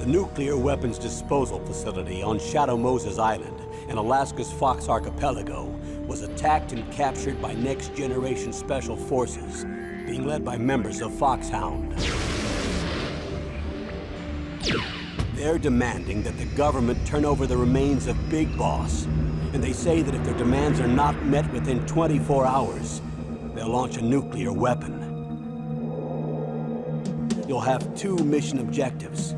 nuclear weapons disposal facility on Shadow Moses Island in Alaska's Fox Archipelago was attacked and captured by next-generation special forces, being led by members of Foxhound. They're demanding that the government turn over the remains of Big Boss, and they say that if their demands are not met within 24 hours, they'll launch a nuclear weapon. You'll have two mission objectives.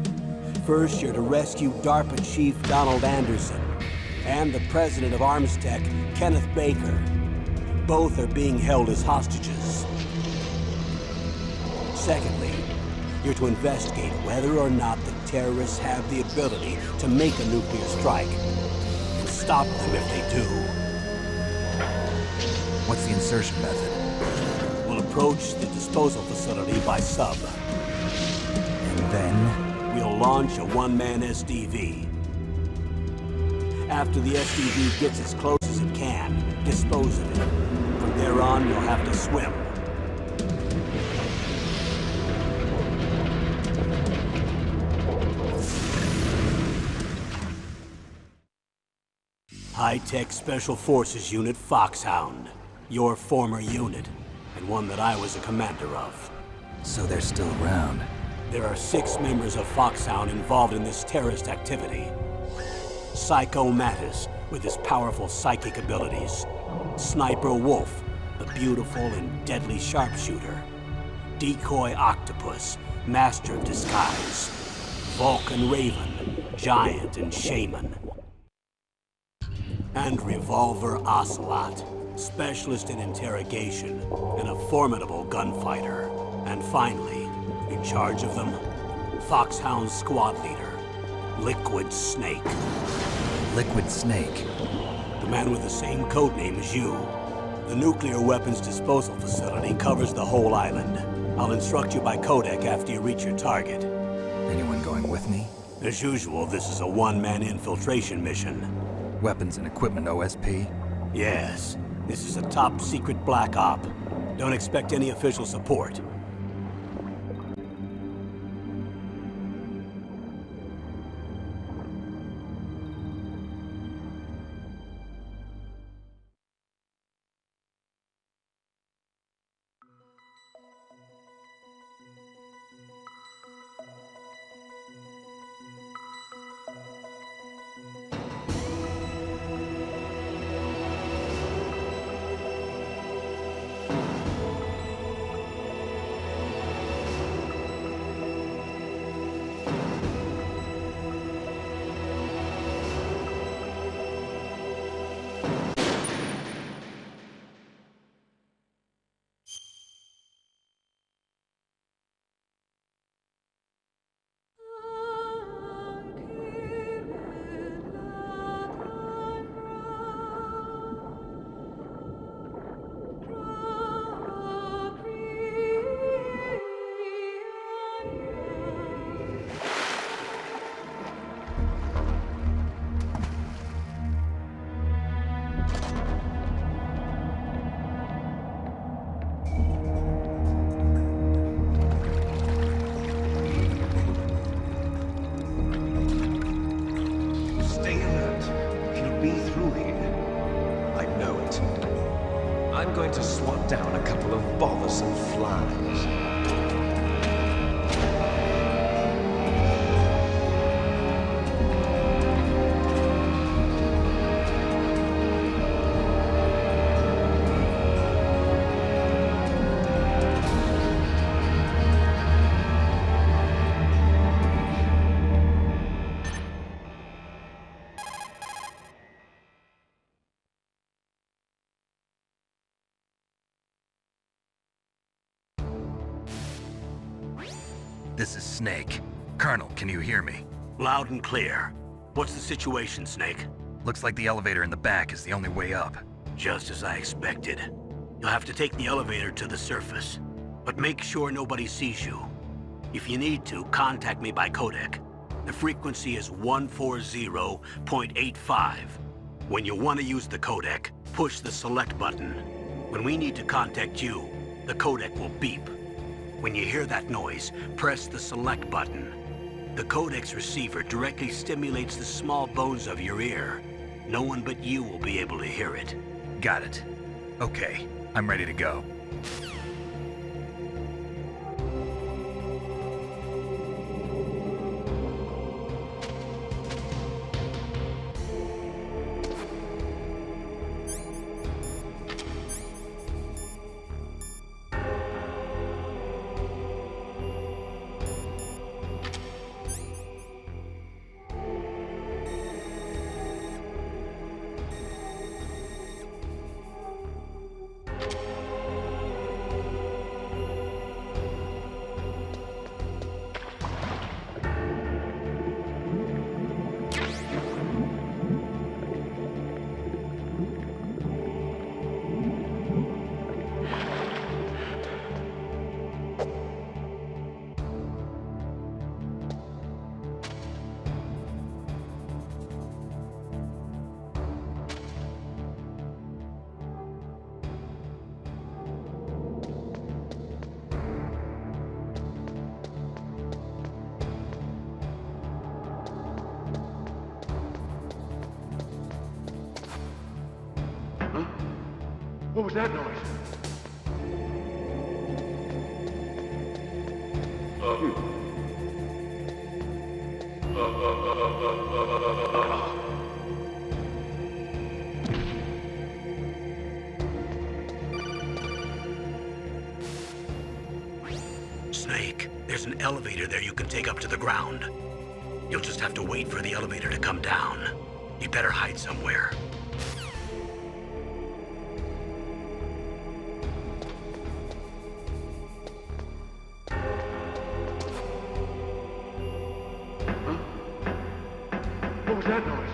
First, you're to rescue DARPA Chief Donald Anderson and the president of Armstech, Kenneth Baker. Both are being held as hostages. Secondly, you're to investigate whether or not the terrorists have the ability to make a nuclear strike and stop them if they do. What's the insertion method? We'll approach the disposal facility by sub. And then? We'll launch a one-man SDV. After the SDV gets as close as it can, dispose of it. From there on, you'll have to swim. High-Tech Special Forces Unit Foxhound. Your former unit, and one that I was a commander of. So they're still around. There are 6 members of Foxhound involved in this terrorist activity. Psycho Mantis, with his powerful psychic abilities. Sniper Wolf, the beautiful and deadly sharpshooter. Decoy Octopus, master of disguise. Vulcan Raven, giant and shaman. And Revolver Ocelot, specialist in interrogation and a formidable gunfighter. And finally, in charge of them, Foxhound's squad leader, Liquid Snake. Liquid Snake? The man with the same codename as you. The nuclear weapons disposal facility covers the whole island. I'll instruct you by codec after you reach your target. Anyone going with me? As usual, this is a one-man infiltration mission. Weapons and equipment OSP? Yes. This is a top-secret black op. Don't expect any official support. I'm going to swat down a couple of bothersome flies. This is Snake. Colonel, can you hear me? Loud and clear. What's the situation, Snake? Looks like the elevator in the back is the only way up. Just as I expected. You'll have to take the elevator to the surface. But make sure nobody sees you. If you need to, contact me by codec. The frequency is 140.85. When you want to use the codec, push the select button. When we need to contact you, the codec will beep. When you hear that noise, press the select button. The codex receiver directly stimulates the small bones of your ear. No one but you will be able to hear it. Got it. Okay, I'm ready to go. What was that noise? Snake, there's an elevator there you can take up to the ground. You'll just have to wait for the elevator to come down. You better hide somewhere. What was that noise?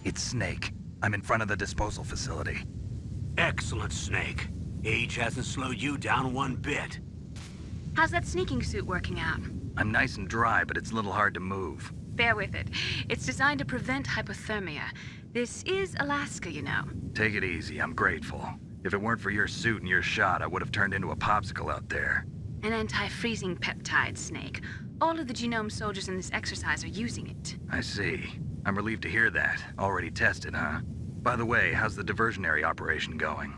It's Snake. I'm in front of the disposal facility. Excellent, Snake. Age hasn't slowed you down one bit. How's that sneaking suit working out? I'm nice and dry, but it's a little hard to move. Bear with it. It's designed to prevent hypothermia. This is Alaska, you know. Take it easy, I'm grateful. If it weren't for your suit and your shot, I would have turned into a popsicle out there. An anti-freezing peptide, Snake. All of the genome soldiers in this exercise are using it. I see. I'm relieved to hear that. Already tested, huh? By the way, how's the diversionary operation going?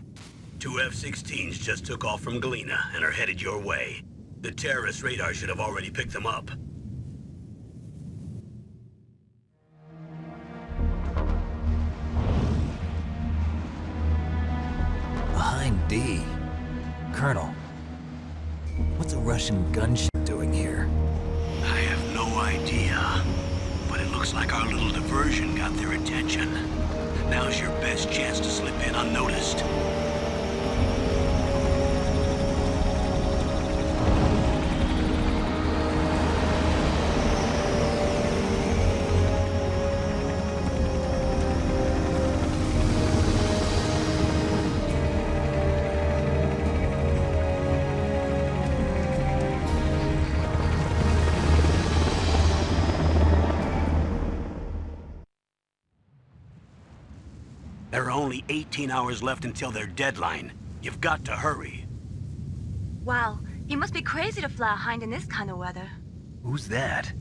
2 F-16s just took off from Galena and are headed your way. The terrorist radar should have already picked them up. Behind D. Colonel, what's a Russian gunship doing here? I have no idea, but it looks like our little diversion got their attention. Now's your best chance to slip in unnoticed. There are only 18 hours left until their deadline. You've got to hurry. Wow, you must be crazy to fly a Hind in this kind of weather. Who's that?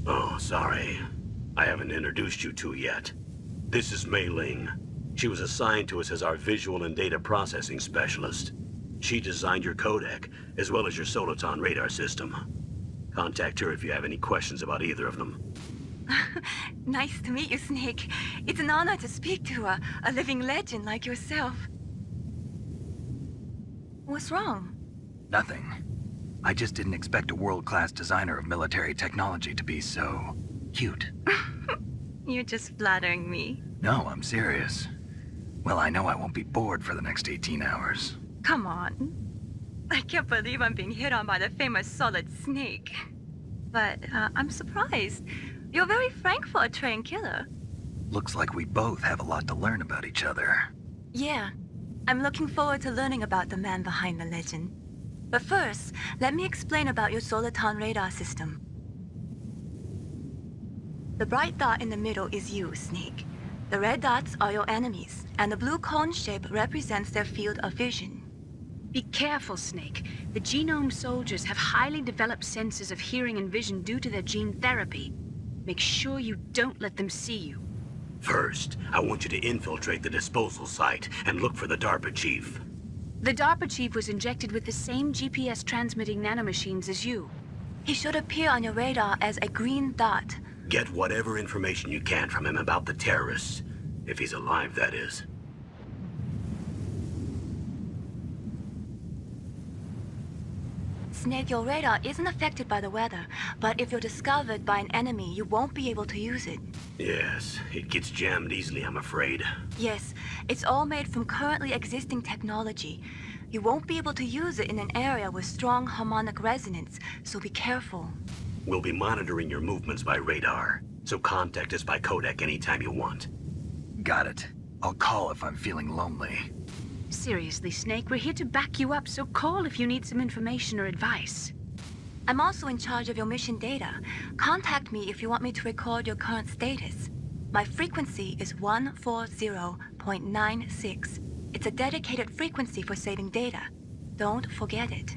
Oh, sorry. I haven't introduced you to yet. This is Mei Ling. She was assigned to us as our visual and data processing specialist. She designed your codec, as well as your Soliton radar system. Contact her if you have any questions about either of them. Nice to meet you, Snake. It's an honor to speak to a living legend like yourself. What's wrong? Nothing. I just didn't expect a world-class designer of military technology to be so cute. You're just flattering me. No, I'm serious. Well, I know I won't be bored for the next 18 hours. Come on. I can't believe I'm being hit on by the famous Solid Snake. But I'm surprised. You're very frank for a trained killer. Looks like we both have a lot to learn about each other. Yeah. I'm looking forward to learning about the man behind the legend. But first, let me explain about your Soliton radar system. The bright dot in the middle is you, Snake. The red dots are your enemies, and the blue cone shape represents their field of vision. Be careful, Snake. The genome soldiers have highly developed senses of hearing and vision due to their gene therapy. Make sure you don't let them see you. First, I want you to infiltrate the disposal site and look for the DARPA Chief. The DARPA Chief was injected with the same GPS transmitting nanomachines as you. He should appear on your radar as a green dot. Get whatever information you can from him about the terrorists. If he's alive, that is. Snake, your radar isn't affected by the weather, but if you're discovered by an enemy, you won't be able to use it. Yes, it gets jammed easily, I'm afraid. Yes, it's all made from currently existing technology. You won't be able to use it in an area with strong harmonic resonance, so be careful. We'll be monitoring your movements by radar, so contact us by codec anytime you want. Got it. I'll call if I'm feeling lonely. Seriously, Snake, we're here to back you up, so call if you need some information or advice. I'm also in charge of your mission data. Contact me if you want me to record your current status. My frequency is 140.96. It's a dedicated frequency for saving data. Don't forget it.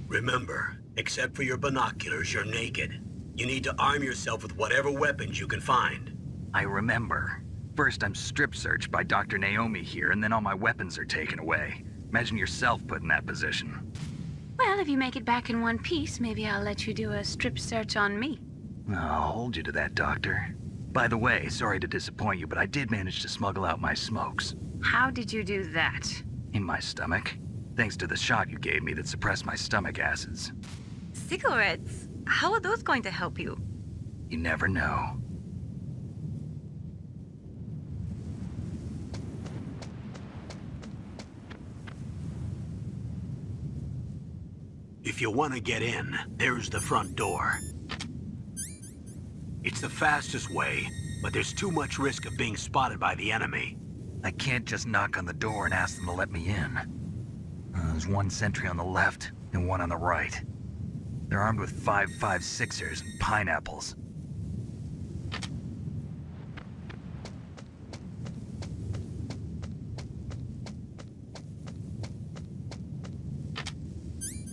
Remember, except for your binoculars, you're naked. You need to arm yourself with whatever weapons you can find. I remember. First, I'm strip searched by Dr. Naomi here, and then all my weapons are taken away. Imagine yourself put in that position. Well, if you make it back in one piece, maybe I'll let you do a strip search on me. I'll hold you to that, Doctor. By the way, sorry to disappoint you, but I did manage to smuggle out my smokes. How did you do that? In my stomach. Thanks to the shot you gave me that suppressed my stomach acids. Cigarettes? How are those going to help you? You never know. If you want to get in, there's the front door. It's the fastest way, but but there's too much risk of being spotted by the enemy. I can't just knock on the door and ask them to let me in. There's one sentry on the left and one on the right. They're armed with 5.56ers and pineapples.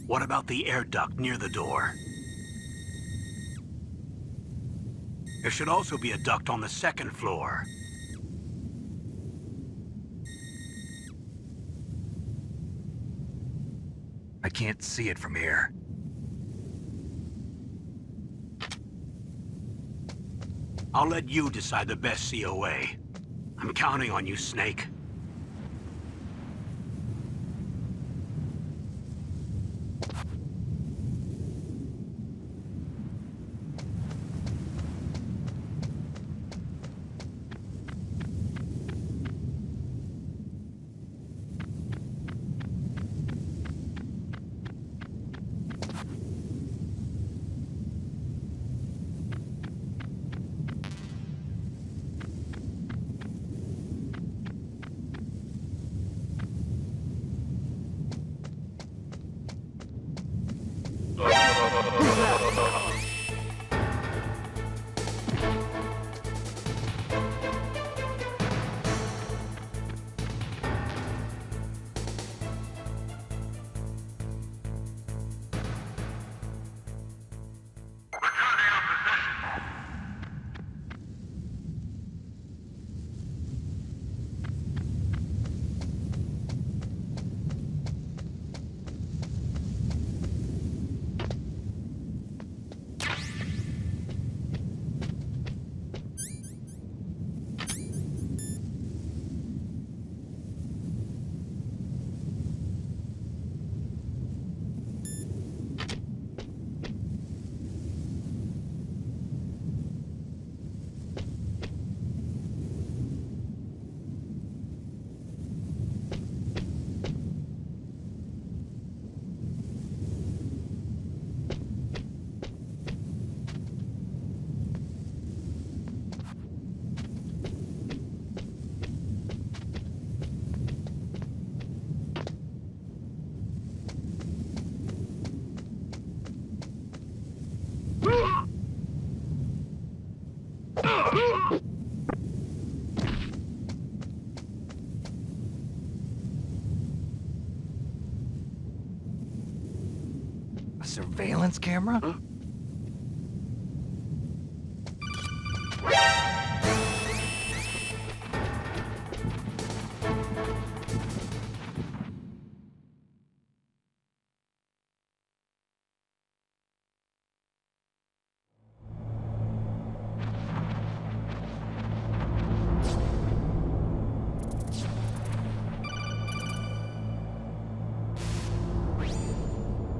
What about the air duct near the door? There should also be a duct on the second floor. I can't see it from here. I'll let you decide the best COA. I'm counting on you, Snake. A surveillance camera? Huh?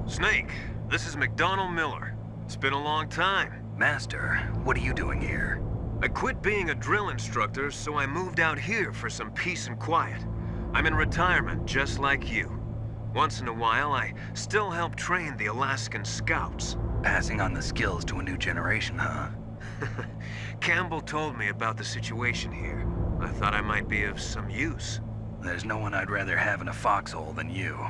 Snake, this is McDonald Miller. It's been a long time. Master, what are you doing here? I quit being a drill instructor, so I moved out here for some peace and quiet. I'm in retirement, just like you. Once in a while, I still help train the Alaskan Scouts. Passing on the skills to a new generation, huh? Campbell told me about the situation here. I thought I might be of some use. There's no one I'd rather have in a foxhole than you.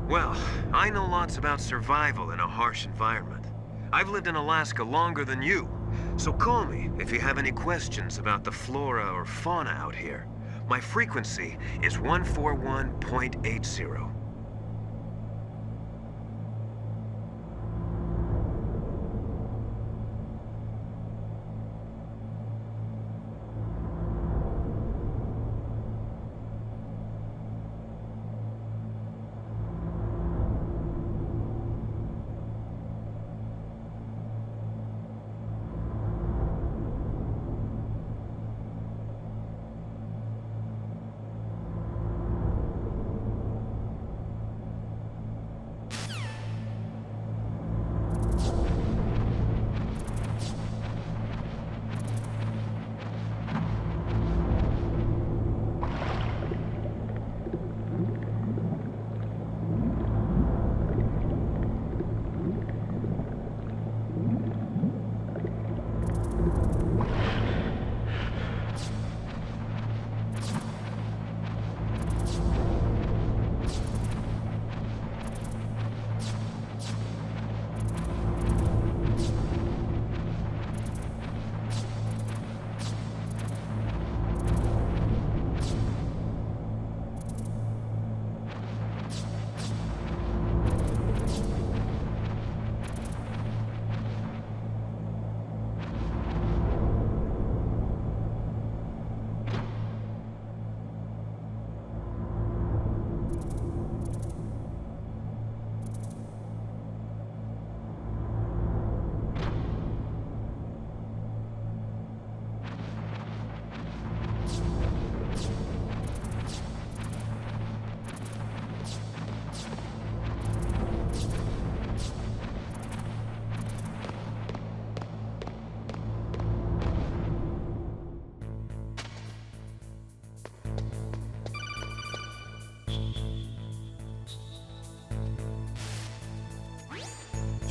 Well, I know lots about survival in a harsh environment. I've lived in Alaska longer than you, so call me if you have any questions about the flora or fauna out here. My frequency is 141.80.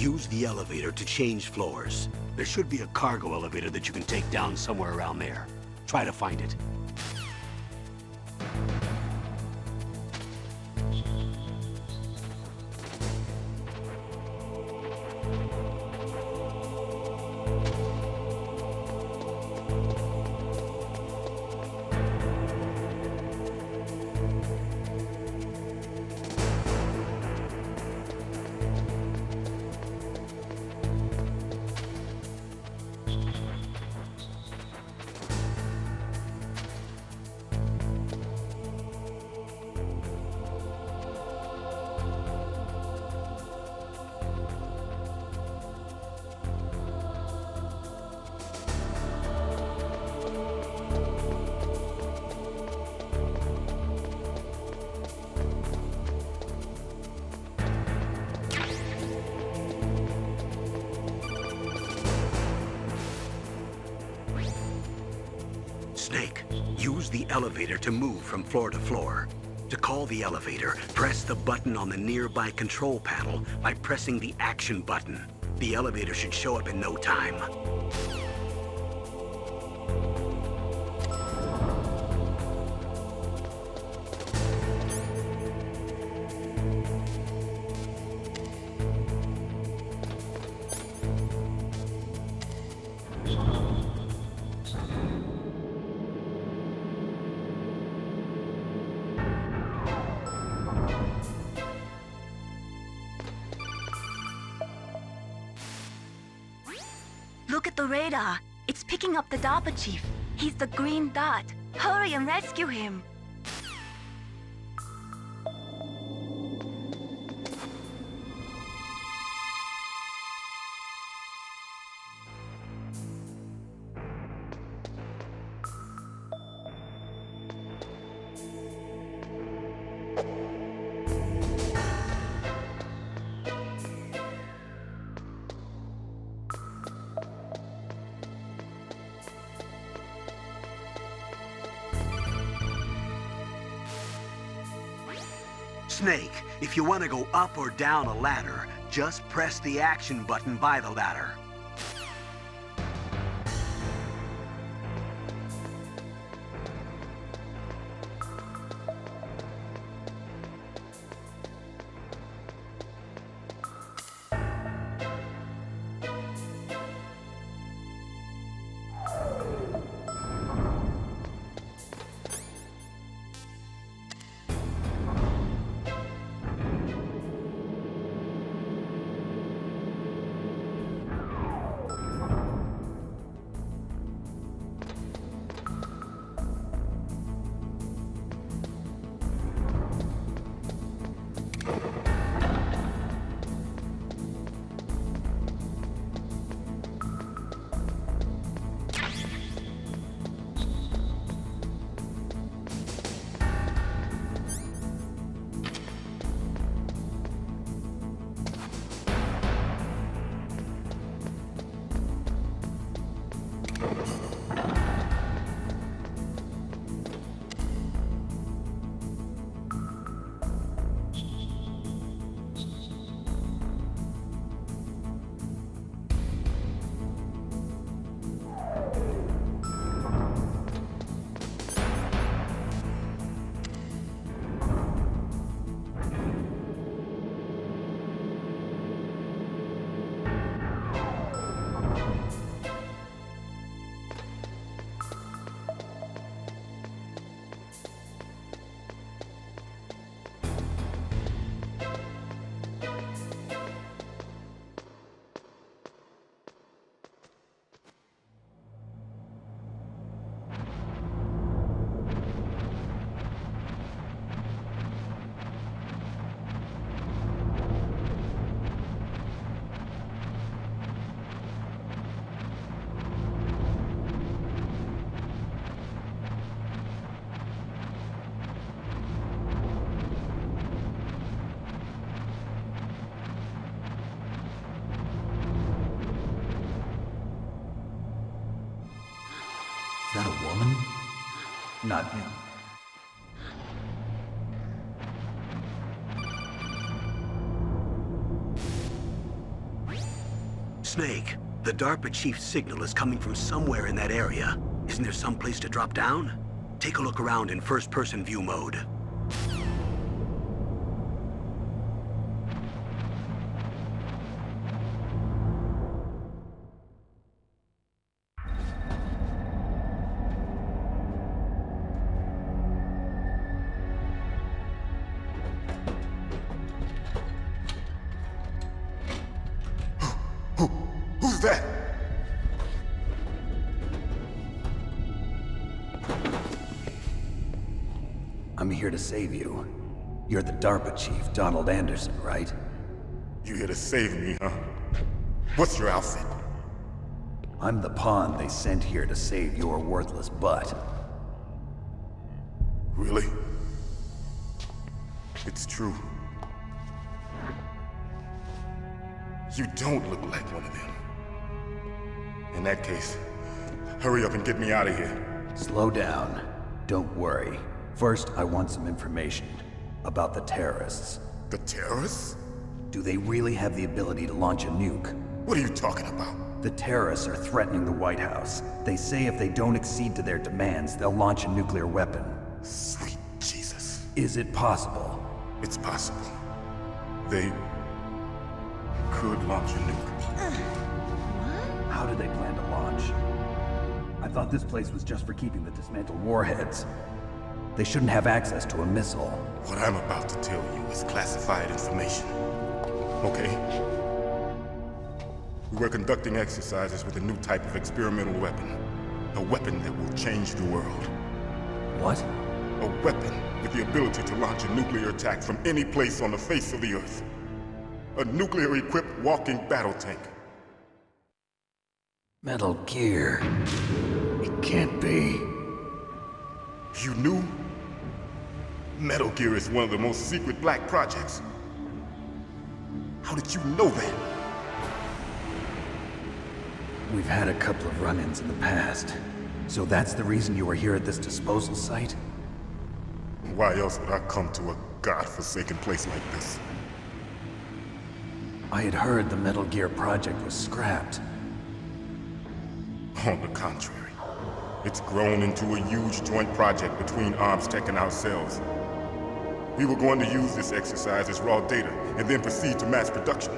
use the elevator to change floors. There should be a cargo elevator that you can take down somewhere around there. Try to find it. Snake, use the elevator to move from floor to floor. To call the elevator, press the button on the nearby control panel by pressing the action button. The elevator should show up in no time. Look at the radar. It's picking up the DARPA Chief. He's the green dot. Hurry and rescue him. Snake, if you want to go up or down a ladder, just press the action button by the ladder. Is that a woman? Not him. Snake, the DARPA Chief's signal is coming from somewhere in that area. Isn't there some place to drop down? Take a look around in first-person view mode. Who's that? I'm here to save you. You're the DARPA Chief, Donald Anderson, right? You here to save me, huh? What's your outfit? I'm the pawn they sent here to save your worthless butt. Really? It's true. You don't look like one of them. In that case, hurry up and get me out of here. Slow down. Don't worry. First, I want some information about the terrorists. The terrorists? Do they really have the ability to launch a nuke? What are you talking about? The terrorists are threatening the White House. They say if they don't accede to their demands, they'll launch a nuclear weapon. Sweet Jesus. Is it possible? It's possible. They could launch a nuke. How do they plan to launch? I thought this place was just for keeping the dismantled warheads. They shouldn't have access to a missile. What I'm about to tell you is classified information. Okay? We were conducting exercises with a new type of experimental weapon. A weapon that will change the world. What? A weapon with the ability to launch a nuclear attack from any place on the face of the Earth. A nuclear-equipped walking battle tank. Metal Gear. It can't be. You knew? Metal Gear is one of the most secret black projects. How did you know that? We've had a couple of run-ins in the past. So that's the reason you were here at this disposal site? Why else would I come to a godforsaken place like this? I had heard the Metal Gear project was scrapped. On the contrary, it's grown into a huge joint project between ArmsTech and ourselves. We were going to use this exercise as raw data and then proceed to mass production.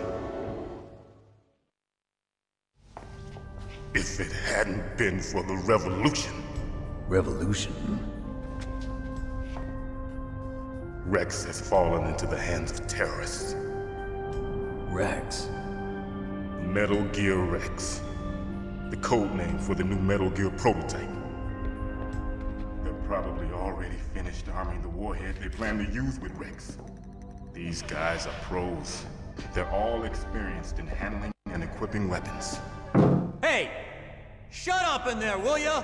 If it hadn't been for the revolution. Revolution? Rex has fallen into the hands of terrorists. Rex? Metal Gear Rex. The code name for the new Metal Gear prototype. They're probably already finished arming the warhead they plan to use with Rex. These guys are pros. They're all experienced in handling and equipping weapons. Hey! Shut up in there, will ya?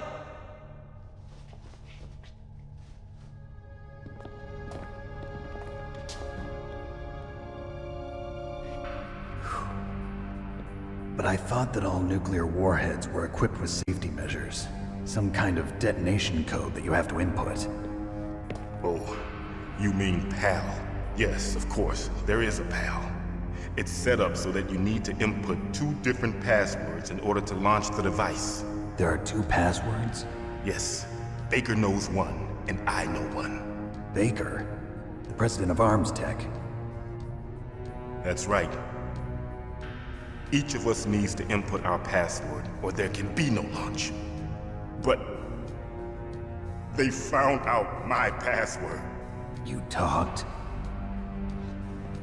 But I thought that all nuclear warheads were equipped with safety measures. Some kind of detonation code that you have to input. Oh, you mean PAL? Yes, of course, there is a PAL. It's set up so that you need to input 2 different passwords in order to launch the device. There are 2 passwords? Yes, Baker knows one, and I know one. Baker? The president of ArmsTech? That's right. Each of us needs to input our password, or there can be no launch. But they found out my password. You talked?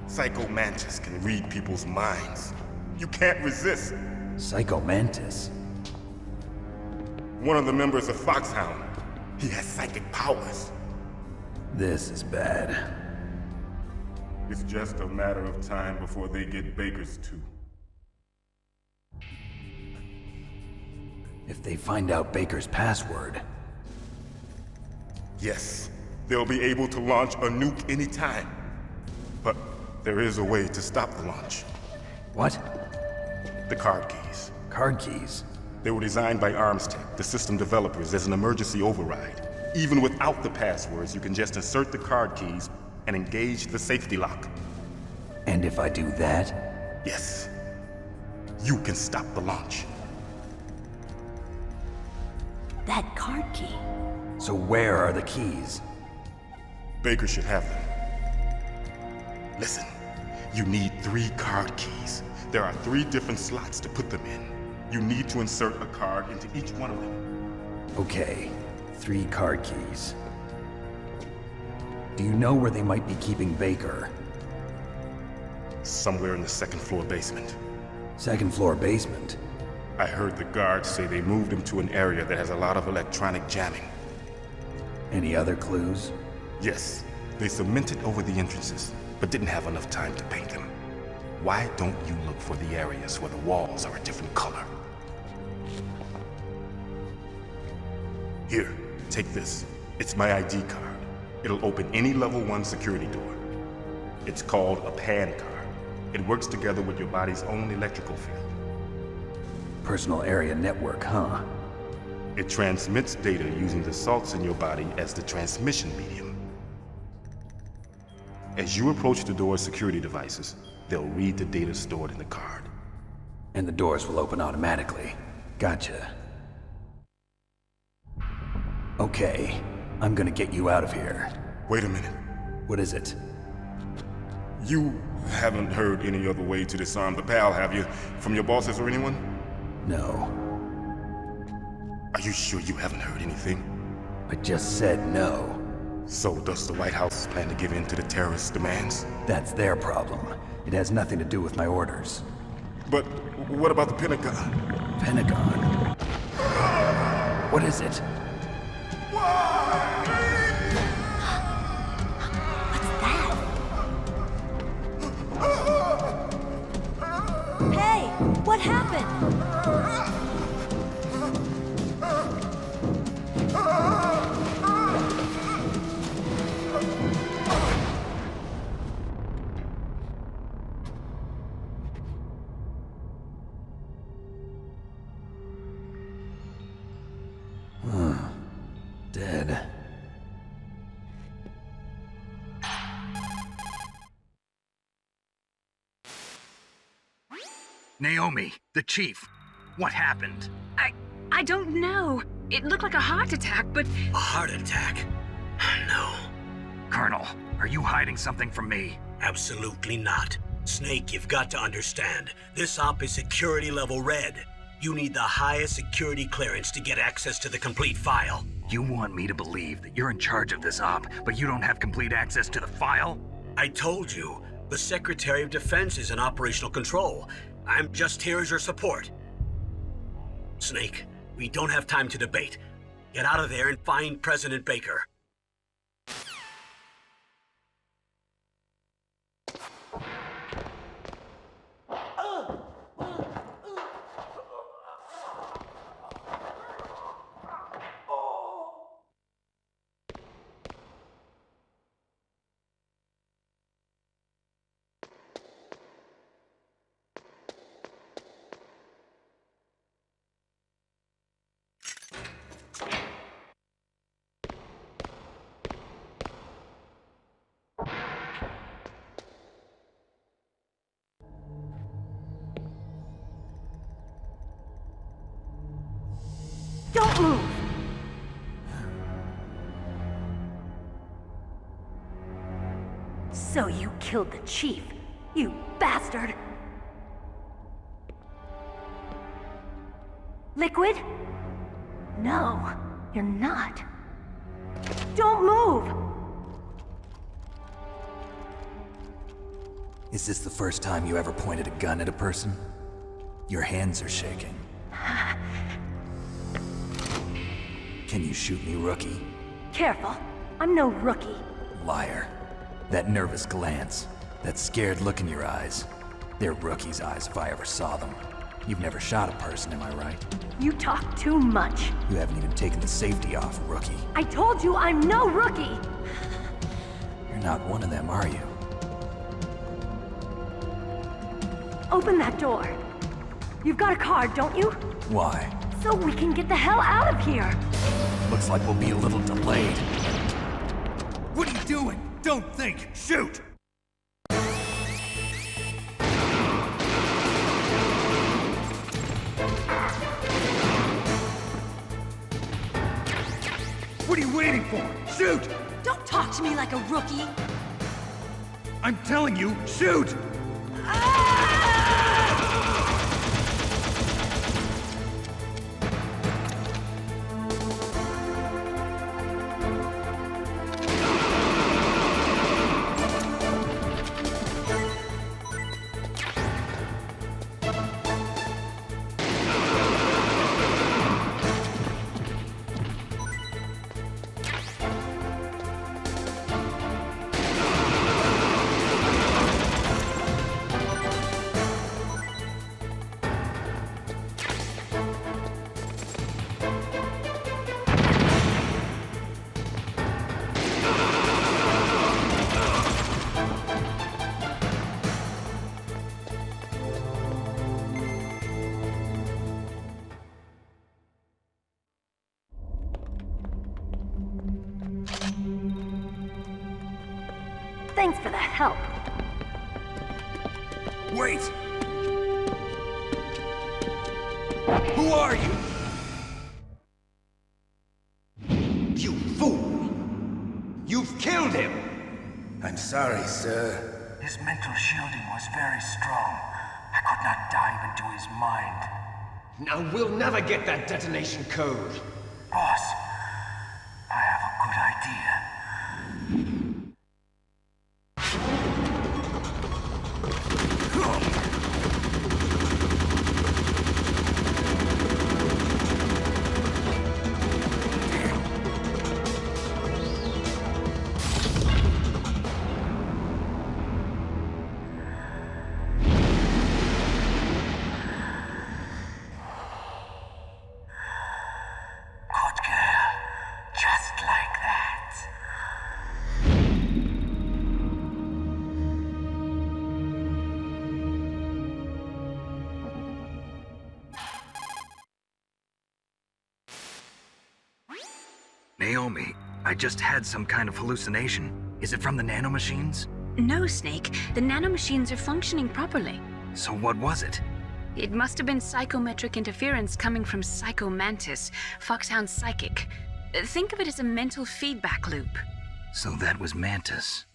Psycho Mantis can read people's minds. You can't resist. Psycho Mantis? One of the members of Foxhound. He has psychic powers. This is bad. It's just a matter of time before they get Baker's too. If they find out Baker's password... Yes, they'll be able to launch a nuke anytime. But there is a way to stop the launch. What? The card keys. Card keys? They were designed by ArmsTech, the system developers, as an emergency override. Even without the passwords, you can just insert the card keys and engage the safety lock. And if I do that? Yes. You can stop the launch. That card key. So where are the keys? Baker should have them. Listen, you need 3 card keys. There are 3 different slots to put them in. You need to insert a card into each one of them. Okay, 3 card keys. Do you know where they might be keeping Baker? Somewhere in the 2nd floor basement. 2nd floor basement? I heard the guards say they moved him to an area that has a lot of electronic jamming. Any other clues? Yes, they cemented over the entrances, but didn't have enough time to paint them. Why don't you look for the areas where the walls are a different color? Here, take this. It's my ID card. It'll open any level 1 security door. It's called a PAN card. It works together with your body's own electrical field. Personal area network, huh? It transmits data using the salts in your body as the transmission medium. As you approach the door's security devices, they'll read the data stored in the card. And the doors will open automatically. Gotcha. Okay, I'm gonna get you out of here. Wait a minute. What is it? You haven't heard any other way to disarm the PAL, have you? From your bosses or anyone? No. Are you sure you haven't heard anything? I just said no. So does the White House plan to give in to the terrorists' demands? That's their problem. It has nothing to do with my orders. But what about the Pentagon? Pentagon? What is it? Hey, what happened? Dead. Naomi, the Chief. What happened? I don't know. It looked like a heart attack, but... A heart attack? No. Colonel, are you hiding something from me? Absolutely not. Snake, you've got to understand. This op is security level red. You need the highest security clearance to get access to the complete file. You want me to believe that you're in charge of this op, but you don't have complete access to the file? I told you, the Secretary of Defense is in operational control. I'm just here as your support. Snake, we don't have time to debate. Get out of there and find President Baker. Don't move! So you killed the Chief, you bastard! Liquid? No, you're not. Don't move! Is this the first time you ever pointed a gun at a person? Your hands are shaking. Can you shoot me, rookie? Careful, I'm no rookie. Liar. That nervous glance, that scared look in your eyes. They're rookie's eyes if I ever saw them. You've never shot a person, am I right? You talk too much. You haven't even taken the safety off, rookie. I told you I'm no rookie! You're not one of them, are you? Open that door. You've got a card, don't you? Why? So we can get the hell out of here! Looks like we'll be a little delayed. What are you doing? Don't think! Shoot! What are you waiting for? Shoot! Don't talk to me like a rookie! I'm telling you, shoot! Thanks for the help. Wait! Who are you? You fool! You've killed him! I'm sorry, sir. His mental shielding was very strong. I could not dive into his mind. Now we'll never get that detonation code. Boss, I have a good idea. Naomi, I just had some kind of hallucination. Is it from the nanomachines? No, Snake. The nanomachines are functioning properly. So what was it? It must have been psychometric interference coming from Psycho Mantis, Foxhound's psychic. Think of it as a mental feedback loop. So that was Mantis.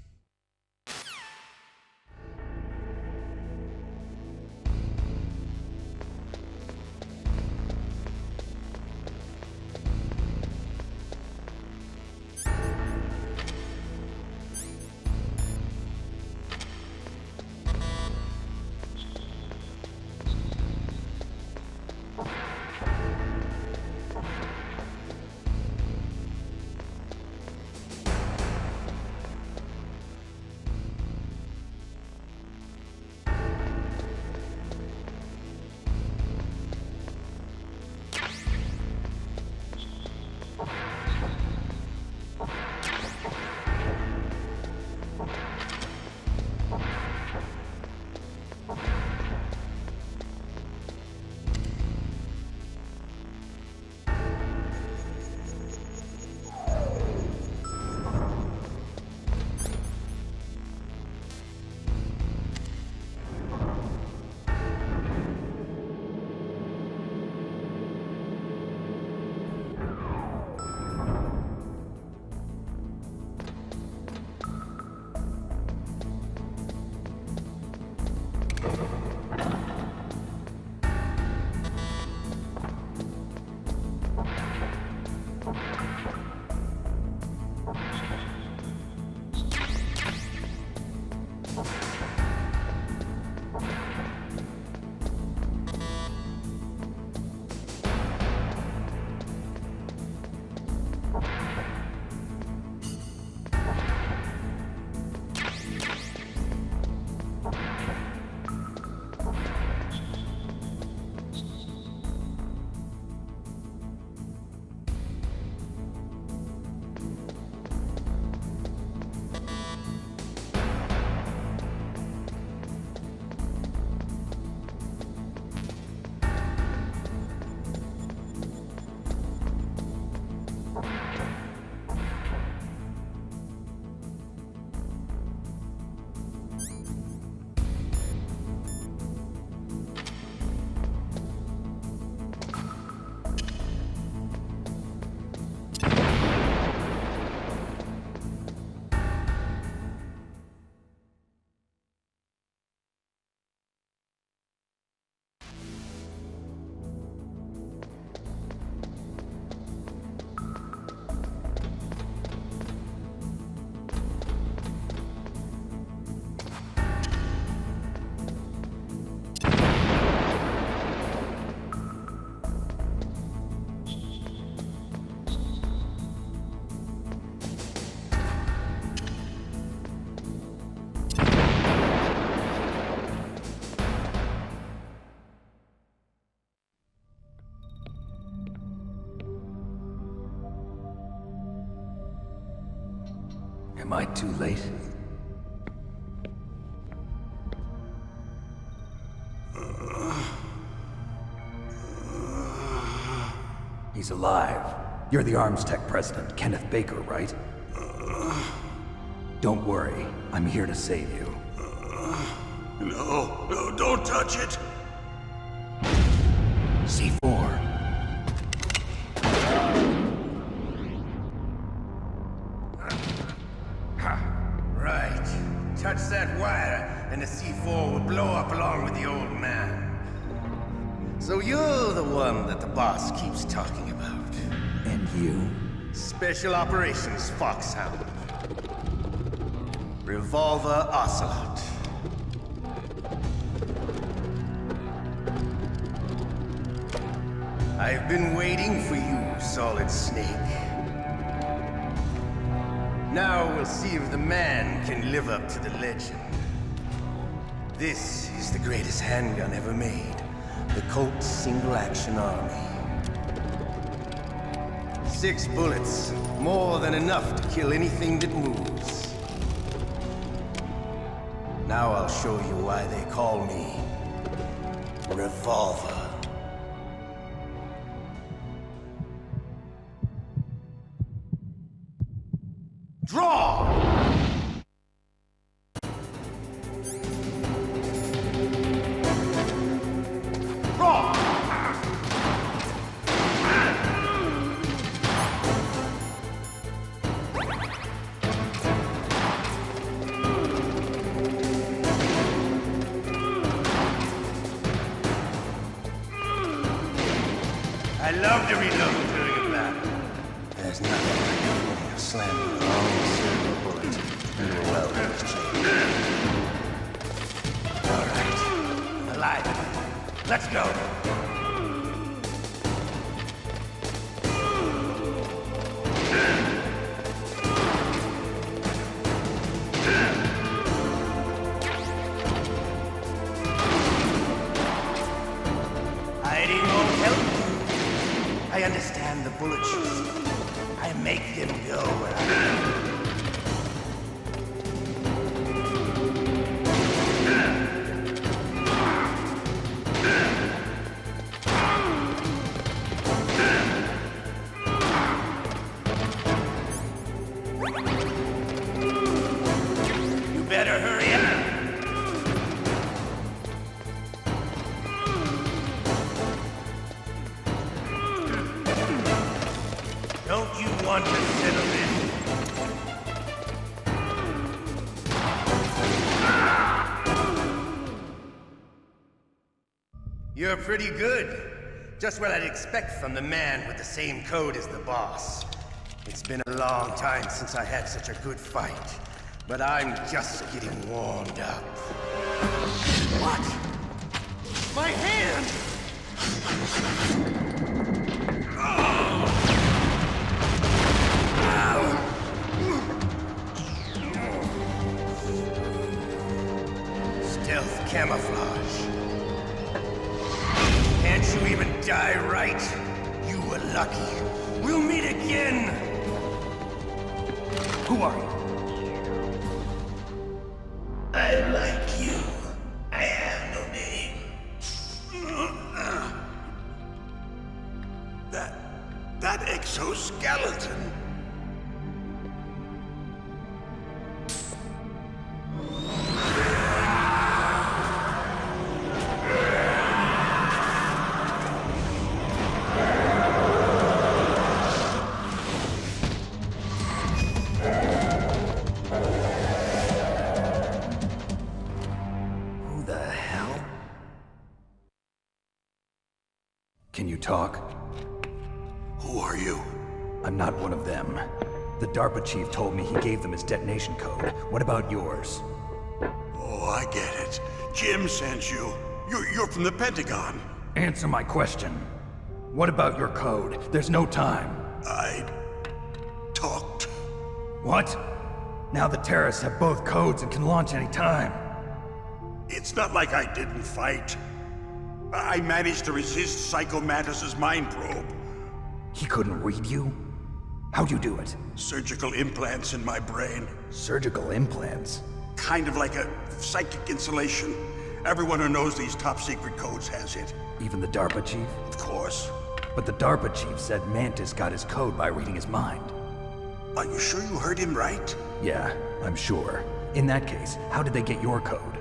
Am I too late? He's alive. You're the Arms Tech president, Kenneth Baker, right? Don't worry. I'm here to save you. No, don't touch it! C4. Right. Touch that wire, and the C4 will blow up along with the old man. So you're the one that the boss keeps talking about. And you? Special Operations Foxhound. Revolver Ocelot. I've been waiting for you, Solid Snake. Now we'll see if the man can live up to the legend. This is the greatest handgun ever made. The Colt Single Action Army. 6 bullets, more than enough to kill anything that moves. Now I'll show you why they call me Revolver. Draw! Draw! I love to reload during a battle. There's nothing like a slamming a long silver bullet into a well-used chain. All right, alive. Let's go. Hiding won't help you. I understand the bullets you see. I make them go where I You better hurry up. Don't you want to settle in? You're pretty good. Just what I'd expect from the man with the same code as the boss. It's been a long time since I had such a good fight, but I'm just getting warmed up. What? My hand! Stealth camouflage. Can't you even die right? You were lucky. We'll meet again! Who are you? I like you. I have no name. That exoskeleton. Who the hell? Can you talk? Who are you? I'm not one of them. The DARPA Chief told me he gave them his detonation code. What about yours? Oh, I get it. Jim sent you. You're from the Pentagon. Answer my question. What about your code? There's no time. I talked. What? Now the terrorists have both codes and can launch any time. It's not like I didn't fight. I managed to resist Psycho Mantis' mind probe. He couldn't read you? How'd you do it? Surgical implants in my brain. Surgical implants? Kind of like a psychic insulation. Everyone who knows these top secret codes has it. Even the DARPA Chief? Of course. But the DARPA Chief said Mantis got his code by reading his mind. Are you sure you heard him right? Yeah, I'm sure. In that case, how did they get your code?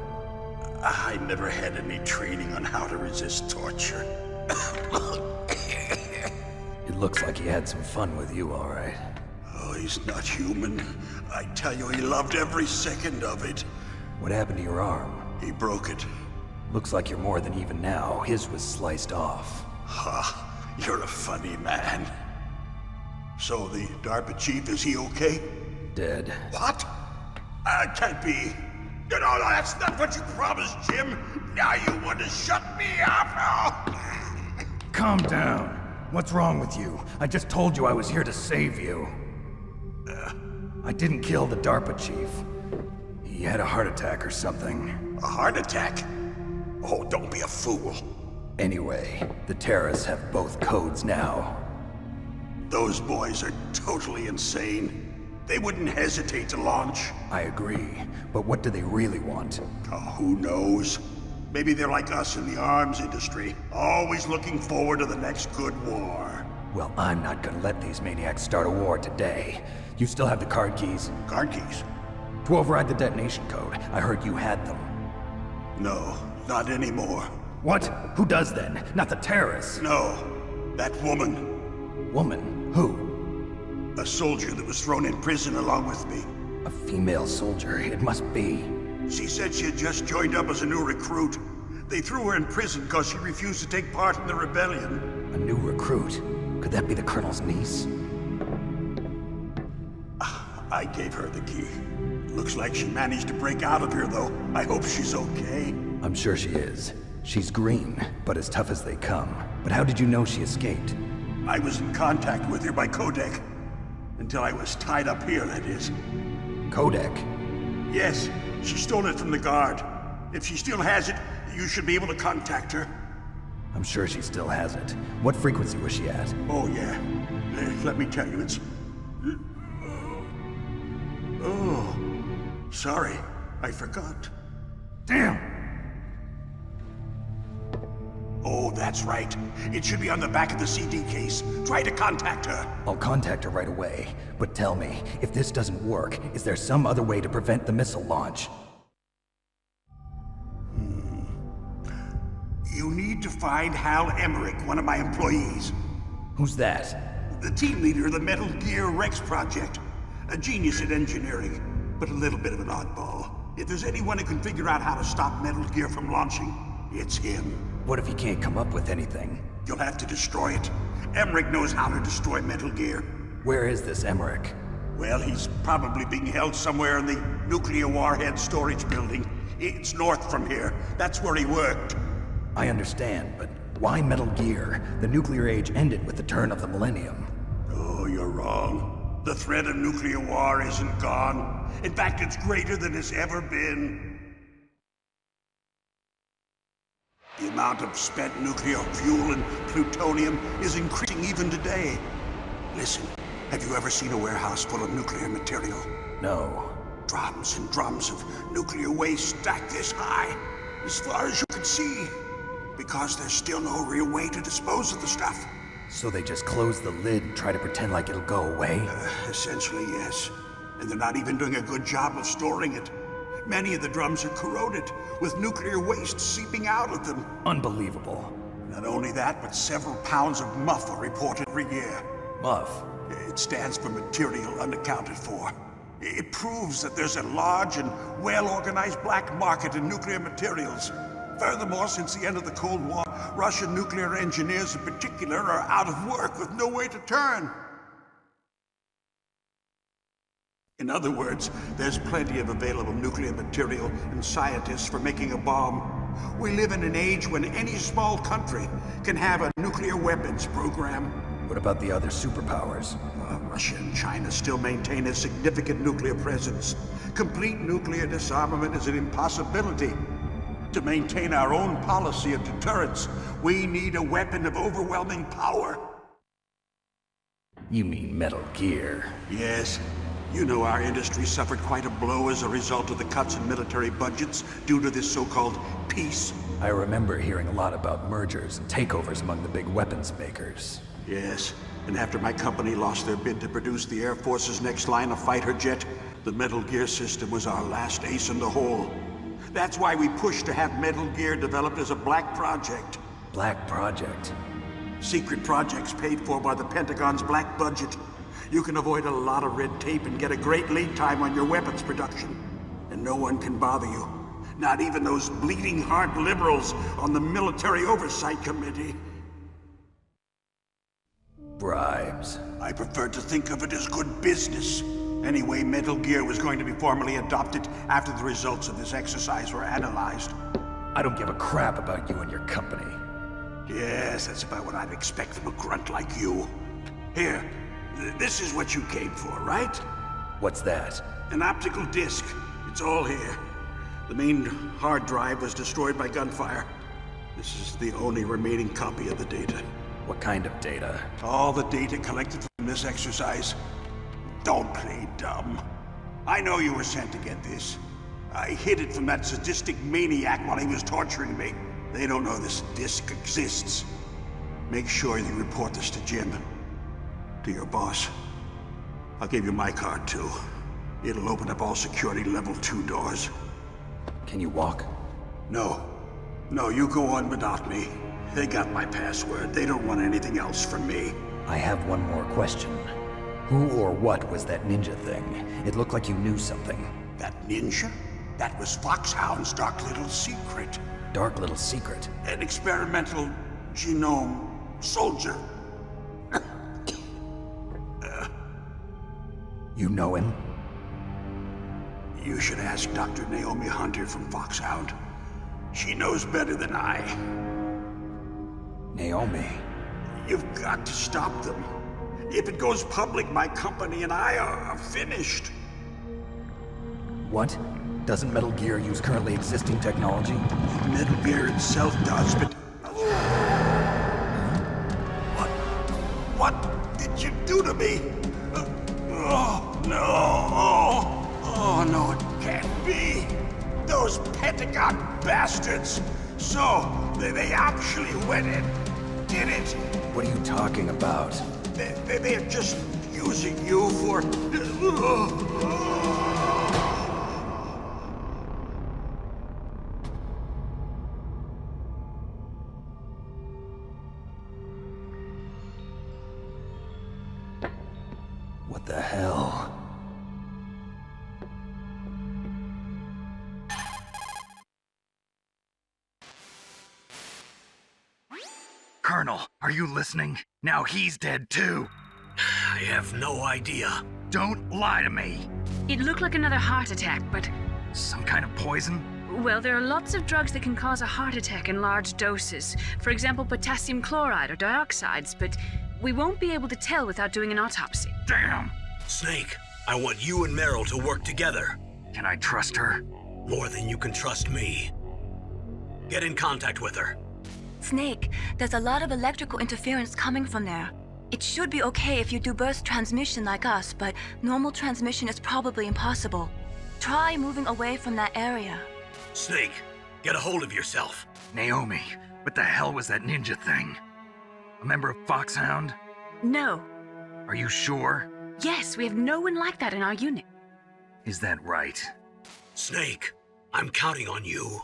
I never had any training on how to resist torture. It looks like he had some fun with you, all right. Oh, he's not human. I tell you, he loved every second of it. What happened to your arm? He broke it. Looks like you're more than even now. His was sliced off. Ha, you're a funny man. So the DARPA Chief, is he okay? Dead. What? Can't be. No, that's not what you promised, Jim. Now you want to shut me up? Calm down. What's wrong with you? I just told you I was here to save you. I didn't kill the DARPA Chief. He had a heart attack or something. A heart attack? Oh, don't be a fool. Anyway, the terrorists have both codes now. Those boys are totally insane. They wouldn't hesitate to launch. I agree, but what do they really want? Oh, who knows? Maybe they're like us in the arms industry, always looking forward to the next good war. Well, I'm not gonna let these maniacs start a war today. You still have the card keys? Card keys? To override the detonation code. I heard you had them. No, not anymore. What? Who does then? Not the terrorists? No, that woman. Woman? Who? A soldier that was thrown in prison along with me. A female soldier, it must be. She said she had just joined up as a new recruit. They threw her in prison because she refused to take part in the rebellion. A new recruit? Could that be the Colonel's niece? I gave her the key. Looks like she managed to break out of here, though. I hope she's okay. I'm sure she is. She's green, but as tough as they come. But how did you know she escaped? I was in contact with her by codec. Until I was tied up here, that is. Codec? Yes, she stole it from the guard. If she still has it, you should be able to contact her. I'm sure she still has it. What frequency was she at? Oh, yeah. Let me tell you, it's... Oh, sorry. I forgot. Damn! Oh, that's right. It should be on the back of the CD case. Try to contact her. I'll contact her right away. But tell me, if this doesn't work, is there some other way to prevent the missile launch? You need to find Hal Emmerich, one of my employees. Who's that? The team leader of the Metal Gear Rex project. A genius at engineering, but a little bit of an oddball. If there's anyone who can figure out how to stop Metal Gear from launching, it's him. What if he can't come up with anything? You'll have to destroy it. Emmerich knows how to destroy Metal Gear. Where is this Emmerich? Well, he's probably being held somewhere in the nuclear warhead storage building. It's north from here. That's where he worked. I understand, but why Metal Gear? The nuclear age ended with the turn of the millennium. Oh, you're wrong. The threat of nuclear war isn't gone. In fact, it's greater than it's ever been. The amount of spent nuclear fuel and plutonium is increasing even today. Listen, have you ever seen a warehouse full of nuclear material? No. Drums and drums of nuclear waste stacked this high, as far as you can see. Because there's still no real way to dispose of the stuff. So they just close the lid and try to pretend like it'll go away? Essentially, yes. And they're not even doing a good job of storing it. Many of the drums are corroded, with nuclear waste seeping out of them. Unbelievable. Not only that, but several pounds of MUF are reported every year. MUF? It stands for material unaccounted for. It proves that there's a large and well-organized black market in nuclear materials. Furthermore, since the end of the Cold War, Russian nuclear engineers in particular are out of work with no way to turn. In other words, there's plenty of available nuclear material and scientists for making a bomb. We live in an age when any small country can have a nuclear weapons program. What about the other superpowers? Russia and China still maintain a significant nuclear presence. Complete nuclear disarmament is an impossibility. To maintain our own policy of deterrence, we need a weapon of overwhelming power. You mean Metal Gear. Yes. You know our industry suffered quite a blow as a result of the cuts in military budgets due to this so-called peace. I remember hearing a lot about mergers and takeovers among the big weapons makers. Yes, and after my company lost their bid to produce the Air Force's next line of fighter jet, the Metal Gear system was our last ace in the hole. That's why we pushed to have Metal Gear developed as a black project. Black project? Secret projects paid for by the Pentagon's black budget. You can avoid a lot of red tape and get a great lead time on your weapons production. And no one can bother you. Not even those bleeding heart liberals on the Military Oversight Committee. Bribes. I prefer to think of it as good business. Anyway, Metal Gear was going to be formally adopted after the results of this exercise were analyzed. I don't give a crap about you and your company. Yes, that's about what I'd expect from a grunt like you. Here, this is what you came for, right? What's that? An optical disc. It's all here. The main hard drive was destroyed by gunfire. This is the only remaining copy of the data. What kind of data? All the data collected from this exercise. Don't play dumb. I know you were sent to get this. I hid it from that sadistic maniac while he was torturing me. They don't know this disc exists. Make sure you report this to Jim. To your boss. I'll give you my card, too. It'll open up all security level 2 doors. Can you walk? No. No, you go on without me. They got my password. They don't want anything else from me. I have one more question. Who or what was that ninja thing? It looked like you knew something. That ninja? That was Foxhound's dark little secret. Dark little secret? An experimental genome soldier. You know him? You should ask Dr. Naomi Hunter from Foxhound. She knows better than I. Naomi? You've got to stop them. If it goes public, my company and I are finished. What? Doesn't Metal Gear use currently existing technology? Metal Gear itself does, but... What did you do to me? Oh, no! Oh, no, it can't be! Those Pentagon bastards! So, they actually went and did it! What are you talking about? They're just using you for... What the hell? Colonel, are you listening? Now he's dead too. I have no idea. Don't lie to me. It looked like another heart attack, but... Some kind of poison? Well, there are lots of drugs that can cause a heart attack in large doses. For example, potassium chloride or dioxides, but we won't be able to tell without doing an autopsy. Damn! Snake, I want you and Meryl to work together. Can I trust her? More than you can trust me. Get in contact with her. Snake, there's a lot of electrical interference coming from there. It should be okay if you do burst transmission like us, but normal transmission is probably impossible. Try moving away from that area. Snake, get a hold of yourself. Naomi, what the hell was that ninja thing? A member of Foxhound? No. Are you sure? Yes, we have no one like that in our unit. Is that right? Snake, I'm counting on you.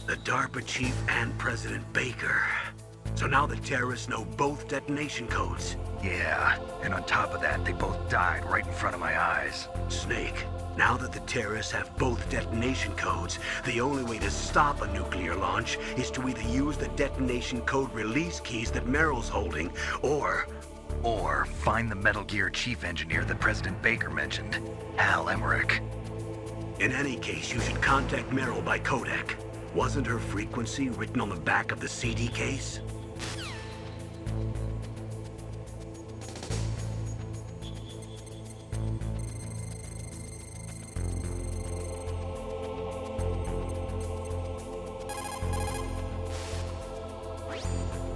The DARPA Chief and President Baker. So now the terrorists know both detonation codes. Yeah, and on top of that, they both died right in front of my eyes. Snake, now that the terrorists have both detonation codes, the only way to stop a nuclear launch is to either use the detonation code release keys that Meryl's holding, or find the Metal Gear chief engineer that President Baker mentioned, Al Emmerich. In any case, you should contact Meryl by codec. Wasn't her frequency written on the back of the CD case?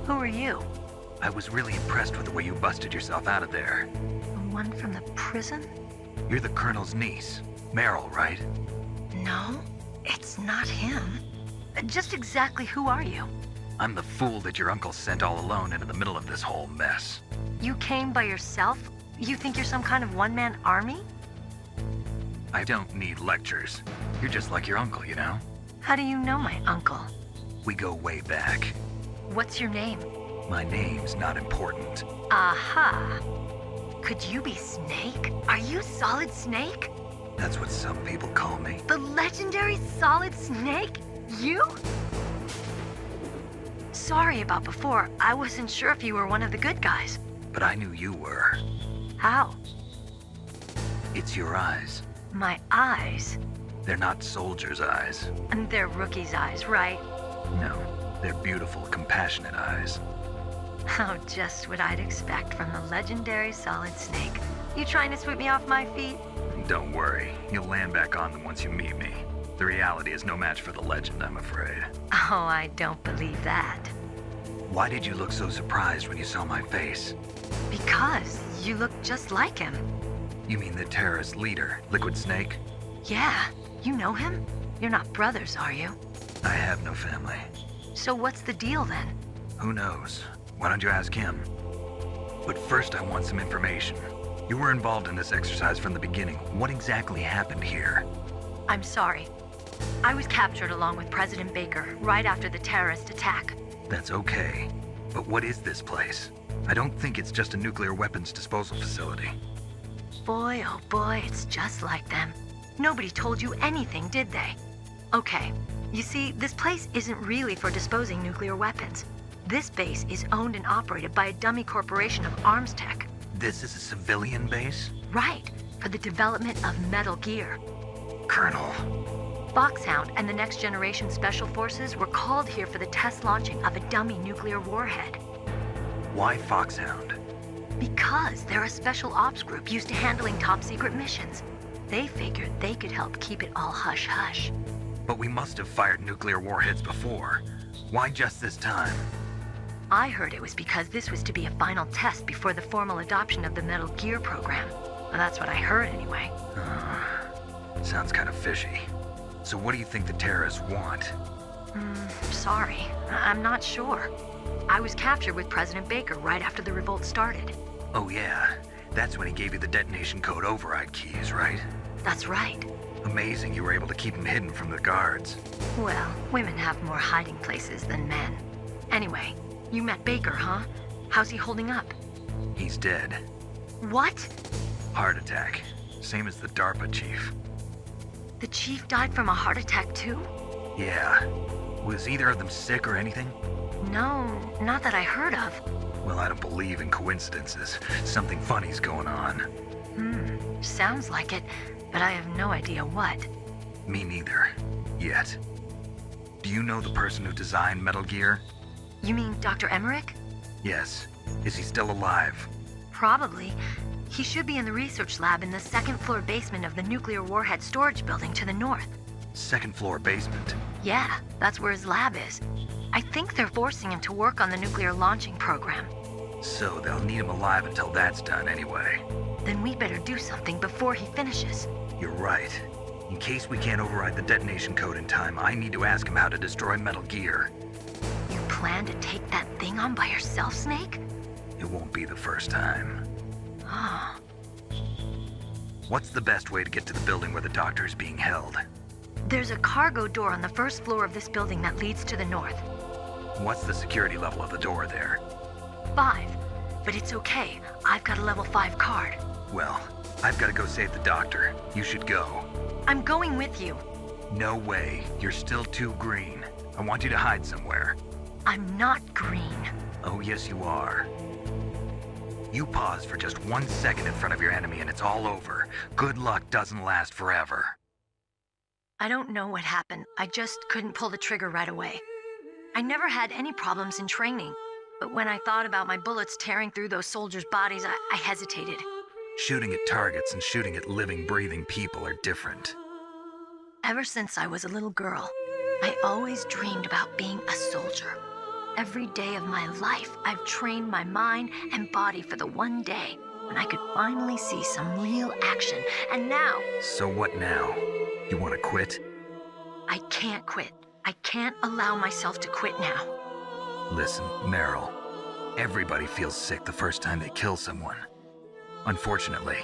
Who are you? I was really impressed with the way you busted yourself out of there. The one from the prison? You're the Colonel's niece, Meryl, right? No, it's not him. Just exactly who are you? I'm the fool that your uncle sent all alone into the middle of this whole mess. You came by yourself? You think you're some kind of one-man army? I don't need lectures. You're just like your uncle, you know? How do you know my uncle? We go way back. What's your name? My name's not important. Aha! Could you be Snake? Are you Solid Snake? That's what some people call me. The legendary Solid Snake? You? Sorry about before. I wasn't sure if you were one of the good guys. But I knew you were. How? It's your eyes. My eyes? They're not soldiers' eyes. And they're rookies' eyes, right? No, they're beautiful, compassionate eyes. Oh, just what I'd expect from the legendary Solid Snake. You trying to sweep me off my feet? Don't worry, you'll land back on them once you meet me. The reality is no match for the legend, I'm afraid. Oh, I don't believe that. Why did you look so surprised when you saw my face? Because you look just like him. You mean the terrorist leader, Liquid Snake? Yeah, you know him? You're not brothers, are you? I have no family. So what's the deal then? Who knows? Why don't you ask him? But first I want some information. You were involved in this exercise from the beginning. What exactly happened here? I'm sorry. I was captured along with President Baker right after the terrorist attack. That's okay. But what is this place? I don't think it's just a nuclear weapons disposal facility. Boy, oh boy, it's just like them. Nobody told you anything, did they? Okay, you see, this place isn't really for disposing nuclear weapons. This base is owned and operated by a dummy corporation of arms tech. This is a civilian base? Right, for the development of Metal Gear. Colonel. Foxhound and the Next Generation Special Forces were called here for the test launching of a dummy nuclear warhead. Why Foxhound? Because they're a special ops group used to handling top-secret missions. They figured they could help keep it all hush-hush. But we must have fired nuclear warheads before. Why just this time? I heard it was because this was to be a final test before the formal adoption of the Metal Gear program. Well, that's what I heard anyway. Sounds kind of fishy. So what do you think the terrorists want? Sorry, I'm not sure. I was captured with President Baker right after the revolt started. Oh yeah, that's when he gave you the detonation code override keys, right? That's right. Amazing you were able to keep him hidden from the guards. Well, women have more hiding places than men. Anyway, you met Baker, huh? How's he holding up? He's dead. What? Heart attack. Same as the DARPA chief. The chief died from a heart attack too? Yeah. Was either of them sick or anything? No, not that I heard of. Well, I don't believe in coincidences. Something funny's going on. Sounds like it, but I have no idea what. Me neither. Yet. Do you know the person who designed Metal Gear? You mean Dr. Emmerich? Yes. Is he still alive? Probably. He should be in the research lab in the second floor basement of the nuclear warhead storage building to the north. Second floor basement. Yeah, that's where his lab is. I think they're forcing him to work on the nuclear launching program. So they'll need him alive until that's done anyway. Then we better do something before he finishes. You're right. In case we can't override the detonation code in time, I need to ask him how to destroy Metal Gear. You plan to take that thing on by yourself, Snake? It won't be the first time. Oh. What's the best way to get to the building where the doctor is being held? There's a cargo door on the first floor of this building that leads to the north. What's the security level of the door there? 5. But it's okay. I've got a level 5 card. Well, I've got to go save the doctor. You should go. I'm going with you. No way. You're still too green. I want you to hide somewhere. I'm not green. Oh, yes, you are. You pause for just 1 second in front of your enemy and it's all over. Good luck doesn't last forever. I don't know what happened. I just couldn't pull the trigger right away. I never had any problems in training, but when I thought about my bullets tearing through those soldiers' bodies, I hesitated. Shooting at targets and shooting at living, breathing people are different. Ever since I was a little girl, I always dreamed about being a soldier. Every day of my life, I've trained my mind and body for the one day when I could finally see some real action, and now... So what now? You want to quit? I can't quit. I can't allow myself to quit now. Listen, Meryl, everybody feels sick the first time they kill someone. Unfortunately,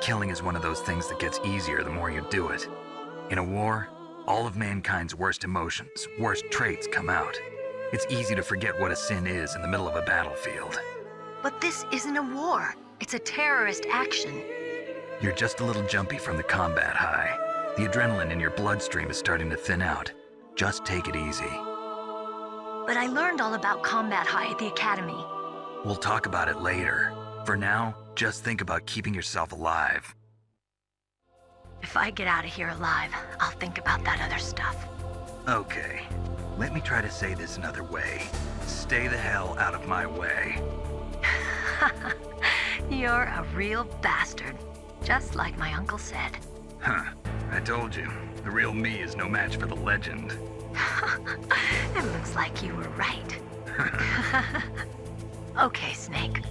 killing is one of those things that gets easier the more you do it. In a war, all of mankind's worst emotions, worst traits come out. It's easy to forget what a sin is in the middle of a battlefield. But this isn't a war. It's a terrorist action. You're just a little jumpy from the combat high. The adrenaline in your bloodstream is starting to thin out. Just take it easy. But I learned all about combat high at the academy. We'll talk about it later. For now, just think about keeping yourself alive. If I get out of here alive, I'll think about that other stuff. Okay. Let me try to say this another way. Stay the hell out of my way. You're a real bastard. Just like my uncle said. Huh. I told you. The real me is no match for the legend. It looks like you were right. Okay, Snake.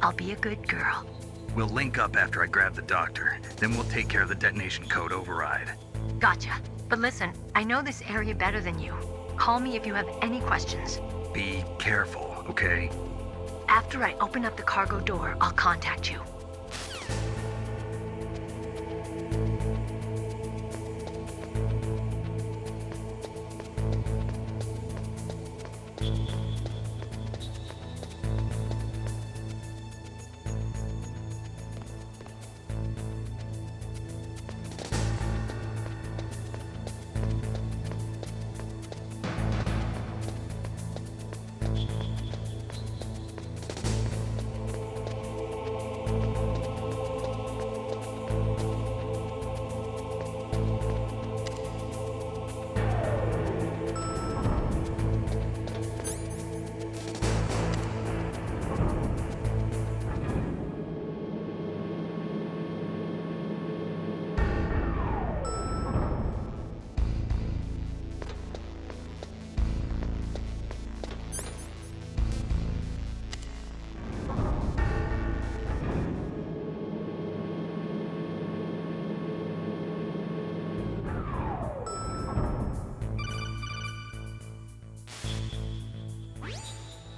I'll be a good girl. We'll link up after I grab the doctor. Then we'll take care of the detonation code override. Gotcha. But listen, I know this area better than you. Call me if you have any questions. Be careful, okay? After I open up the cargo door, I'll contact you.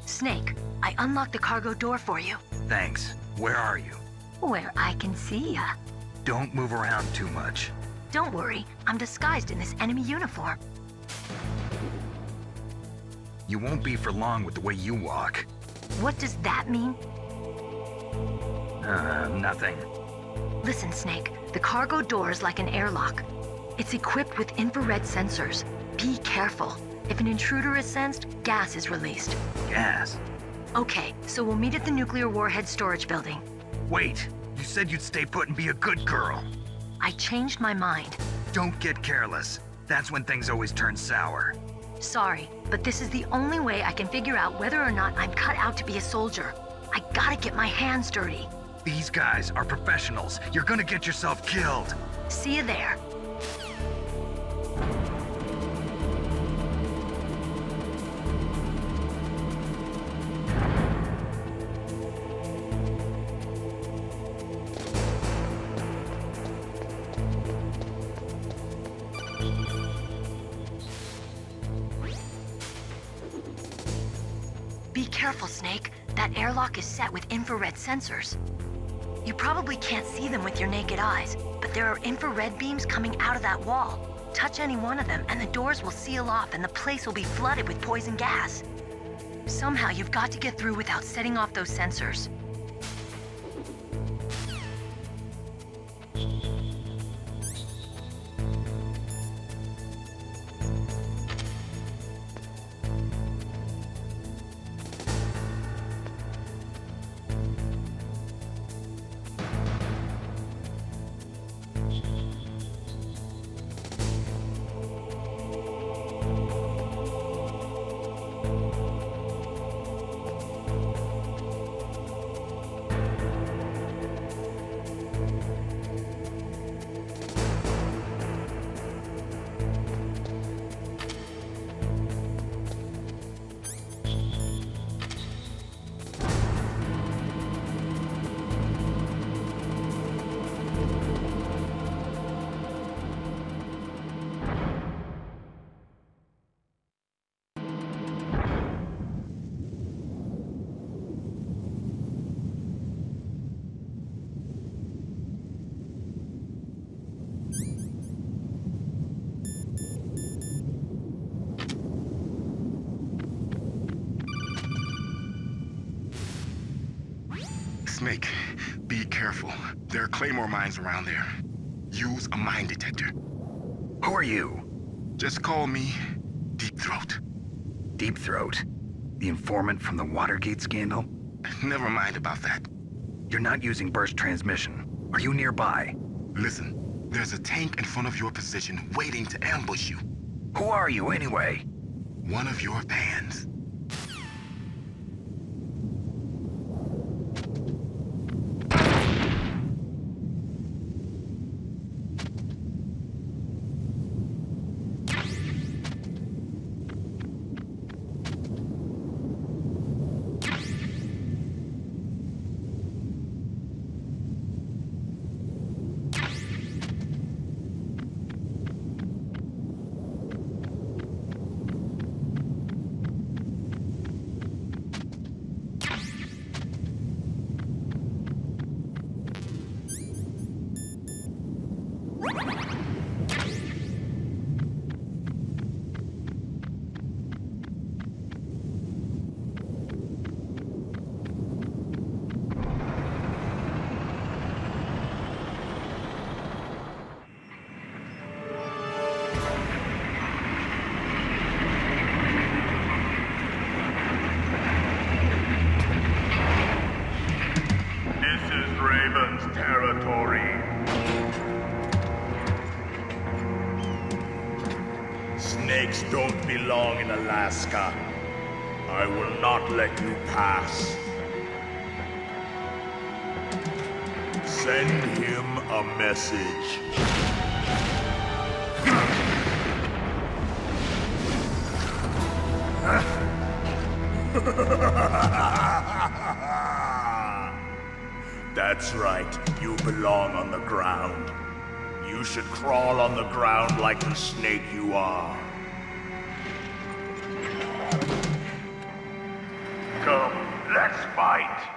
Snake, I unlocked the cargo door for you. Thanks. Where are you? Where I can see ya. Don't move around too much. Don't worry, I'm disguised in this enemy uniform. You won't be for long with the way you walk. What does that mean? Nothing. Listen, Snake, the cargo door is like an airlock. It's equipped with infrared sensors. Be careful. If an intruder is sensed, gas is released. Gas? Okay, so we'll meet at the nuclear warhead storage building. Wait, you said you'd stay put and be a good girl. I changed my mind. Don't get careless. That's when things always turn sour. Sorry, but this is the only way I can figure out whether or not I'm cut out to be a soldier. I gotta get my hands dirty. These guys are professionals. You're gonna get yourself killed. See you there. careful, Snake. That airlock is set with infrared sensors. You probably can't see them with your naked eyes, but there are infrared beams coming out of that wall. Touch any one of them and the doors will seal off and the place will be flooded with poison gas. Somehow you've got to get through without setting off those sensors. Snake, be careful. There are claymore mines around there. Use a mine detector. Who are you? Just call me Deep Throat. Deep Throat? The informant from the Watergate scandal? Never mind about that. You're not using burst transmission. Are you nearby? Listen, there's a tank in front of your position waiting to ambush you. Who are you anyway? One of your fans. Snakes don't belong in Alaska. I will not let you pass. Send him a message. That's right, you belong on the ground. You should crawl on the ground like the snake you are. Come, let's fight!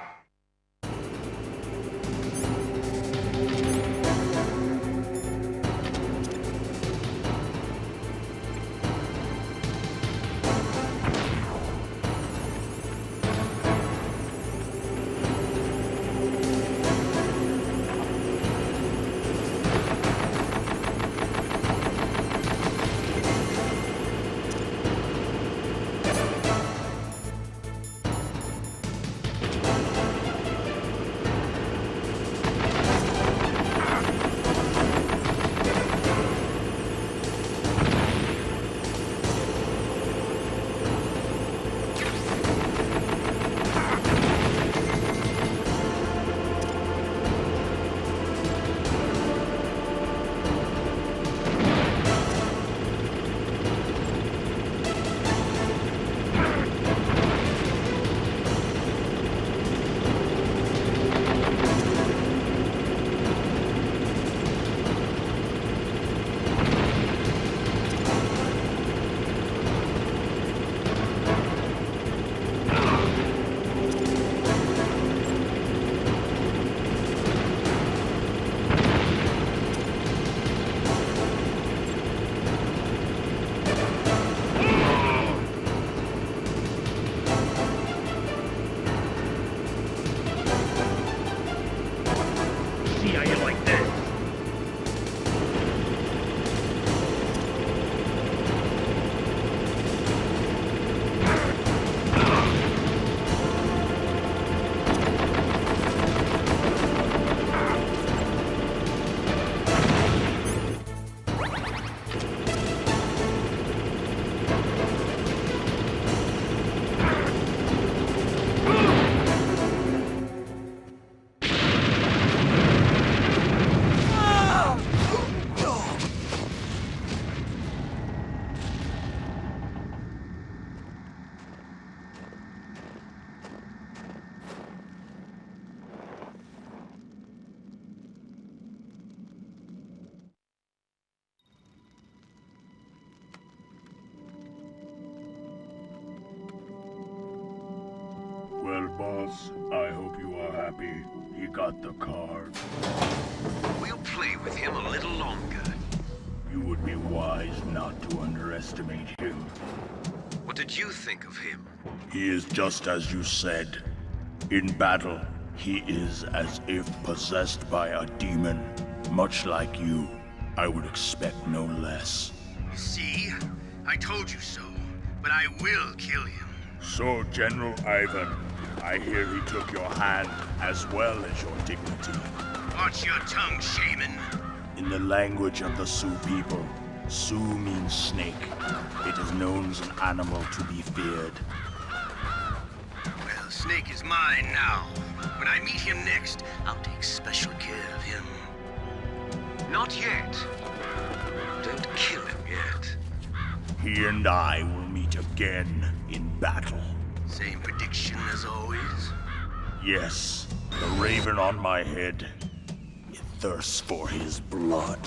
Yes, I hope you are happy. He got the card. We'll play with him a little longer. You would be wise not to underestimate him. What did you think of him? He is just as you said. In battle, he is as if possessed by a demon. Much like you, I would expect no less. See? I told you so. But I will kill him. So, General Ivan, I hear he took your hand as well as your dignity. Watch your tongue, shaman. In the language of the Sioux people, Sioux means snake. It is known as an animal to be feared. Well, Snake is mine now. When I meet him next, I'll take special care of him. Not yet. Don't kill him yet. He and I will meet again in battle. Same prediction as always? Yes, the raven on my head. It thirsts for his blood.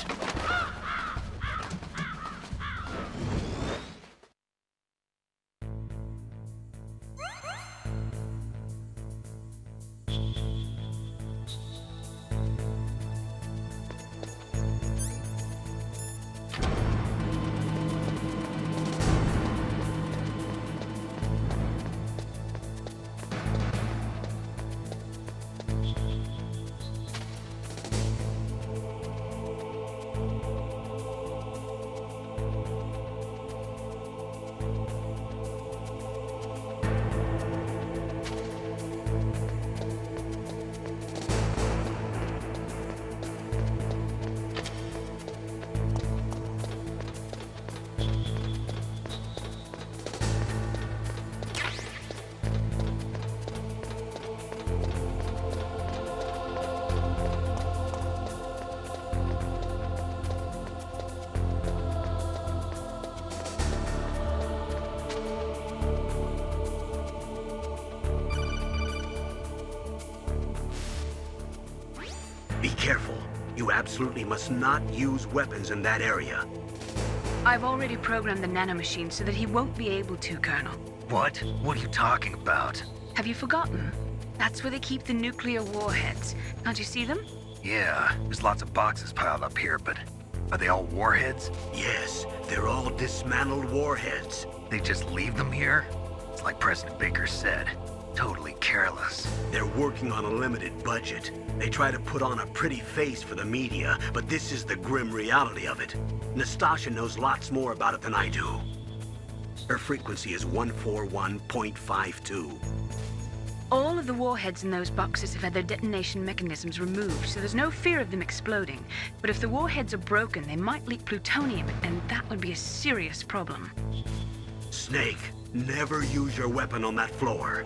Be careful. You absolutely must not use weapons in that area. I've already programmed the nanomachine so that he won't be able to, Colonel. What? What are you talking about? Have you forgotten? That's where they keep the nuclear warheads. Can't you see them? Yeah, there's lots of boxes piled up here, but are they all warheads? Yes, they're all dismantled warheads. They just leave them here? It's like President Baker said. Totally careless. They're working on a limited budget. They try to put on a pretty face for the media, but this is the grim reality of it. Nastasha knows lots more about it than I do. Her frequency is 141.52. All of the warheads in those boxes have had their detonation mechanisms removed, so there's no fear of them exploding. But if the warheads are broken, they might leak plutonium, and that would be a serious problem. Snake, never use your weapon on that floor.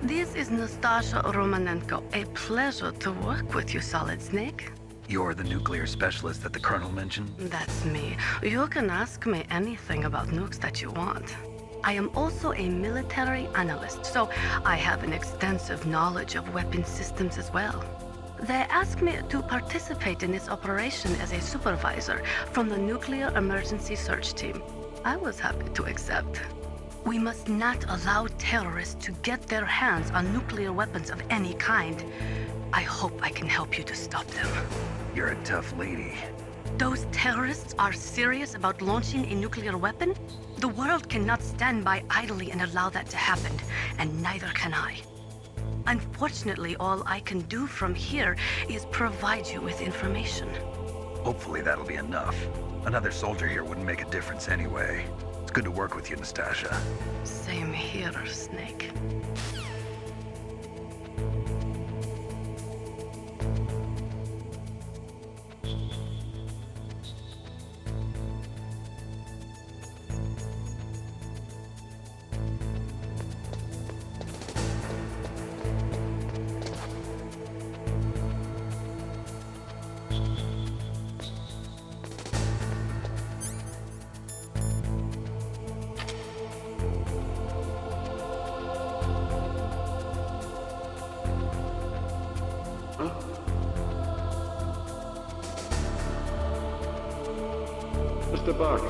This is Nastasha Romanenko. A pleasure to work with you, Solid Snake. You're the nuclear specialist that the Colonel mentioned? That's me. You can ask me anything about nukes that you want. I am also a military analyst, so I have an extensive knowledge of weapon systems as well. They asked me to participate in this operation as a supervisor from the Nuclear Emergency Search Team. I was happy to accept. We must not allow terrorists to get their hands on nuclear weapons of any kind. I hope I can help you to stop them. You're a tough lady. Those terrorists are serious about launching a nuclear weapon? The world cannot stand by idly and allow that to happen, and neither can I. Unfortunately, all I can do from here is provide you with information. Hopefully that'll be enough. Another soldier here wouldn't make a difference anyway. It's good to work with you, Nastasha. Same here, Snake. Just a box.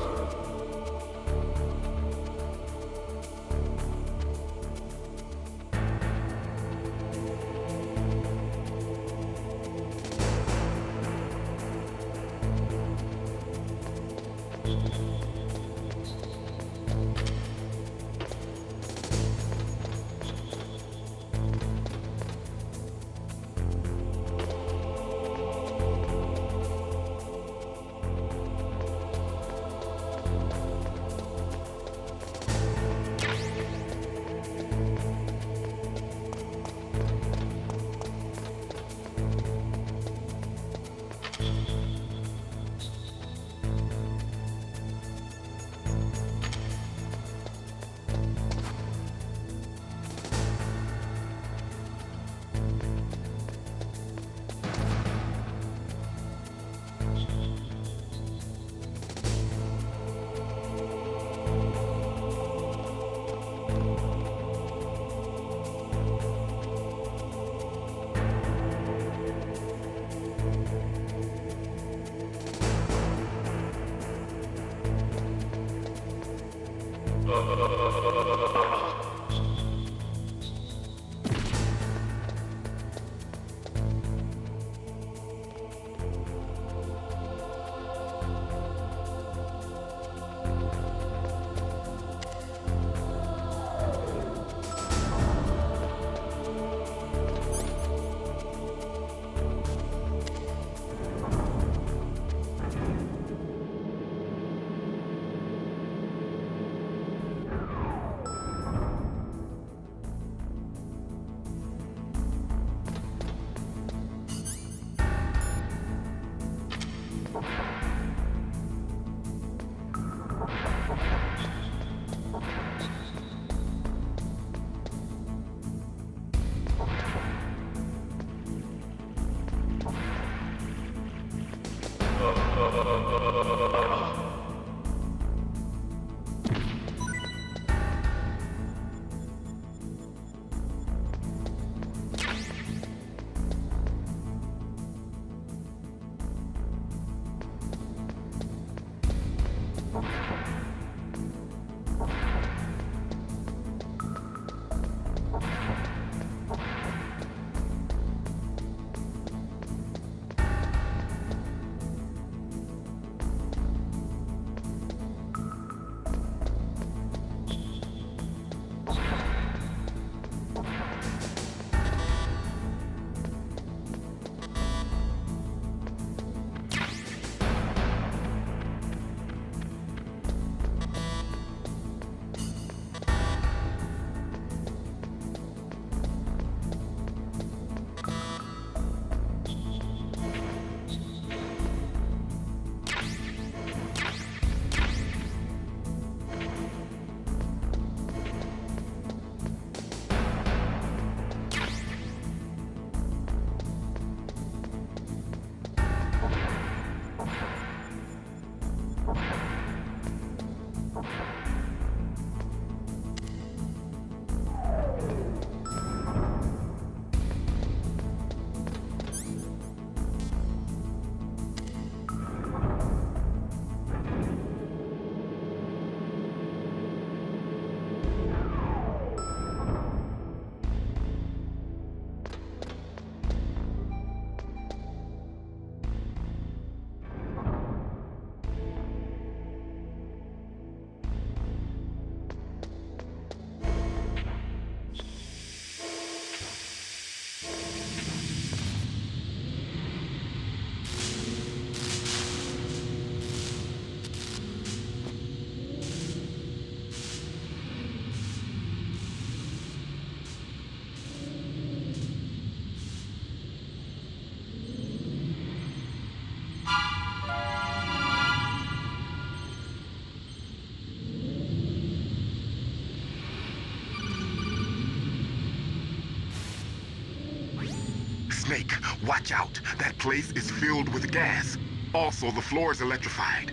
Snake, watch out. That place is filled with gas. Also, the floor is electrified.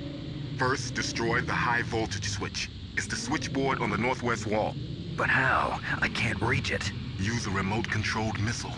First, destroy the high voltage switch. It's the switchboard on the northwest wall. But how? I can't reach it. Use a remote-controlled missile.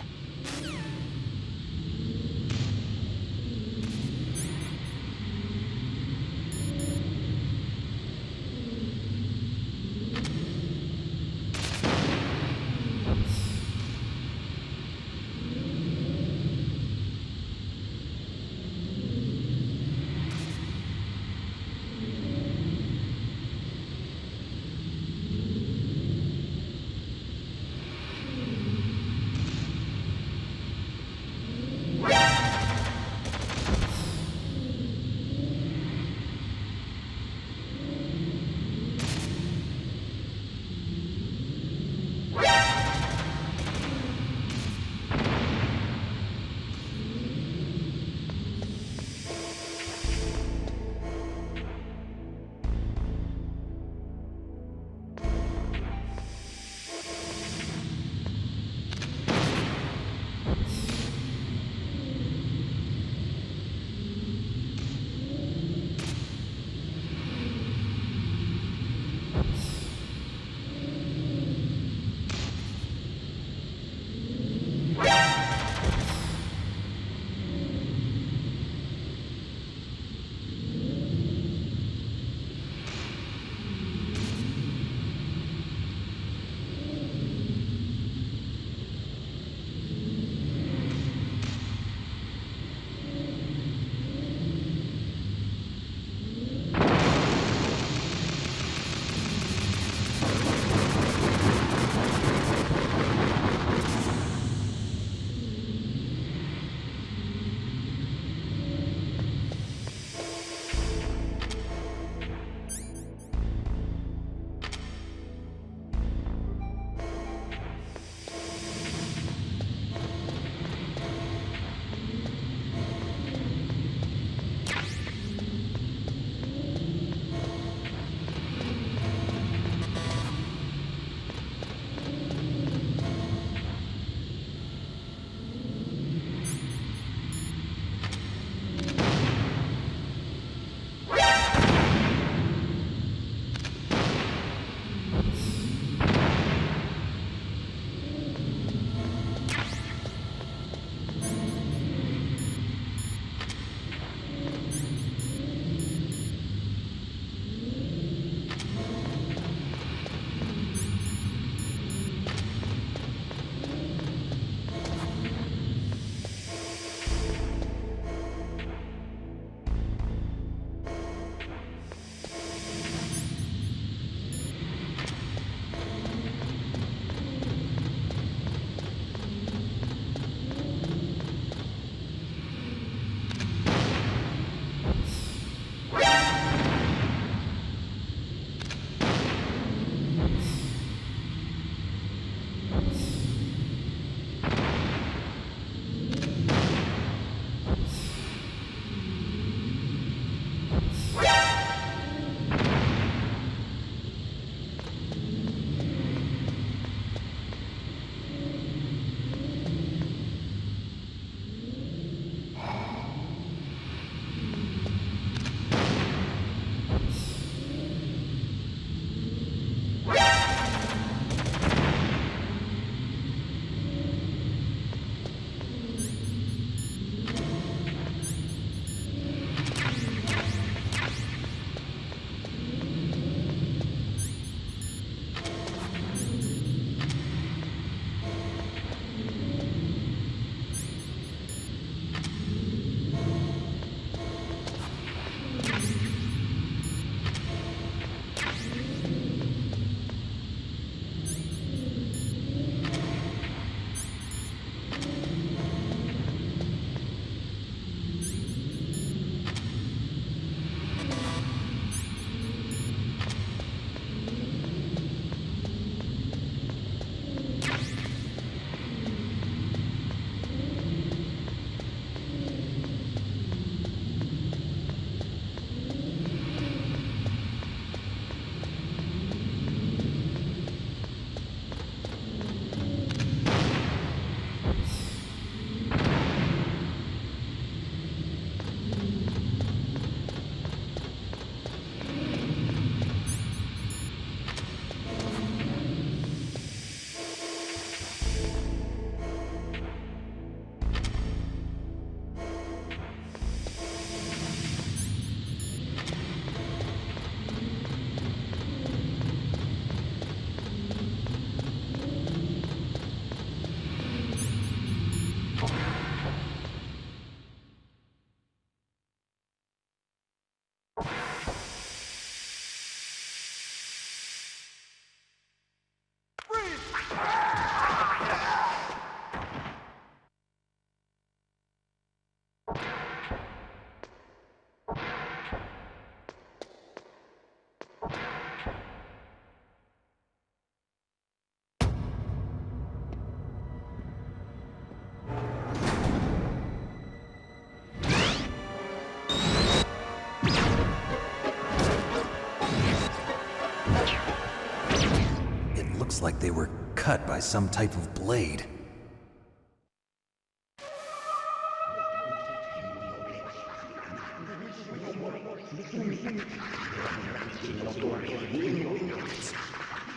Almost like they were cut by some type of blade.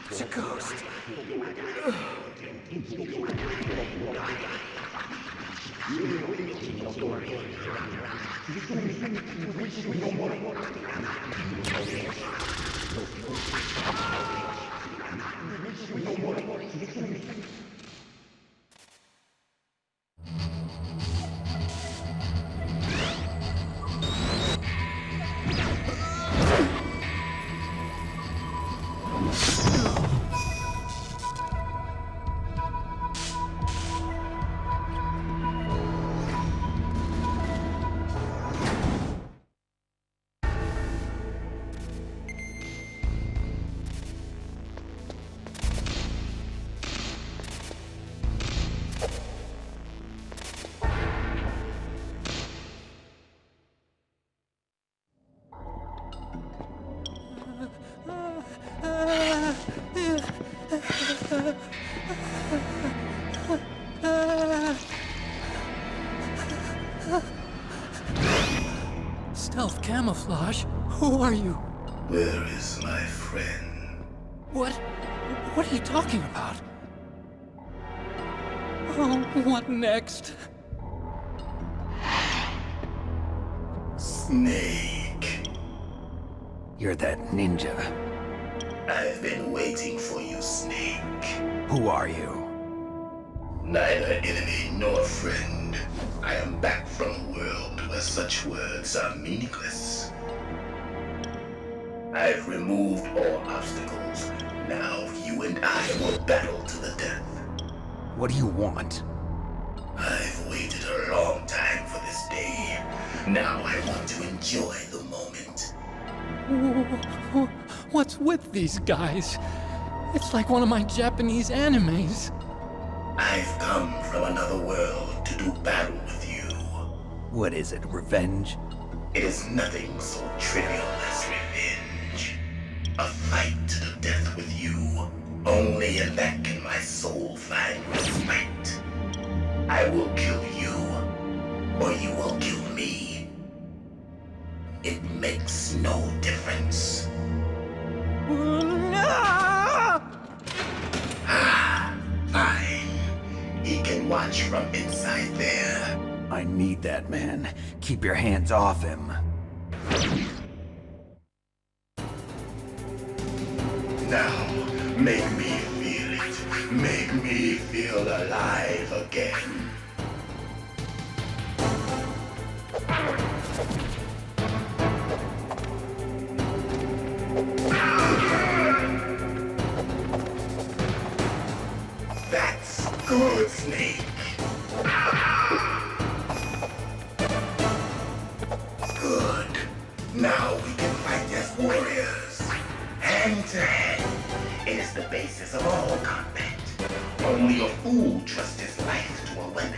It's a ghost. Stealth camouflage? Who are you? Where is my friend? What are you talking about? Oh, what next? Snake. You're that ninja. I've been waiting for you, Snake. Who are you? Neither enemy nor friend. I am back from a world where such words are meaningless. I've removed all obstacles. Now you and I will battle to the death. What do you want? I've waited a long time for this day. Now I want to enjoy the moment. What's with these guys? It's like one of my Japanese animes. I've come from another world to do battle with you. What is it, revenge? It is nothing so trivial as revenge. A fight to the death with you. Only in that can my soul find respite. I will kill you, or you will kill me. It makes no difference. Fine. He can watch from inside there. I need that man. Keep your hands off him. Now, make me feel it. Make me feel alive again. That's good, Snake. Good. Now we can fight as warriors. Hand to hand. It is the basis of all combat. Only a fool trusts his life to a weapon.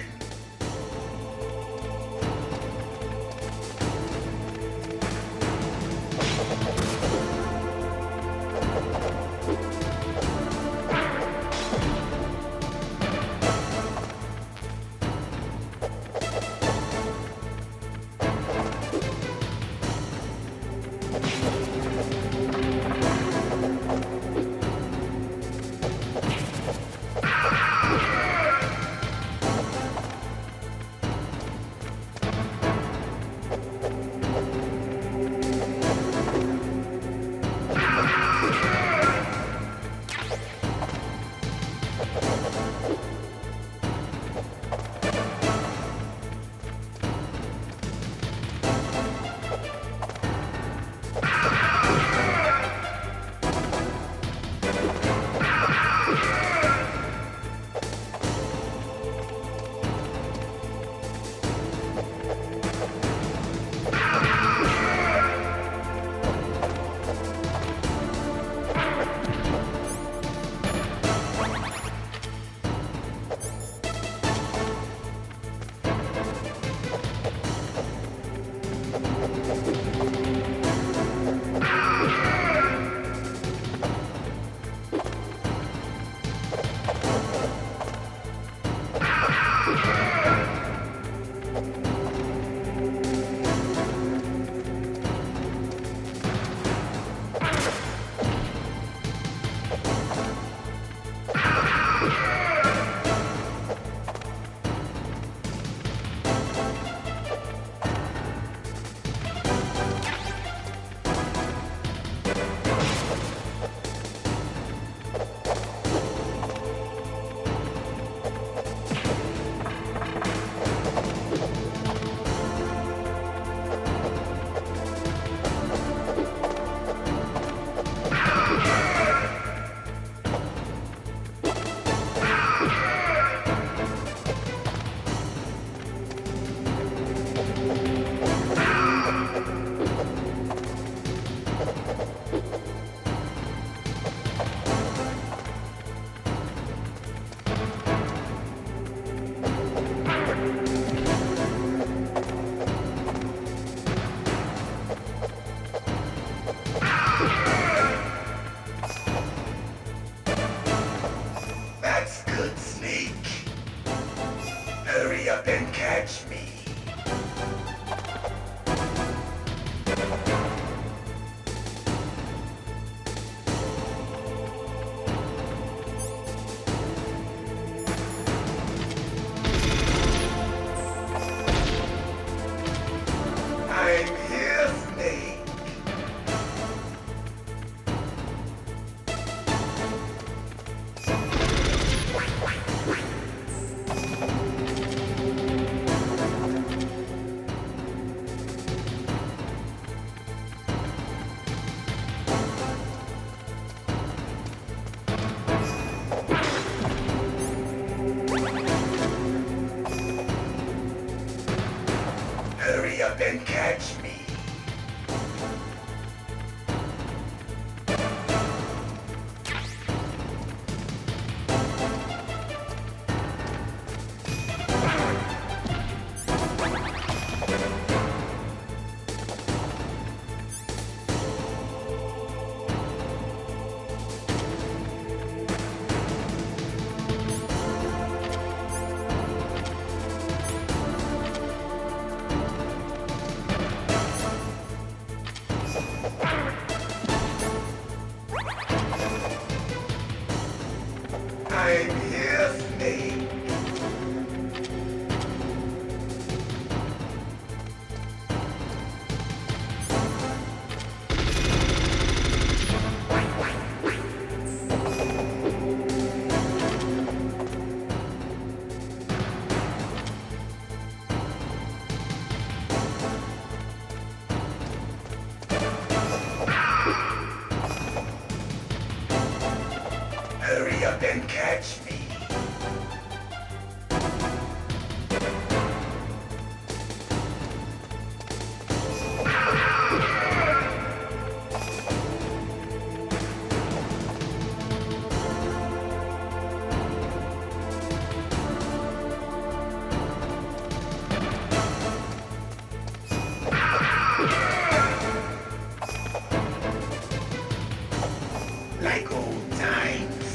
catch me. I'm here, Snake. Hurry up and catch me. Like old times.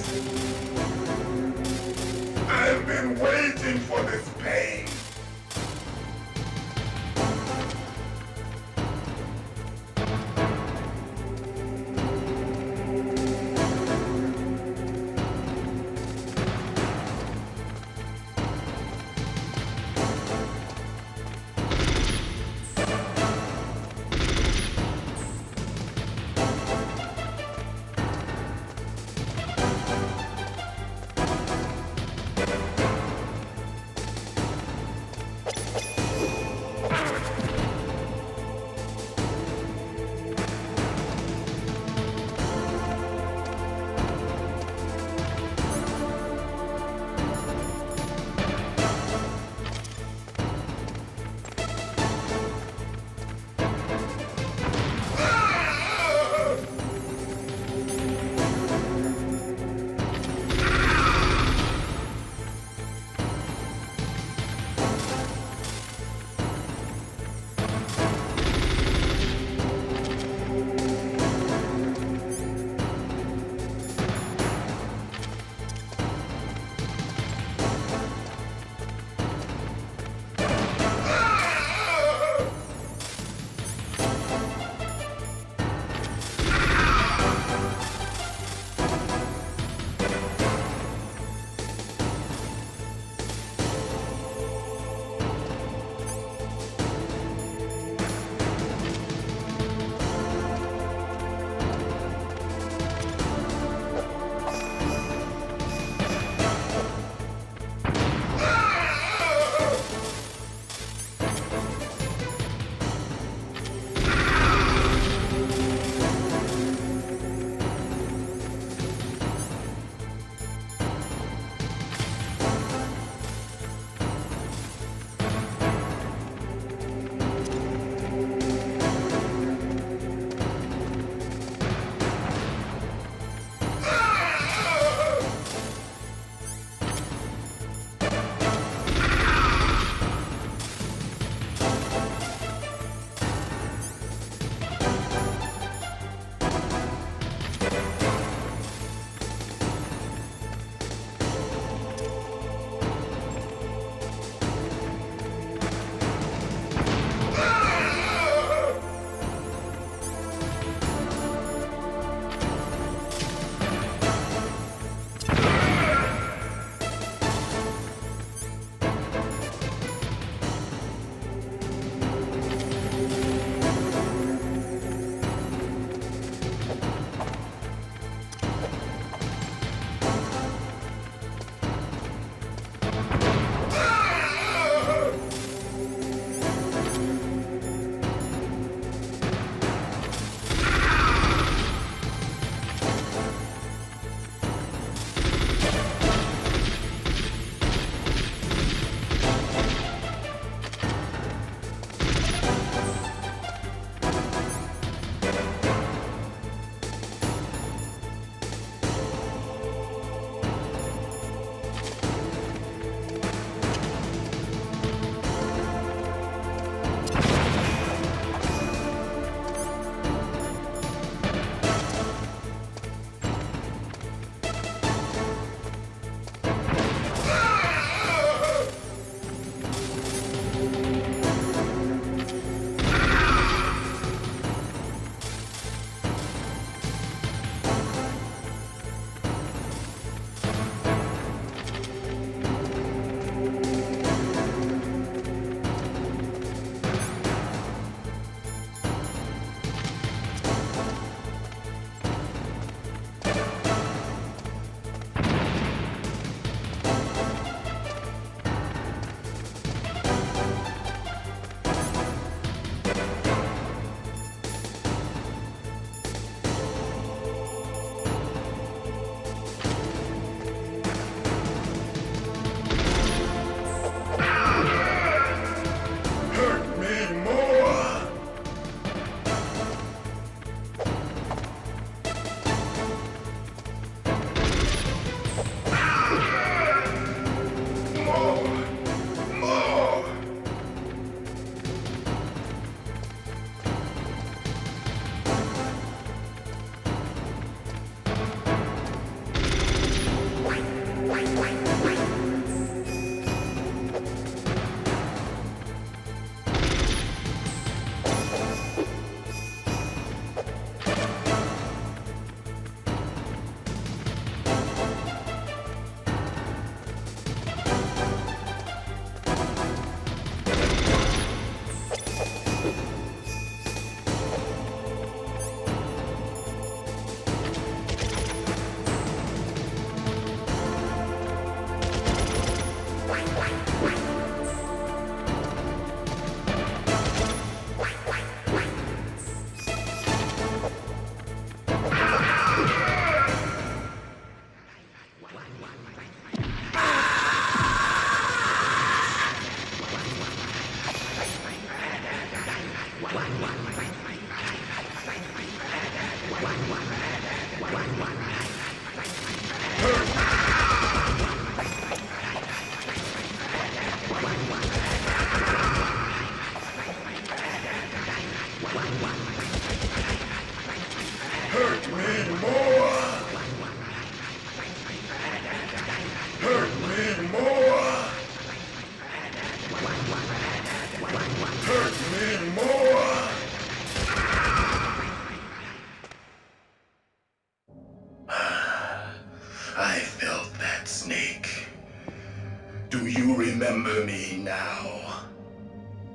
remember me now?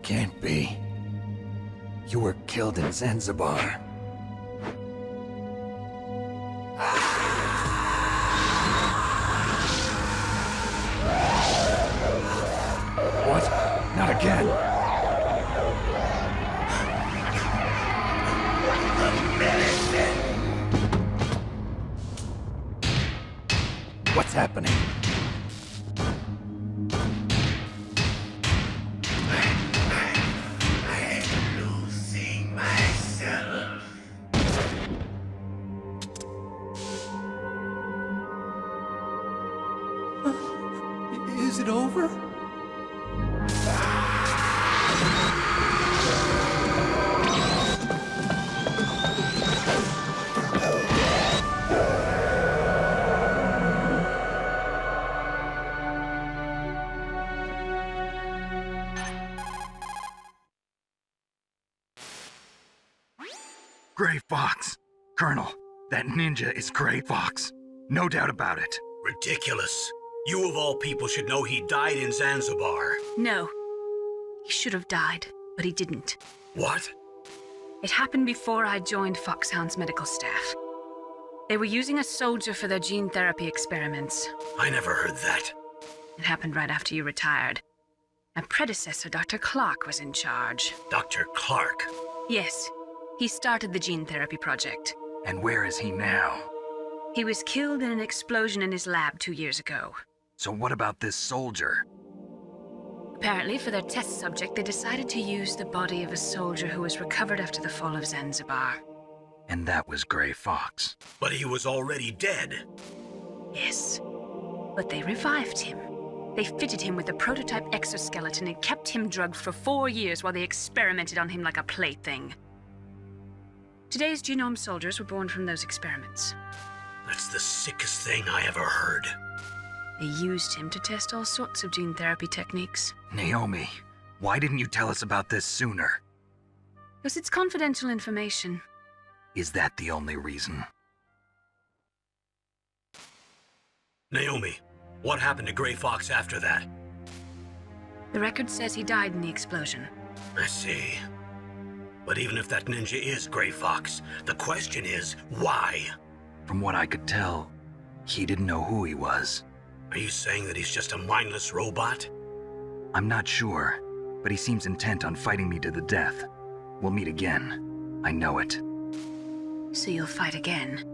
Can't be. You were killed in Zanzibar. What? Not again. What's happening? I'm losing myself. Is it over? Gray Fox. Colonel, that ninja is Gray Fox. No doubt about it. Ridiculous. You of all people should know he died in Zanzibar. No. He should have died, but he didn't. What? It happened before I joined Foxhound's medical staff. They were using a soldier for their gene therapy experiments. I never heard that. It happened right after you retired. My predecessor, Dr. Clark, was in charge. Dr. Clark? Yes. He started the gene therapy project. And where is he now? He was killed in an explosion in his lab 2 years ago. So what about this soldier? Apparently, for their test subject, they decided to use the body of a soldier who was recovered after the fall of Zanzibar. And that was Gray Fox. But he was already dead. Yes. But they revived him. They fitted him with a prototype exoskeleton and kept him drugged for 4 years while they experimented on him like a plaything. Today's genome soldiers were born from those experiments. That's the sickest thing I ever heard. They used him to test all sorts of gene therapy techniques. Naomi, why didn't you tell us about this sooner? Because it's confidential information. Is that the only reason? Naomi, what happened to Gray Fox after that? The record says he died in the explosion. I see. But even if that ninja is Gray Fox, the question is, why? From what I could tell, he didn't know who he was. Are you saying that he's just a mindless robot? I'm not sure, but he seems intent on fighting me to the death. We'll meet again. I know it. So you'll fight again?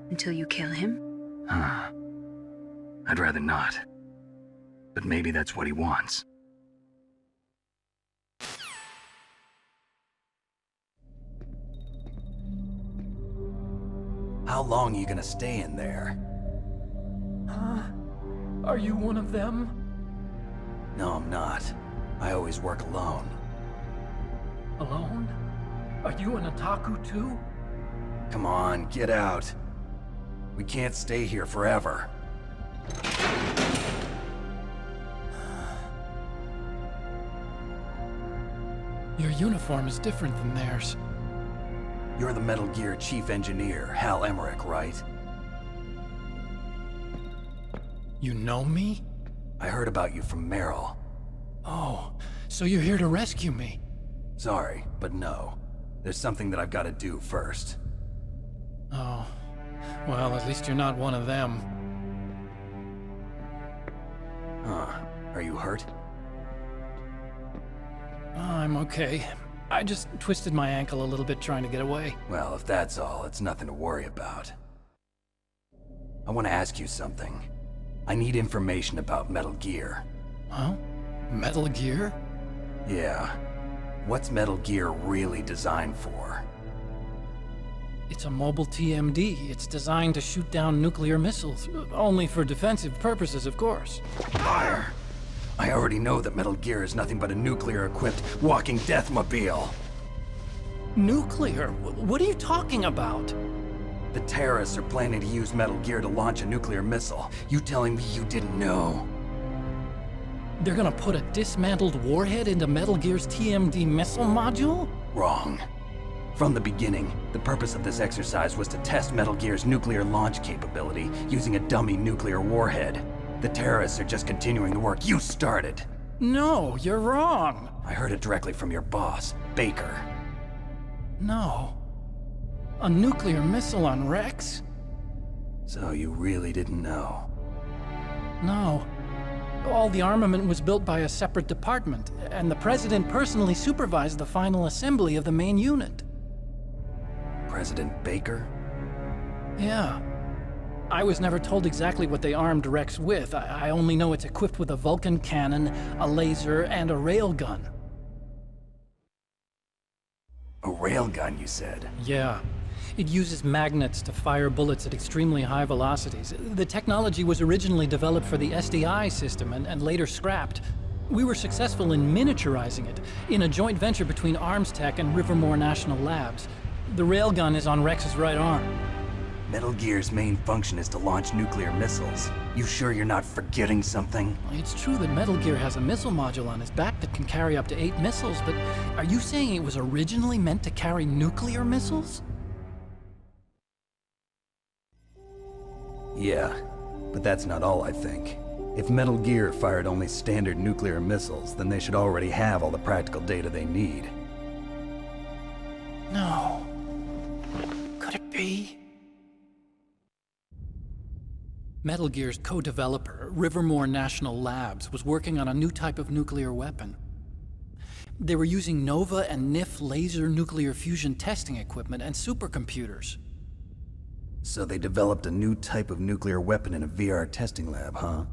Until you kill him? Huh. I'd rather not. But maybe that's what he wants. How long are you gonna stay in there? Huh? Are you one of them? No, I'm not. I always work alone. Alone? Are you an otaku too? Come on, get out. We can't stay here forever. Your uniform is different than theirs. You're the Metal Gear Chief Engineer, Hal Emmerich, right? You know me? I heard about you from Meryl. Oh, so you're here to rescue me? Sorry, but no. There's something that I've got to do first. Oh, well, at least you're not one of them. Huh. Are you hurt? I'm okay. I just twisted my ankle a little bit trying to get away. Well, if that's all, it's nothing to worry about. I want to ask you something. I need information about Metal Gear. Huh? Metal Gear? Yeah. What's Metal Gear really designed for? It's a mobile TMD. It's designed to shoot down nuclear missiles. Only for defensive purposes, of course. Fire! I already know that Metal Gear is nothing but a nuclear-equipped walking deathmobile. Nuclear? What are you talking about? The terrorists are planning to use Metal Gear to launch a nuclear missile. You telling me you didn't know? They're gonna put a dismantled warhead into Metal Gear's TMD missile module? Wrong. From the beginning, the purpose of this exercise was to test Metal Gear's nuclear launch capability using a dummy nuclear warhead. The terrorists are just continuing the work you started. No, you're wrong. I heard it directly from your boss, Baker. No. A nuclear missile on Rex? So you really didn't know? No. All the armament was built by a separate department, and the President personally supervised the final assembly of the main unit. President Baker? Yeah. I was never told exactly what they armed Rex with. I only know it's equipped with a Vulcan cannon, a laser, and a railgun. A railgun, you said? Yeah. It uses magnets to fire bullets at extremely high velocities. The technology was originally developed for the SDI system and later scrapped. We were successful in miniaturizing it, in a joint venture between Arms Tech and Rivermore National Labs. The railgun is on Rex's right arm. Metal Gear's main function is to launch nuclear missiles. You sure you're not forgetting something? It's true that Metal Gear has a missile module on his back that can carry up to 8 missiles, but are you saying it was originally meant to carry nuclear missiles? Yeah, but that's not all I think. If Metal Gear fired only standard nuclear missiles, then they should already have all the practical data they need. No. Could it be? Metal Gear's co-developer, Rivermore National Labs, was working on a new type of nuclear weapon. They were using NOVA and NIF laser nuclear fusion testing equipment and supercomputers. So they developed a new type of nuclear weapon in a VR testing lab, huh?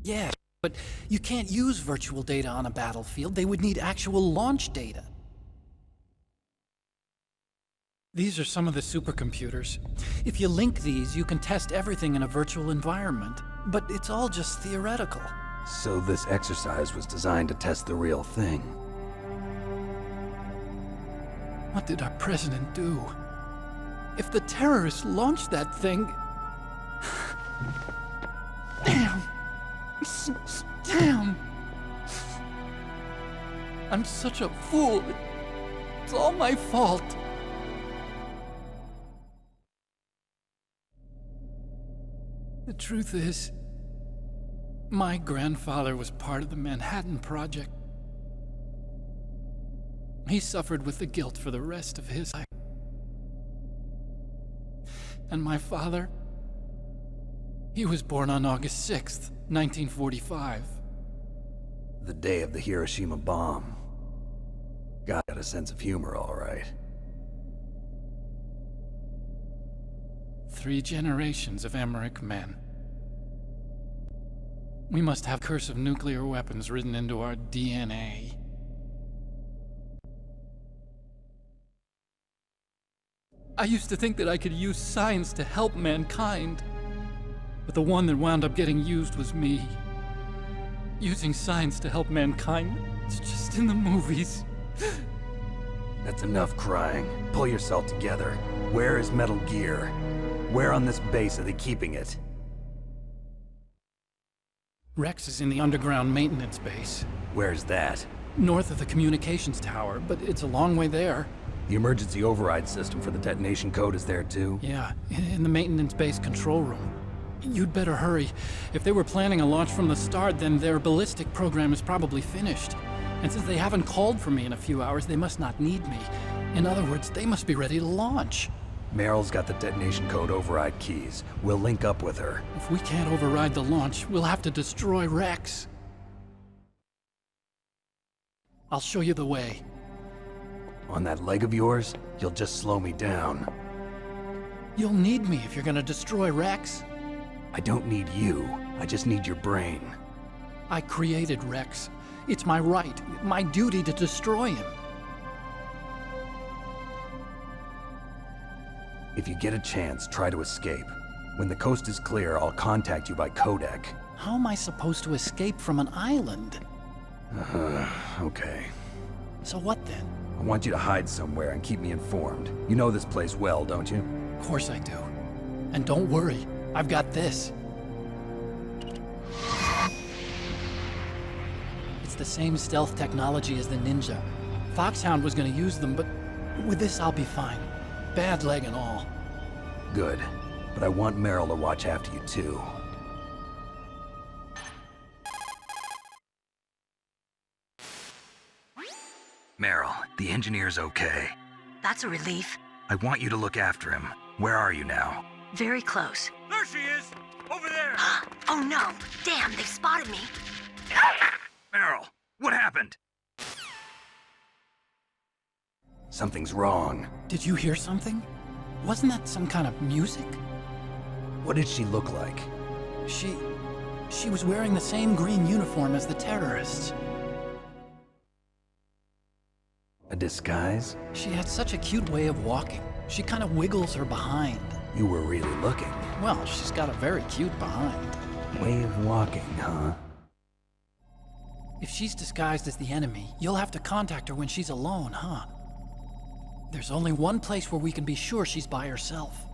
Yeah, but you can't use virtual data on a battlefield. They would need actual launch data. These are some of the supercomputers. If you link these, you can test everything in a virtual environment. But it's all just theoretical. So this exercise was designed to test the real thing. What did our president do? If the terrorists launched that thing... Damn! Damn! I'm such a fool. It's all my fault. The truth is, my grandfather was part of the Manhattan Project. He suffered with the guilt for the rest of his life. And my father, he was born on August 6th, 1945. The day of the Hiroshima bomb. Got a sense of humor, all right. 3 generations of Emmerich men. We must have curse of nuclear weapons written into our DNA. I used to think that I could use science to help mankind, but the one that wound up getting used was me. Using science to help mankind, it's just in the movies. That's enough crying. Pull yourself together. Where is Metal Gear? Where on this base are they keeping it? Rex is in the underground maintenance base. Where's that? North of the communications tower, but it's a long way there. The emergency override system for the detonation code is there too? Yeah, in the maintenance base control room. You'd better hurry. If they were planning a launch from the start, then their ballistic program is probably finished. And since they haven't called for me in a few hours, they must not need me. In other words, they must be ready to launch. Meryl's got the detonation code override keys. We'll link up with her. If we can't override the launch, we'll have to destroy Rex. I'll show you the way. On that leg of yours, you'll just slow me down. You'll need me if you're gonna destroy Rex. I don't need you. I just need your brain. I created Rex. It's my right, my duty to destroy him. If you get a chance, try to escape. When the coast is clear, I'll contact you by codec. How am I supposed to escape from an island? Okay. So what then? I want you to hide somewhere and keep me informed. You know this place well, don't you? Of course I do. And don't worry, I've got this. It's the same stealth technology as the Ninja. Foxhound was gonna use them, but with this I'll be fine. Bad leg and all. Good. But I want Meryl to watch after you too. The engineer's okay. That's a relief. I want you to look after him. Where are you now? Very close. There she is! Over there! Oh no! Damn, they've spotted me! Meryl, what happened? Something's wrong. Did you hear something? Wasn't that some kind of music? What did she look like? She was wearing the same green uniform as the terrorists. A disguise? She had such a cute way of walking. She kind of wiggles her behind. You were really looking. Well, she's got a very cute behind. Way of walking, huh? If she's disguised as the enemy, you'll have to contact her when she's alone, huh? There's only one place where we can be sure she's by herself.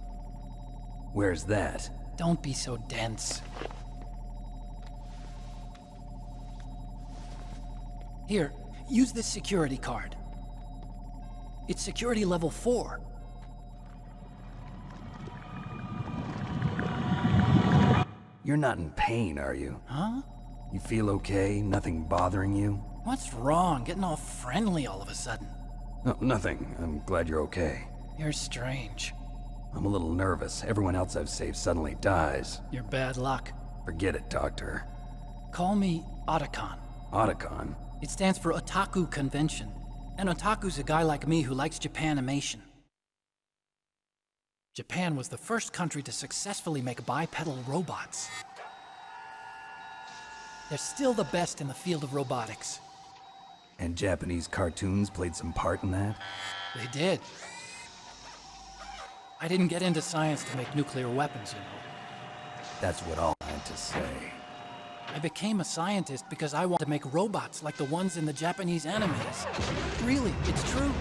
Where's that? Don't be so dense. Here, use this security card. It's security level 4. You're not in pain, are you? Huh? You feel okay? Nothing bothering you? What's wrong? Getting all friendly all of a sudden. No, nothing. I'm glad you're okay. You're strange. I'm a little nervous. Everyone else I've saved suddenly dies. You're bad luck. Forget it, Doctor. Call me Otacon. Otacon? It stands for Otaku Convention. And Otaku's a guy like me who likes Japanimation. Japan was the first country to successfully make bipedal robots. They're still the best in the field of robotics. And Japanese cartoons played some part in that? They did. I didn't get into science to make nuclear weapons, you know. That's what all scientists say. I became a scientist because I wanted to make robots like the ones in the Japanese animes. Really, it's true.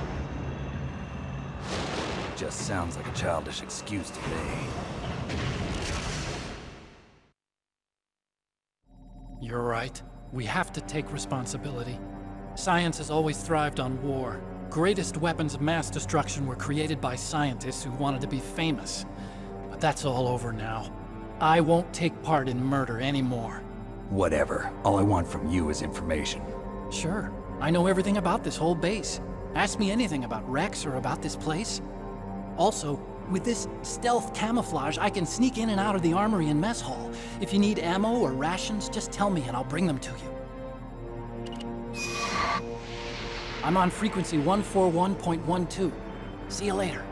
Just sounds like a childish excuse to me. You're right. We have to take responsibility. Science has always thrived on war. Greatest weapons of mass destruction were created by scientists who wanted to be famous. But that's all over now. I won't take part in murder anymore. Whatever. All I want from you is information. Sure. I know everything about this whole base. Ask me anything about Rex or about this place. Also, with this stealth camouflage, I can sneak in and out of the armory and mess hall. If you need ammo or rations, just tell me and I'll bring them to you. I'm on frequency 141.12. See you later.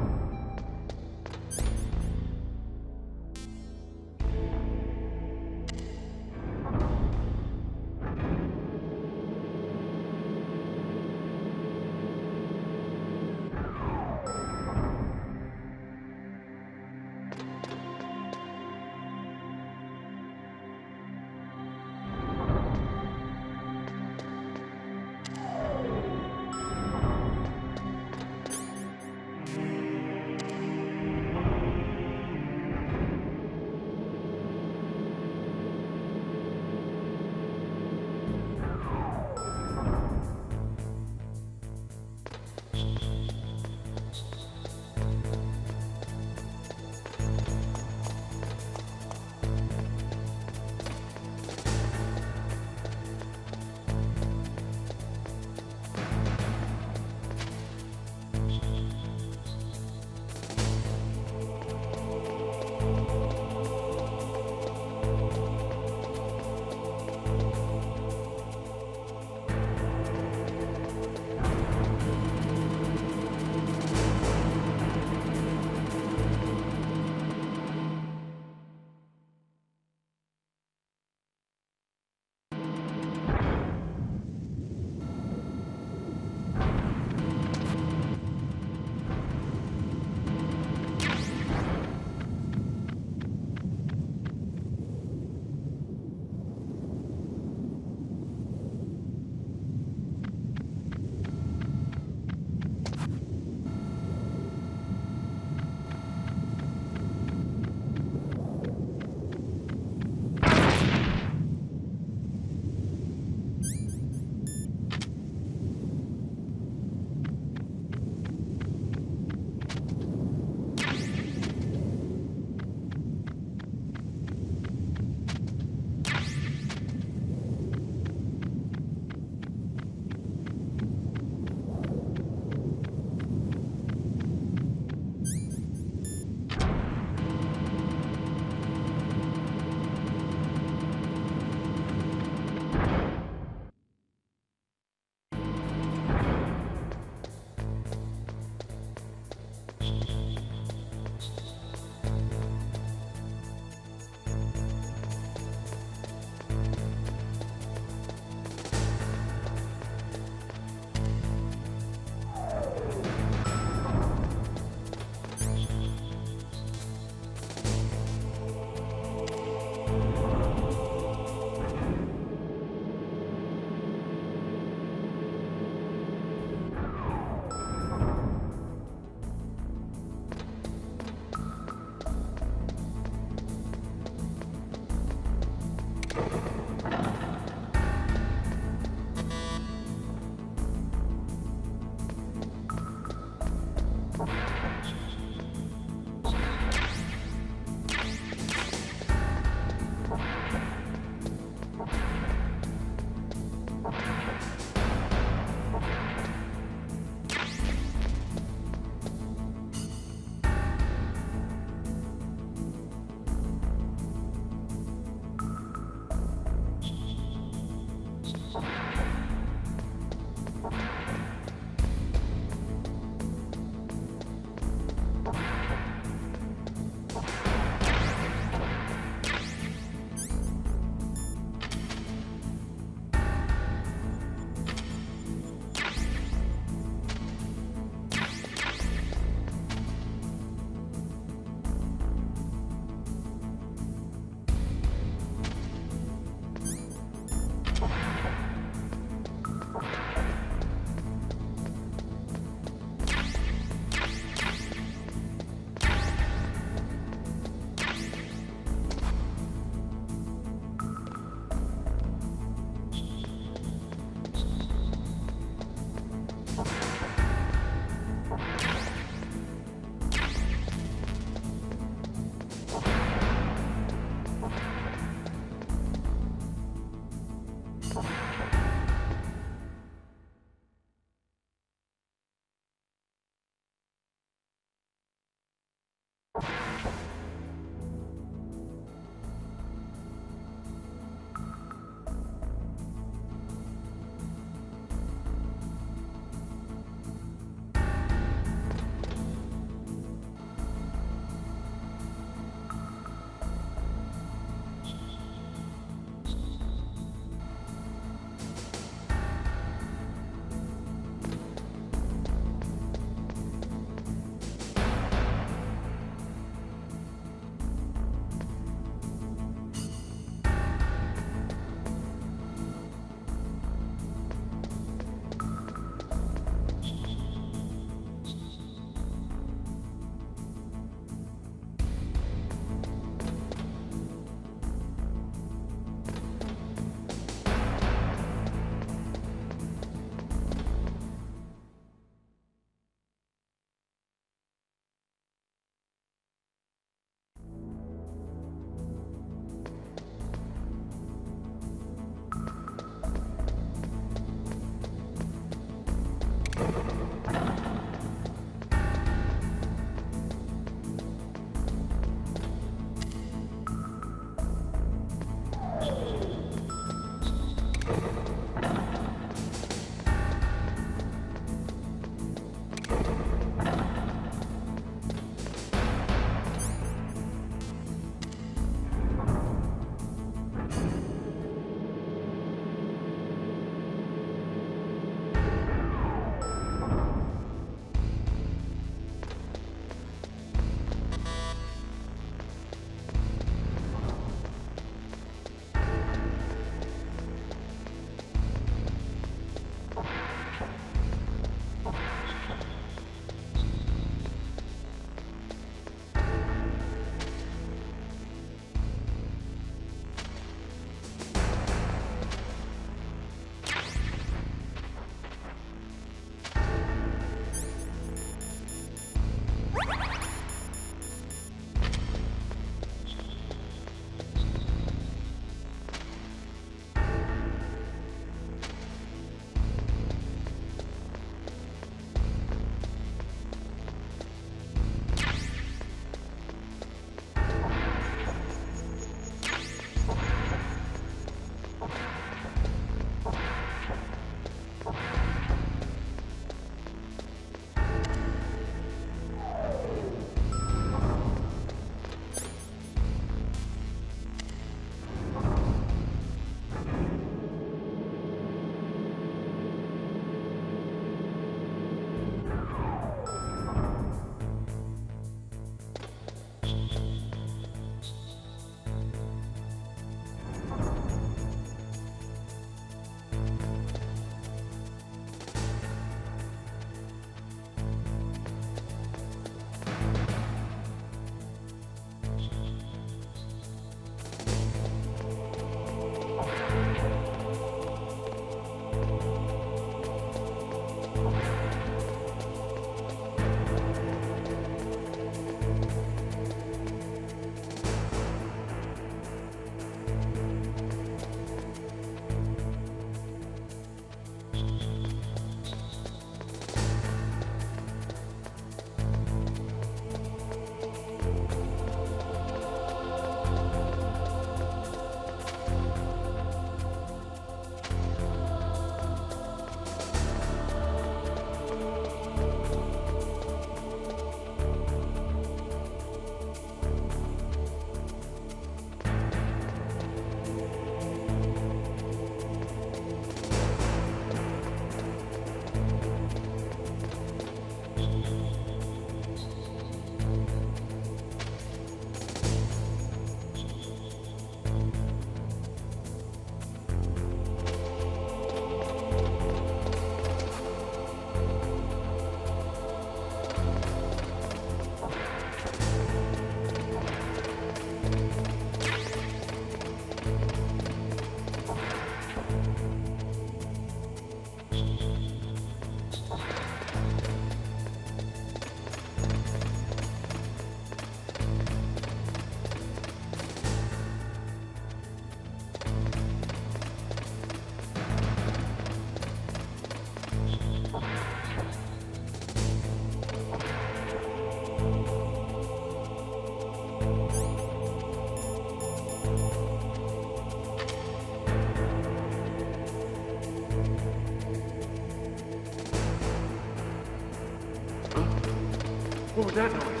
What was that noise?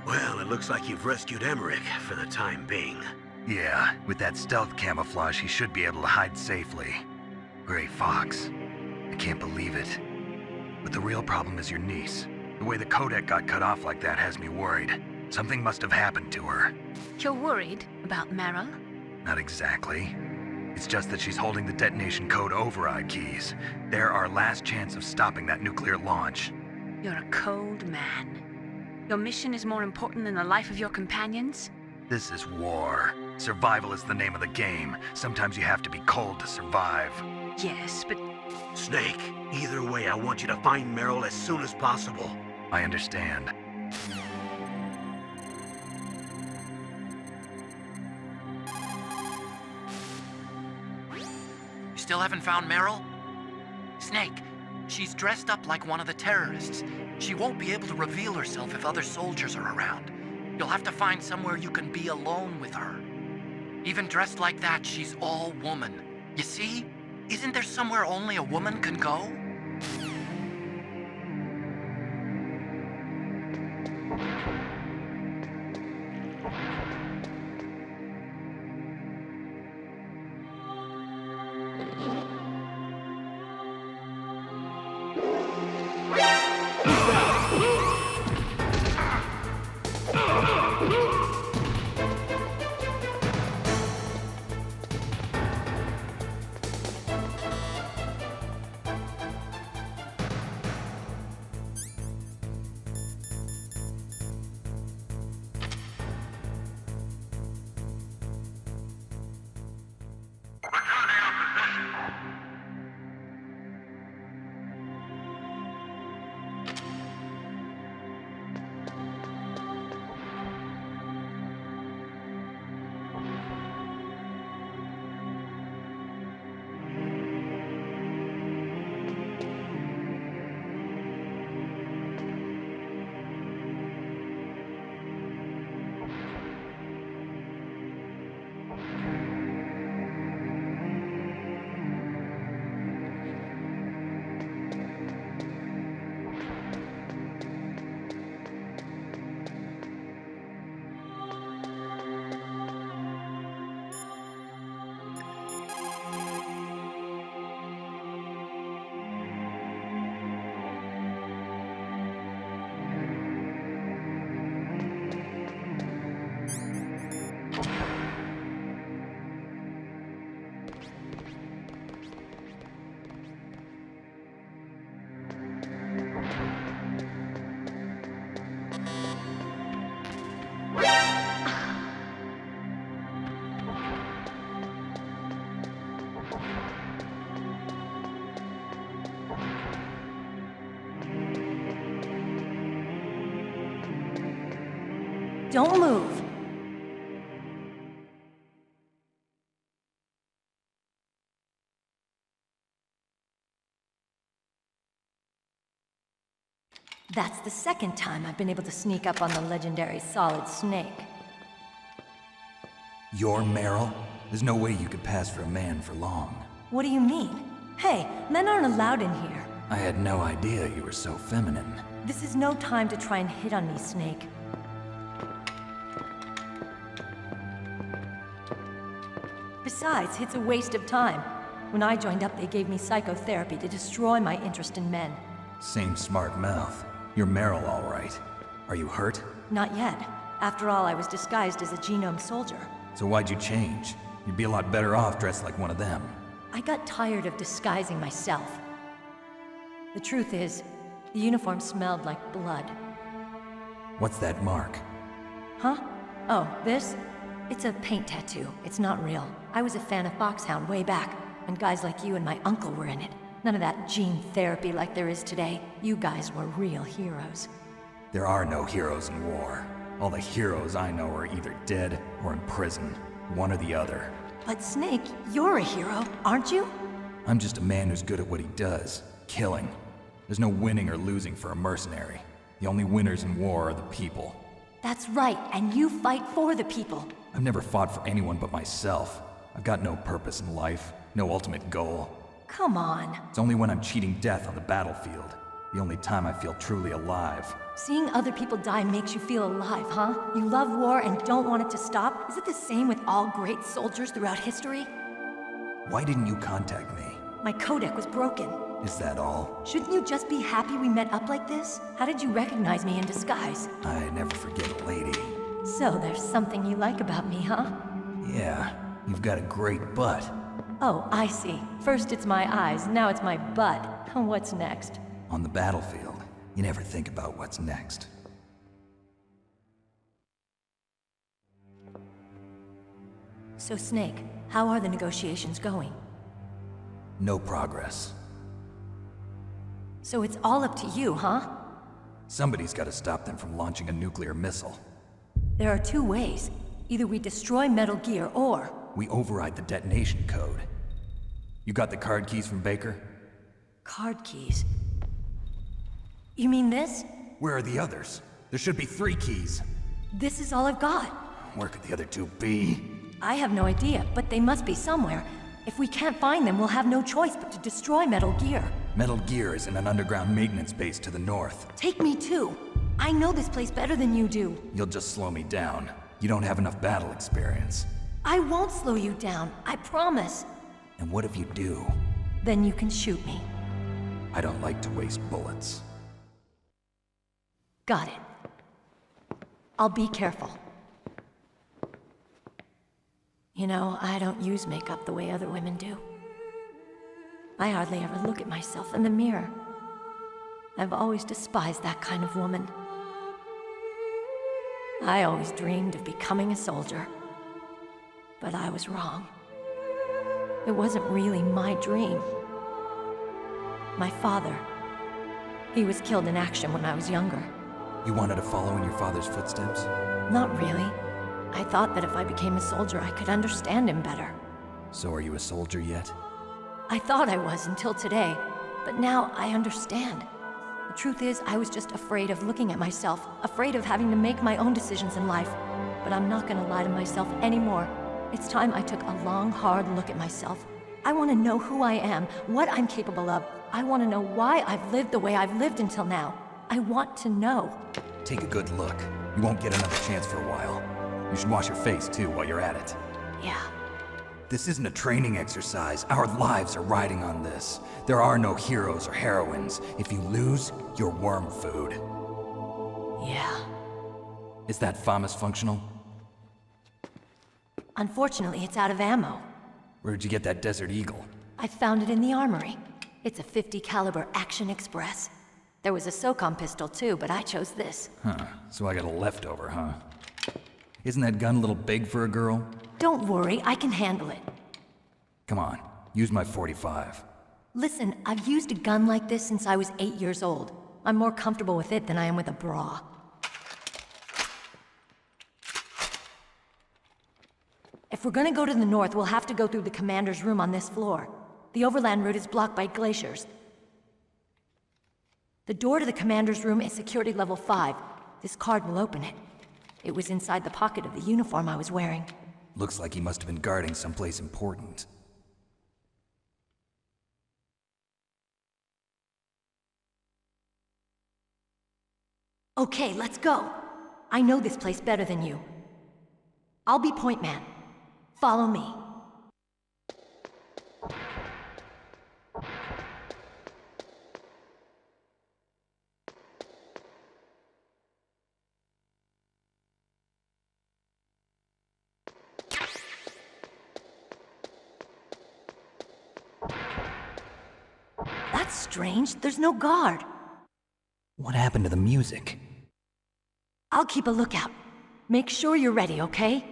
Well, it looks like you've rescued Emmerich for the time being. Yeah, with that stealth camouflage, he should be able to hide safely. Gray Fox. I can't believe it. But the real problem is your niece. The way the codec got cut off like that has me worried. Something must have happened to her. You're worried about Meryl? Not exactly. It's just that she's holding the detonation code override keys. They're our last chance of stopping that nuclear launch. You're a cold man. Your mission is more important than the life of your companions? This is war. Survival is the name of the game. Sometimes you have to be cold to survive. Yes, but... Snake, either way, I want you to find Meryl as soon as possible. I understand. You still haven't found Meryl? Snake, she's dressed up like one of the terrorists. She won't be able to reveal herself if other soldiers are around. You'll have to find somewhere you can be alone with her. Even dressed like that, she's all woman. You see? Isn't there somewhere only a woman can go? Don't move. That's the second time I've been able to sneak up on the legendary Solid Snake. You're Meryl? There's no way you could pass for a man for long. What do you mean? Hey, men aren't allowed in here. I had no idea you were so feminine. This is no time to try and hit on me, Snake. Besides, it's a waste of time. When I joined up, they gave me psychotherapy to destroy my interest in men. Same smart mouth. You're Meryl, all right. Are you hurt? Not yet. After all, I was disguised as a genome soldier. So why'd you change? You'd be a lot better off dressed like one of them. I got tired of disguising myself. The truth is, the uniform smelled like blood. What's that mark? Huh? Oh, this? It's a paint tattoo. It's not real. I was a fan of Foxhound way back, when guys like you and my uncle were in it. None of that gene therapy like there is today. You guys were real heroes. There are no heroes in war. All the heroes I know are either dead or in prison. One or the other. But Snake, you're a hero, aren't you? I'm just a man who's good at what he does. Killing. There's no winning or losing for a mercenary. The only winners in war are the people. That's right, and you fight for the people. I've never fought for anyone but myself. I've got no purpose in life, no ultimate goal. Come on. It's only when I'm cheating death on the battlefield. The only time I feel truly alive. Seeing other people die makes you feel alive, huh? You love war and don't want it to stop? Is it the same with all great soldiers throughout history? Why didn't you contact me? My codec was broken. Is that all? Shouldn't you just be happy we met up like this? How did you recognize me in disguise? I never forget a lady. So there's something you like about me, huh? Yeah, you've got a great butt. Oh, I see. First it's my eyes, now it's my butt. What's next? On the battlefield, you never think about what's next. So Snake, how are the negotiations going? No progress. So it's all up to you, huh? Somebody's got to stop them from launching a nuclear missile. There are two ways. Either we destroy Metal Gear, or... we override the detonation code. You got the card keys from Baker? Card keys? You mean this? Where are the others? There should be 3 keys. This is all I've got. Where could the other 2 be? I have no idea, but they must be somewhere. If we can't find them, we'll have no choice but to destroy Metal Gear. Metal Gear is in an underground maintenance base to the north. Take me too. I know this place better than you do. You'll just slow me down. You don't have enough battle experience. I won't slow you down, I promise. And what if you do? Then you can shoot me. I don't like to waste bullets. Got it. I'll be careful. You know, I don't use makeup the way other women do. I hardly ever look at myself in the mirror. I've always despised that kind of woman. I always dreamed of becoming a soldier. But I was wrong. It wasn't really my dream. My father, he was killed in action when I was younger. You wanted to follow in your father's footsteps? Not really. I thought that if I became a soldier, I could understand him better. So are you a soldier yet? I thought I was until today, but now I understand. The truth is, I was just afraid of looking at myself, afraid of having to make my own decisions in life. But I'm not gonna lie to myself anymore. It's time I took a long, hard look at myself. I want to know who I am, what I'm capable of. I want to know why I've lived the way I've lived until now. I want to know. Take a good look. You won't get another chance for a while. You should wash your face, too, while you're at it. Yeah. This isn't a training exercise. Our lives are riding on this. There are no heroes or heroines. If you lose, you're worm food. Yeah. Is that FAMAS functional? Unfortunately, it's out of ammo. Where'd you get that Desert Eagle? I found it in the armory. It's a .50 caliber Action Express. There was a SOCOM pistol too, but I chose this. Huh, so I got a leftover, huh? Isn't that gun a little big for a girl? Don't worry, I can handle it. Come on, use my .45. Listen, I've used a gun like this since I was 8 years old. I'm more comfortable with it than I am with a bra. If we're gonna go to the north, we'll have to go through the commander's room on this floor. The overland route is blocked by glaciers. The door to the commander's room is security level 5. This card will open it. It was inside the pocket of the uniform I was wearing. Looks like he must have been guarding someplace important. Okay, let's go. I know this place better than you. I'll be point man. Follow me. That's strange. There's no guard. What happened to the music? I'll keep a lookout. Make sure you're ready, okay?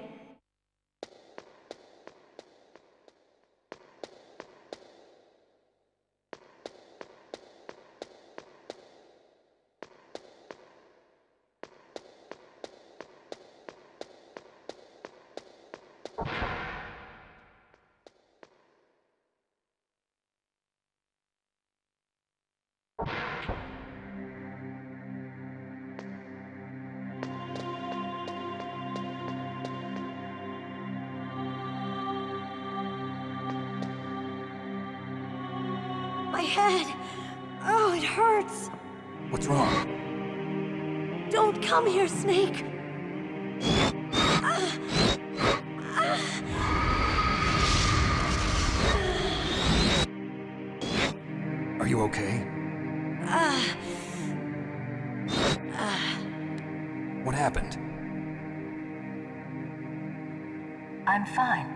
My head! Oh, it hurts! What's wrong? Don't come here, Snake! Are you okay? What happened? I'm fine.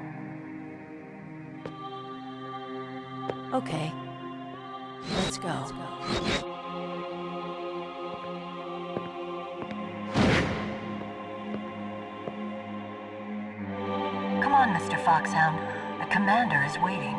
Okay. Let's go. Come on, Mr. Foxhound. The commander is waiting.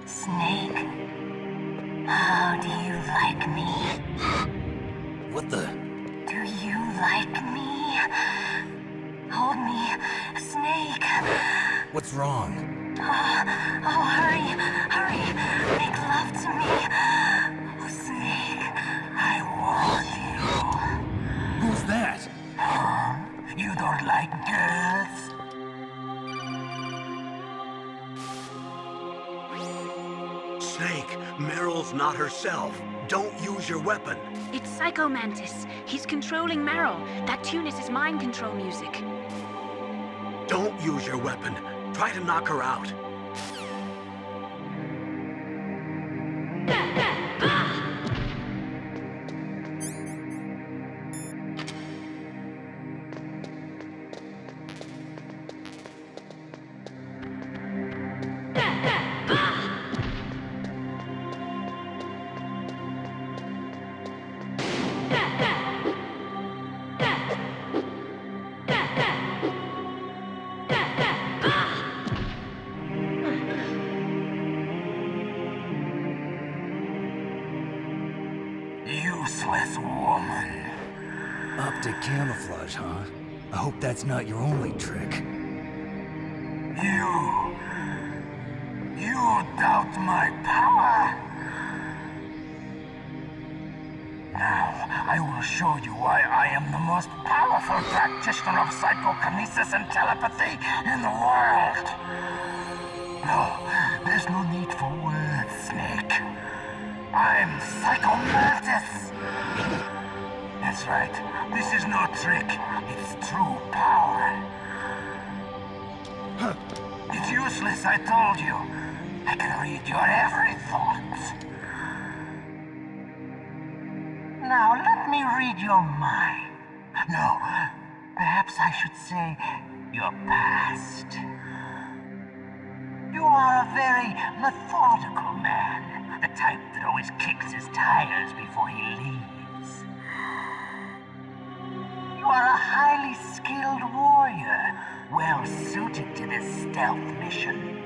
Snake, how do you like me? What the? Do you like me? Hold me, Snake. What's wrong? Oh, hurry, hurry, make love to me. Oh, Snake, I want you. Who's that? You don't like girls? Snake, Meryl's not herself. Don't use your weapon. It's Psycho Mantis. He's controlling Meryl. That tune is his mind control music. Don't use your weapon. Try to knock her out. Useless woman. Optic camouflage, huh? I hope that's not your only trick. You doubt my power? Now, I will show you why I am the most powerful practitioner of psychokinesis and telepathy in the world. No, there's no need for words, Snake. I'm Psycho Mantis. That's right. This is no trick. It's true power. It's useless, I told you. I can read your every thought. Now, let me read your mind. No, perhaps I should say your past. You are a very methodical man. The type that always kicks his tires before he leaves. You are a highly skilled warrior, well suited to this stealth mission.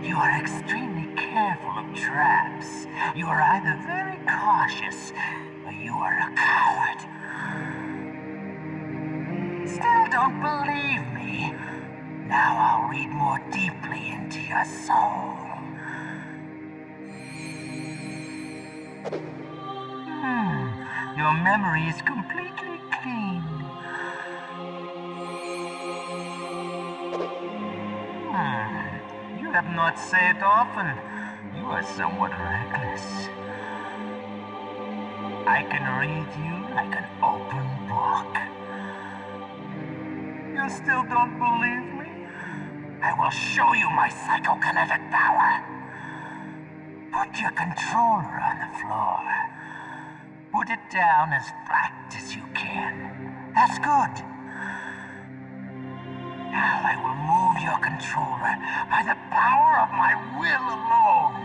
You are extremely careful of traps. You are either very cautious, or you are a coward. Still don't believe me? Now I'll read more deeply into your soul. Your memory is completely clean. You have not said often. You are somewhat reckless. I can read you like an open book. You still don't believe me? I will show you my psychokinetic power. Put your controller on the floor. Put it down as flat as you can. That's good. Now I will move your controller by the power of my will alone.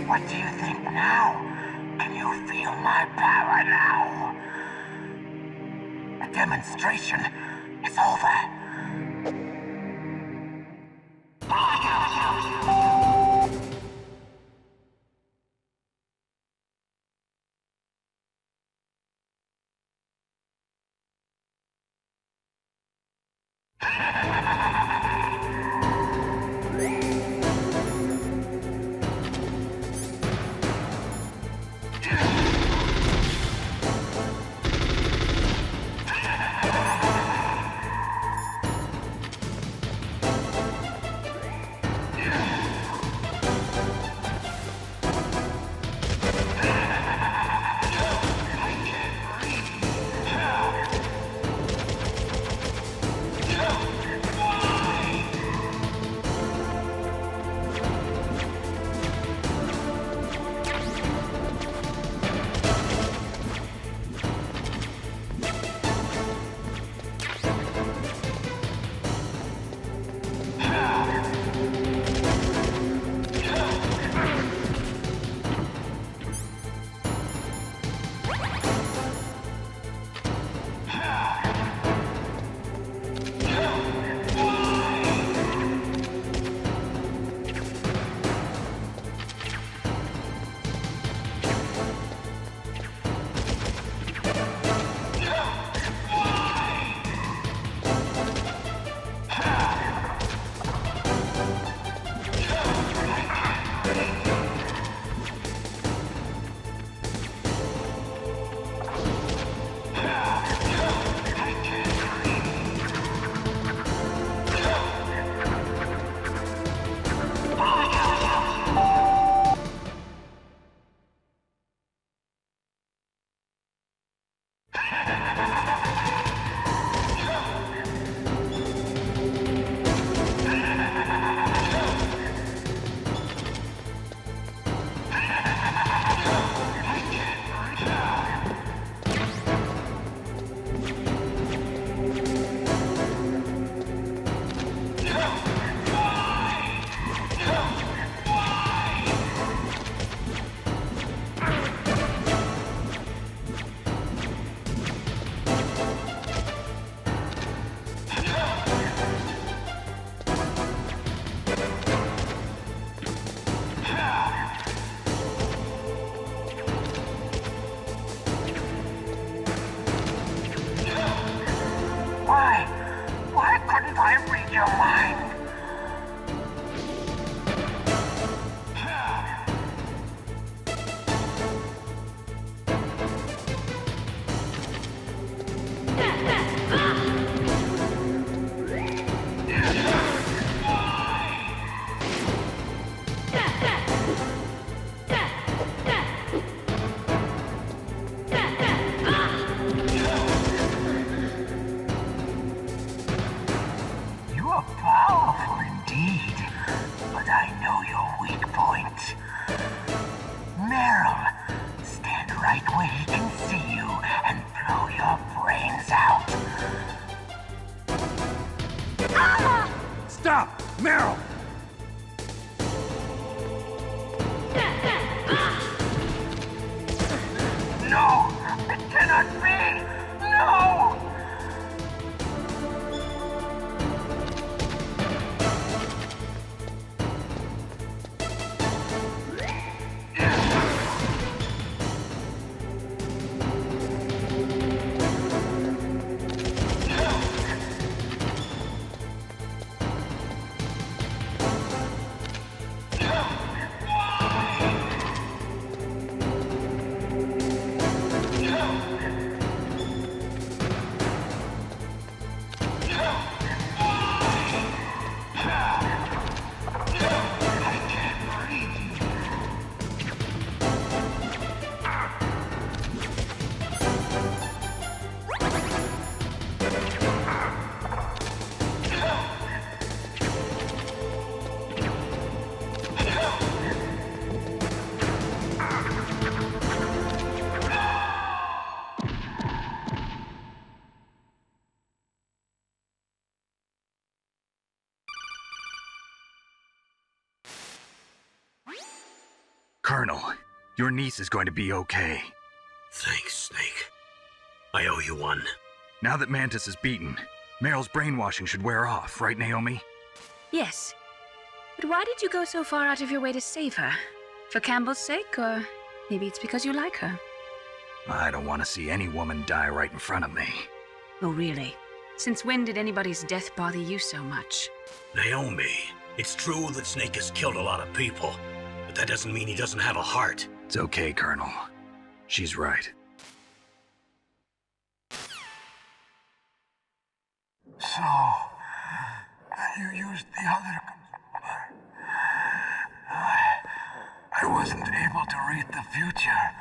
What do you think now? Can you feel my power now? The demonstration is over. Colonel, your niece is going to be okay. Thanks, Snake. I owe you one. Now that Mantis is beaten, Meryl's brainwashing should wear off, right, Naomi? Yes. But why did you go so far out of your way to save her? For Campbell's sake, or maybe it's because you like her? I don't want to see any woman die right in front of me. Oh, really? Since when did anybody's death bother you so much? Naomi, it's true that Snake has killed a lot of people, but that doesn't mean he doesn't have a heart. It's okay, Colonel. She's right. So, you used the other... I wasn't able to read the future.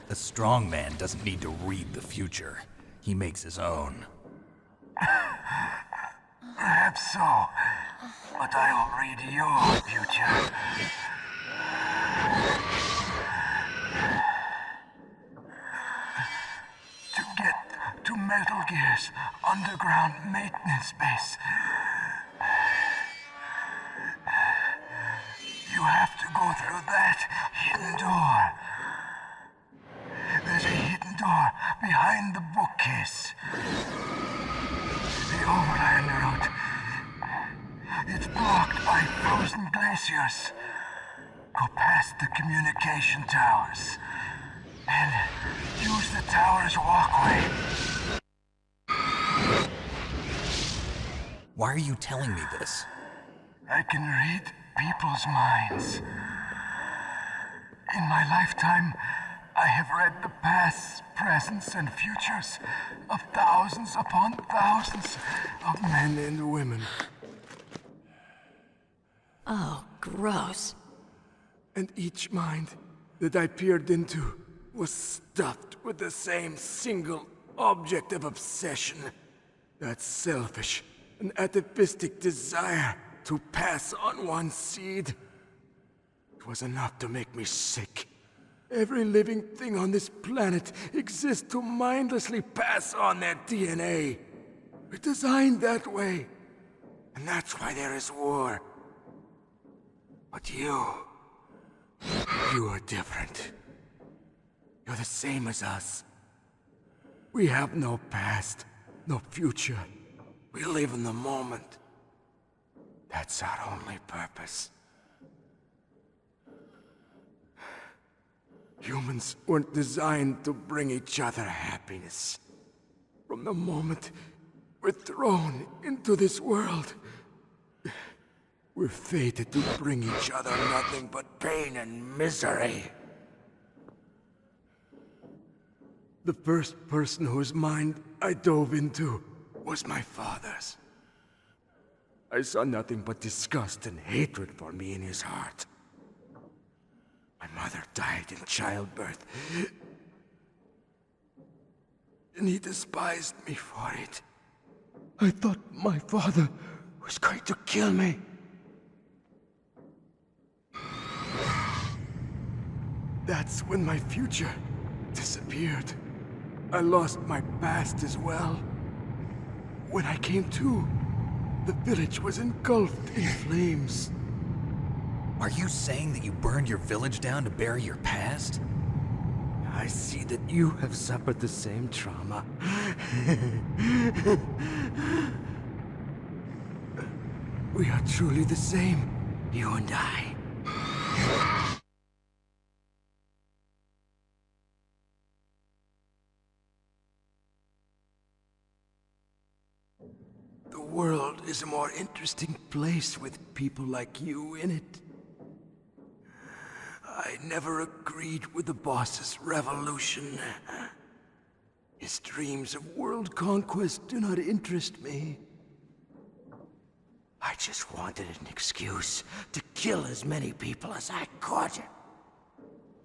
A strong man doesn't need to read the future. He makes his own. Perhaps so, but I'll read your future. To get to Metal Gear's underground maintenance base, you have to go through that hidden door. There's a hidden door behind the bookcase. The overland route. It's blocked by frozen glaciers. Go past the communication towers. And use the tower's walkway. Why are you telling me this? I can read people's minds. In my lifetime, I have read the pasts, presents, and futures of thousands upon thousands of men and women. Oh, gross. And each mind that I peered into was stuffed with the same single object of obsession. That selfish and atavistic desire to pass on one seed. It was enough to make me sick. Every living thing on this planet exists to mindlessly pass on their DNA. We're designed that way. And that's why there is war. But you are different. You're the same as us. We have no past, no future. We live in the moment. That's our only purpose. Humans weren't designed to bring each other happiness. From the moment we're thrown into this world, we're fated to bring each other nothing but pain and misery. The first person whose mind I dove into was my father's. I saw nothing but disgust and hatred for me in his heart. My mother died in childbirth, and he despised me for it. I thought my father was going to kill me. That's when my future disappeared. I lost my past as well. When I came to, the village was engulfed in flames. Are you saying that you burned your village down to bury your past? I see that you have suffered the same trauma. We are truly the same, you and I. The world is a more interesting place with people like you in it. I never agreed with the boss's revolution. His dreams of world conquest do not interest me. I just wanted an excuse to kill as many people as I could.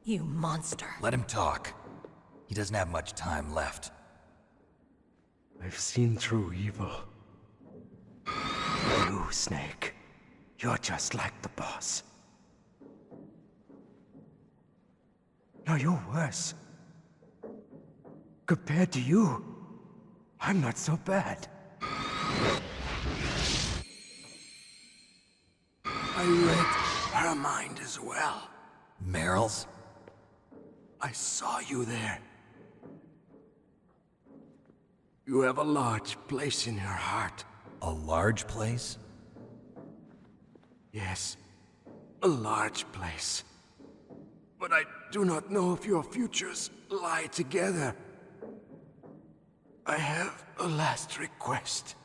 You monster. Let him talk. He doesn't have much time left. I've seen through evil. You, Snake, you're just like the boss. No, you're worse. Compared to you, I'm not so bad. I read her mind as well. Meryl's? I saw you there. You have a large place in your heart. A large place? Yes, a large place. But I do not know if your futures lie together. I have a last request.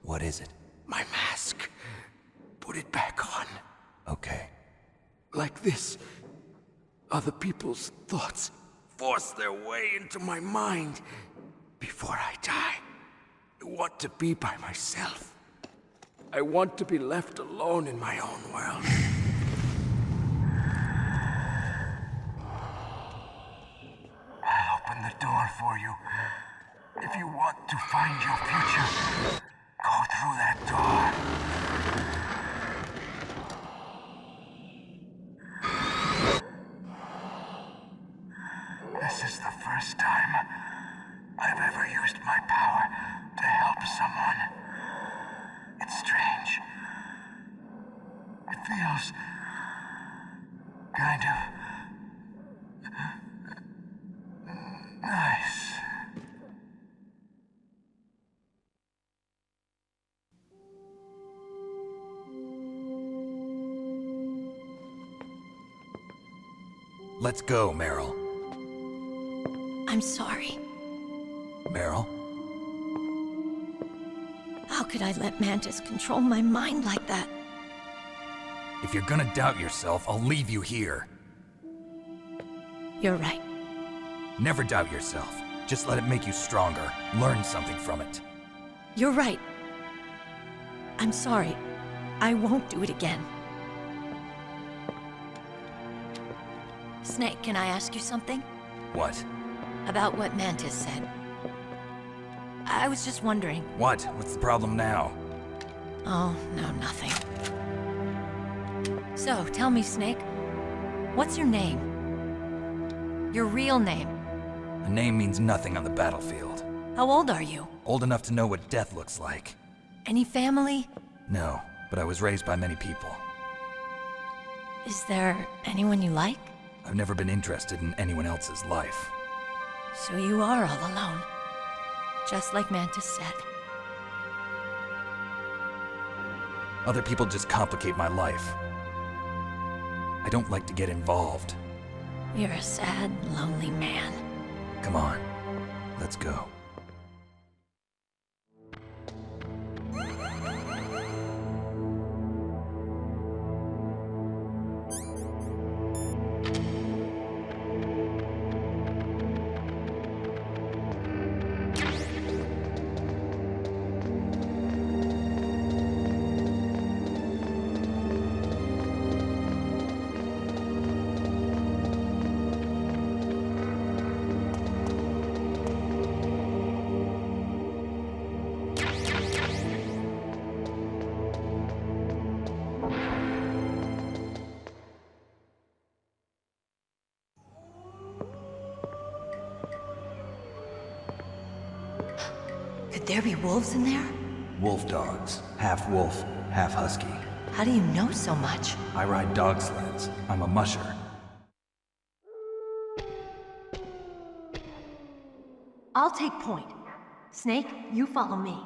What is it? My mask. Put it back on. Okay. Like this, other people's thoughts force their way into my mind. Before I die, I want to be by myself. I want to be left alone in my own world. I'll open the door for you. If you want to find your future, go through that door. This is the first time I've ever used my power to help someone. It's strange. It feels kind of nice. Let's go, Meryl. I'm sorry. Meryl? How could I let Mantis control my mind like that? If you're gonna doubt yourself, I'll leave you here. You're right. Never doubt yourself. Just let it make you stronger. Learn something from it. You're right. I'm sorry. I won't do it again. Snake, can I ask you something? What? About what Mantis said. I was just wondering. What? What's the problem now? Oh, no, nothing. So, tell me, Snake. What's your name? Your real name? A name means nothing on the battlefield. How old are you? Old enough to know what death looks like. Any family? No, but I was raised by many people. Is there anyone you like? I've never been interested in anyone else's life. So you are all alone. Just like Mantis said. Other people just complicate my life. I don't like to get involved. You're a sad, lonely man. Come on, let's go. Could there be wolves in there? Wolf dogs. Half wolf, half husky. How do you know so much? I ride dog sleds. I'm a musher. I'll take point. Snake, you follow me.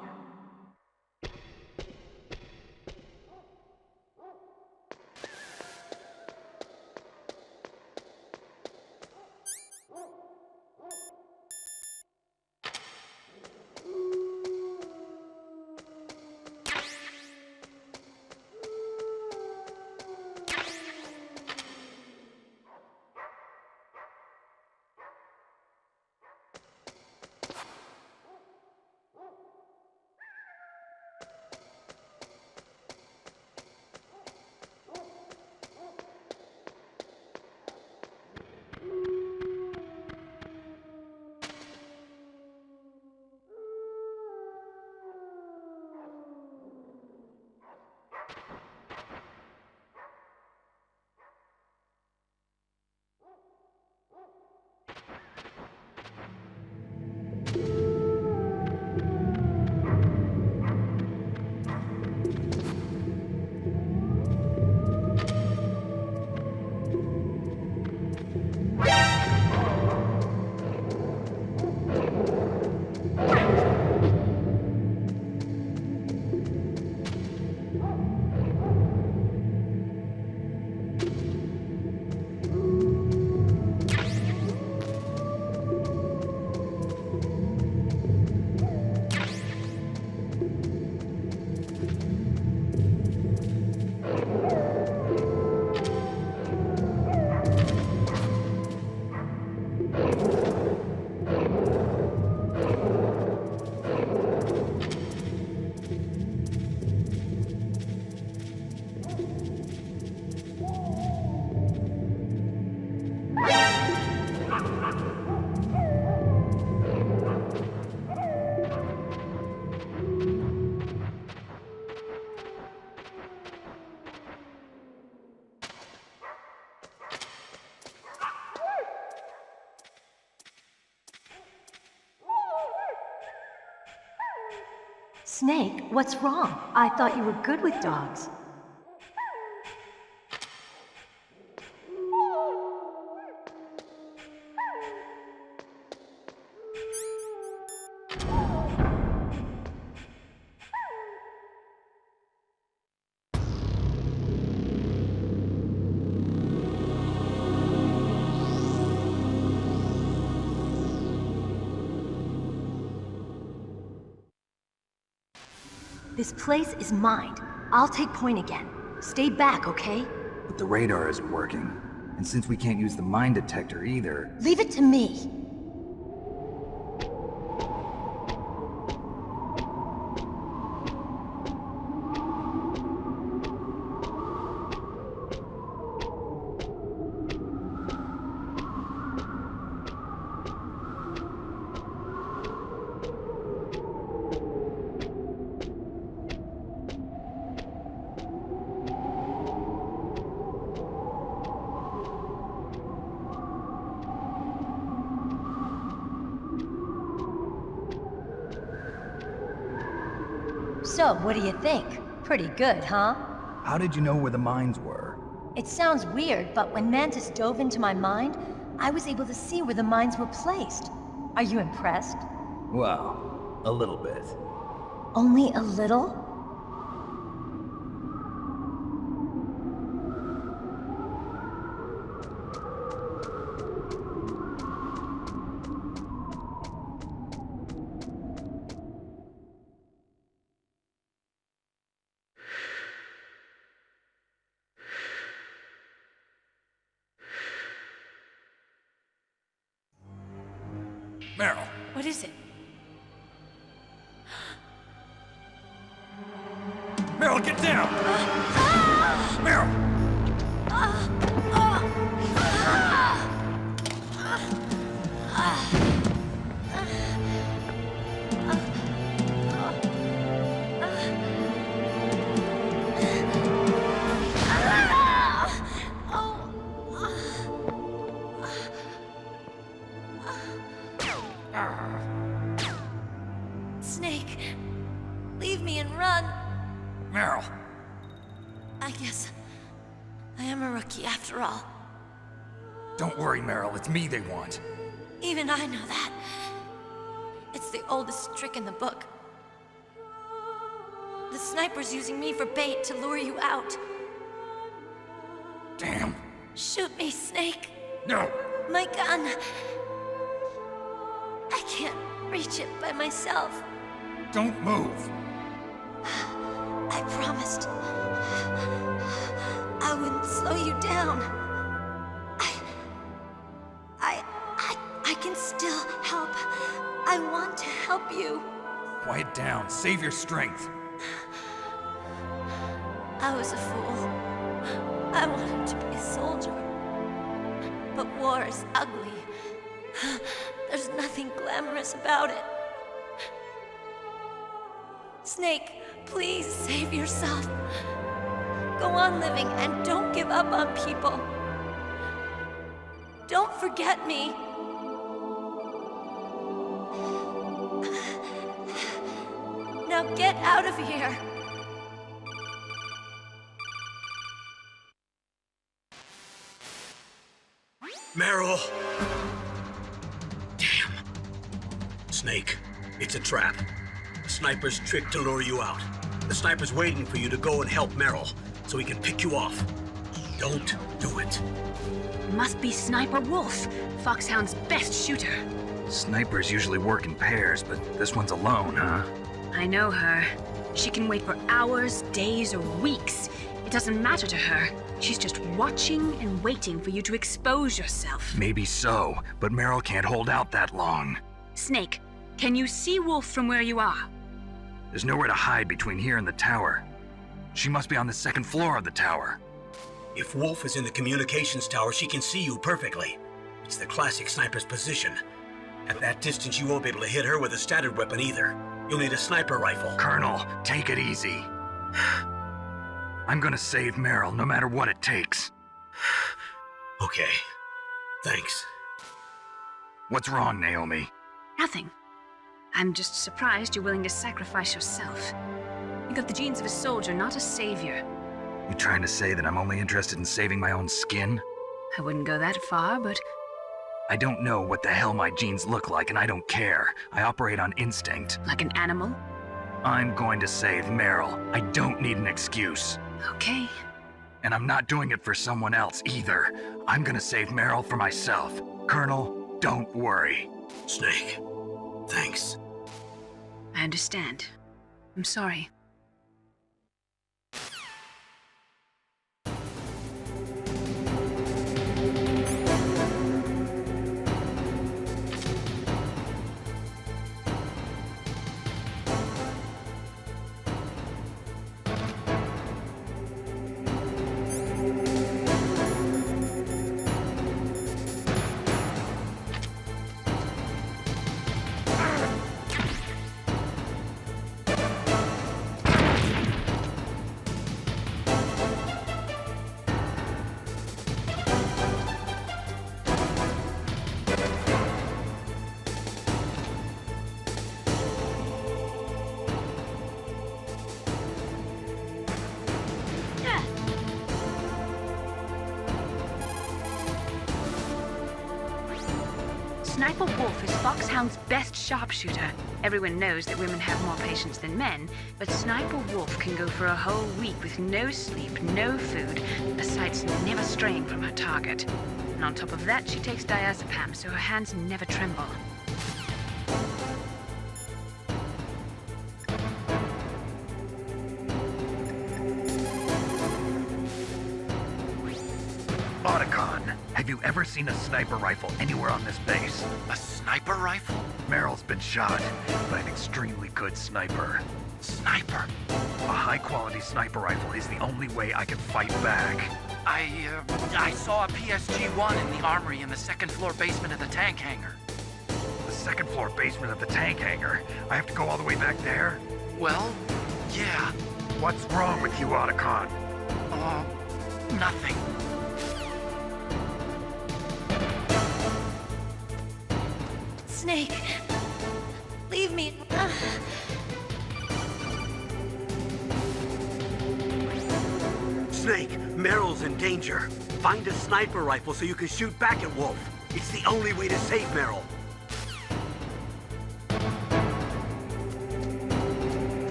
Snake, what's wrong? I thought you were good with dogs. This place is mine. I'll take point again. Stay back, okay? But the radar isn't working. And since we can't use the mine detector either... Leave it to me. So, what do you think? Pretty good, huh? How did you know where the mines were? It sounds weird, but when Mantis dove into my mind, I was able to see where the mines were placed. Are you impressed? Well, a little bit. Only a little? Meryl. What is it? Meryl, get down! Meryl! Snake, leave me and run. Meryl. I guess I am a rookie after all. Don't worry, Meryl. It's me they want. Even I know that. It's the oldest trick in the book. The sniper's using me for bait to lure you out. Damn. Shoot me, Snake. No. My gun. I can't reach it by myself. Don't move. I promised I wouldn't slow you down. I can still help. I want to help you. Quiet down. Save your strength. I was a fool. I wanted to be a soldier. But war is ugly. There's nothing glamorous about it. Snake, please save yourself. Go on living and don't give up on people. Don't forget me. Now get out of here. Meryl! Damn. Snake, it's a trap. The sniper's trick to lure you out. The sniper's waiting for you to go and help Meryl, so he can pick you off. Don't do it. Must be Sniper Wolf, Foxhound's best shooter. Snipers usually work in pairs, but this one's alone, huh? I know her. She can wait for hours, days, or weeks. It doesn't matter to her. She's just watching and waiting for you to expose yourself. Maybe so, but Meryl can't hold out that long. Snake, can you see Wolf from where you are? There's nowhere to hide between here and the tower. She must be on the second floor of the tower. If Wolf is in the communications tower, she can see you perfectly. It's the classic sniper's position. At that distance, you won't be able to hit her with a standard weapon either. You'll need a sniper rifle. Colonel, take it easy. I'm gonna save Meryl, no matter what it takes. Okay. Thanks. What's wrong, Naomi? Nothing. I'm just surprised you're willing to sacrifice yourself. You got the genes of a soldier, not a savior. You trying to say that I'm only interested in saving my own skin? I wouldn't go that far, but I don't know what the hell my genes look like, and I don't care. I operate on instinct. like an animal? I'm going to save Meryl. I don't need an excuse. Okay. And I'm not doing it for someone else either. I'm gonna save Meryl for myself. Colonel, don't worry. Snake, thanks. I understand. I'm sorry. Sniper Wolf is Foxhound's best sharpshooter. Everyone knows that women have more patience than men, but Sniper Wolf can go for a whole week with no sleep, no food, her sights never straying from her target. And on top of that, she takes diazepam, so her hands never tremble. Otacon, have you ever seen a sniper rifle anywhere on this base? A sniper rifle? Meryl's been shot by an extremely good sniper. Sniper? A high-quality sniper rifle is the only way I can fight back. I saw a PSG-1 in the armory in the second-floor basement of the Tank Hangar. The second-floor basement of the Tank Hangar? I have to go all the way back there? Well, yeah. What's wrong with you, Otacon? Nothing. Snake, leave me. Snake, Meryl's in danger. Find a sniper rifle so you can shoot back at Wolf. It's the only way to save Meryl.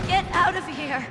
Get out of here!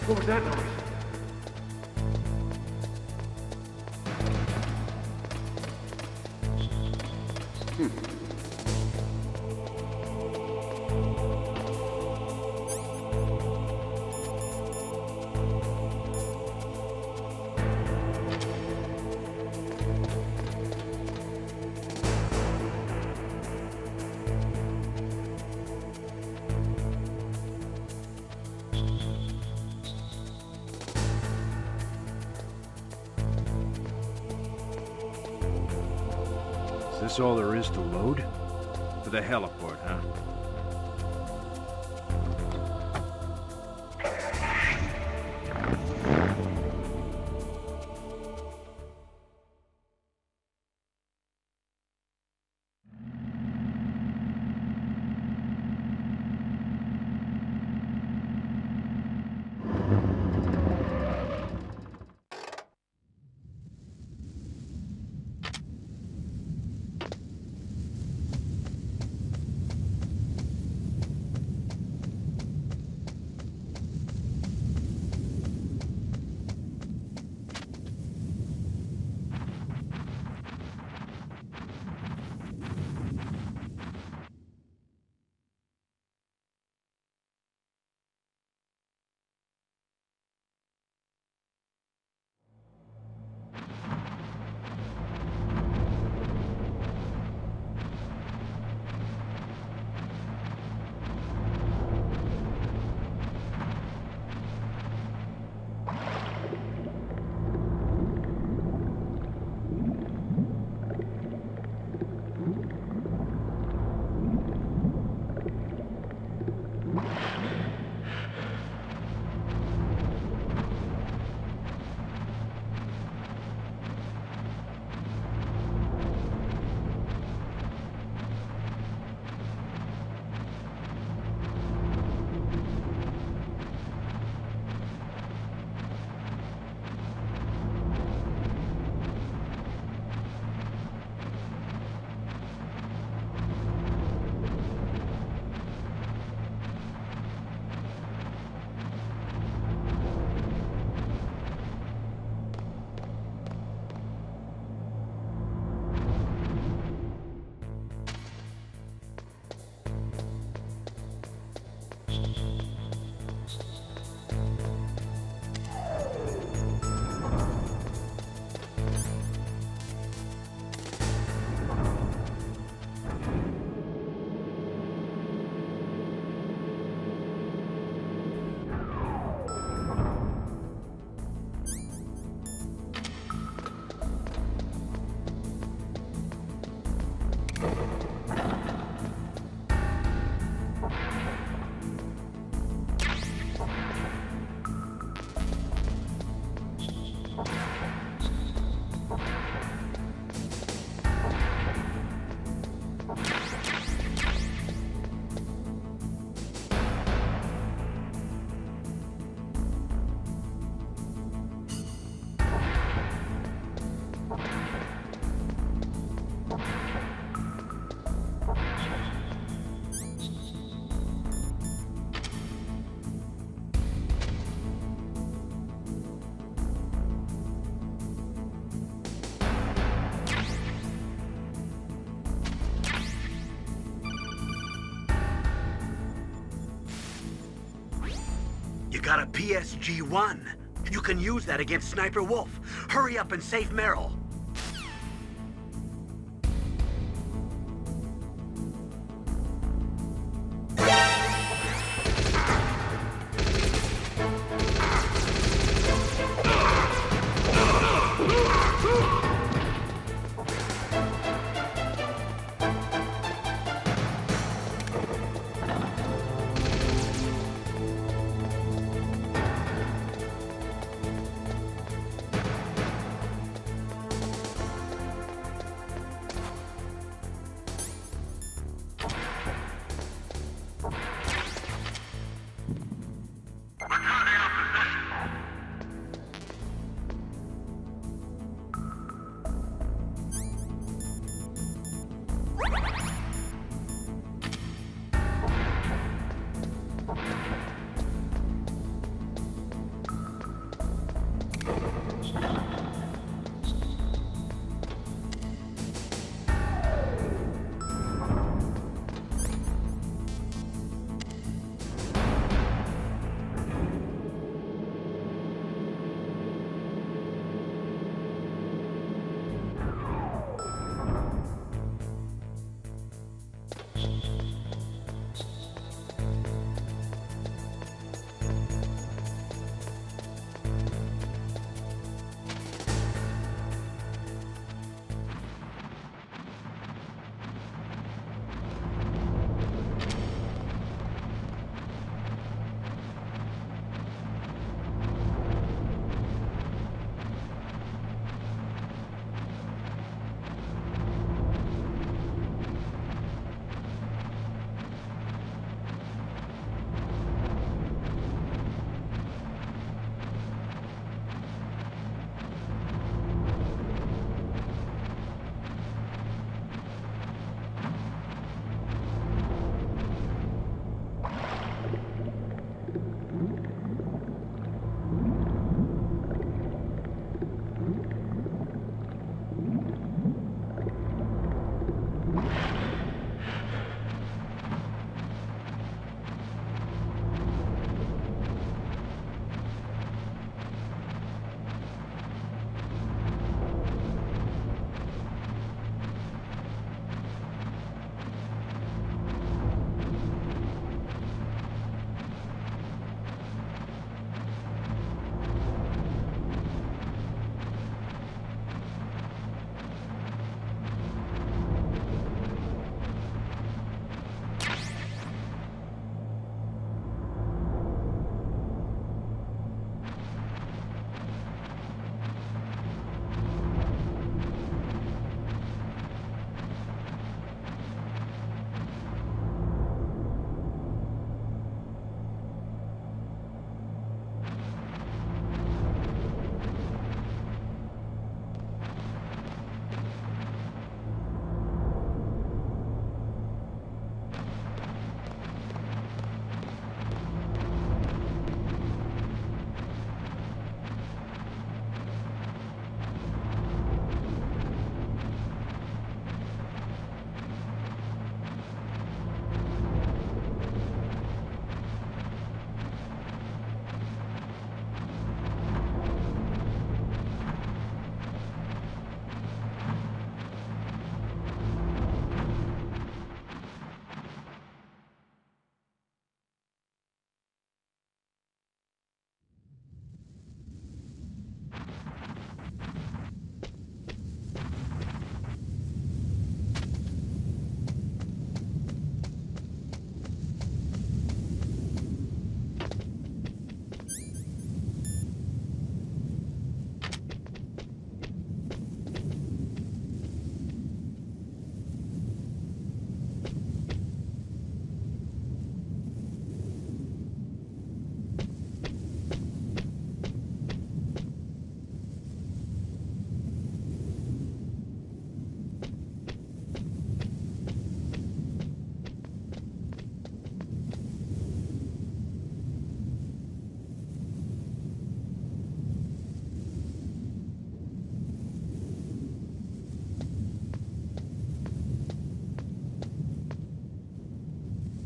What was that noise? this all there is to load? To the heliport, huh? You got a PSG-1. You can use that against Sniper Wolf. Hurry up and save Merrill.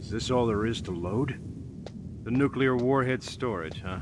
Is this all there is to load? The nuclear warhead storage, huh?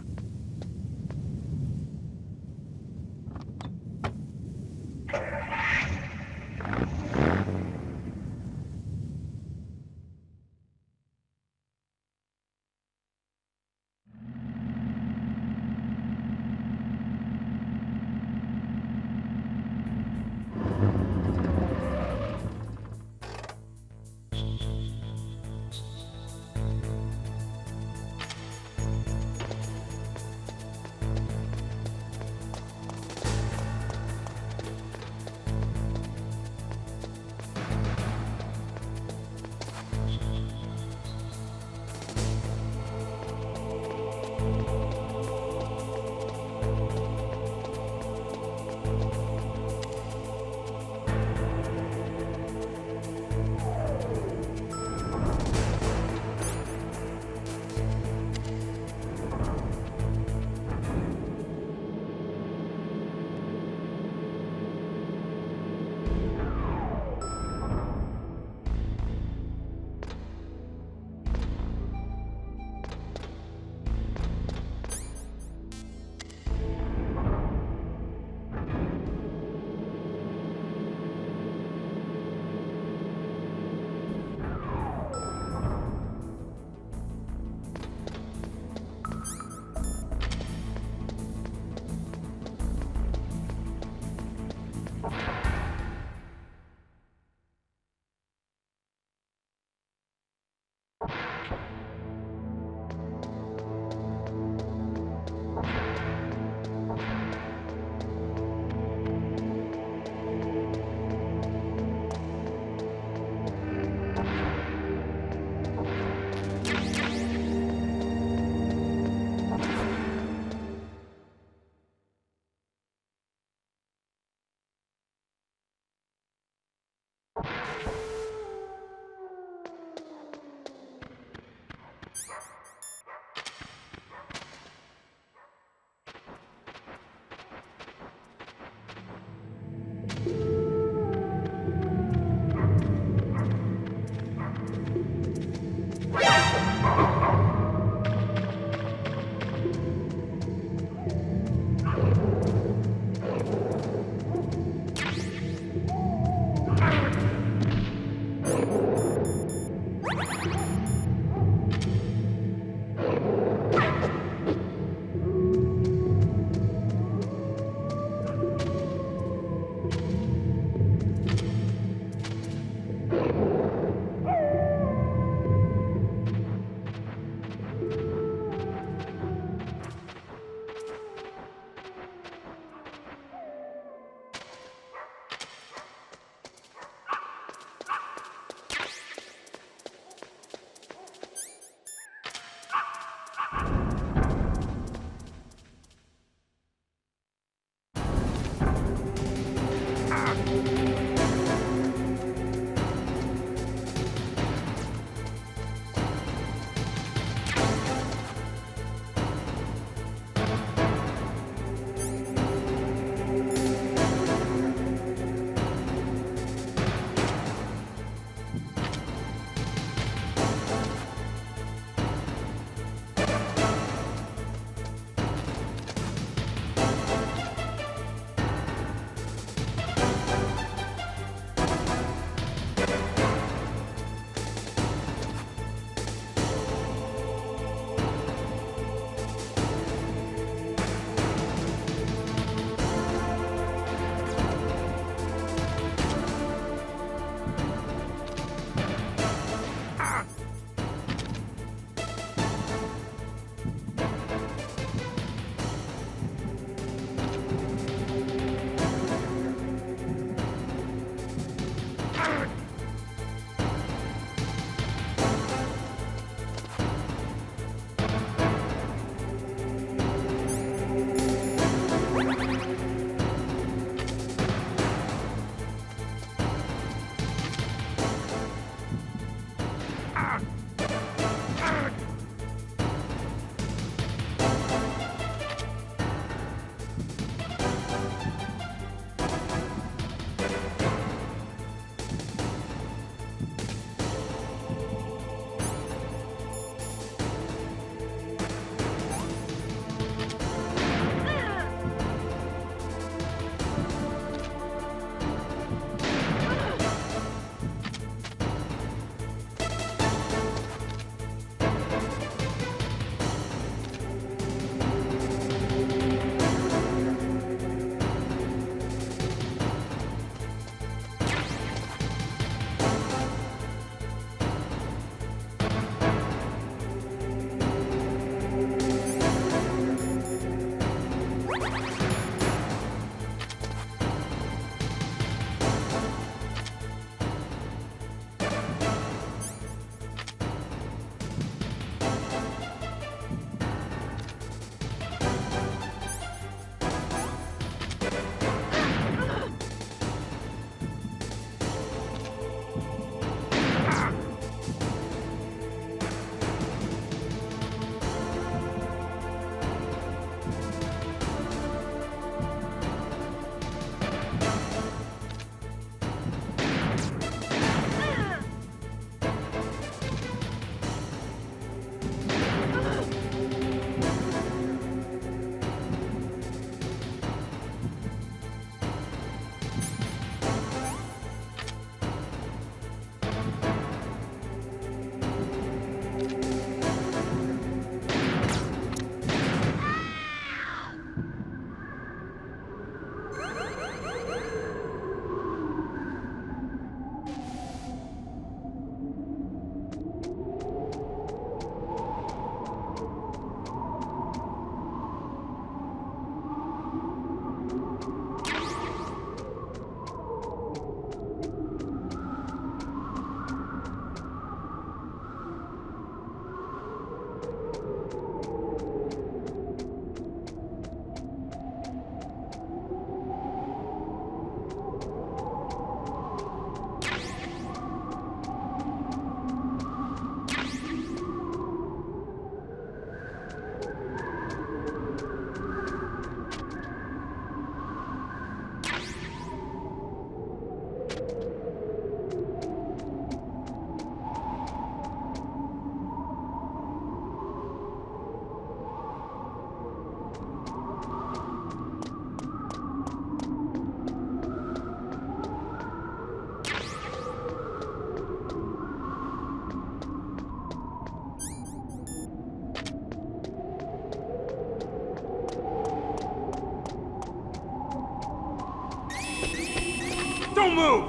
Don't move!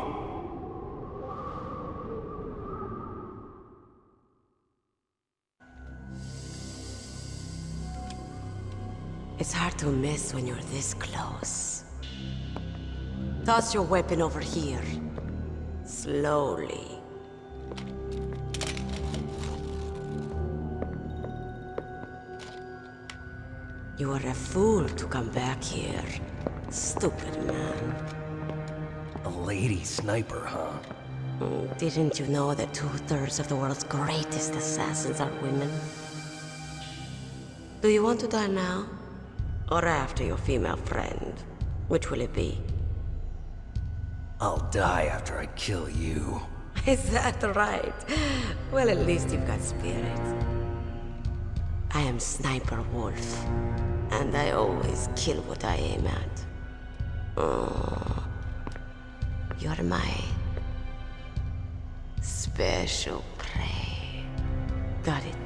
It's hard to miss when you're this close. Toss your weapon over here. Slowly. You were a fool to come back here. Stupid man. A lady sniper, huh? Didn't you know that 2/3 of the world's greatest assassins are women? Do you want to die now? Or after your female friend? Which will it be? I'll die after I kill you. Is that right? Well, at least you've got spirit. I am Sniper Wolf, and I always kill what I aim at. Oh, you're my special prey. Got it.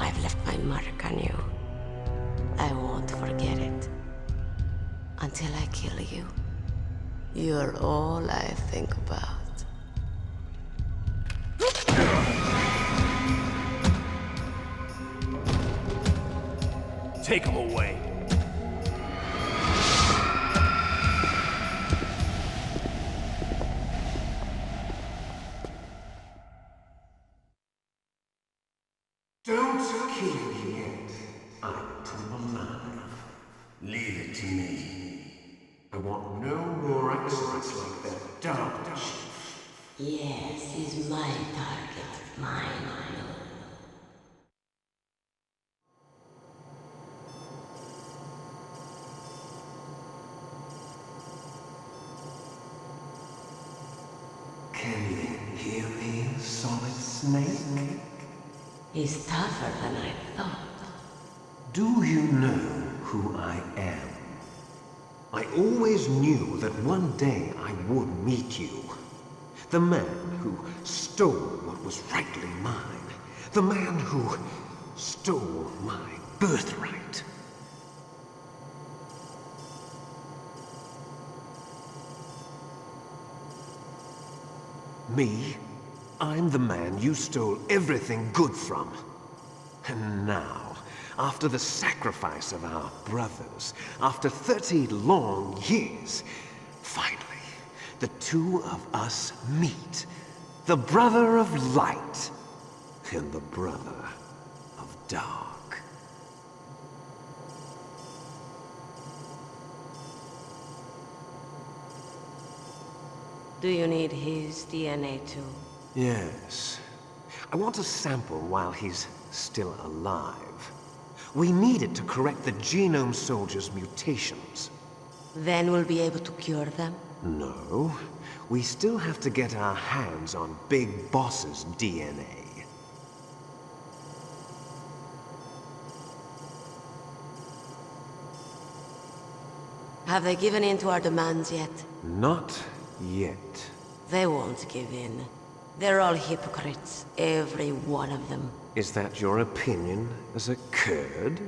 I've left my mark on you. I won't forget it. Until I kill you. You're all I think about. Take him away. Don't kill me yet. I'm alive. Leave it to me. I want no more accidents like that DARPA Chief. Yes, he's my target. Mine. Can you hear me, Solid Snake? He's tougher than I thought. Do you know who I am? I always knew that one day I would meet you. The man who stole what was rightly mine. The man who stole my birthright. Me? I'm the man you stole everything good from. And now, after the sacrifice of our brothers, after 30 long years, finally, the two of us meet. The brother of light and the brother of dark. Do you need his DNA too? Yes. I want a sample while he's still alive. We need it to correct the Genome Soldier's mutations. Then we'll be able to cure them? No. We still have to get our hands on Big Boss's DNA. Have they given in to our demands yet? Not yet. They won't give in. They're all hypocrites, every one of them. Is that your opinion as a Kurd?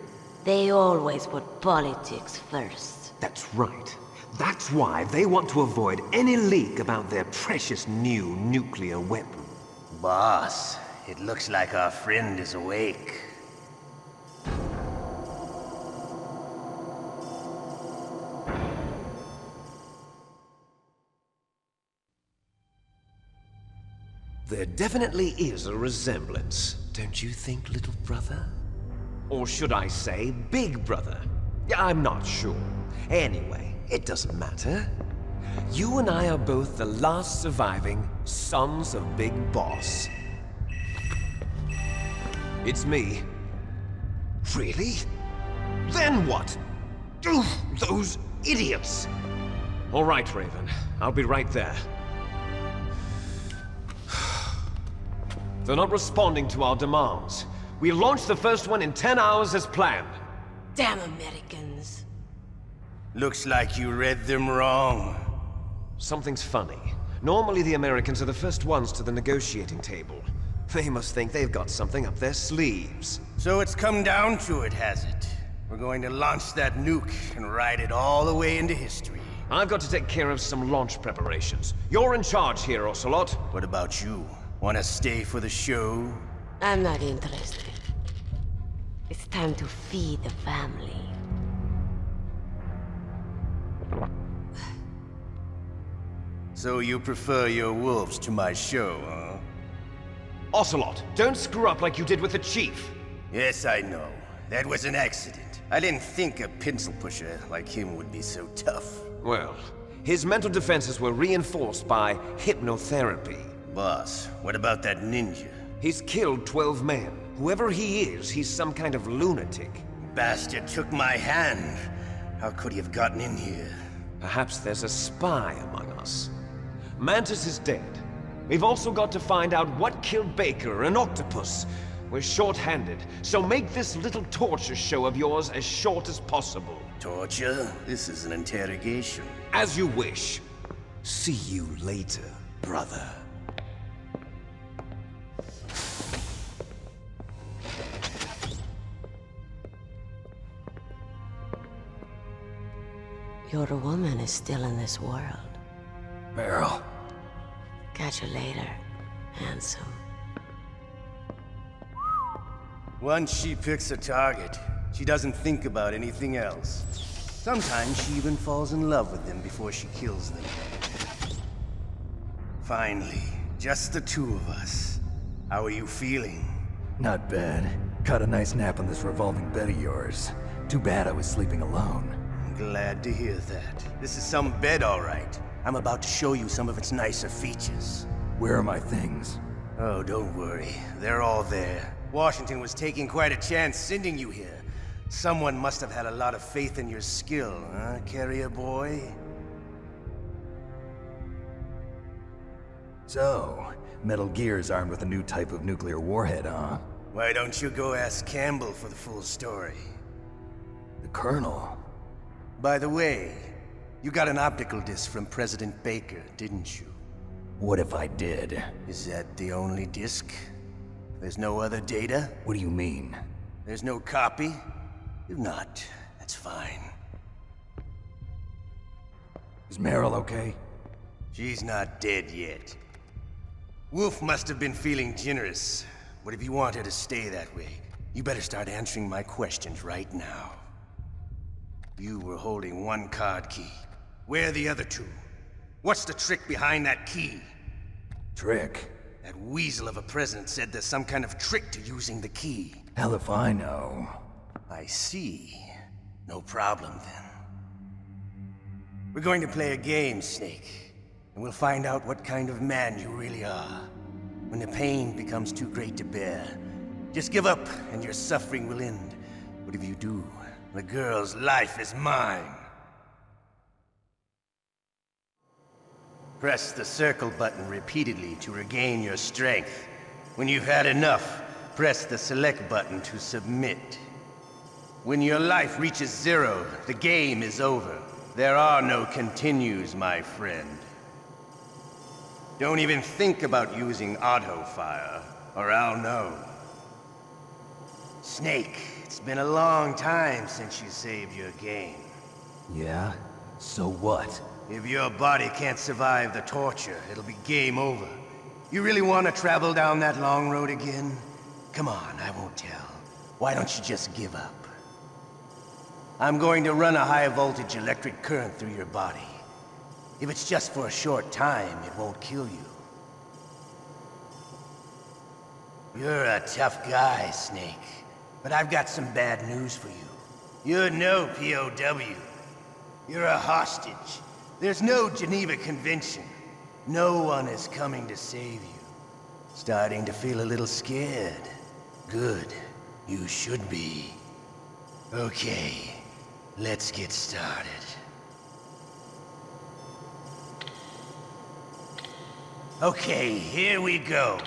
They always put politics first. That's right. That's why they want to avoid any leak about their precious new nuclear weapon. Boss, it looks like our friend is awake. There definitely is a resemblance, don't you think, little brother? Or should I say, big brother? I'm not sure. Anyway, it doesn't matter. You and I are both the last surviving sons of Big Boss. It's me. Really? Then what? Oof, those idiots! All right, Raven. I'll be right there. They're not responding to our demands. We launched the first one in 10 hours as planned. Damn Americans. Looks like you read them wrong. Something's funny. Normally the Americans are the first ones to the negotiating table. They must think they've got something up their sleeves. So it's come down to it, has it? We're going to launch that nuke and ride it all the way into history. I've got to take care of some launch preparations. You're in charge here, Ocelot. What about you? Want to stay for the show? I'm not interested. It's time to feed the family. So you prefer your wolves to my show, huh? Ocelot, don't screw up like you did with the Chief. Yes, I know. That was an accident. I didn't think a pencil pusher like him would be so tough. Well, his mental defenses were reinforced by hypnotherapy. Boss, what about that ninja? He's killed 12 men. Whoever he is, he's some kind of lunatic. Bastard took my hand. How could he have gotten in here? Perhaps there's a spy among us. Mantis is dead. We've also got to find out what killed Baker and Octopus. We're short-handed, so make this little torture show of yours as short as possible. Torture? This is an interrogation. As you wish. See you later, brother. Your woman is still in this world. Meryl. Catch you later, handsome. Once she picks a target, she doesn't think about anything else. Sometimes she even falls in love with them before she kills them. Finally, just the two of us. How are you feeling? Not bad. Caught a nice nap on this revolving bed of yours. Too bad I was sleeping alone. I'm glad to hear that. This is some bed, all right. I'm about to show you some of its nicer features. Where are my things? Oh, don't worry. They're all there. Washington was taking quite a chance sending you here. Someone must have had a lot of faith in your skill, huh, carrier boy? So, Metal Gear's armed with a new type of nuclear warhead, huh? Why don't you go ask Campbell for the full story? The Colonel? By the way, you got an optical disc from President Baker, didn't you? What if I did? Is that the only disc? There's no other data? What do you mean? There's no copy? If not, that's fine. Is Meryl okay? She's not dead yet. Wolf must have been feeling generous. But if you want her to stay that way, you better start answering my questions right now. You were holding one card key. Where are the other two? What's the trick behind that key? Trick? That weasel of a president said there's some kind of trick to using the key. Hell if I know. I see. No problem then. We're going to play a game, Snake. And we'll find out what kind of man you really are. When the pain becomes too great to bear, just give up and your suffering will end. But if you do, the girl's life is mine. Press the circle button repeatedly to regain your strength. When you've had enough, press the select button to submit. When your life reaches 0, the game is over. There are no continues, my friend. Don't even think about using auto-fire, or I'll know. Snake, it's been a long time since you saved your game. Yeah? So what? If your body can't survive the torture, it'll be game over. You really want to travel down that long road again? Come on, I won't tell. Why don't you just give up? I'm going to run a high-voltage electric current through your body. If it's just for a short time, it won't kill you. You're a tough guy, Snake. But I've got some bad news for you. You're no POW. You're a hostage. There's no Geneva Convention. No one is coming to save you. Starting to feel a little scared. Good. You should be. Okay, let's get started. Okay, here we go.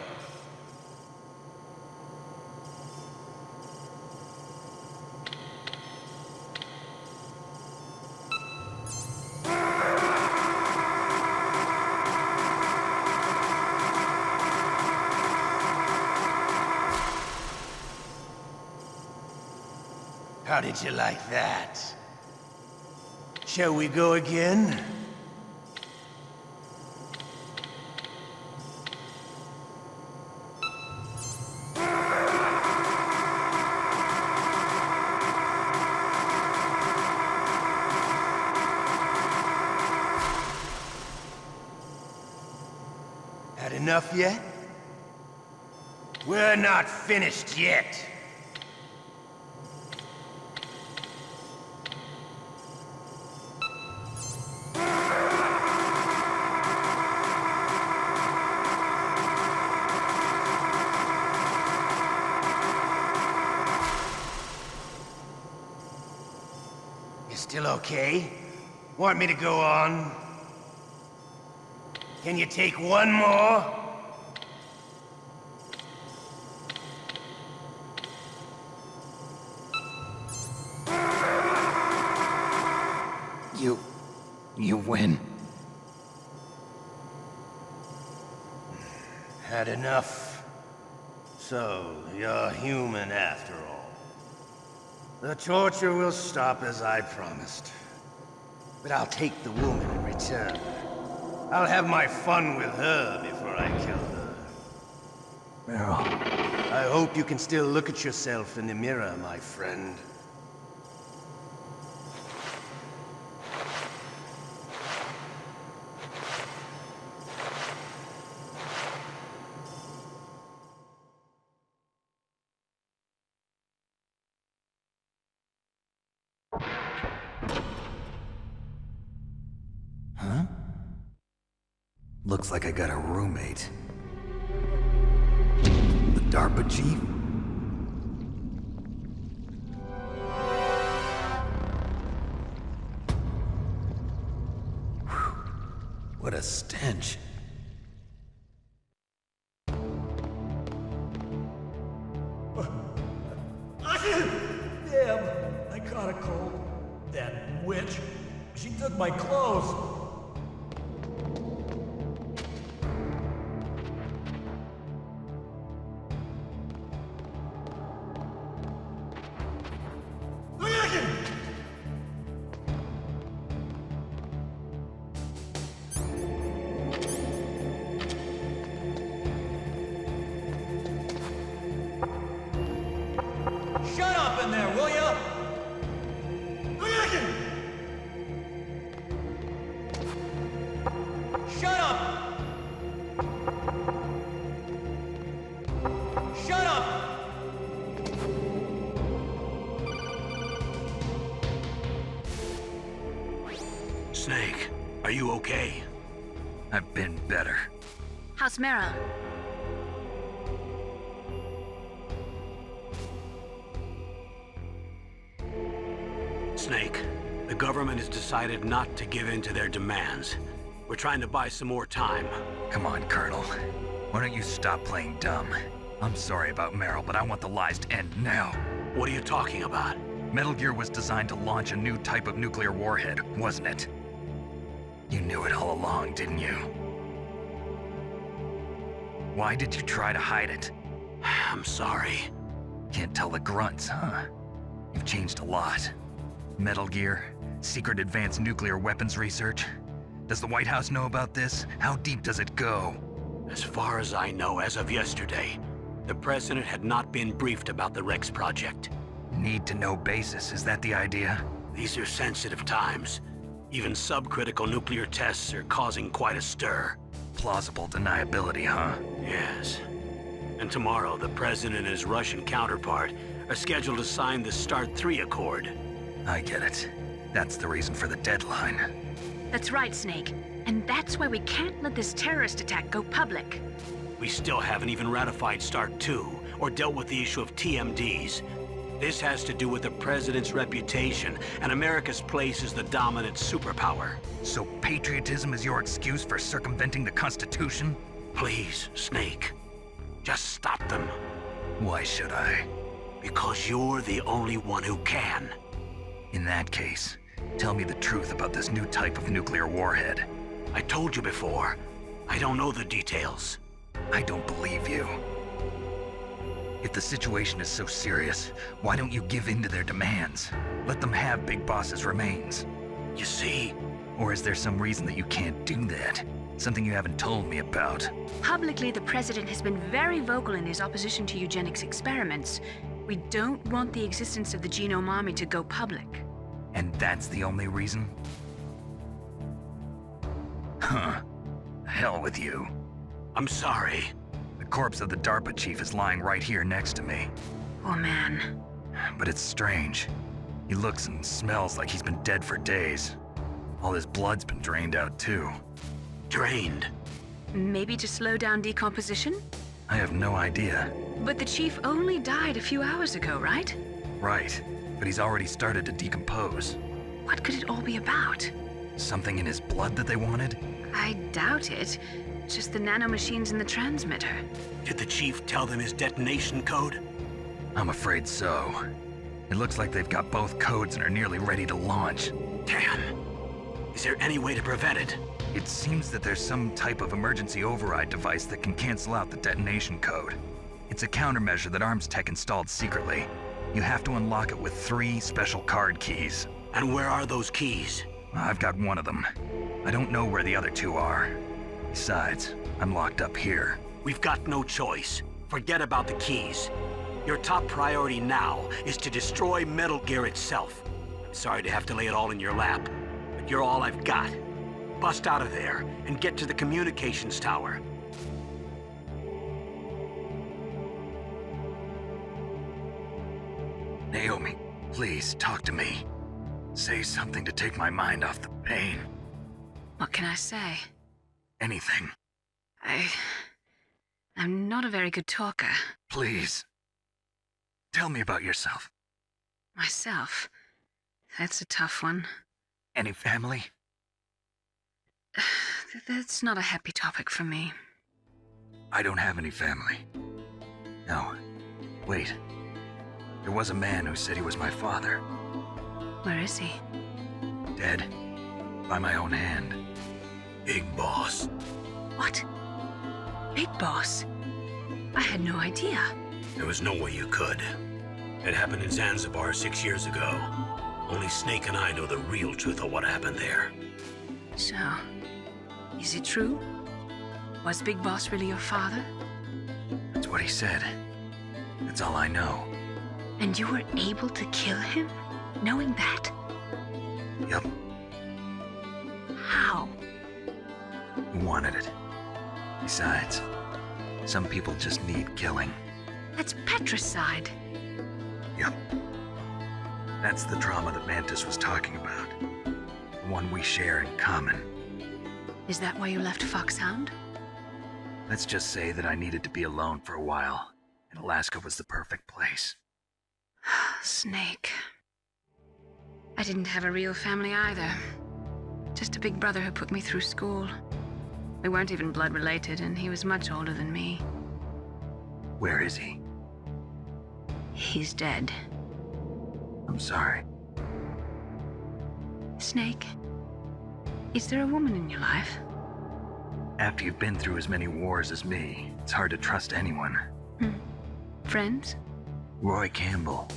How did you like that? Shall we go again? Had enough yet? We're not finished yet. You still okay? Want me to go on? Can you take one more? You win. Had enough. So, you're human after all. The torture will stop as I promised. But I'll take the woman in return. I'll have my fun with her before I kill her. Meryl. I hope you can still look at yourself in the mirror, my friend. Huh? Looks like I got a roommate. The DARPA Chief? Whew. What a stench. Damn, I caught a cold. That witch, she took my clothes. Shut up in there, will ya? Shut up! Shut up! Snake, are you okay? I've been better. How's Meryl? Snake, the government has decided not to give in to their demands. We're trying to buy some more time. Come on, Colonel. Why don't you stop playing dumb? I'm sorry about Meryl, but I want the lies to end now. What are you talking about? Metal Gear was designed to launch a new type of nuclear warhead, wasn't it? You knew it all along, didn't you? Why did you try to hide it? I'm sorry. Can't tell the grunts, huh? You've changed a lot. Metal Gear, secret advanced nuclear weapons research. Does the White House know about this? How deep does it go? As far as I know, as of yesterday, the President had not been briefed about the Rex project. Need-to-know basis, is that the idea? These are sensitive times. Even subcritical nuclear tests are causing quite a stir. Plausible deniability, huh? Yes. And tomorrow, the President and his Russian counterpart are scheduled to sign the START 3 Accord. I get it. That's the reason for the deadline. That's right, Snake. And that's why we can't let this terrorist attack go public. We still haven't even ratified START 2 or dealt with the issue of TMDs. This has to do with the President's reputation and America's place as the dominant superpower. So patriotism is your excuse for circumventing the Constitution? Please, Snake. Just stop them. Why should I? Because you're the only one who can. In that case, tell me the truth about this new type of nuclear warhead. I told you before. I don't know the details. I don't believe you. If the situation is so serious, why don't you give in to their demands? Let them have Big Boss's remains. You see? Or is there some reason that you can't do that? Something you haven't told me about? Publicly, the president has been very vocal in his opposition to eugenics experiments. We don't want the existence of the Genome Army to go public. And that's the only reason? Huh. Hell with you. I'm sorry. The corpse of the DARPA Chief is lying right here next to me. Poor man. But it's strange. He looks and smells like he's been dead for days. All his blood's been drained out too. Drained? Maybe to slow down decomposition? I have no idea. But the chief only died a few hours ago, right? Right, but he's already started to decompose. What could it all be about? Something in his blood that they wanted? I doubt it. Just the nanomachines in the transmitter. Did the chief tell them his detonation code? I'm afraid so. It looks like they've got both codes and are nearly ready to launch. Damn. Is there any way to prevent it? It seems that there's some type of emergency override device that can cancel out the detonation code. It's a countermeasure that Arms Tech installed secretly. You have to unlock it with 3 special card keys. And where are those keys? I've got one of them. I don't know where the other 2 are. Besides, I'm locked up here. We've got no choice. Forget about the keys. Your top priority now is to destroy Metal Gear itself. I'm sorry to have to lay it all in your lap, but you're all I've got. Bust out of there and get to the communications tower. Naomi, please talk to me. Say something to take my mind off the pain. What can I say? Anything. I'm not a very good talker. Please. Tell me about yourself. Myself? That's a tough one. Any family? That's not a happy topic for me. I don't have any family. No. Wait. There was a man who said he was my father. Where is he? Dead. By my own hand. Big Boss. What? Big Boss? I had no idea. There was no way you could. It happened in Zanzibar 6 years ago. Only Snake and I know the real truth of what happened there. So, is it true? Was Big Boss really your father? That's what he said. That's all I know. And you were able to kill him, knowing that? Yep. How? He wanted it. Besides, some people just need killing. That's patricide. Yep. That's the trauma that Mantis was talking about. The one we share in common. Is that why you left Foxhound? Let's just say that I needed to be alone for a while, and Alaska was the perfect place. Snake. I didn't have a real family either. Just a big brother who put me through school. We weren't even blood related, and he was much older than me. Where is he? He's dead. I'm sorry. Snake, is there a woman in your life? After you've been through as many wars as me, it's hard to trust anyone. Friends? Roy Campbell.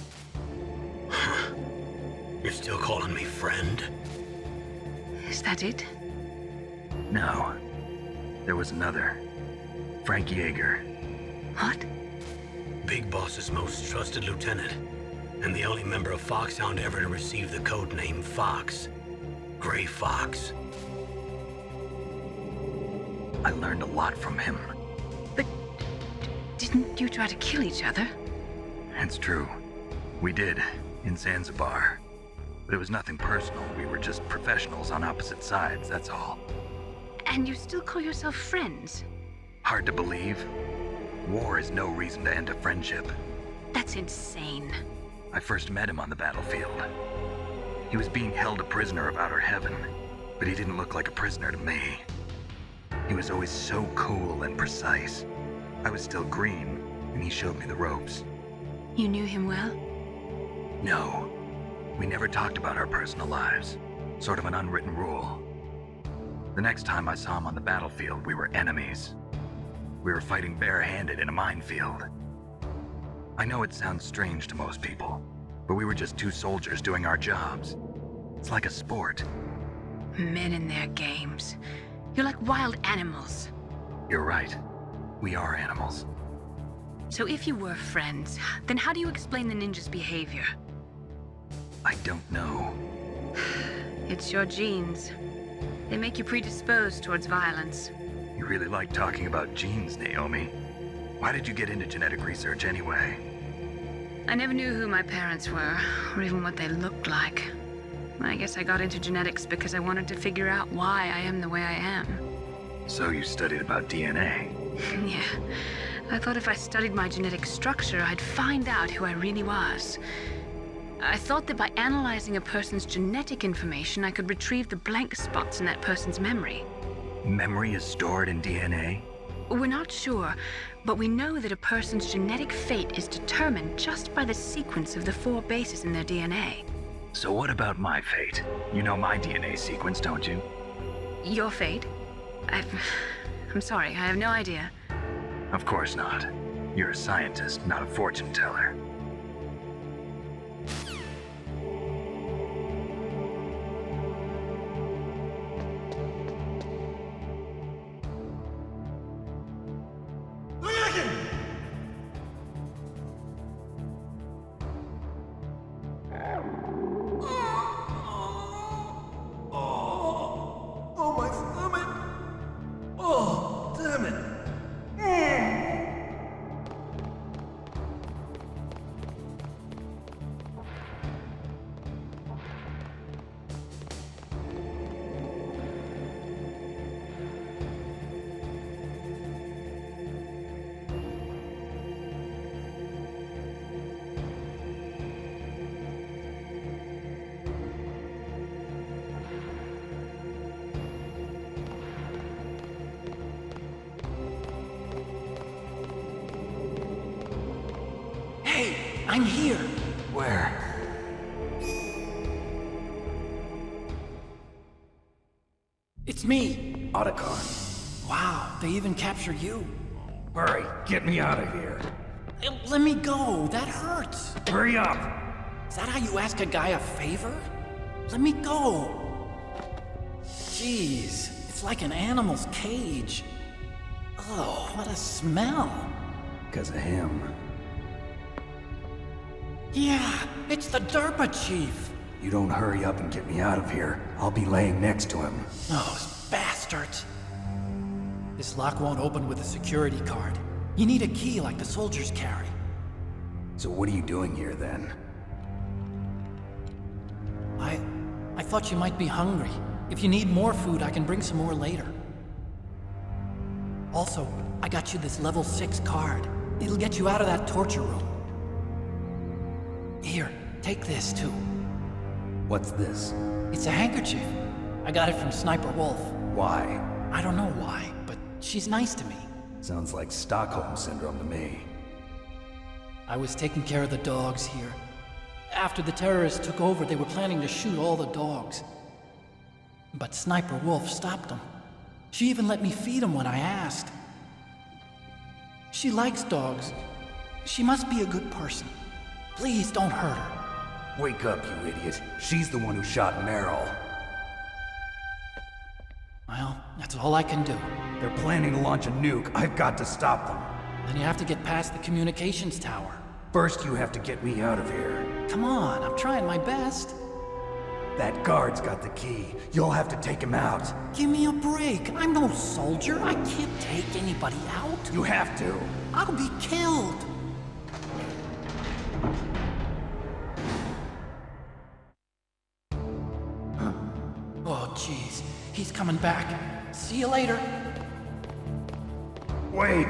You're still calling me friend? Is that it? No. There was another. Frank Yeager. What? Big Boss's most trusted lieutenant, and the only member of Foxhound ever to receive the code name Fox. Gray Fox. I learned a lot from him. But didn't you try to kill each other? It's true. We did, in Zanzibar. But it was nothing personal. We were just professionals on opposite sides, that's all. And you still call yourself friends? Hard to believe. War is no reason to end a friendship. That's insane. I first met him on the battlefield. He was being held a prisoner of outer heaven, but he didn't look like a prisoner to me. He was always so cool and precise. I was still green, and he showed me the ropes. You knew him well? No. We never talked about our personal lives. Sort of an unwritten rule. The next time I saw him on the battlefield, we were enemies. We were fighting barehanded in a minefield. I know it sounds strange to most people, but we were just two soldiers doing our jobs. It's like a sport. Men and their games. You're like wild animals. You're right. We are animals. So if you were friends, then how do you explain the ninjas' behavior? I don't know. It's your genes. They make you predisposed towards violence. You really like talking about genes, Naomi. Why did you get into genetic research anyway? I never knew who my parents were, or even what they looked like. I guess I got into genetics because I wanted to figure out why I am the way I am. So you studied about DNA? Yeah. I thought if I studied my genetic structure, I'd find out who I really was. I thought that by analyzing a person's genetic information, I could retrieve the blank spots in that person's memory. Memory is stored in DNA? We're not sure, but we know that a person's genetic fate is determined just by the sequence of the 4 bases in their DNA. So what about my fate? You know my DNA sequence, don't you? Your fate? I'm sorry, I have no idea. Of course not. You're a scientist, not a fortune teller. Oh, my stomach! Oh, damn it! Hey, I'm here. Where? It's me. Otacon. Wow, they even captured you. Hurry, get me out of here. Let me go, that hurts. Hurry up. Is that how you ask a guy a favor? Let me go. Jeez, it's like an animal's cage. Oh, what a smell. Because of him. Yeah, it's the DARPA Chief. You don't hurry up and get me out of here, I'll be laying next to him. Those bastards. This lock won't open with a security card. You need a key like the soldiers carry. So what are you doing here then? I thought you might be hungry. If you need more food, I can bring some more later. Also, I got you this level 6 card. It'll get you out of that torture room. Here, take this too. What's this? It's a handkerchief. I got it from Sniper Wolf. Why? I don't know why, but she's nice to me. Sounds like Stockholm Syndrome to me. I was taking care of the dogs here. After the terrorists took over, they were planning to shoot all the dogs. But Sniper Wolf stopped them. She even let me feed them when I asked. She likes dogs. She must be a good person. Please don't hurt her. Wake up, you idiot. She's the one who shot Meryl. Well, that's all I can do. They're planning to launch a nuke. I've got to stop them. Then you have to get past the communications tower. First, you have to get me out of here. Come on, I'm trying my best. That guard's got the key. You'll have to take him out. Give me a break. I'm no soldier. I can't take anybody out. You have to. I'll be killed. Oh, jeez. He's coming back. See you later. Wait!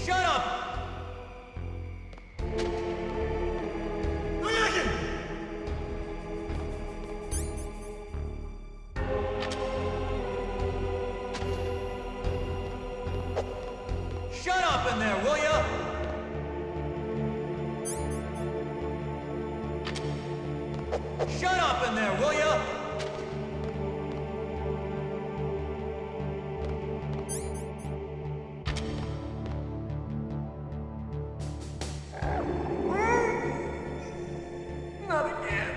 Shut up! Shut up in there, will ya? Shut up in there, will ya? Not again.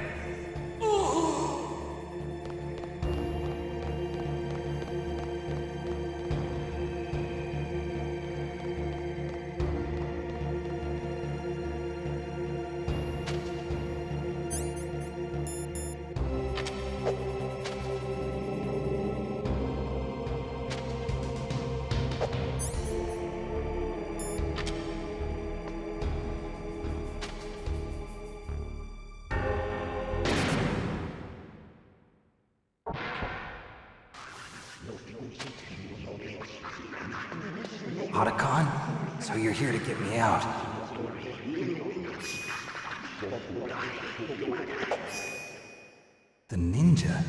Otacon? So you're here to get me out. The ninja?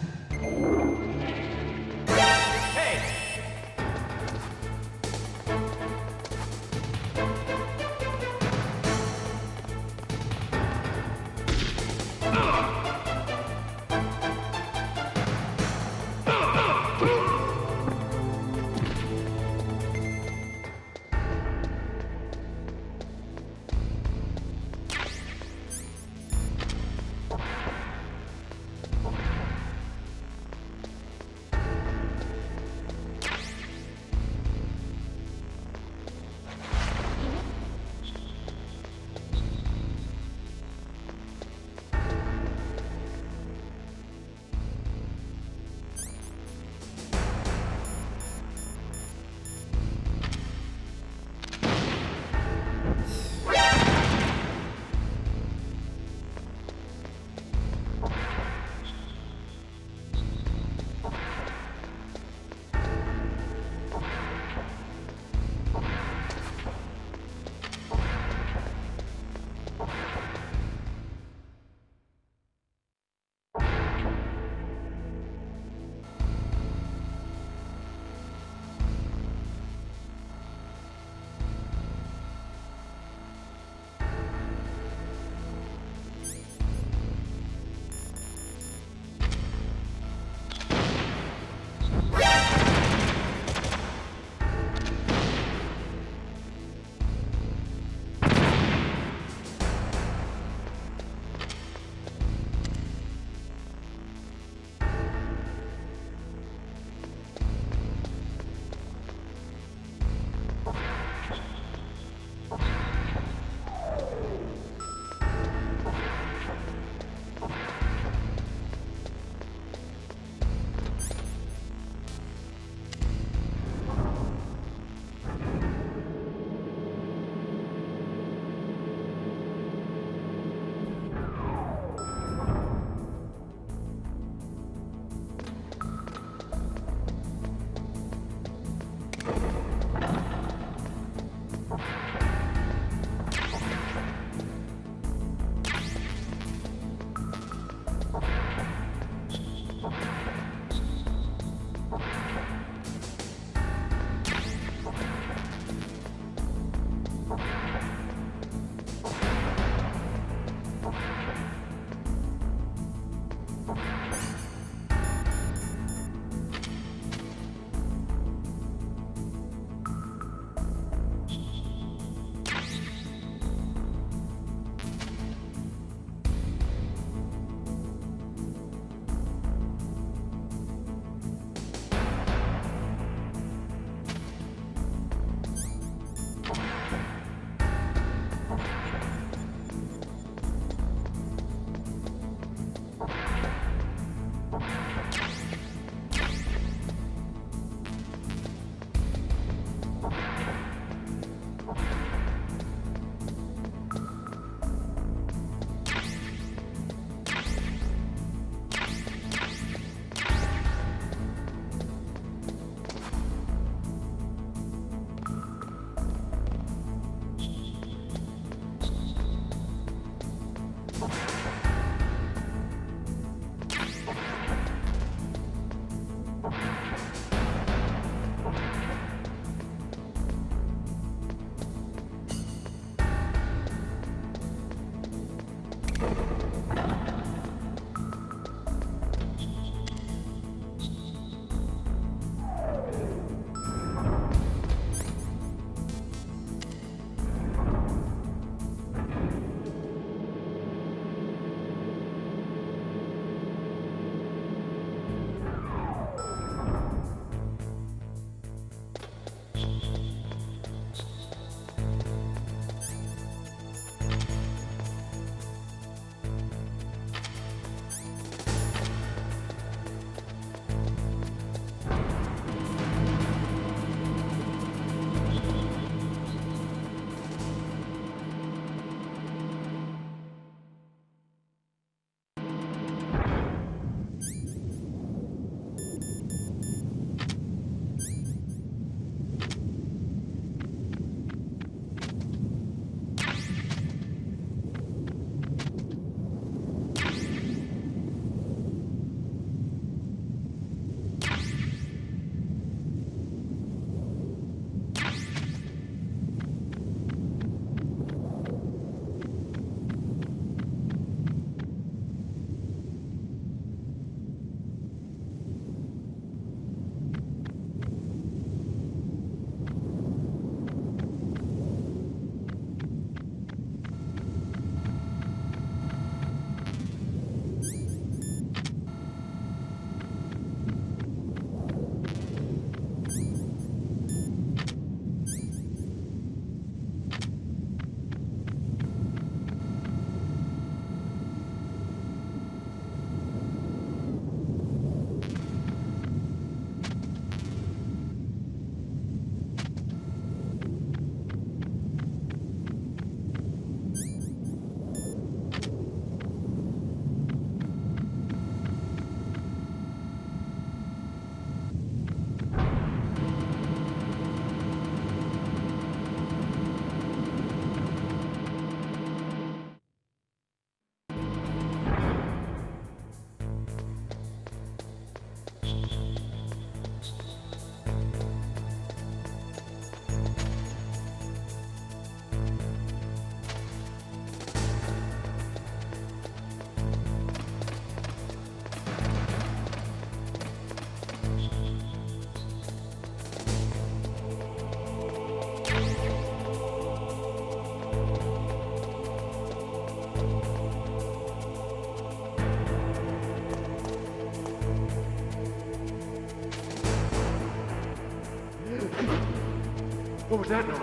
What was that noise?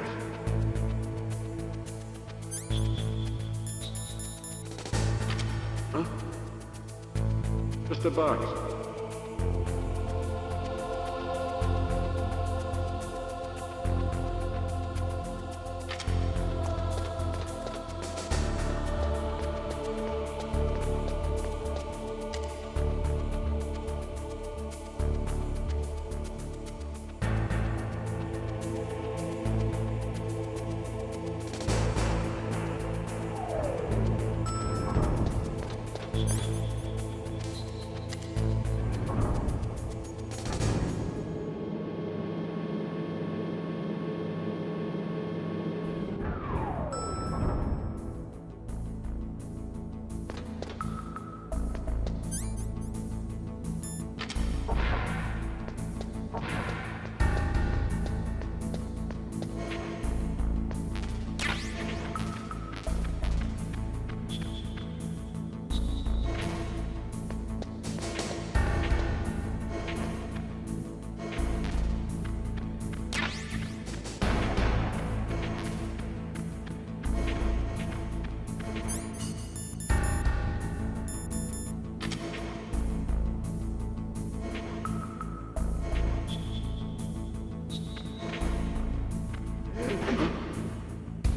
Huh? Just a box.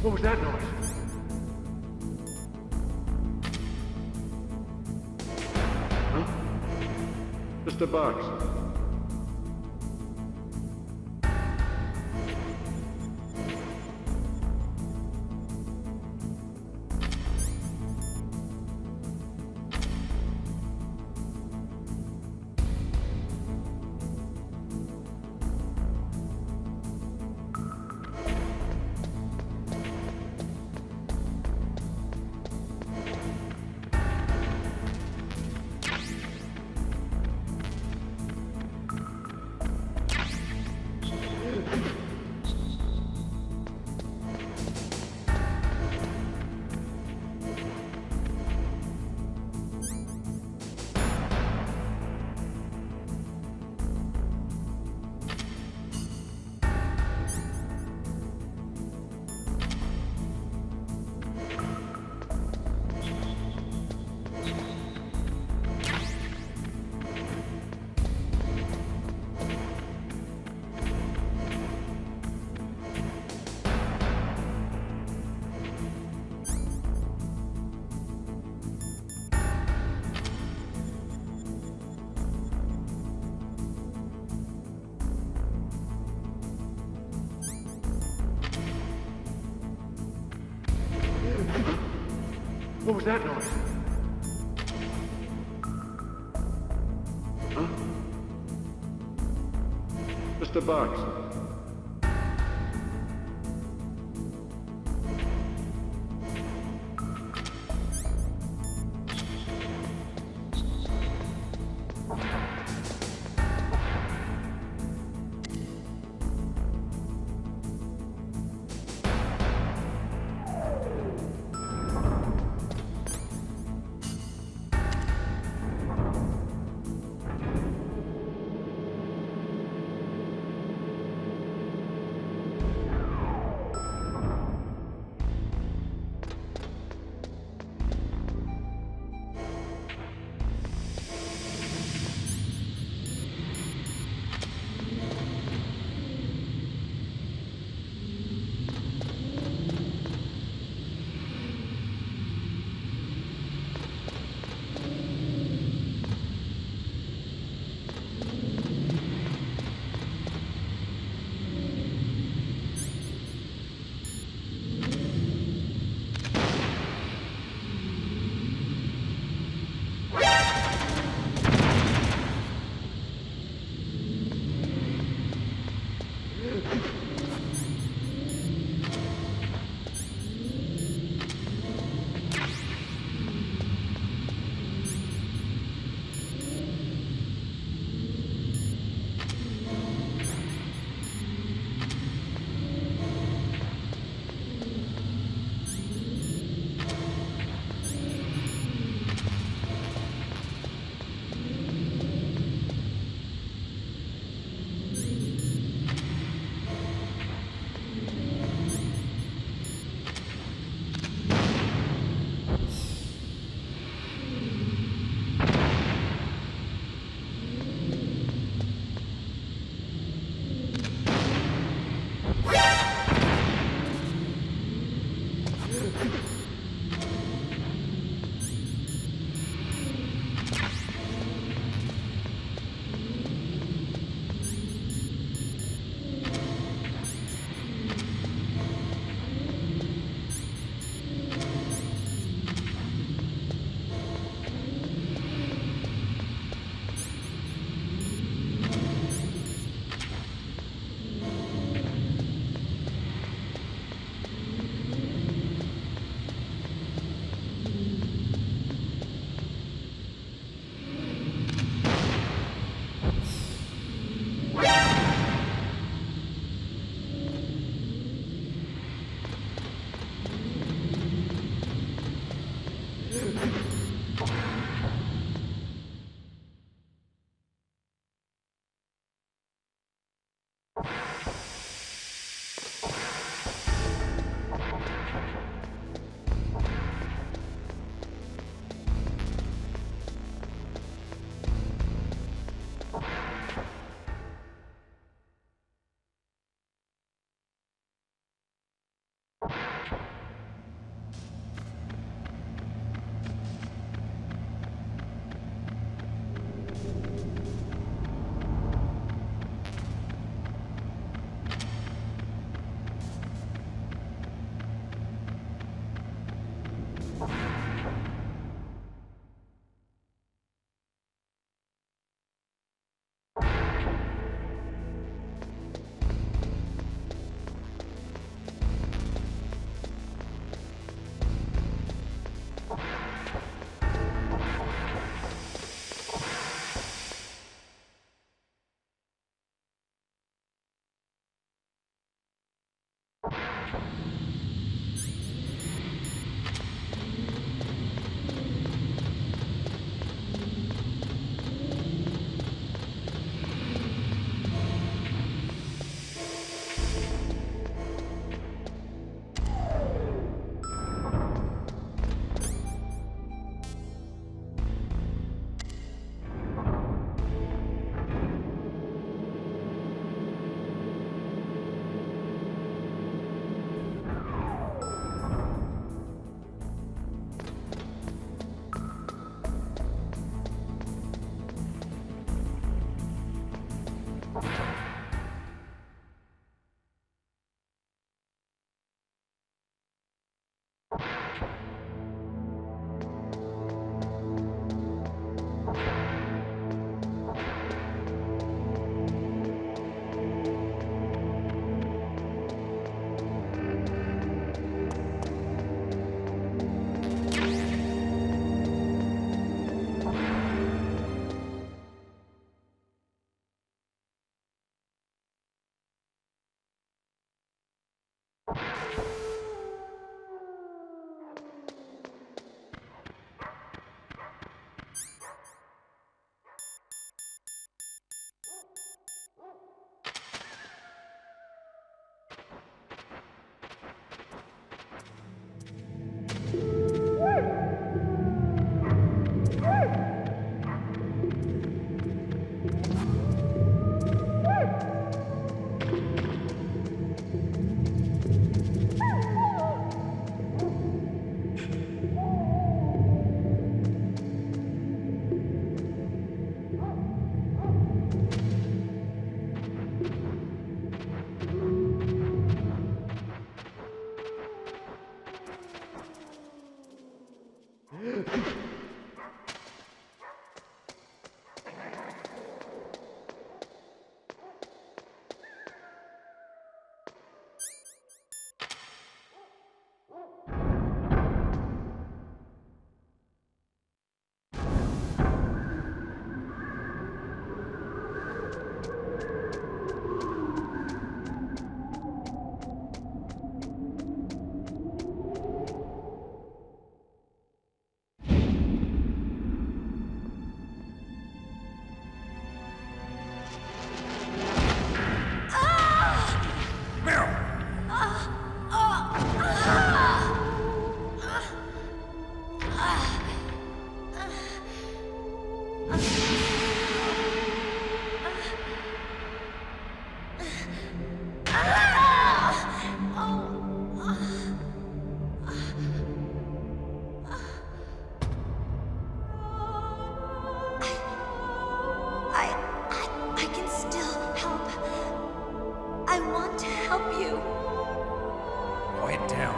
What was that noise? Huh? Just a box. What was that noise? Huh? Just a box.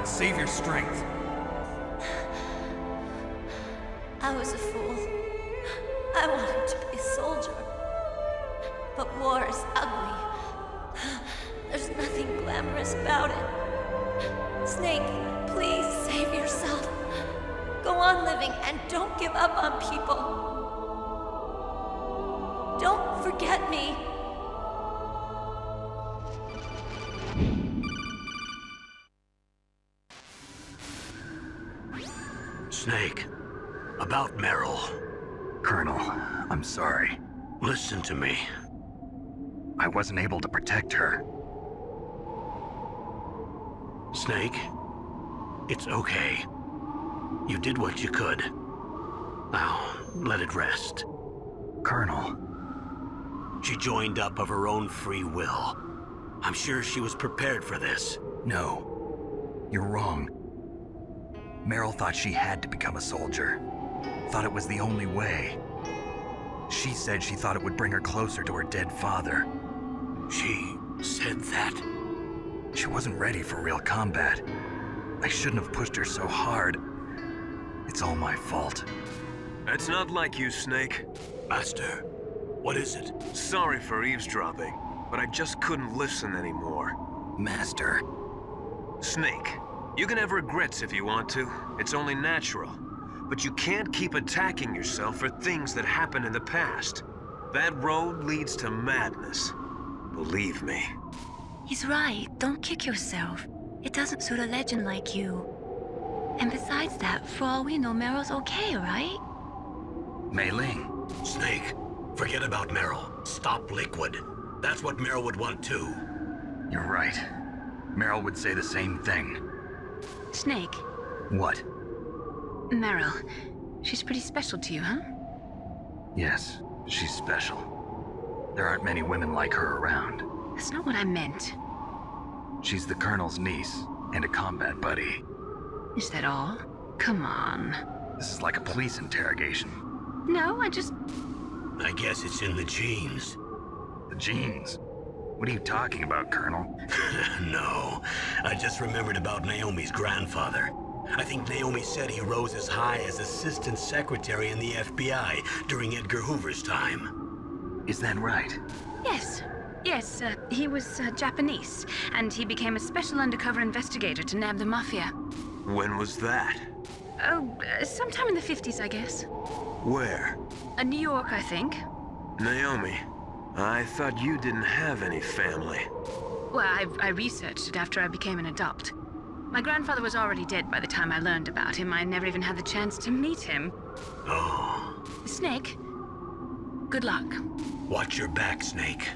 Save your strength. I was a fool. I wanted to be a soldier. But war is ugly. There's nothing glamorous about it. Snake, please save yourself. Go on living and don't give up on people. Don't forget me. Snake, about Meryl. Colonel, I'm sorry. Listen to me. I wasn't able to protect her. Snake, it's okay. You did what you could. Now, let it rest. Colonel. She joined up of her own free will. I'm sure she was prepared for this. No. You're wrong. Meryl thought she had to become a soldier. Thought it was the only way. She said she thought it would bring her closer to her dead father. She said that? She wasn't ready for real combat. I shouldn't have pushed her so hard. It's all my fault. That's not like you, Snake. Master, what is it? Sorry for eavesdropping, but I just couldn't listen anymore. Master. Snake, you can have regrets if you want to. It's only natural. But you can't keep attacking yourself for things that happened in the past. That road leads to madness. Believe me. He's right. Don't kick yourself. It doesn't suit a legend like you. And besides that, for all we know, Meryl's okay, right? Mei Ling. Snake, forget about Meryl. Stop Liquid. That's what Meryl would want too. You're right. Meryl would say the same thing. Snake. What? Meryl. She's pretty special to you, huh? Yes, she's special. There aren't many women like her around. That's not what I meant. She's the Colonel's niece and a combat buddy. Is that all? Come on. This is like a police interrogation. No, I guess it's in the genes. The genes? What are you talking about, Colonel? No, I just remembered about Naomi's grandfather. I think Naomi said he rose as high as assistant secretary in the FBI during Edgar Hoover's time. Is that right? Yes. Yes, he was Japanese, and he became a special undercover investigator to nab the mafia. When was that? Oh, sometime in the 50s, I guess. Where? New York, I think. Naomi, I thought you didn't have any family. Well, I researched it after I became an adult. My grandfather was already dead by the time I learned about him. I never even had the chance to meet him. Oh. Snake, good luck. Watch your back, Snake.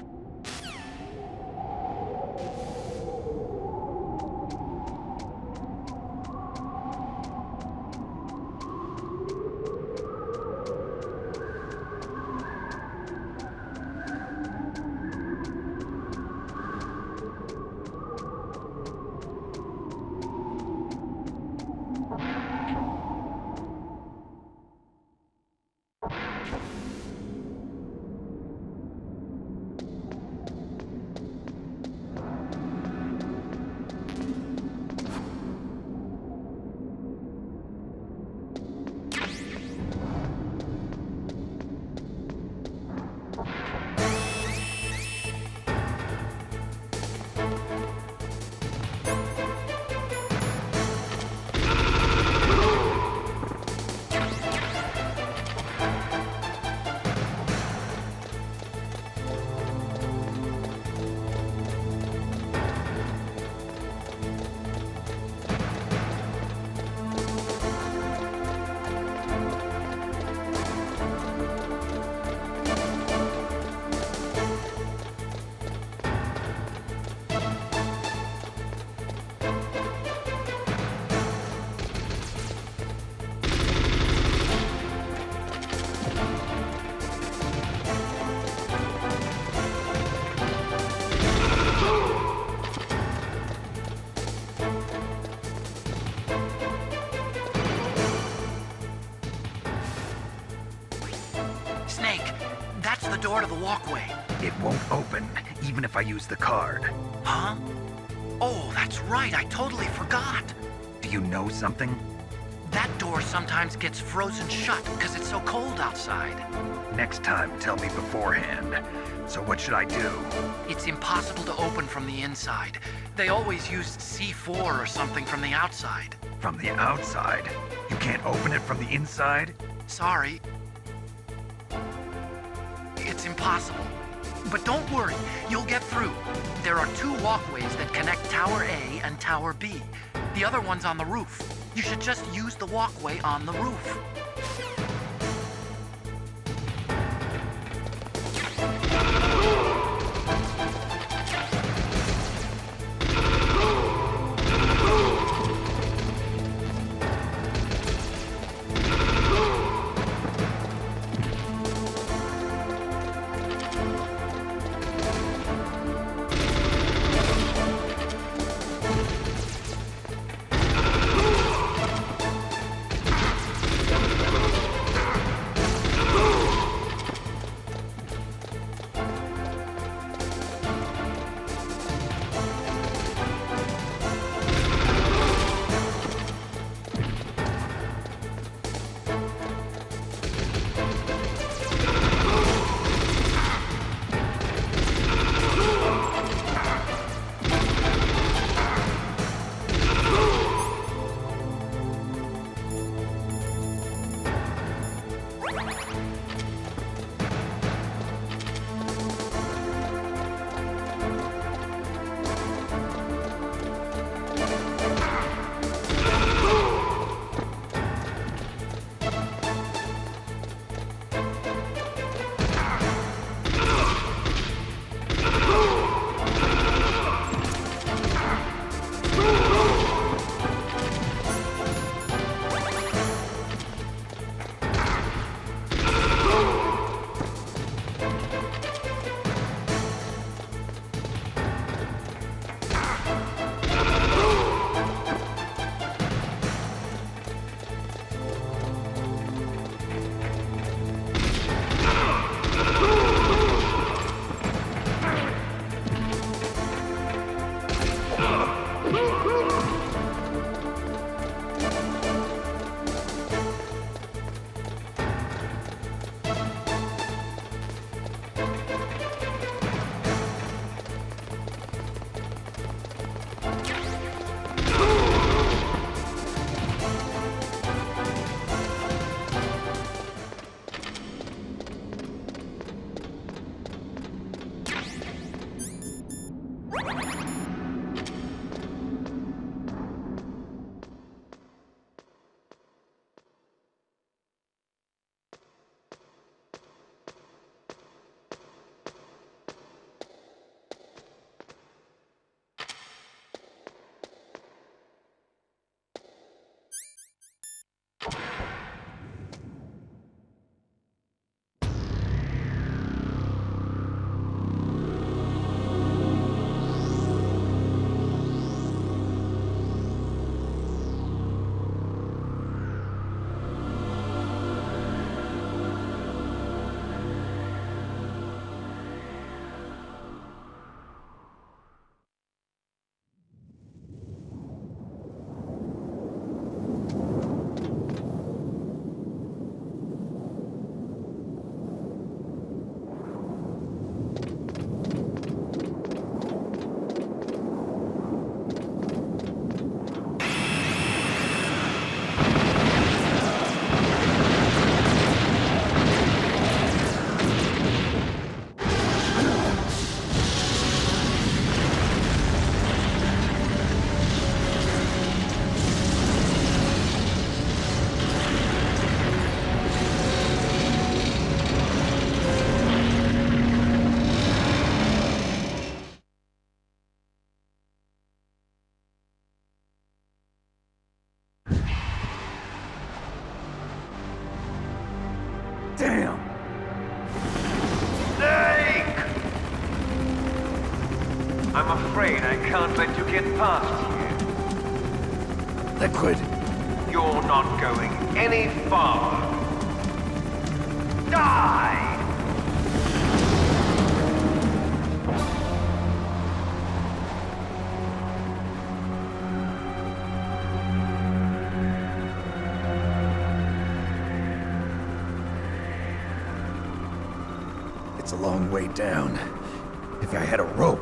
Door to the walkway. It won't open, even if I use the card. Huh? Oh, that's right. I totally forgot. Do you know something? That door sometimes gets frozen shut because it's so cold outside. Next time, tell me beforehand. So what should I do? It's impossible to open from the inside. They always used C4 or something from the outside. From the outside? You can't open it from the inside? Sorry. It's impossible. But don't worry, you'll get through. There are 2 walkways that connect Tower A and Tower B. The other one's on the roof. You should just use the walkway on the roof. Damn! Snake! I'm afraid I can't let you get past here. Liquid! You're not going any farther. Die! It's a long way down. If I had a rope,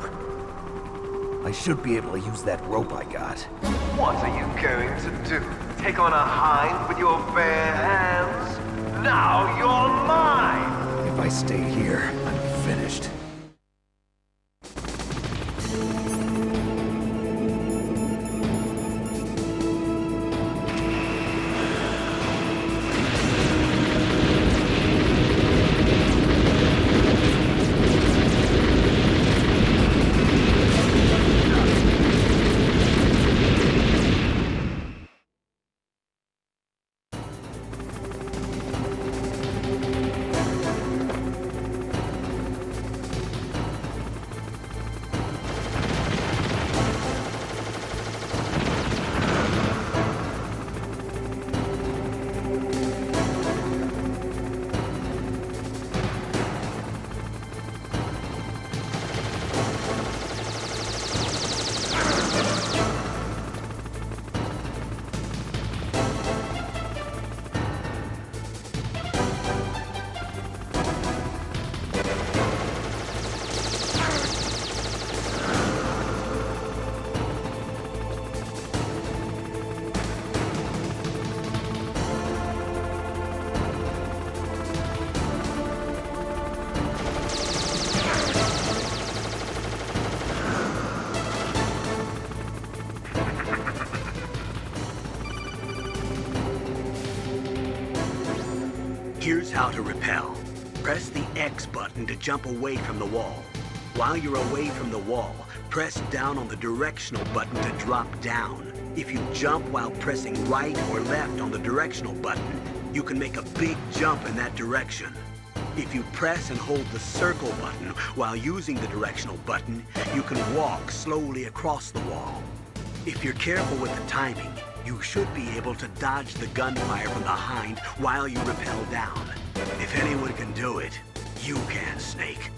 I should be able to use that rope I got. What are you going to do? Take on a hind with your bare hands? Now you're mine! If I stay here, I'm finished. Here's how to repel. Press the X button to jump away from the wall. While you're away from the wall, press down on the directional button to drop down. If you jump while pressing right or left on the directional button, you can make a big jump in that direction. If you press and hold the circle button while using the directional button, you can walk slowly across the wall. If you're careful with the timing, you should be able to dodge the gunfire from the Hind while you rappel down. If anyone can do it, you can, Snake.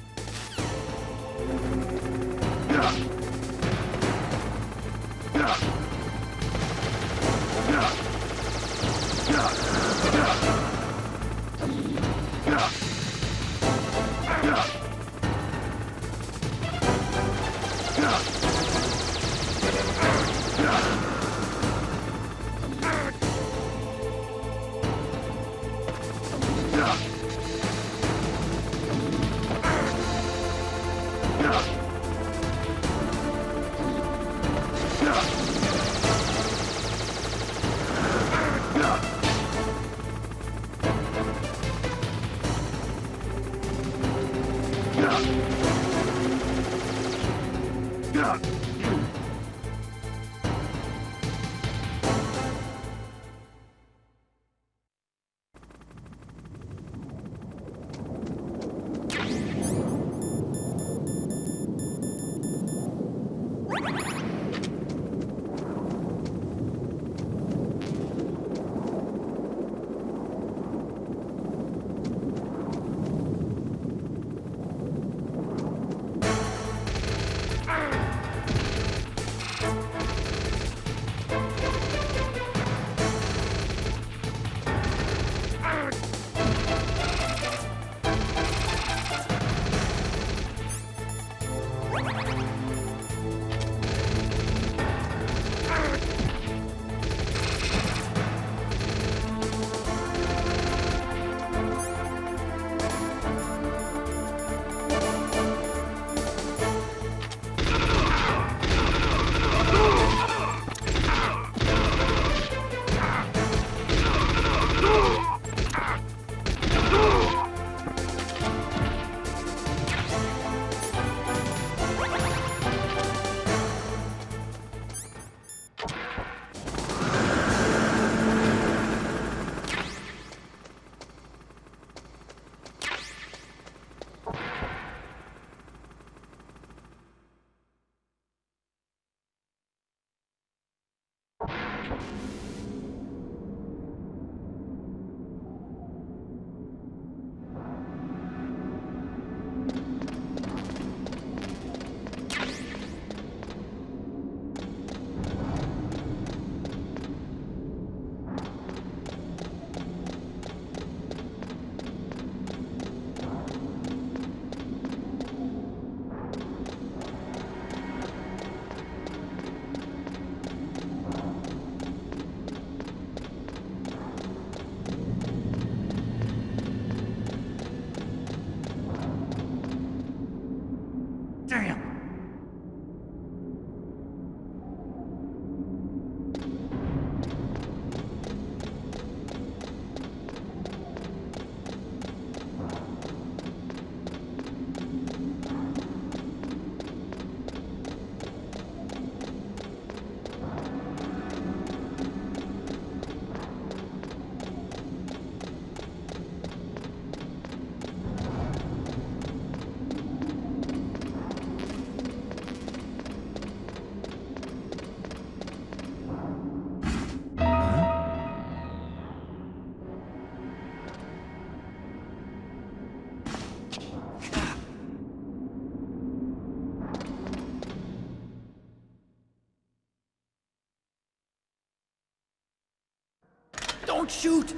Don't shoot!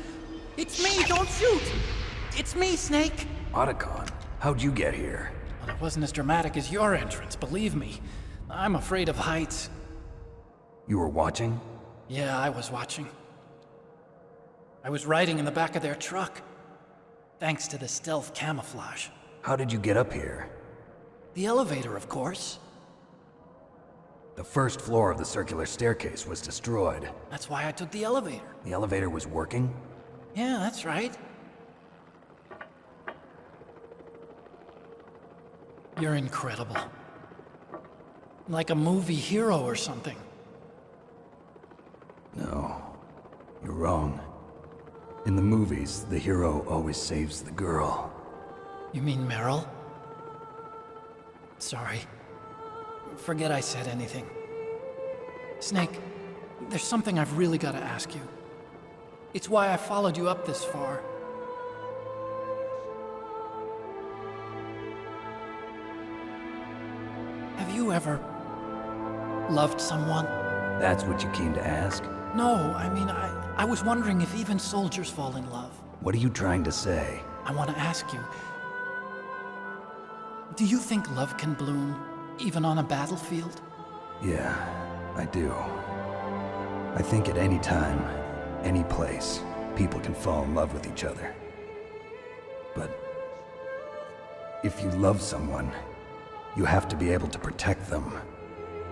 It's me, don't shoot! It's me, Snake! Otacon, how'd you get here? Well, it wasn't as dramatic as your entrance, believe me. I'm afraid of heights. You were watching? Yeah, I was watching. I was riding in the back of their truck. Thanks to the stealth camouflage. How did you get up here? The elevator, of course. The first floor of the circular staircase was destroyed. That's why I took the elevator. The elevator was working? Yeah, that's right. You're incredible. Like a movie hero or something. No, you're wrong. In the movies, the hero always saves the girl. You mean Meryl? Sorry. Forget I said anything. Snake, there's something I've really got to ask you. It's why I followed you up this far. Have you ever loved someone? That's what you came to ask? No, I mean, I was wondering if even soldiers fall in love. What are you trying to say? I want to ask you, do you think love can bloom, even on a battlefield? Yeah, I do. I think at any time, any place, people can fall in love with each other. But if you love someone, you have to be able to protect them.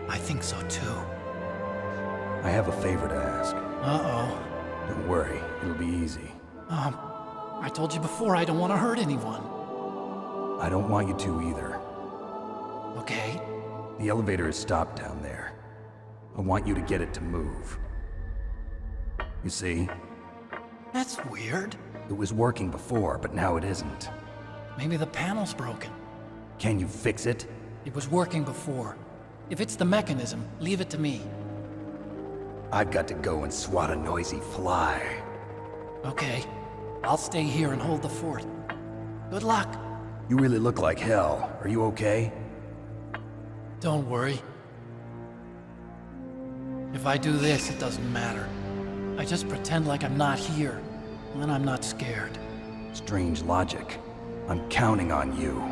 I think so too. I have a favor to ask. Uh-oh. Don't worry, it'll be easy. I told you before I don't want to hurt anyone. I don't want you to either. Okay. The elevator is stopped down there. I want you to get it to move. You see? That's weird. It was working before, but now it isn't. Maybe the panel's broken. Can you fix it? It was working before. If it's the mechanism, leave it to me. I've got to go and swat a noisy fly. Okay. I'll stay here and hold the fort. Good luck. You really look like hell. Are you okay? Don't worry. If I do this, it doesn't matter. I just pretend like I'm not here, and then I'm not scared. Strange logic. I'm counting on you.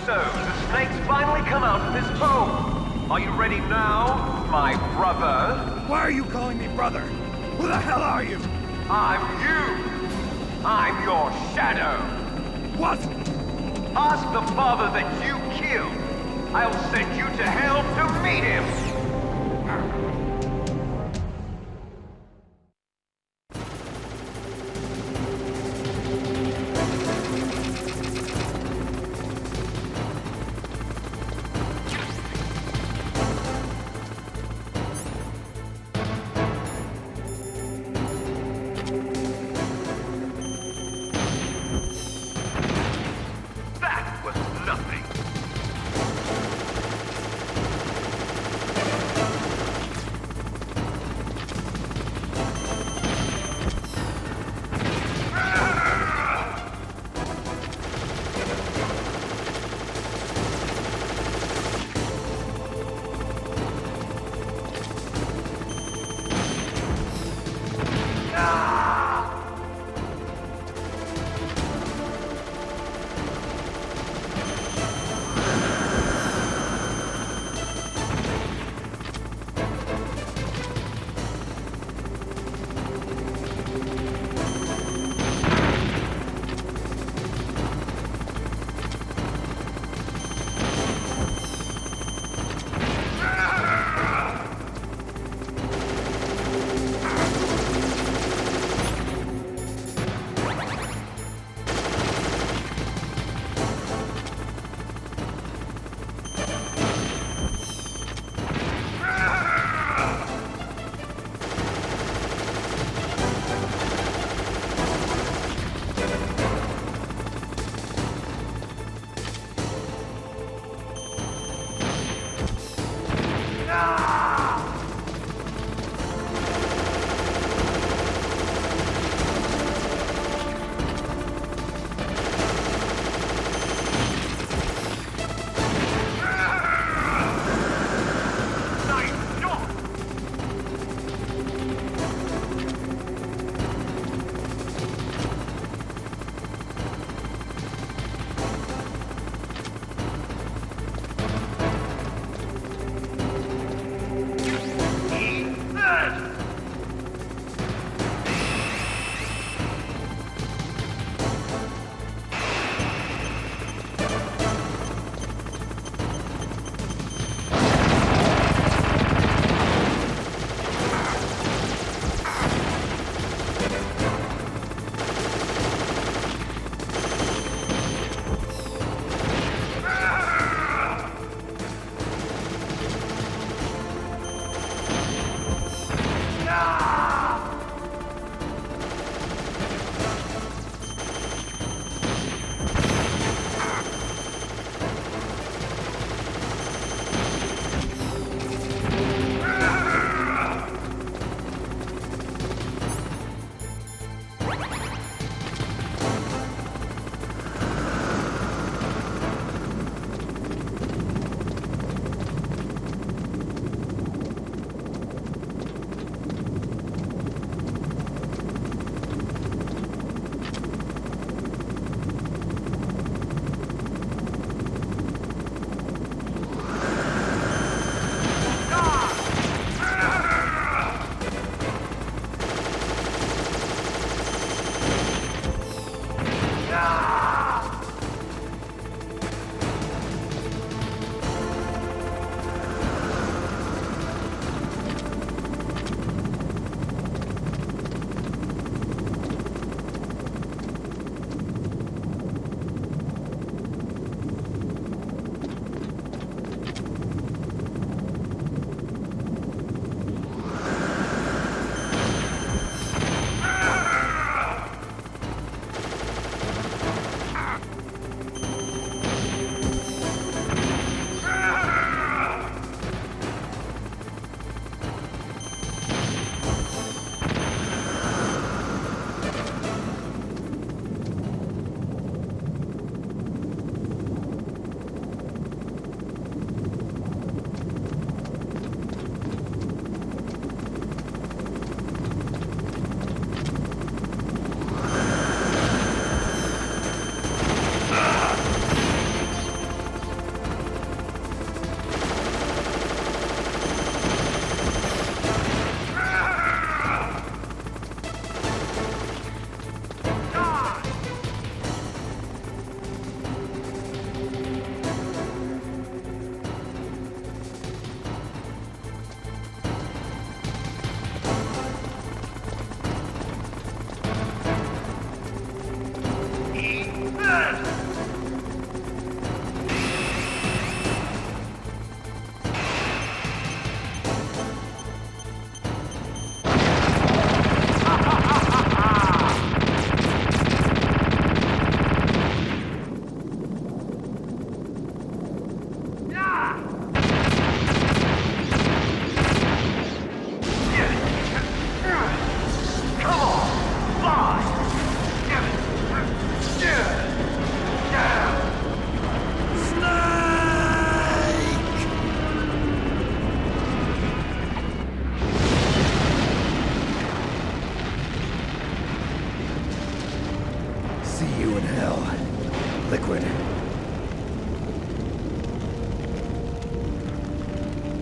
So, the snake's finally come out of his home. Are you ready now, my brother? Why are you calling me brother? Who the hell are you? I'm you! I'm your shadow! What? Ask the father that you killed! I'll send you to hell to meet him!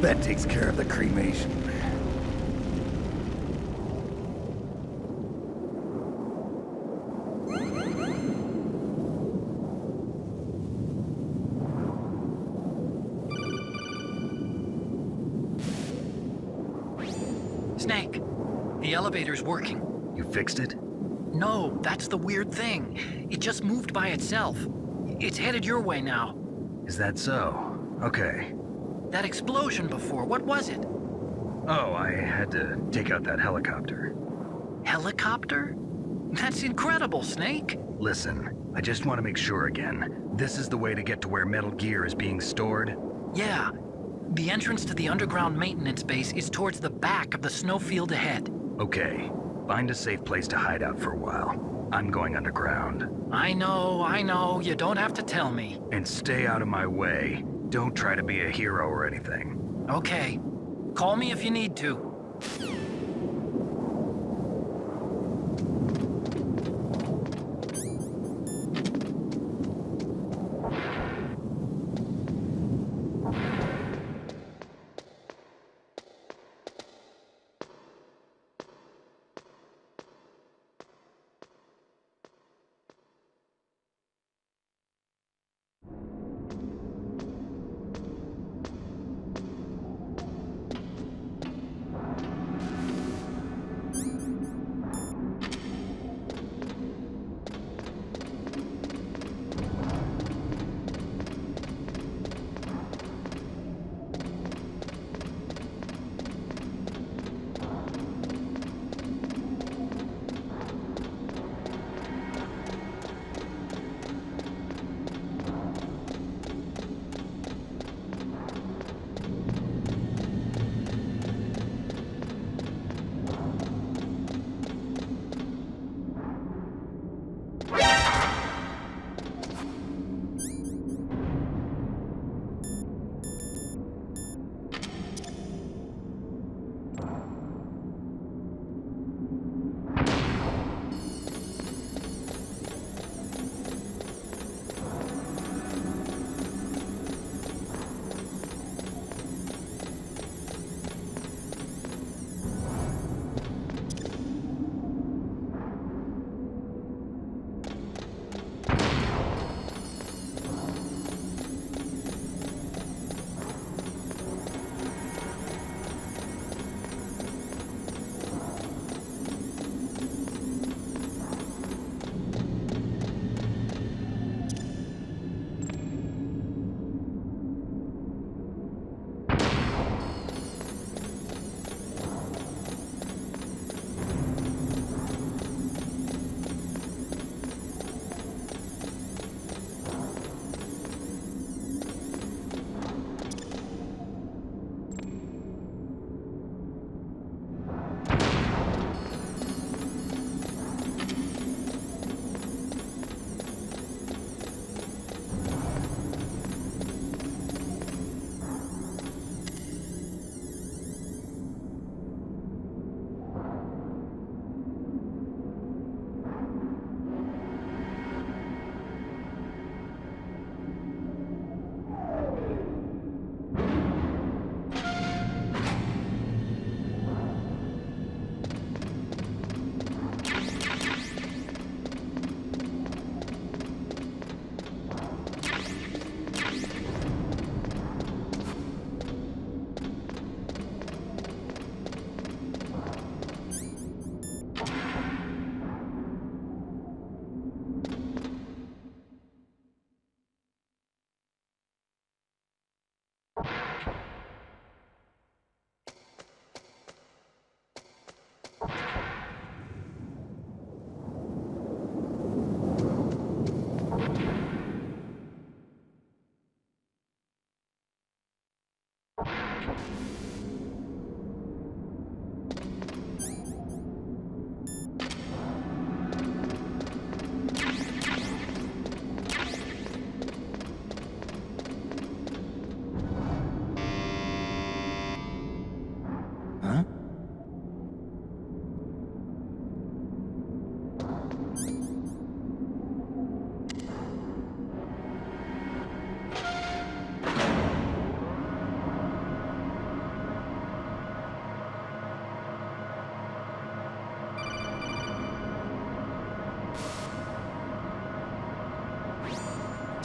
That takes care of the cremation. Snake, the elevator's working. You fixed it? No, that's the weird thing. It just moved by itself. It's headed your way now. Is that so? Okay. That explosion before, what was it? Oh, I had to take out that helicopter. Helicopter? That's incredible, Snake. Listen, I just want to make sure again. This is the way to get to where Metal Gear is being stored? Yeah. The entrance to the underground maintenance base is towards the back of the snowfield ahead. Okay. Find a safe place to hide out for a while. I'm going underground. I know. You don't have to tell me. And stay out of my way. Don't try to be a hero or anything. Okay. Call me if you need to.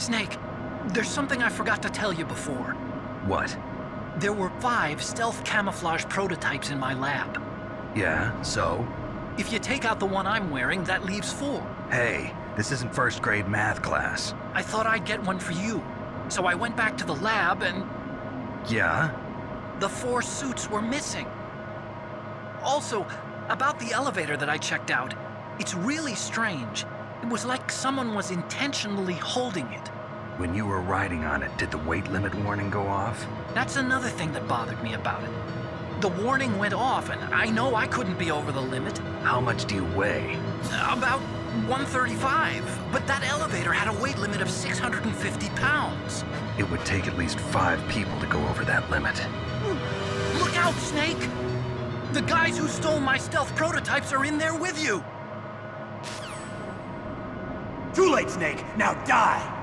Snake, there's something I forgot to tell you before. What? There were 5 stealth camouflage prototypes in my lab. Yeah, so? If you take out the one I'm wearing, that leaves 4. Hey, this isn't first grade math class. I thought I'd get one for you. So I went back to the lab and... Yeah? The 4 suits were missing. Also, about the elevator that I checked out, it's really strange. It was like someone was intentionally holding it. When you were riding on it, did the weight limit warning go off? That's another thing that bothered me about it. The warning went off, and I know I couldn't be over the limit. How much do you weigh? About 135, but that elevator had a weight limit of 650 pounds. It would take at least 5 people to go over that limit. Look out, Snake! The guys who stole my stealth prototypes are in there with you! Too late, Snake! Now die!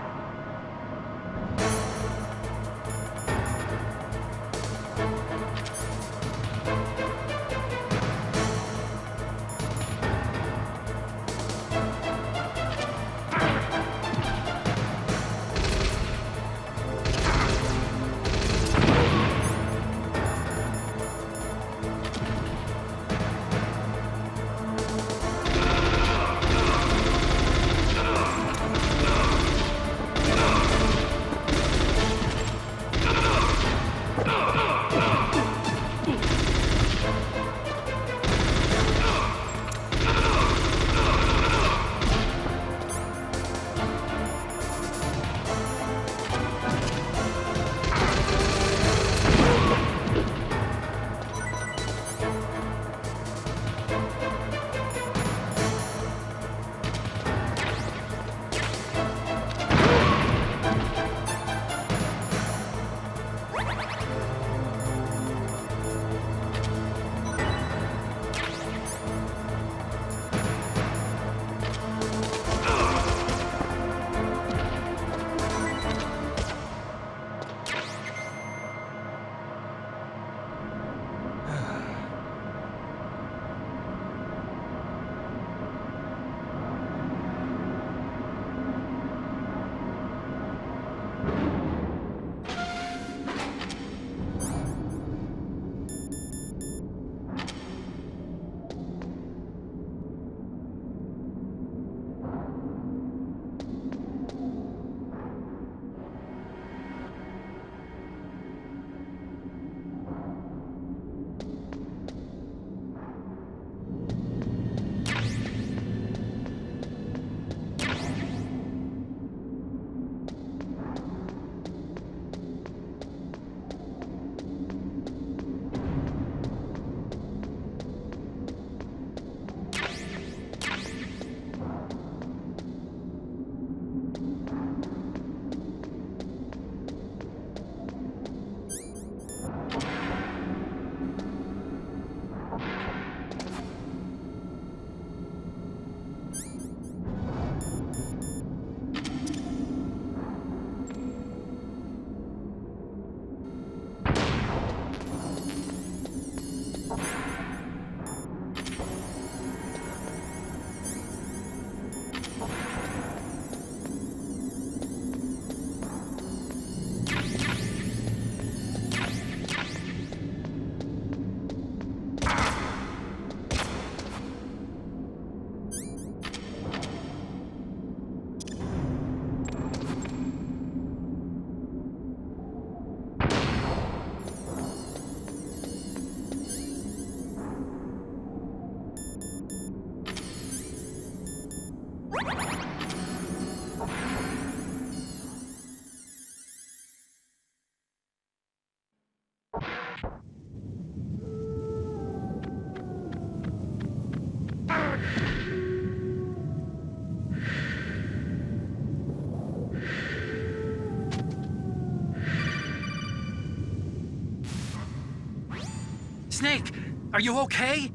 Snake, are you okay?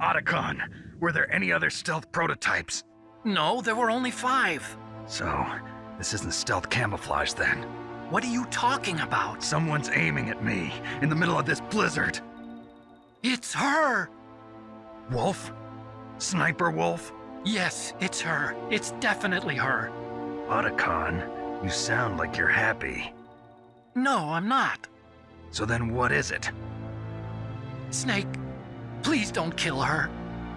Otacon, were there any other stealth prototypes? No, there were only 5. So, this isn't stealth camouflage then? What are you talking about? Someone's aiming at me, in the middle of this blizzard. It's her! Wolf? Sniper Wolf? Yes, it's her. It's definitely her. Otacon, You sound like you're happy. No, I'm not. So then what is it? Snake, please don't kill her.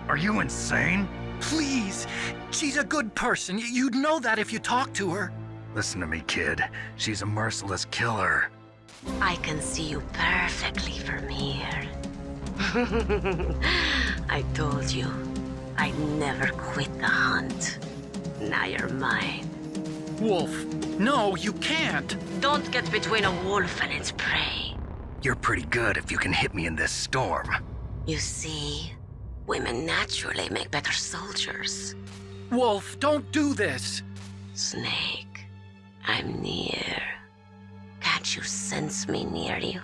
Are you insane? Please. She's a good person. You'd know that if you talked to her. Listen to me, kid. She's a merciless killer. I can see you perfectly from here. I told you, I'd never quit the hunt. Now you're mine. Wolf, no, you can't. Don't get between a wolf and its prey. You're pretty good if you can hit me in this storm. You see, women naturally make better soldiers. Wolf, don't do this. Snake, I'm near. Can't you sense me near you?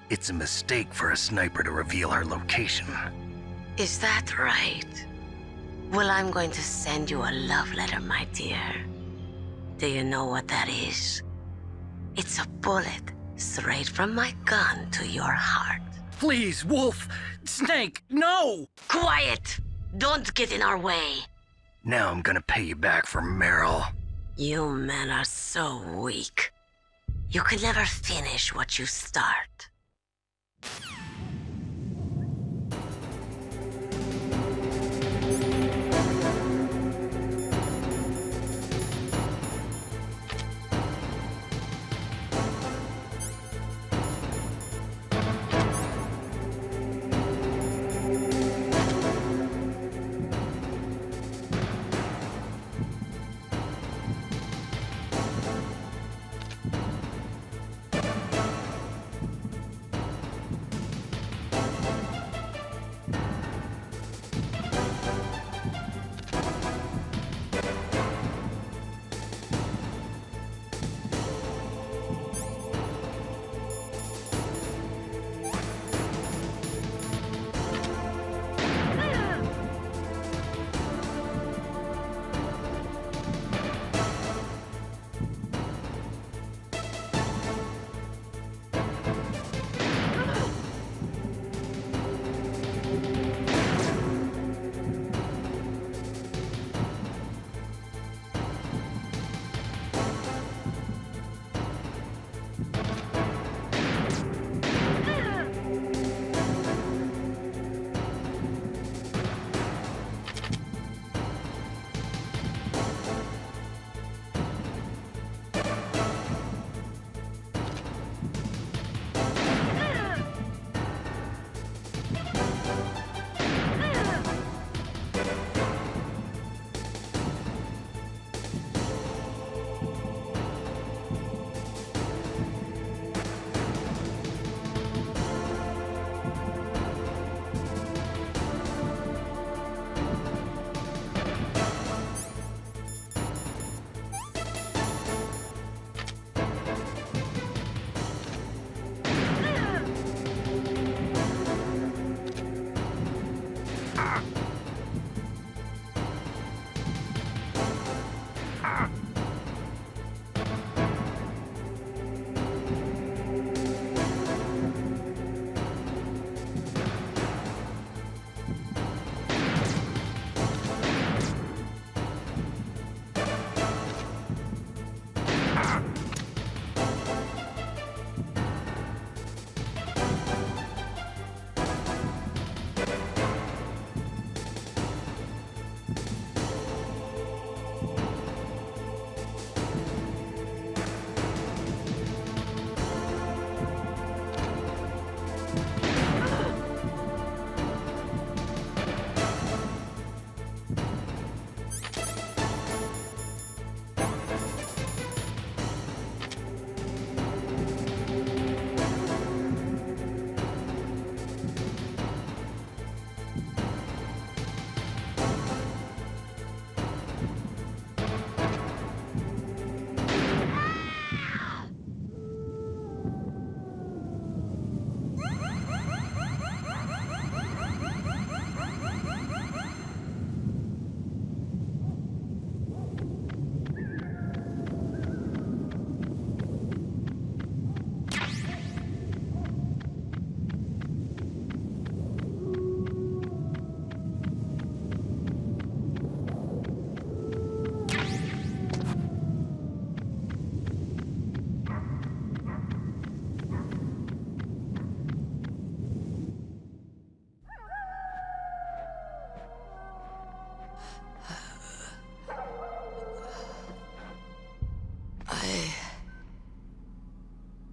It's a mistake for a sniper to reveal her location. Is that right? Well, I'm going to send you a love letter, my dear. Do you know what that is? It's a bullet straight from my gun to your heart. Please, Wolf! Snake, no! Quiet! Don't get in our way. Now I'm gonna pay you back for Meryl. You men are so weak. You can never finish what you start.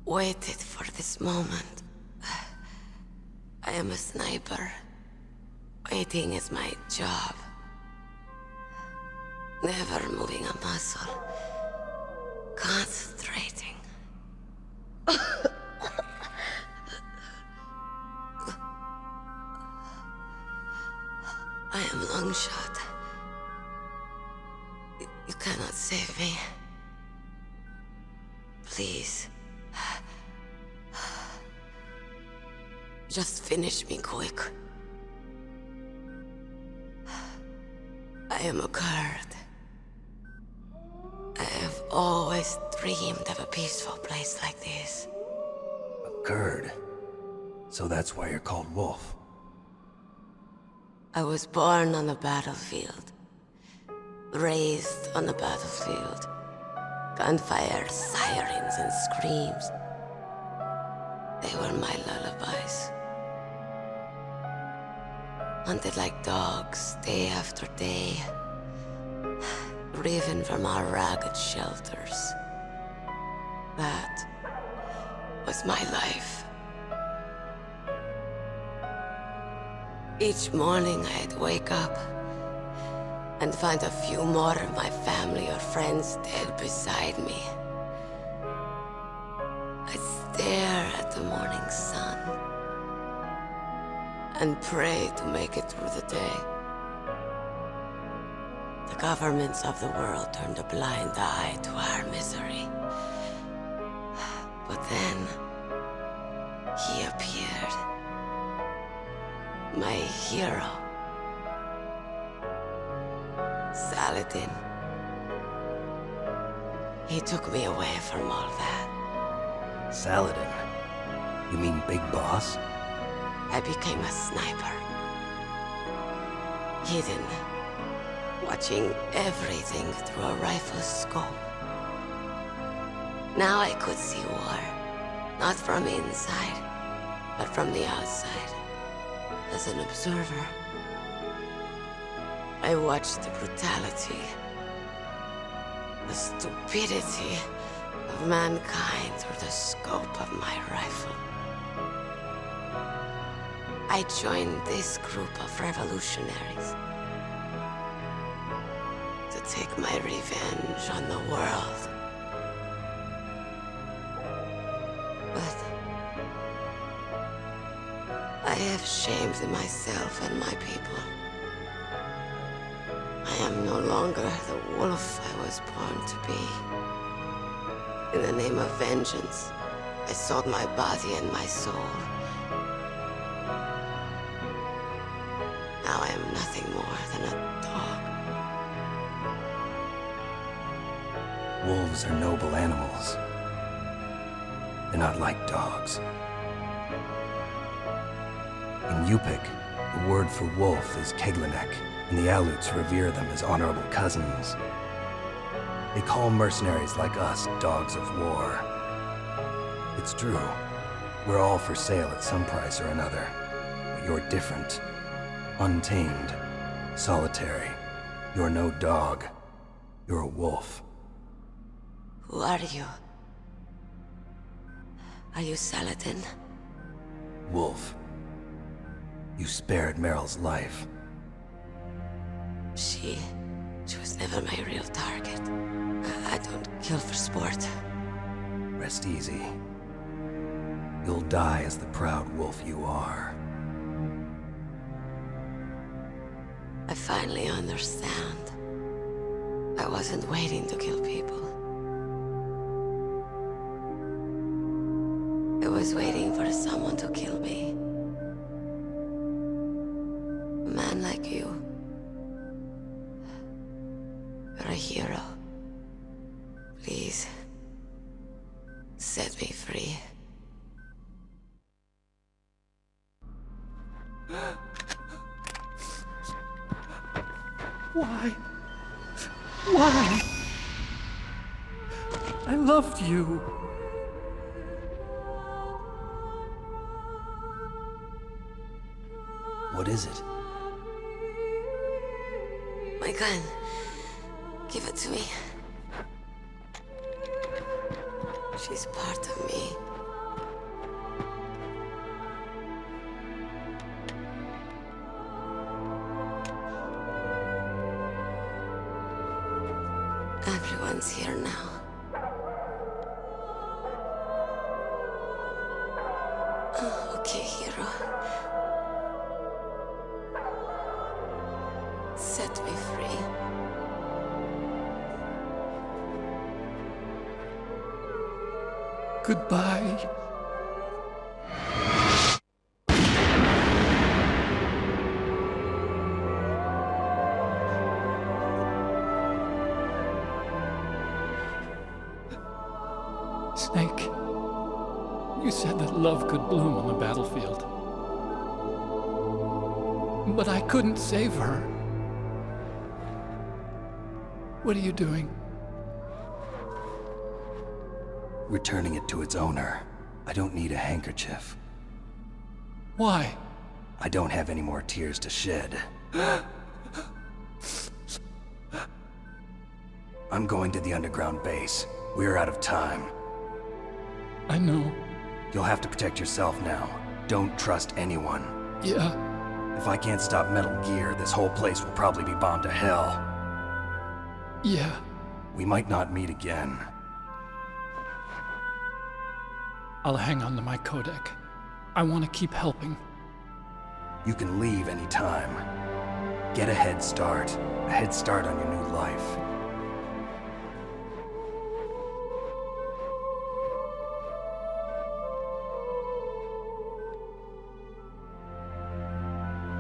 waited for this moment. I am a sniper. Waiting is my job. Never moving a muscle. Concentrating. I am Longshot. You cannot save me. Please. Just finish me quick. I am a Kurd. I have always dreamed of a peaceful place like this. A Kurd? So that's why you're called Wolf. I was born on the battlefield. Raised on the battlefield. Gunfire, sirens, and screams. They were my lullabies. Hunted like dogs, day after day. Driven from our ragged shelters. That was my life. Each morning I'd wake up and find a few more of my family or friends dead beside me. I'd stare at the morning sun and pray to make it through the day. The governments of the world turned a blind eye to our misery. But then, he appeared. My hero. Saladin. He took me away from all that. Saladin? You mean Big Boss? I became a sniper. Hidden. Watching everything through a rifle's scope. Now I could see war. Not from inside, but from the outside. As an observer. I watched the brutality, the stupidity of mankind through the scope of my rifle. I joined this group of revolutionaries to take my revenge on the world. But I have shamed myself and my people. I am no longer the wolf I was born to be. In the name of vengeance, I sold my body and my soul. Now I am nothing more than a dog. Wolves are noble animals. They're not like dogs. In Yupik, the word for wolf is Keglanek, and the Aleuts revere them as honorable cousins. They call mercenaries like us dogs of war. It's true. We're all for sale at some price or another. But you're different. Untamed. Solitary. You're no dog. You're a wolf. Who are you? Are you Saladin? Wolf. You spared Meryl's life. She was never my real target. I don't kill for sport. Rest easy. You'll die as the proud wolf you are. I finally understand. I wasn't waiting to kill people. I was waiting for someone to kill me. A man like you. You're a hero. Please, set me free. Why? Why? I loved you. What is it? My gun. Give it to me. She's part of me. Okay, hero. Set me free. Goodbye. Snake, you said that love could bloom on the battlefield. But I couldn't save her. What are you doing? Returning it to its owner. I don't need a handkerchief. Why? I don't have any more tears to shed. I'm going to the underground base. We're out of time. I know. You'll have to protect yourself now. Don't trust anyone. Yeah. If I can't stop Metal Gear, this whole place will probably be bombed to hell. Yeah. We might not meet again. I'll hang on to my codec. I want to keep helping. You can leave anytime. Get a head start. A head start on your new life.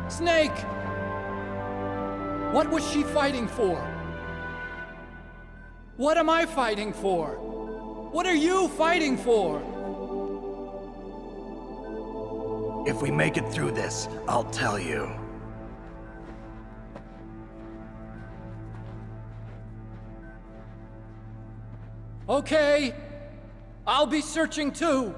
Snake! What was she fighting for? What am I fighting for? What are you fighting for? If we make it through this, I'll tell you. Okay. I'll be searching too.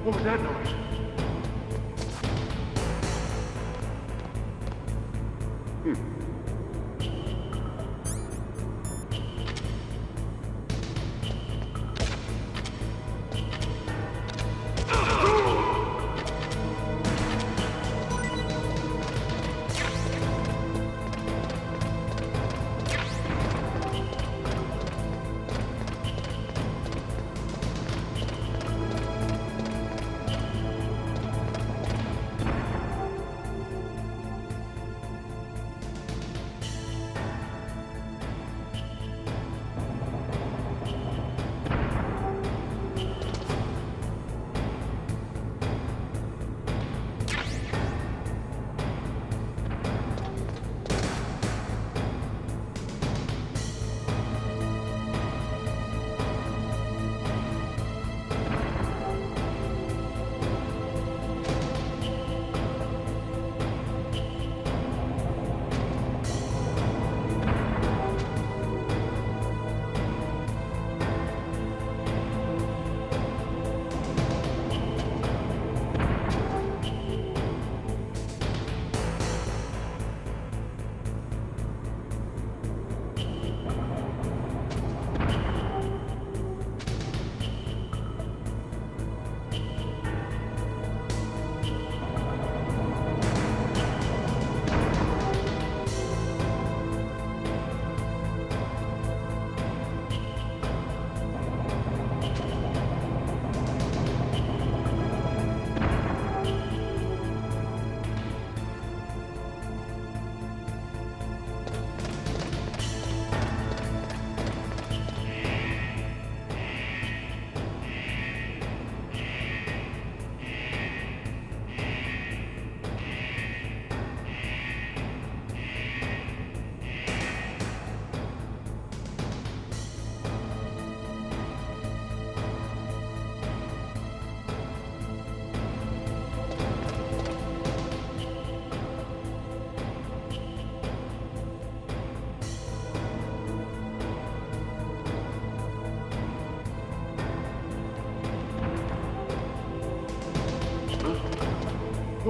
What was that noise?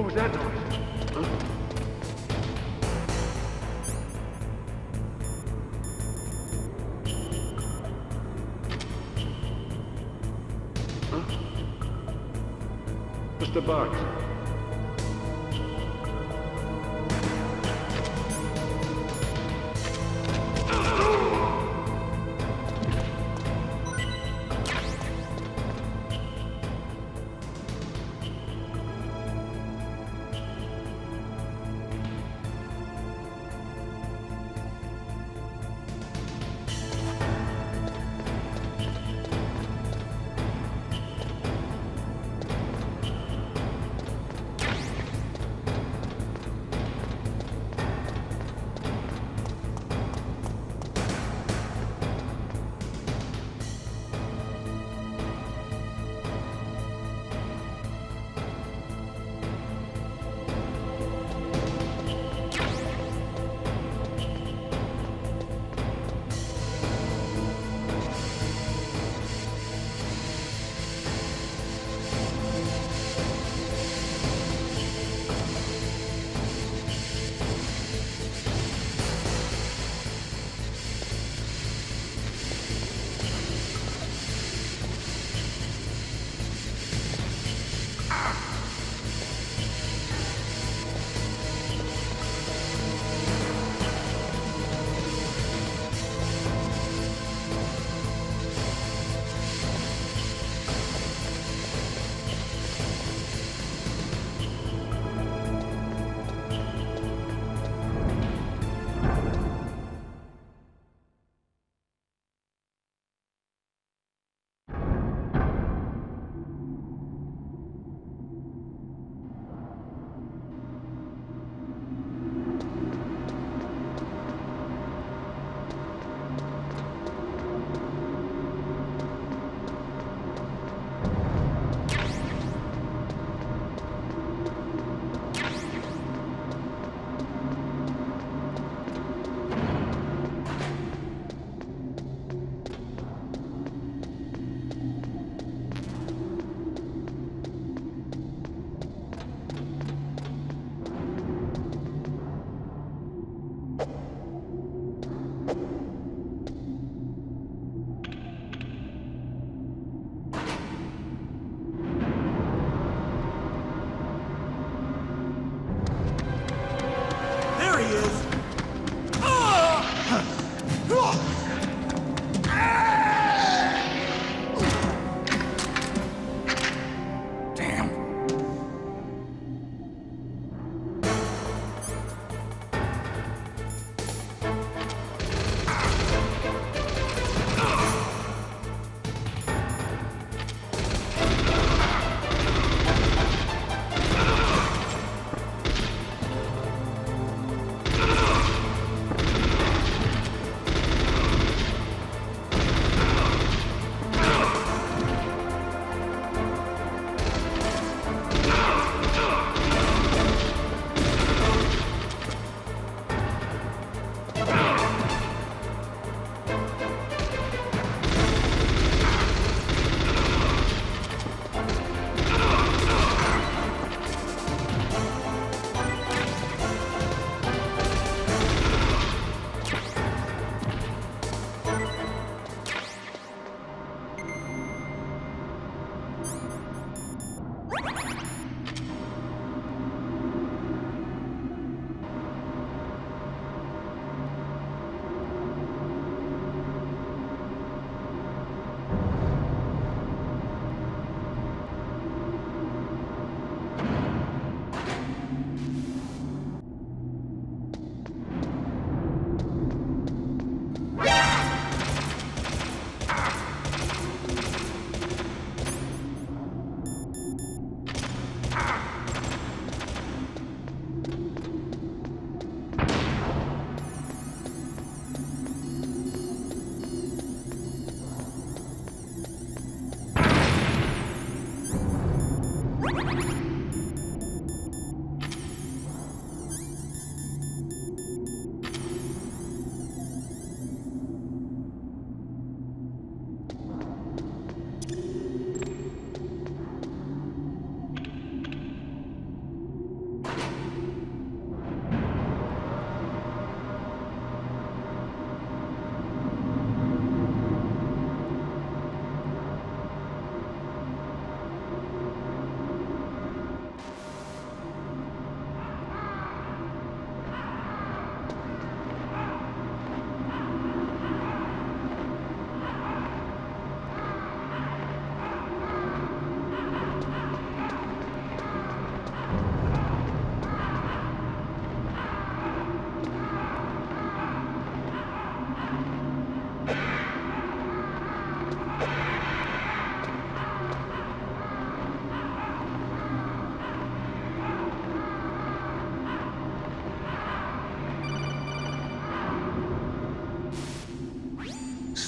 was that noise? Huh? Just a box.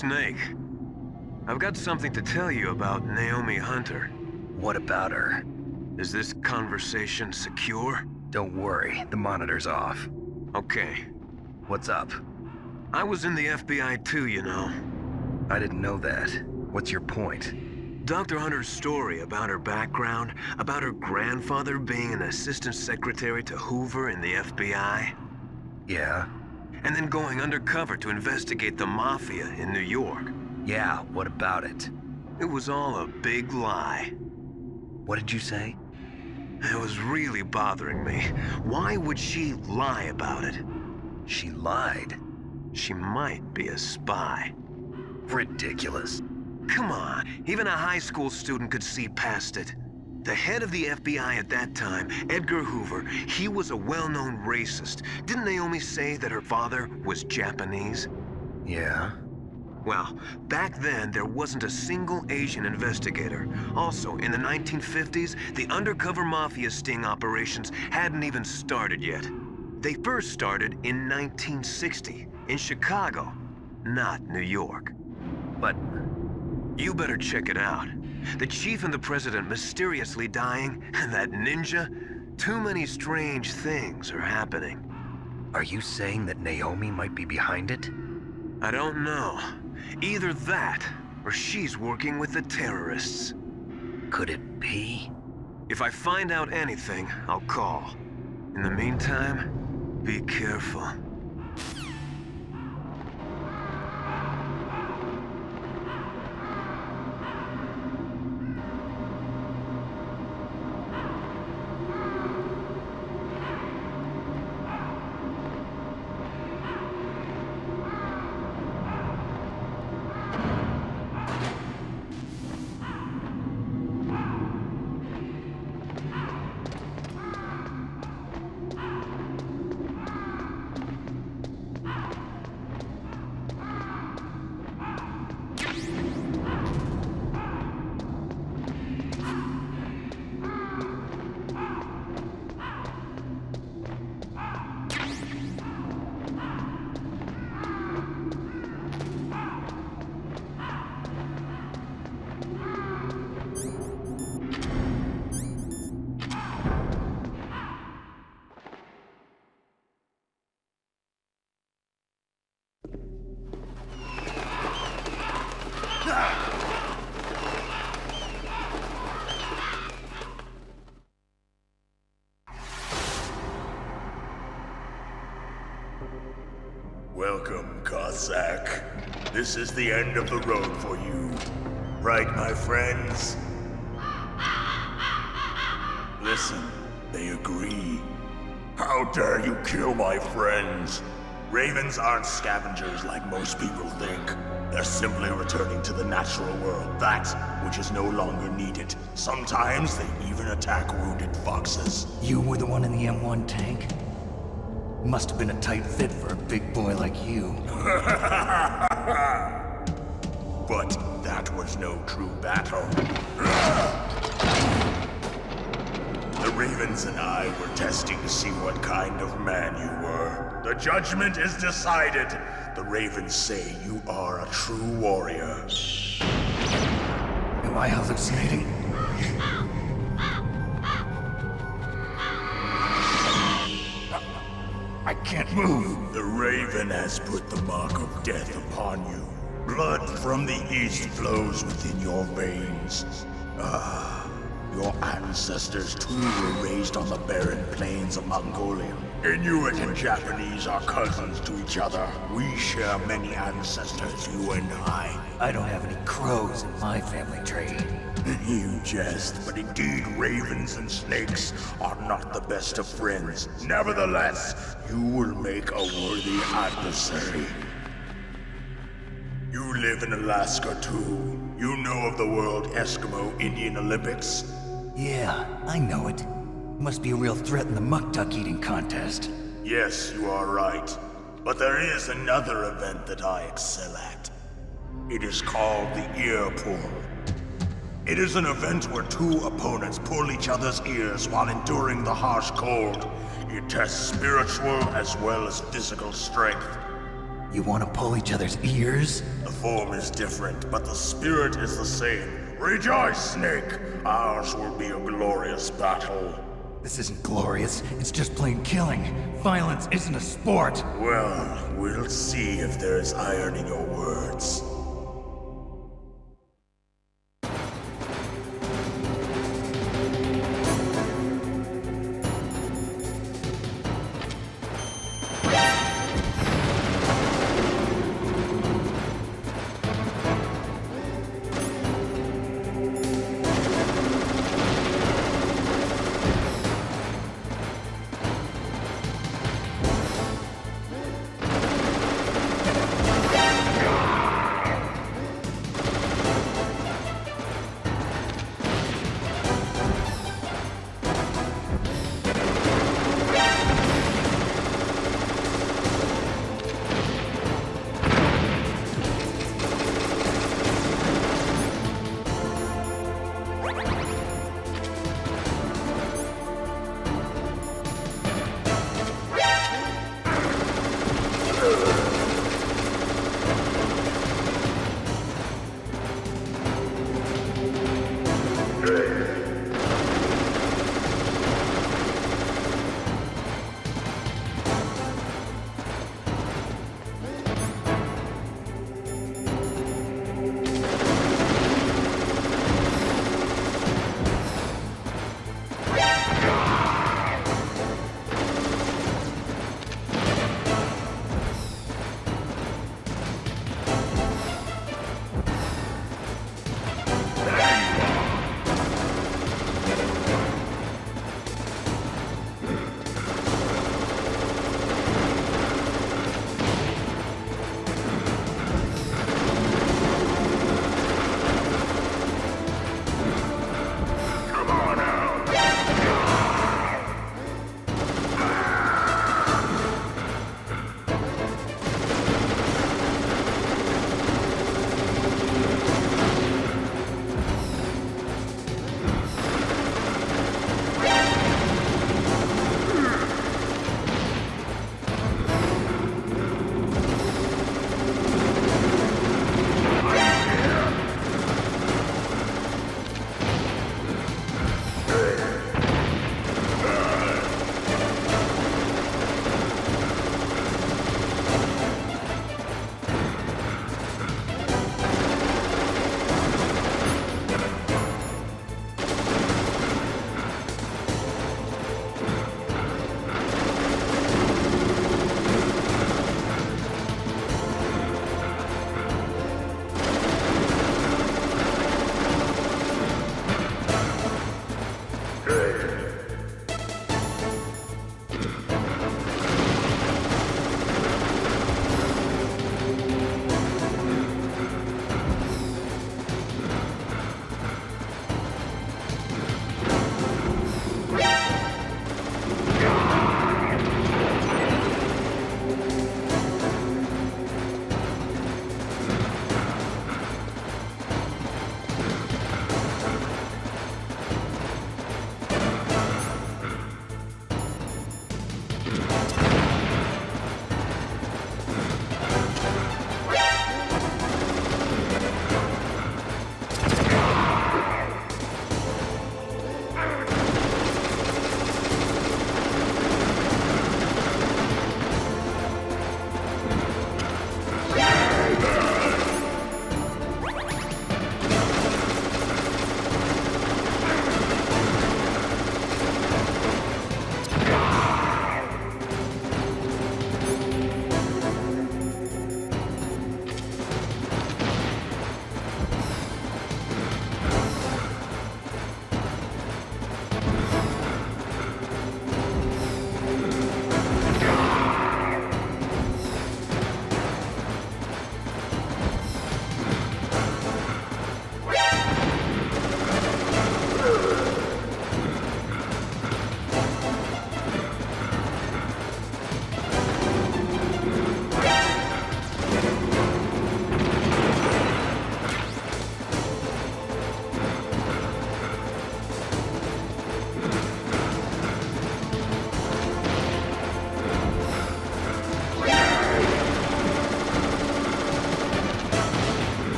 Snake. I've got something to tell you about Naomi Hunter. What about her? Is this conversation secure? Don't worry, the monitor's off. Okay. What's up? I was in the FBI too, you know. I didn't know that. What's your point? Dr. Hunter's story about her background, about her grandfather being an assistant secretary to Hoover in the FBI. Yeah? And then going undercover to investigate the Mafia in New York. Yeah, what about it? It was all a big lie. What did you say? It was really bothering me. Why would she lie about it? She lied? She might be a spy. Ridiculous. Come on, even a high school student could see past it. The head of the FBI at that time, Edgar Hoover, he was a well-known racist. Didn't Naomi say that her father was Japanese? Yeah. Well, back then, there wasn't a single Asian investigator. Also, in the 1950s, the undercover mafia sting operations hadn't even started yet. They first started in 1960, in Chicago, not New York. But you better check it out. The chief and the president mysteriously dying, and that ninja, too many strange things are happening. Are you saying that Naomi might be behind it? I don't know. Either that, or she's working with the terrorists. Could it be? If I find out anything, I'll call. In the meantime, be careful. Welcome, Cossack. This is the end of the road for you. Right, my friends? Listen, they agree. How dare you kill my friends? Ravens aren't scavengers like most people think. They're simply returning to the natural world, that which is no longer needed. Sometimes they even attack wounded foxes. You were the one in the M1 tank? Must have been a tight fit for a big boy like you. But that was no true battle. The Ravens and I were testing to see what kind of man you were. The judgment is decided. The Ravens say you are a true warrior. Am I hallucinating? I can't move. The Raven has put the mark of death upon you. Blood from the east flows within your veins. Your ancestors too were raised on the barren plains of Mongolia. Inuit and Japanese are cousins to each other. We share many ancestors, you and I. I don't have any crows in my family tree. You jest, but indeed ravens and snakes are not the best of friends. Nevertheless, you will make a worthy adversary. You live in Alaska too. You know of the World Eskimo Indian Olympics? Yeah, I know it. Must be a real threat in the muck-duck eating contest. Yes, you are right. But there is another event that I excel at. It is called the ear pull. It is an event where two opponents pull each other's ears while enduring the harsh cold. It tests spiritual as well as physical strength. You want to pull each other's ears? The form is different, but the spirit is the same. Rejoice, Snake! Ours will be a glorious battle. This isn't glorious, it's just plain killing. Violence isn't a sport. Well, we'll see if there's iron in your words.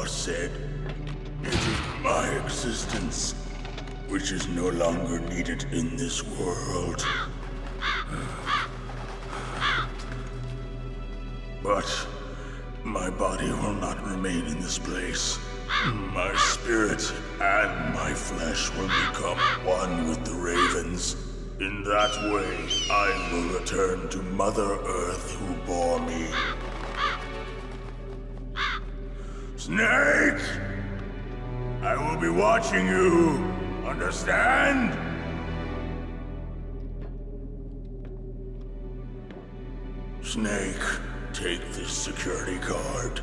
boss said. It is my existence which is no longer needed in this world. But my body will not remain in this place. My spirit and my flesh will become one with the ravens. In that way, I will return to Mother Earth who bore me. Snake! I will be watching you. Understand? Snake, take this security card.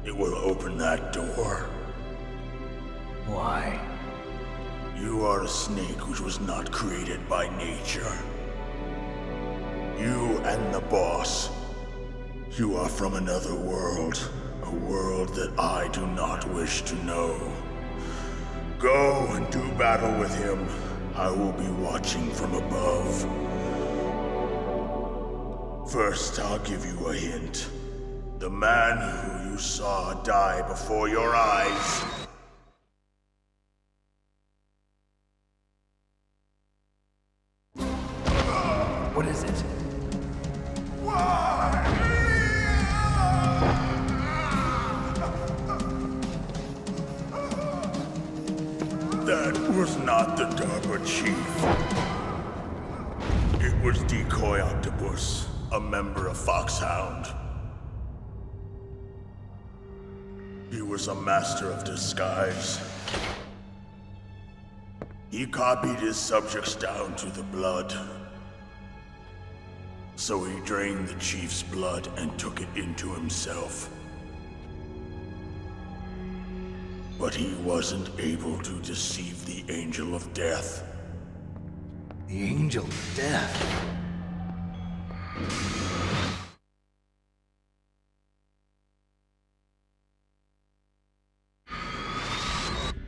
It will open that door. Why? You are a snake which was not created by nature. You and the boss. You are from another world. A world that I do not wish to know. Go and do battle with him. I will be watching from above. First, I'll give you a hint. The man who you saw die before your eyes. What is it? That was not the DARPA Chief. It was Decoy Octopus, a member of Foxhound. He was a master of disguise. He copied his subjects down to the blood. So he drained the Chief's blood and took it into himself. But he wasn't able to deceive the Angel of Death. The Angel of Death?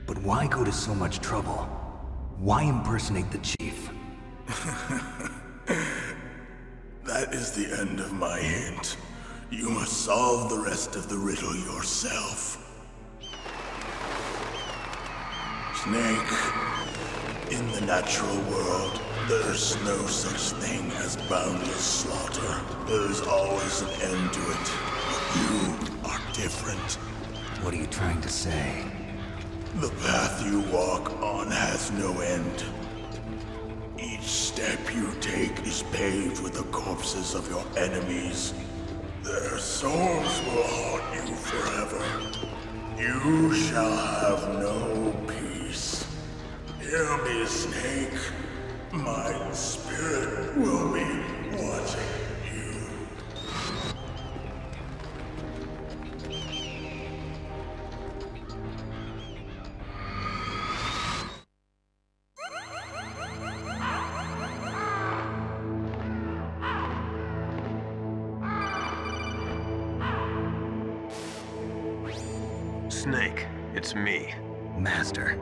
But why go to so much trouble? Why impersonate the Chief? That is the end of my hint. You must solve the rest of the riddle yourself. Snake, in the natural world, there's no such thing as boundless slaughter. There's always an end to it. But you are different. What are you trying to say? The path you walk on has no end. Each step you take is paved with the corpses of your enemies. Their souls will haunt you forever. You shall have no peace. Hear me, Snake. My spirit will be watching you. Snake, it's me. Master.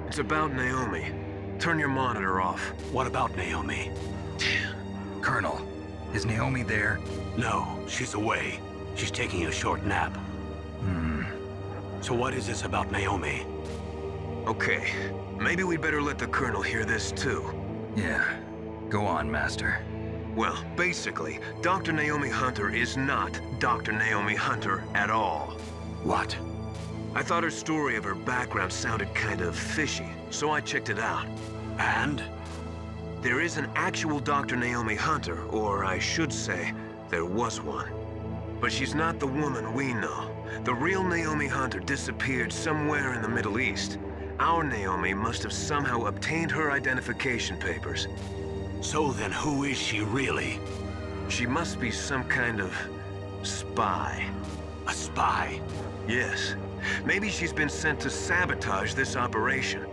It's about Naomi. Turn your monitor off. What about Naomi? Colonel, is Naomi there? No, she's away. She's taking a short nap. So what is this about Naomi? Okay, maybe we'd better let the Colonel hear this too. Yeah, go on, Master. Well, basically, Dr. Naomi Hunter is not Dr. Naomi Hunter at all. What? I thought her story of her background sounded kind of fishy, so I checked it out. And? There is an actual Dr. Naomi Hunter, or I should say, there was one. But she's not the woman we know. The real Naomi Hunter disappeared somewhere in the Middle East. Our Naomi must have somehow obtained her identification papers. So then who is she really? She must be some kind of spy. A spy? Yes. Maybe she's been sent to sabotage this operation.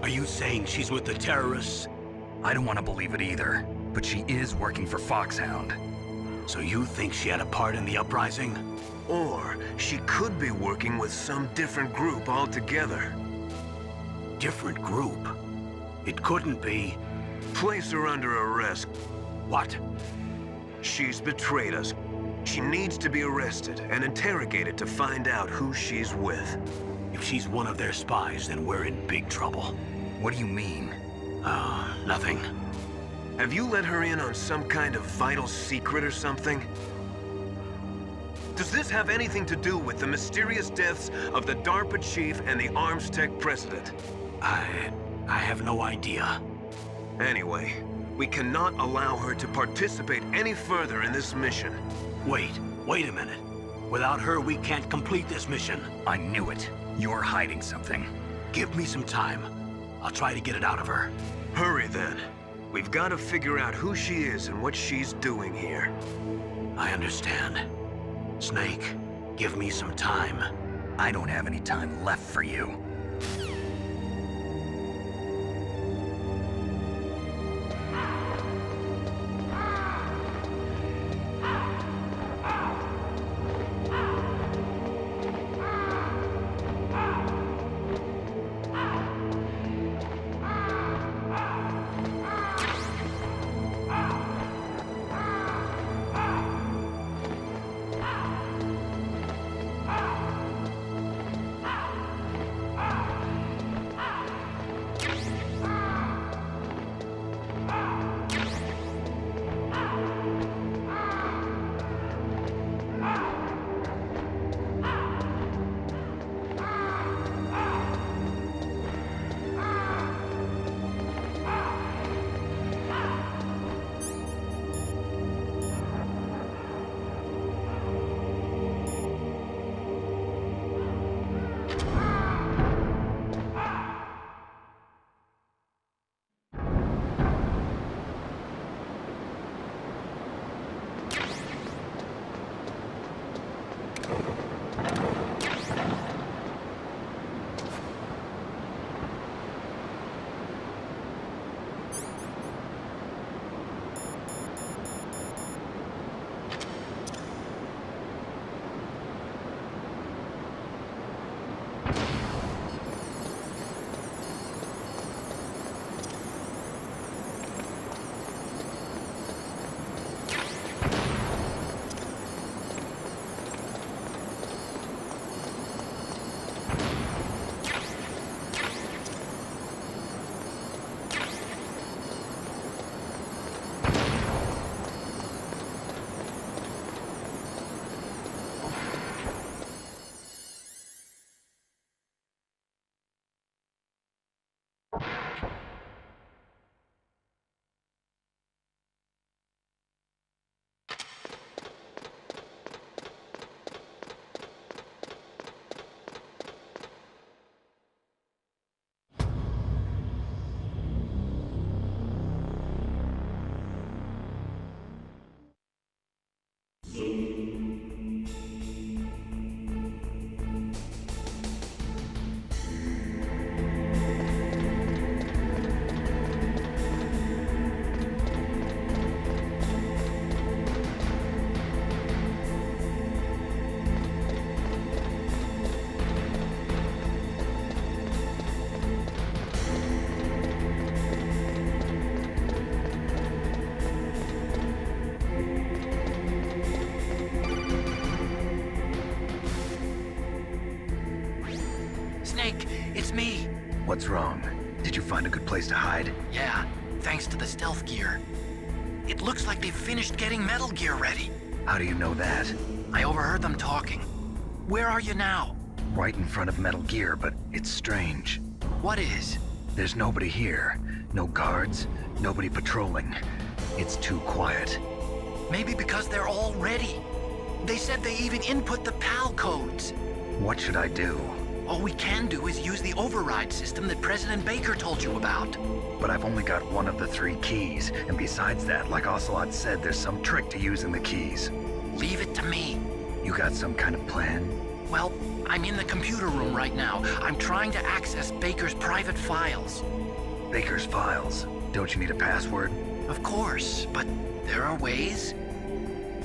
Are you saying she's with the terrorists? I don't want to believe it either, but she is working for Foxhound. So you think she had a part in the uprising? Or she could be working with some different group altogether. Different group? It couldn't be. Place her under arrest. What? She's betrayed us. She needs to be arrested and interrogated to find out who she's with. If she's one of their spies, then we're in big trouble. What do you mean? Nothing. Have you let her in on some kind of vital secret or something? Does this have anything to do with the mysterious deaths of the DARPA Chief and the Arms Tech President? I have no idea. Anyway, we cannot allow her to participate any further in this mission. Wait a minute. Without her, we can't complete this mission. I knew it. You're hiding something. Give me some time. I'll try to get it out of her. Hurry then. We've got to figure out who she is and what she's doing here. I understand. Snake, give me some time. I don't have any time left for you. It's me. What's wrong? Did you find a good place to hide? Yeah, thanks to the stealth gear. It looks like they've finished getting Metal Gear ready. How do you know that? I overheard them talking. Where are you now? Right in front of Metal Gear, but it's strange. What is? There's nobody here. No guards, nobody patrolling. It's too quiet. Maybe because they're all ready. They said they even input the PAL codes. What should I do? All we can do is use the override system that President Baker told you about. But I've only got one of the 3 keys, and besides that, like Ocelot said, there's some trick to using the keys. Leave it to me. You got some kind of plan? Well, I'm in the computer room right now. I'm trying to access Baker's private files. Baker's files? Don't you need a password? Of course, but there are ways.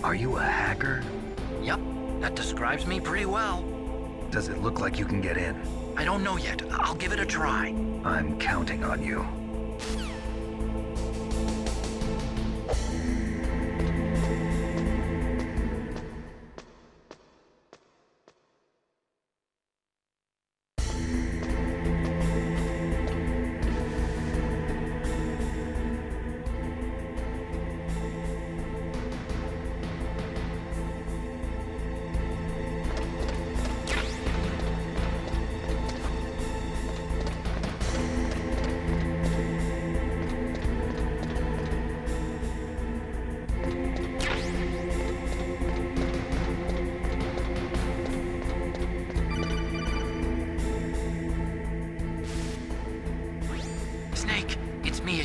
Are you a hacker? Yep, that describes me pretty well. Does it look like you can get in? I don't know yet. I'll give it a try. I'm counting on you.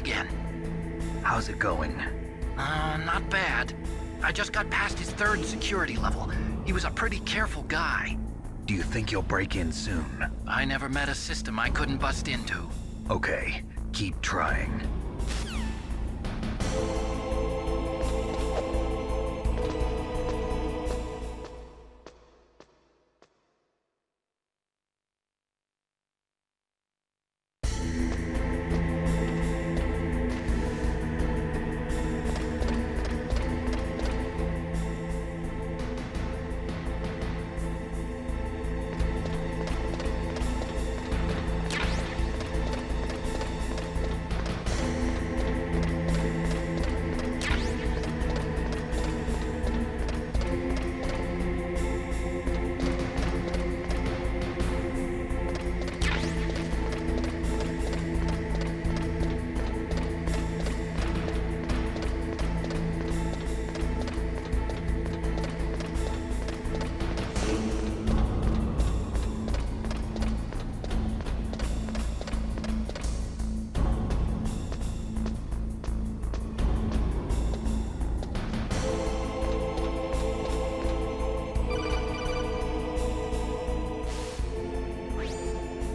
again. How's it going? Not bad. I just got past his 3rd security level. He was a pretty careful guy. Do you think you'll break in soon? I never met a system I couldn't bust into. Okay, keep trying.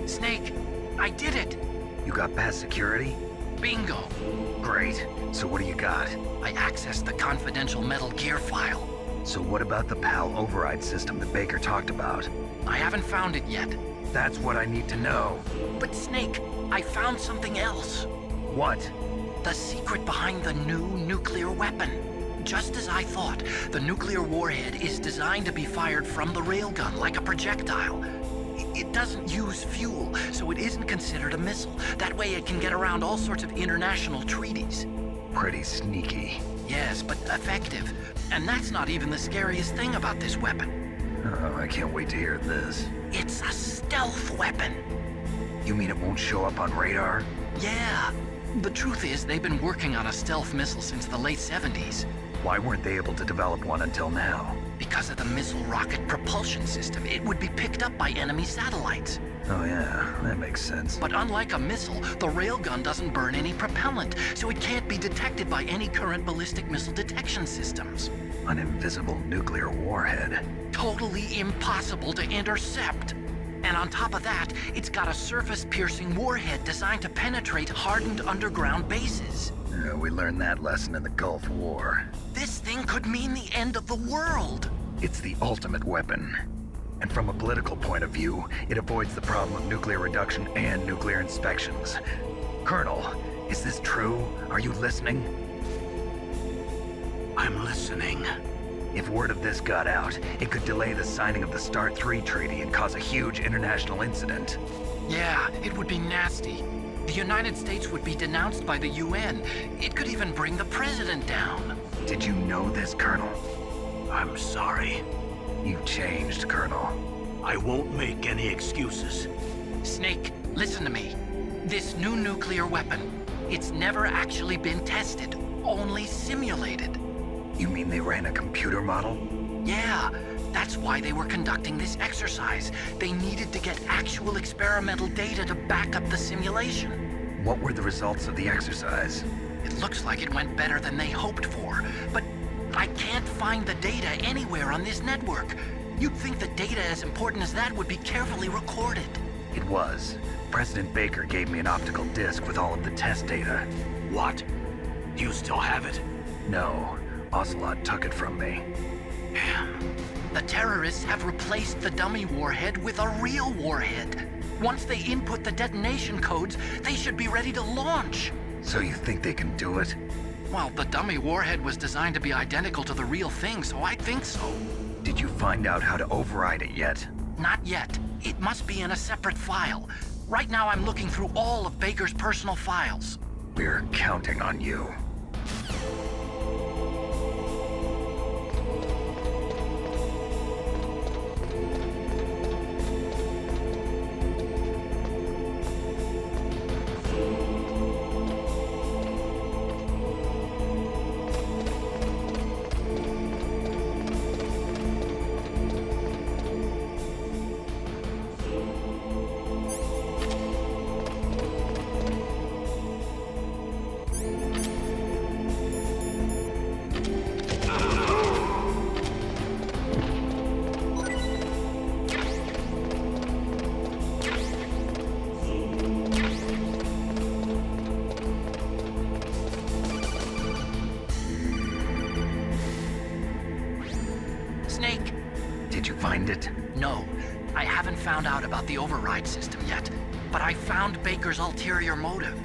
Snake, I did it! You got past security? Bingo! Great. So what do you got? I accessed the confidential Metal Gear file. So what about the PAL override system that Baker talked about? I haven't found it yet. That's what I need to know. But Snake, I found something else. What? The secret behind the new nuclear weapon. Just as I thought, the nuclear warhead is designed to be fired from the railgun like a projectile. It doesn't use fuel, so it isn't considered a missile. That way it can get around all sorts of international treaties. Pretty sneaky. Yes, but effective. And that's not even the scariest thing about this weapon. Oh, I can't wait to hear this. It's a stealth weapon. You mean it won't show up on radar? Yeah. The truth is, they've been working on a stealth missile since the late 70s. Why weren't they able to develop one until now? Because of the missile rocket propulsion system, it would be picked up by enemy satellites. Oh yeah, that makes sense. But unlike a missile, the railgun doesn't burn any propellant, so it can't be detected by any current ballistic missile detection systems. An invisible nuclear warhead. Totally impossible to intercept. And on top of that, it's got a surface-piercing warhead designed to penetrate hardened underground bases. We learned that lesson in the Gulf War. This thing could mean the end of the world. It's the ultimate weapon. And from a political point of view, it avoids the problem of nuclear reduction and nuclear inspections. Colonel, is this true? Are you listening? I'm listening. If word of this got out, it could delay the signing of the START 3 treaty and cause a huge international incident. Yeah, it would be nasty. The United States would be denounced by the UN. It could even bring the president down. Did you know this, Colonel? I'm sorry. You've changed, Colonel. I won't make any excuses. Snake, listen to me. This new nuclear weapon, it's never actually been tested, only simulated. You mean they ran a computer model? Yeah, that's why they were conducting this exercise. They needed to get actual experimental data to back up the simulation. What were the results of the exercise? It looks like it went better than they hoped for, but I can't find the data anywhere on this network. You'd think the data as important as that would be carefully recorded. It was. President Baker gave me an optical disc with all of the test data. What? Do you still have it? No. Ocelot took it from me. Damn. The terrorists have replaced the dummy warhead with a real warhead. Once they input the detonation codes, they should be ready to launch. So you think they can do it? Well, the dummy warhead was designed to be identical to the real thing, so I think so. Did you find out how to override it yet? Not yet. It must be in a separate file. Right now I'm looking through all of Baker's personal files. We're counting on you. find it? No, I haven't found out about the override system yet, but I found Baker's ulterior motive.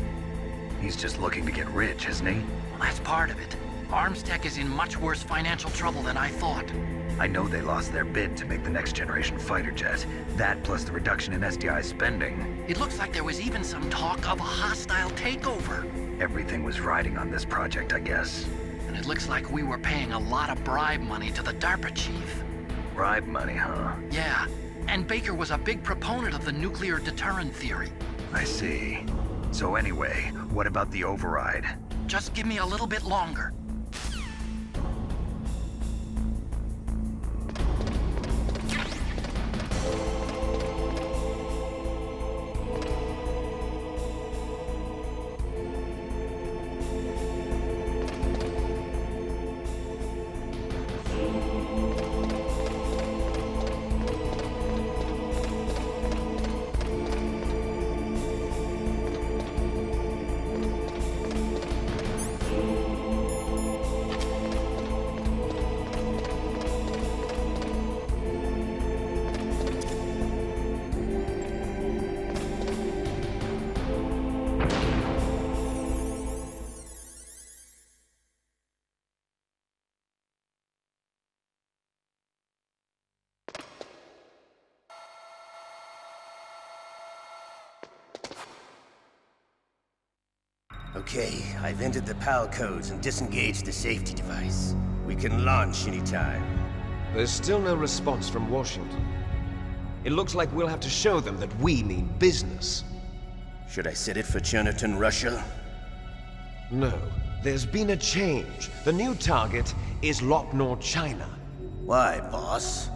He's just looking to get rich, isn't he? Well, that's part of it. Armstech is in much worse financial trouble than I thought. I know they lost their bid to make the next generation fighter jet. That plus the reduction in SDI spending. It looks like there was even some talk of a hostile takeover. Everything was riding on this project, I guess. And it looks like we were paying a lot of bribe money to the DARPA chief. Bribe money, huh? Yeah, and Baker was a big proponent of the nuclear deterrent theory. I see. So anyway, what about the override? Just give me a little bit longer. Okay, I've entered the PAL codes and disengaged the safety device. We can launch anytime. There's still no response from Washington. It looks like we'll have to show them that we mean business. Should I set it for Cherniton, Russia? No. There's been a change. The new target is Lopnor, China. Why, boss?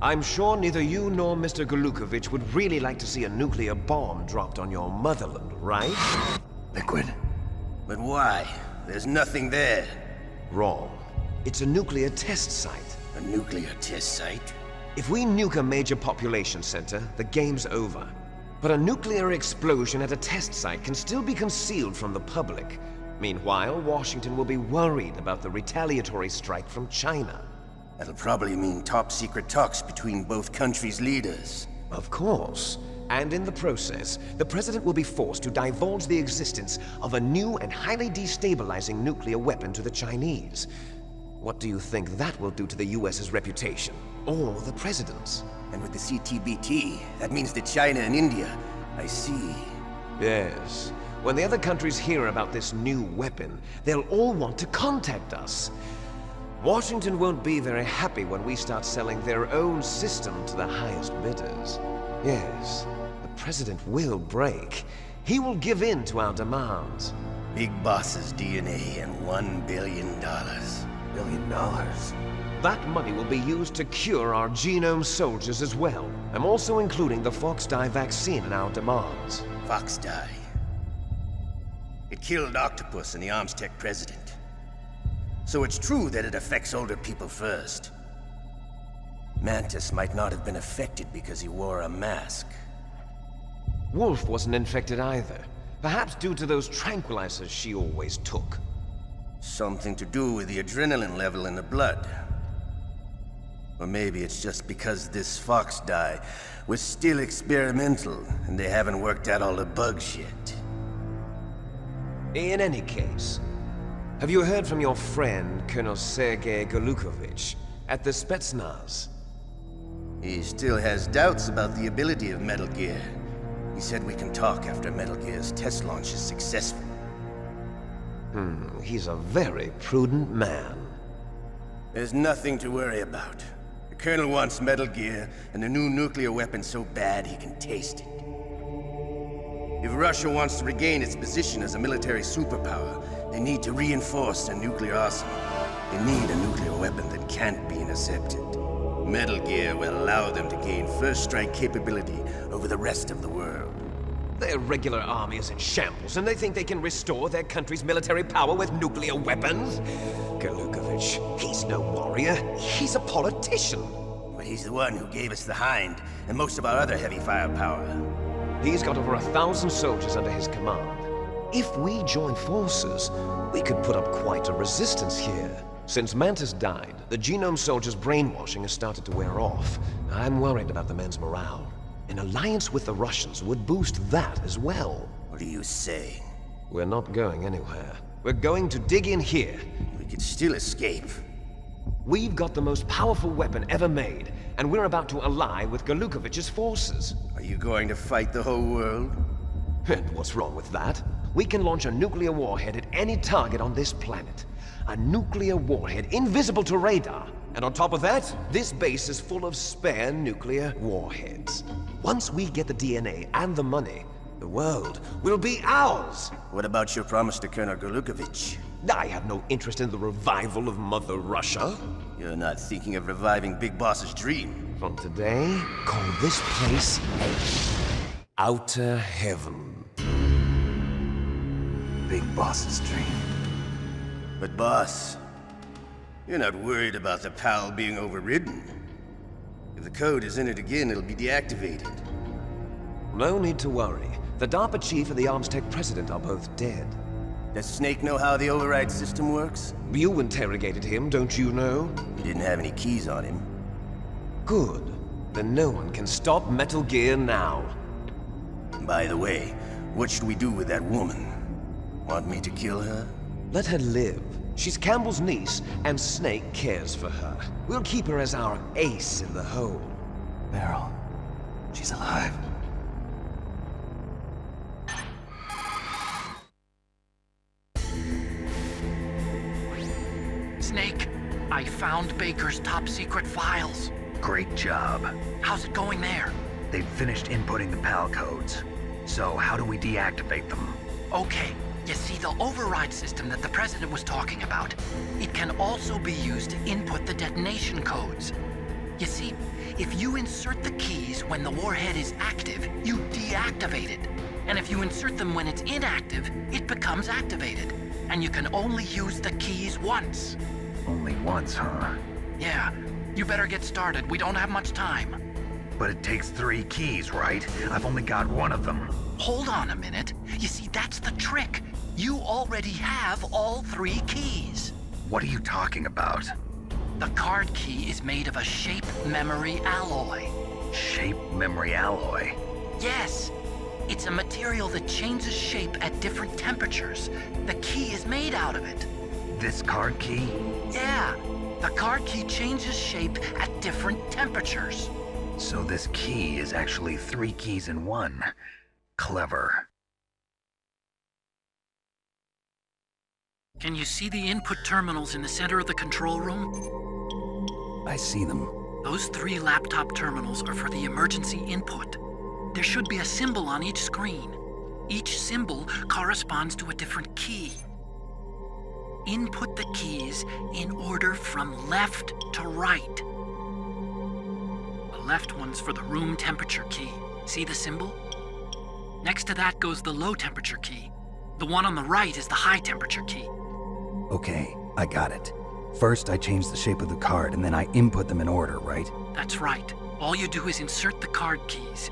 I'm sure neither you nor Mr. Golukovich would really like to see a nuclear bomb dropped on your motherland, right? Liquid. But why? There's nothing there. Wrong. It's a nuclear test site. A nuclear test site? If we nuke a major population center, the game's over. But a nuclear explosion at a test site can still be concealed from the public. Meanwhile, Washington will be worried about the retaliatory strike from China. That'll probably mean top-secret talks between both countries' leaders. Of course. And in the process, the President will be forced to divulge the existence of a new and highly destabilizing nuclear weapon to the Chinese. What do you think that will do to the US's reputation? Or the President's? And with the CTBT, that means that China and India. I see. Yes. When the other countries hear about this new weapon, they'll all want to contact us. Washington won't be very happy when we start selling their own system to the highest bidders. Yes, the President will break. He will give in to our demands. Big Boss's DNA and $1 billion. $1 billion? That money will be used to cure our genome soldiers as well. I'm also including the Fox-Die vaccine in our demands. Fox-Die? It killed Octopus and the Armstech president. So it's true that it affects older people first. Mantis might not have been affected because he wore a mask. Wolf wasn't infected either. Perhaps due to those tranquilizers she always took. Something to do with the adrenaline level in the blood. Or maybe it's just because this Fox-Die was still experimental, and they haven't worked out all the bugs yet. In any case, have you heard from your friend, Colonel Sergei Golukovich, at the Spetsnaz? He still has doubts about the ability of Metal Gear. He said we can talk after Metal Gear's test launch is successful. He's a very prudent man. There's nothing to worry about. The Colonel wants Metal Gear and the new nuclear weapon so bad he can taste it. If Russia wants to regain its position as a military superpower, they need to reinforce their nuclear arsenal. They need a nuclear weapon that can't be intercepted. Metal Gear will allow them to gain first strike capability over the rest of the world. Their regular army is in shambles, and they think they can restore their country's military power with nuclear weapons? Golukovich, he's no warrior. He's a politician. But he's the one who gave us the Hind and most of our other heavy firepower. He's got over 1,000 soldiers under his command. If we join forces, we could put up quite a resistance here. Since Mantis died, the Genome Soldier's brainwashing has started to wear off. I'm worried about the man's morale. An alliance with the Russians would boost that as well. What are you saying? We're not going anywhere. We're going to dig in here. We could still escape. We've got the most powerful weapon ever made, and we're about to ally with Galukovich's forces. Are you going to fight the whole world? And what's wrong with that? We can launch a nuclear warhead at any target on this planet. A nuclear warhead invisible to radar. And on top of that, this base is full of spare nuclear warheads. Once we get the DNA and the money, the world will be ours! What about your promise to Colonel Galukovich? I have no interest in the revival of Mother Russia. You're not thinking of reviving Big Boss's dream. From today, call this place Outer Heaven. Big Boss's dream. But boss, you're not worried about the PAL being overridden. If the code is entered again, it'll be deactivated. No need to worry. The DARPA Chief and the Arms Tech President are both dead. Does Snake know how the override system works? You interrogated him, don't you know? He didn't have any keys on him. Good. Then no one can stop Metal Gear now. By the way, what should we do with that woman? Want me to kill her? Let her live. She's Campbell's niece, and Snake cares for her. We'll keep her as our ace in the hole. Meryl, she's alive. Snake, I found Baker's top secret files. Great job. How's it going there? They've finished inputting the PAL codes. So how do we deactivate them? Okay. You see, the override system that the President was talking about, it can also be used to input the detonation codes. You see, if you insert the keys when the warhead is active, you deactivate it. And if you insert them when it's inactive, it becomes activated. And you can only use the keys once. Only once, huh? Yeah. You better get started. We don't have much time. But it takes 3 keys, right? I've only got 1 of them. Hold on a minute. You see, that's the trick. You already have all 3 keys. What are you talking about? The card key is made of a shape memory alloy. Shape memory alloy? Yes. It's a material that changes shape at different temperatures. The key is made out of it. This card key? Yeah. The card key changes shape at different temperatures. So this key is actually 3 keys in 1. Clever. Can you see the input terminals in the center of the control room? I see them. Those 3 laptop terminals are for the emergency input. There should be a symbol on each screen. Each symbol corresponds to a different key. Input the keys in order from left to right. The left one's for the room temperature key. See the symbol? Next to that goes the low temperature key. The one on the right is the high temperature key. Okay, I got it. First, I change the shape of the card, and then I input them in order, right? That's right. All you do is insert the card keys.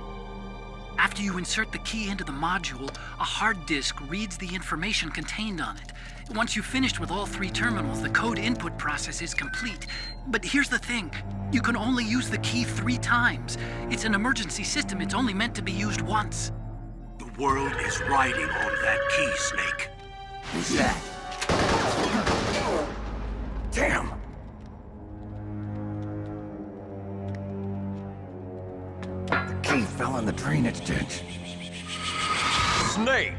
After you insert the key into the module, a hard disk reads the information contained on it. Once you've finished with all 3 terminals, the code input process is complete. But here's the thing. You can only use the key 3 times. It's an emergency system. It's only meant to be used once. The world is riding on that key, Snake. Who's that? Damn! The key fell in the drainage ditch. Snake!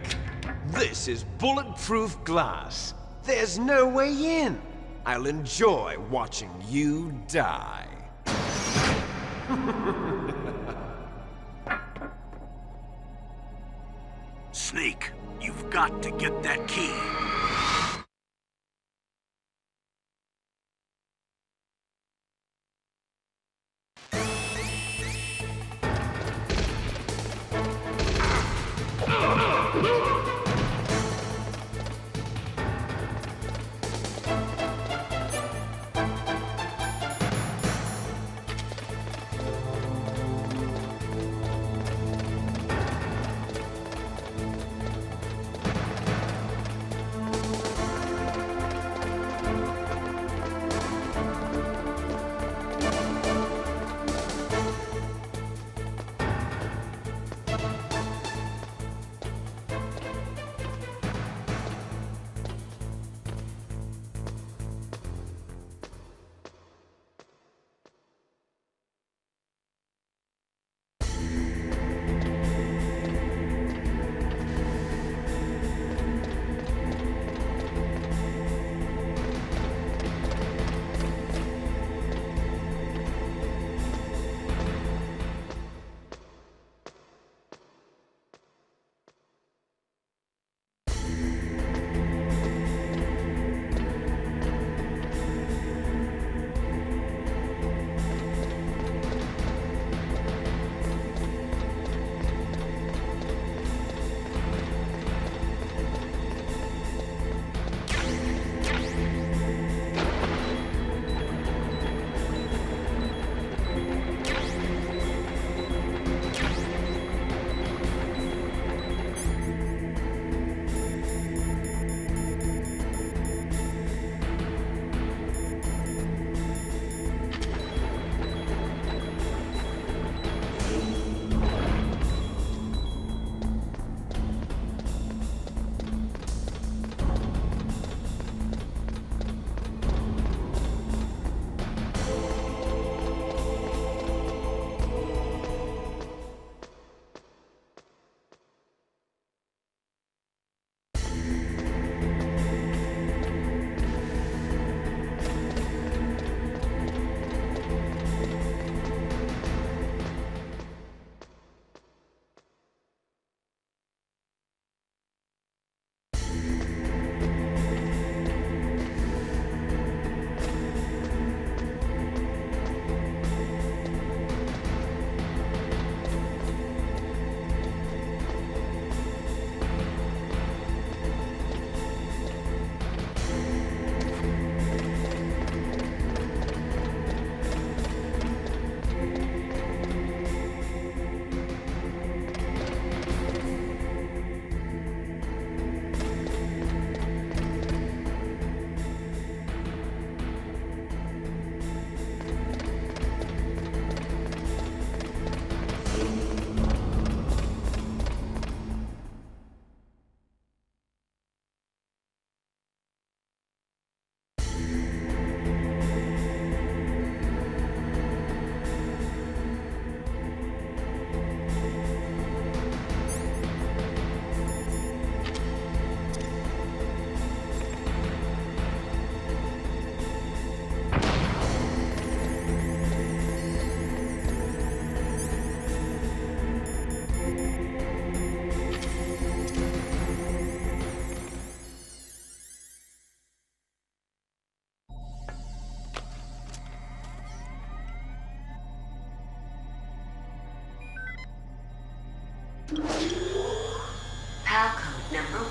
This is bulletproof glass. There's no way in. I'll enjoy watching you die. Snake, you've got to get that key.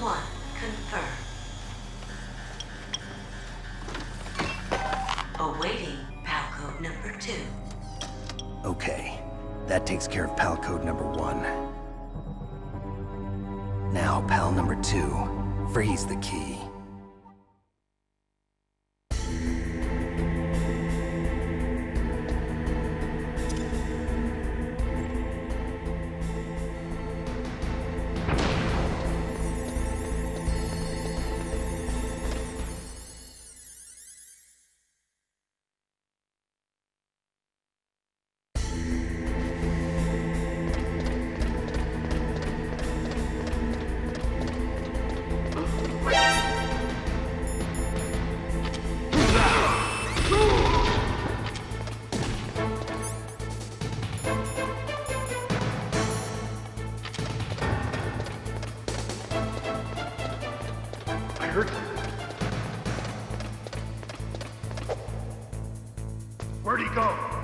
1 confirmed. Awaiting PAL code number 2. Okay, that takes care of PAL code number 1. Now, PAL number 2, freeze the key. Where'd he go?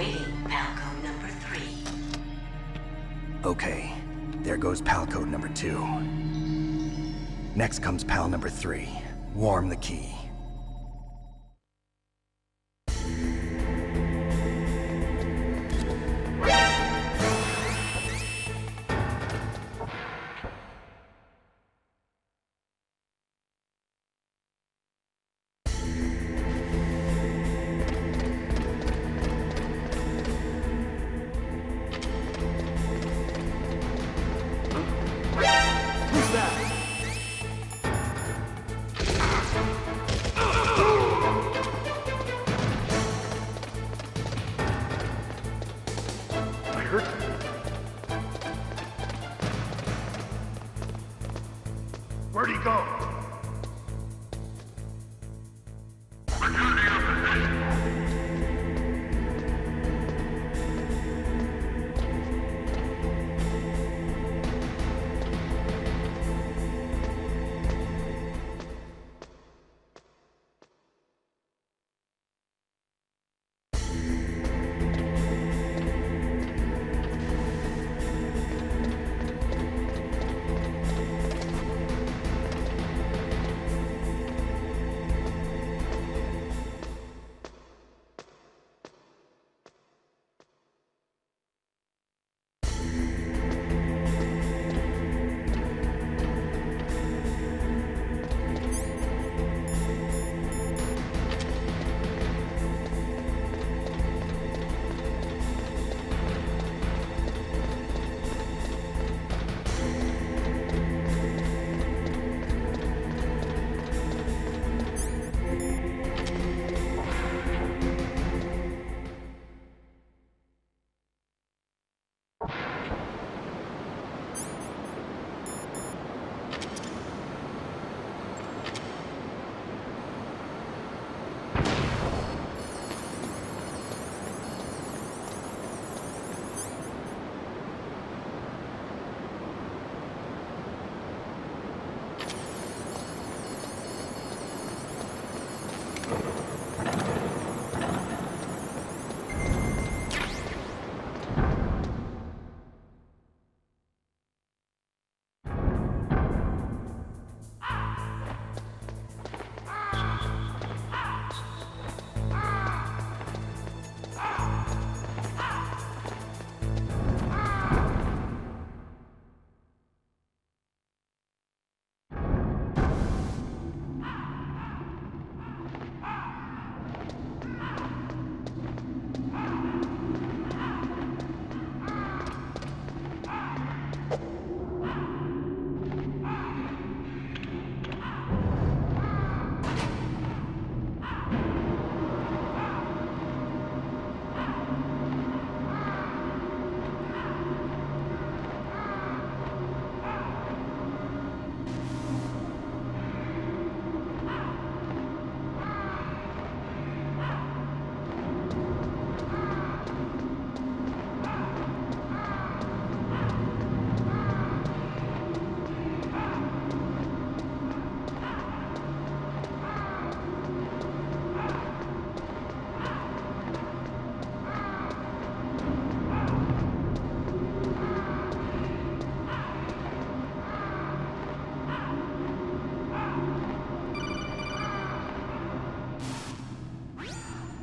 Awaiting Palco number 3. Okay, there goes pal code number 2. Next comes pal number 3. Warm the key. Where'd he go?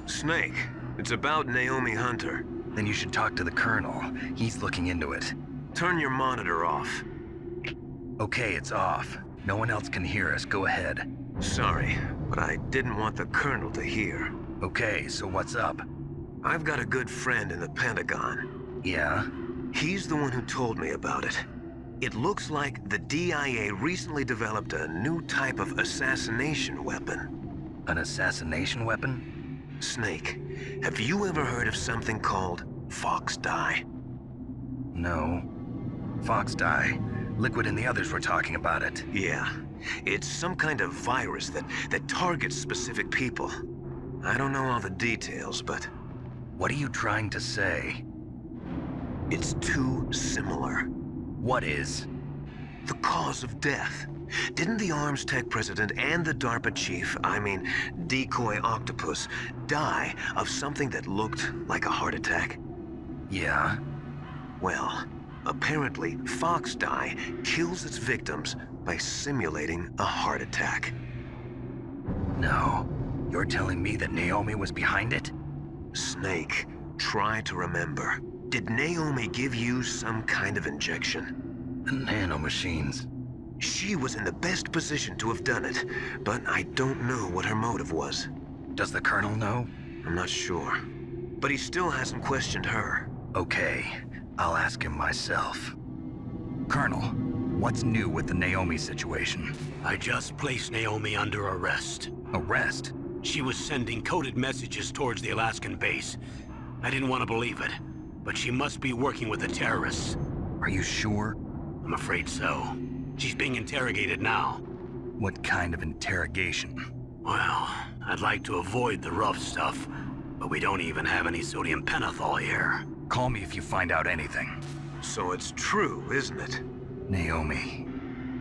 Snake, it's about Naomi Hunter. Then you should talk to the Colonel. He's looking into it. Turn your monitor off. Okay, it's off. No one else can hear us. Go ahead. Sorry, but I didn't want the Colonel to hear. Okay, so what's up? I've got a good friend in the Pentagon. Yeah? He's the one who told me about it. It looks like the DIA recently developed a new type of assassination weapon. An assassination weapon? Snake, have you ever heard of something called Fox Dye? No. Fox Dye. Liquid and the others were talking about it. Yeah. It's some kind of virus that targets specific people. I don't know all the details, but... What are you trying to say? It's too similar. What is? The cause of death. Didn't the Arms Tech President and the DARPA Chief, Decoy Octopus, die of something that looked like a heart attack? Yeah? Well, apparently, Fox Dye kills its victims by simulating a heart attack. No. You're telling me that Naomi was behind it? Snake, try to remember. Did Naomi give you some kind of injection? The nanomachines. She was in the best position to have done it, but I don't know what her motive was. Does the Colonel know? I'm not sure. But he still hasn't questioned her. Okay, I'll ask him myself. Colonel, what's new with the Naomi situation? I just placed Naomi under arrest. Arrest? She was sending coded messages towards the Alaskan base. I didn't want to believe it, but she must be working with the terrorists. Are you sure? I'm afraid so. She's being interrogated now. What kind of interrogation? Well, I'd like to avoid the rough stuff, but we don't even have any sodium pentothal here. Call me if you find out anything. So it's true, isn't it? Naomi,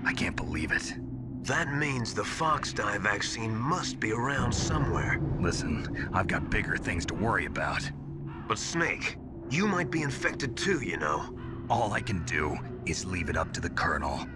I can't believe it. That means the Fox Dye vaccine must be around somewhere. Listen, I've got bigger things to worry about. But Snake, you might be infected too, you know. All I can do is leave it up to the Colonel.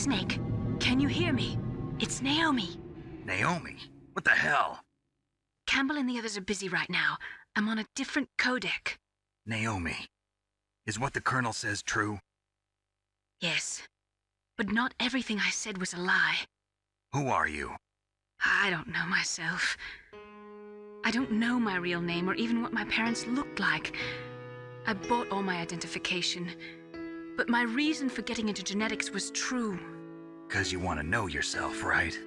Snake, can you hear me? It's Naomi. Naomi? What the hell? Campbell and the others are busy right now. I'm on a different codec. Naomi, is what the Colonel says true? Yes, but not everything I said was a lie. Who are you? I don't know myself. I don't know my real name or even what my parents looked like. I bought all my identification, but my reason for getting into genetics was true. 'Cause you want to know yourself, right?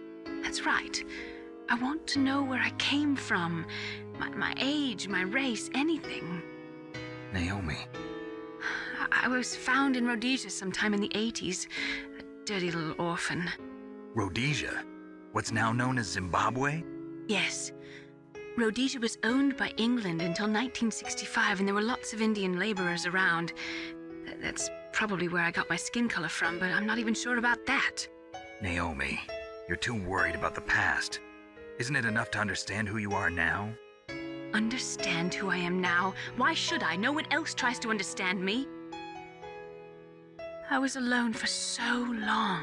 That's right. I want to know where I came from, my age, my race, anything. Naomi. I was found in Rhodesia sometime in the 80s, a dirty little orphan. Rhodesia? What's now known as Zimbabwe? Yes. Rhodesia was owned by England until 1965, and there were lots of Indian laborers around. That's probably where I got my skin color from, but I'm not even sure about that. Naomi, you're too worried about the past. Isn't it enough to understand who you are now? Understand who I am now? Why should I? No one else tries to understand me. I was alone for so long,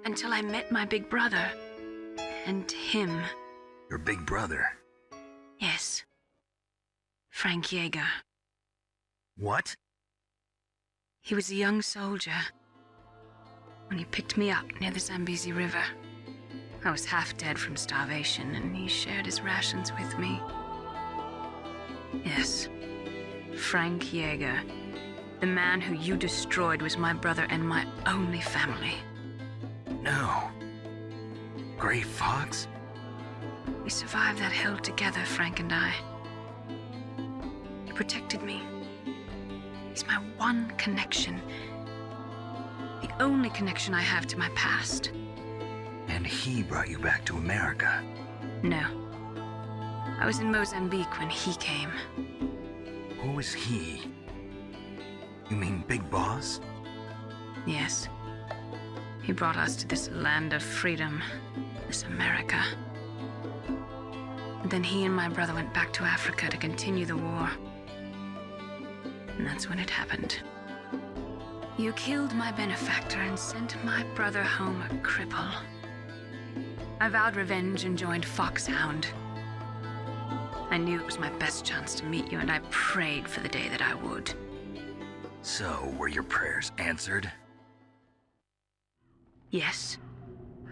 until I met my big brother. And him. Your big brother? Yes. Frank Yeager. What? He was a young soldier when he picked me up near the Zambezi River. I was half dead from starvation, and he shared his rations with me. Yes, Frank Yeager. The man who you destroyed was my brother and my only family. No. Gray Fox? We survived that hell together, Frank and I. He protected me. He's my one connection. The only connection I have to my past. And he brought you back to America? No. I was in Mozambique when he came. Who was he? You mean Big Boss? Yes. He brought us to this land of freedom, this America. And then he and my brother went back to Africa to continue the war. And that's when it happened. You killed my benefactor and sent my brother home a cripple. I vowed revenge and joined Foxhound. I knew it was my best chance to meet you, and I prayed for the day that I would. So, were your prayers answered? Yes.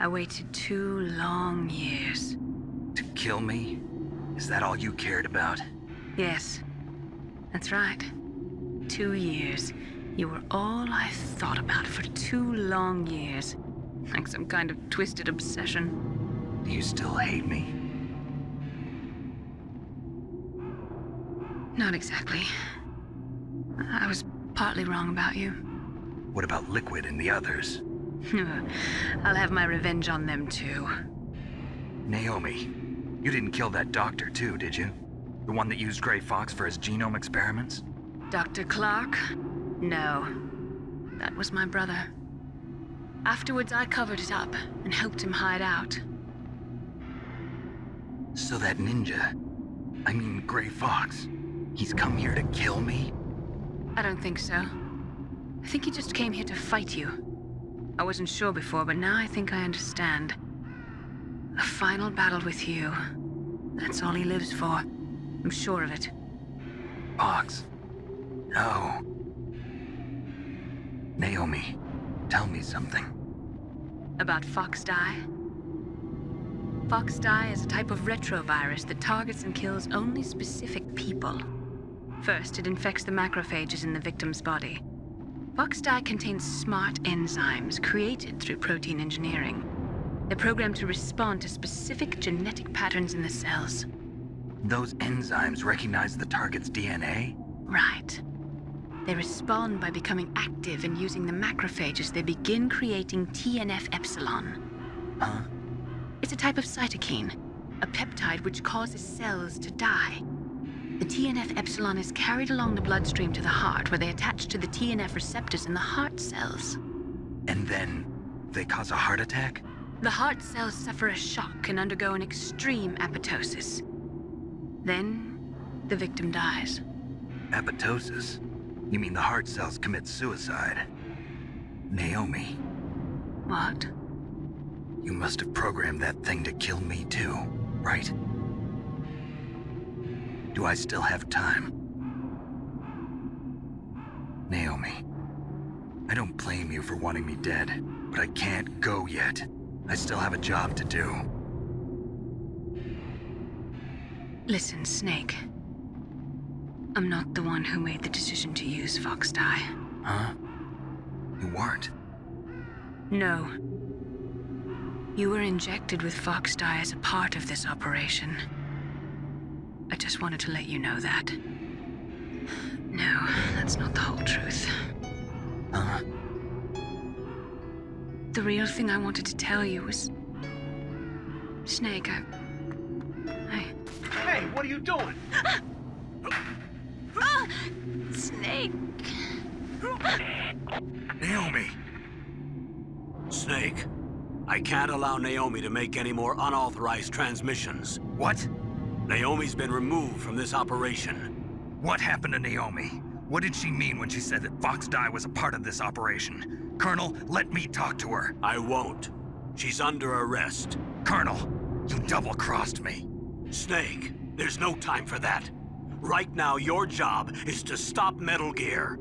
I waited 2 long years. To kill me? Is that all you cared about? Yes. That's right. 2 years. You were all I thought about for 2 long years. Like some kind of twisted obsession. Do you still hate me? Not exactly. I was partly wrong about you. What about Liquid and the others? I'll have my revenge on them too. Naomi, you didn't kill that doctor too, did you? The one that used Gray Fox for his genome experiments? Dr. Clark? No. That was my brother. Afterwards, I covered it up and helped him hide out. So that ninja, I mean Gray Fox, he's come here to kill me? I don't think so. I think he just came here to fight you. I wasn't sure before, but now I think I understand. A final battle with you. That's all he lives for. I'm sure of it. Fox. No. Naomi, tell me something. About Fox Die? Fox Die is a type of retrovirus that targets and kills only specific people. First, it infects the macrophages in the victim's body. Fox Die contains smart enzymes created through protein engineering. They're programmed to respond to specific genetic patterns in the cells. Those enzymes recognize the target's DNA? Right. They respond by becoming active and using the macrophages. They begin creating TNF-epsilon. Huh? It's a type of cytokine, a peptide which causes cells to die. The TNF-epsilon is carried along the bloodstream to the heart, where they attach to the TNF receptors in the heart cells. And then they cause a heart attack? The heart cells suffer a shock and undergo an extreme apoptosis. Then, the victim dies. Apoptosis? You mean the heart cells commit suicide? Naomi, What? You must have programmed that thing to kill me too, right? Do I still have time? Naomi, I don't blame you for wanting me dead, but I can't go yet. I still have a job to do. Listen, Snake. I'm not the one who made the decision to use Fox Dye. Huh? You weren't? No. You were injected with Fox Dye as a part of this operation. I just wanted to let you know that. No, that's not the whole truth. Huh? The real thing I wanted to tell you was... Snake, Hey, what are you doing? Snake! Naomi! Snake, I can't allow Naomi to make any more unauthorized transmissions. What? Naomi's been removed from this operation. What happened to Naomi? What did she mean when she said that Fox Dye was a part of this operation? Colonel, let me talk to her. I won't. She's under arrest. Colonel, you double-crossed me. Snake, there's no time for that. Right now, your job is to stop Metal Gear.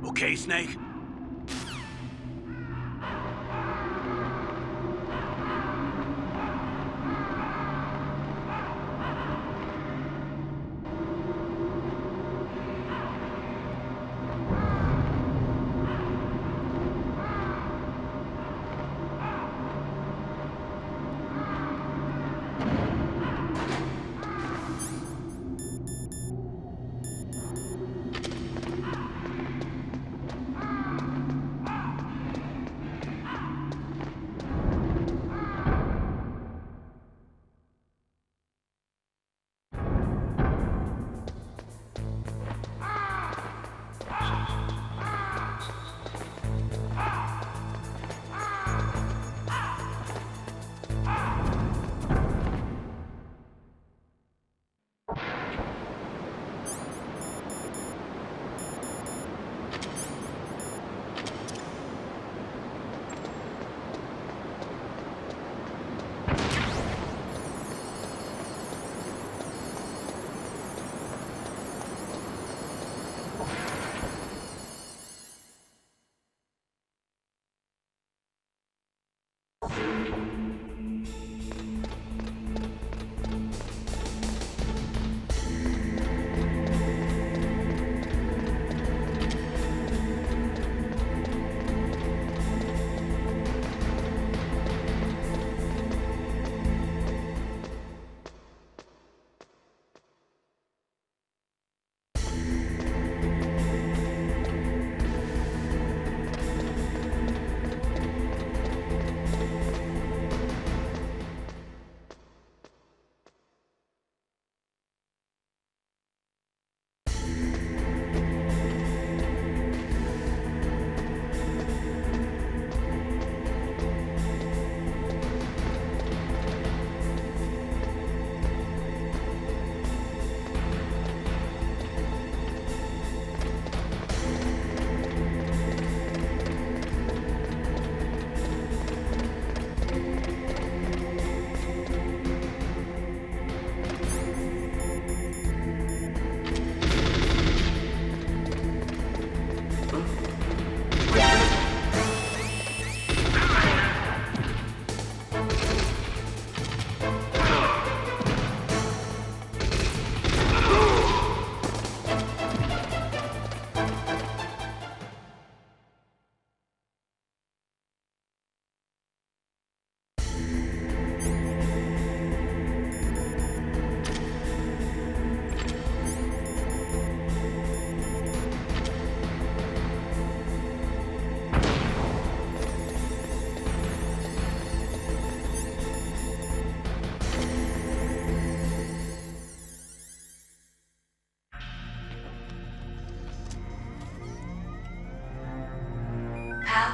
Okay, Snake?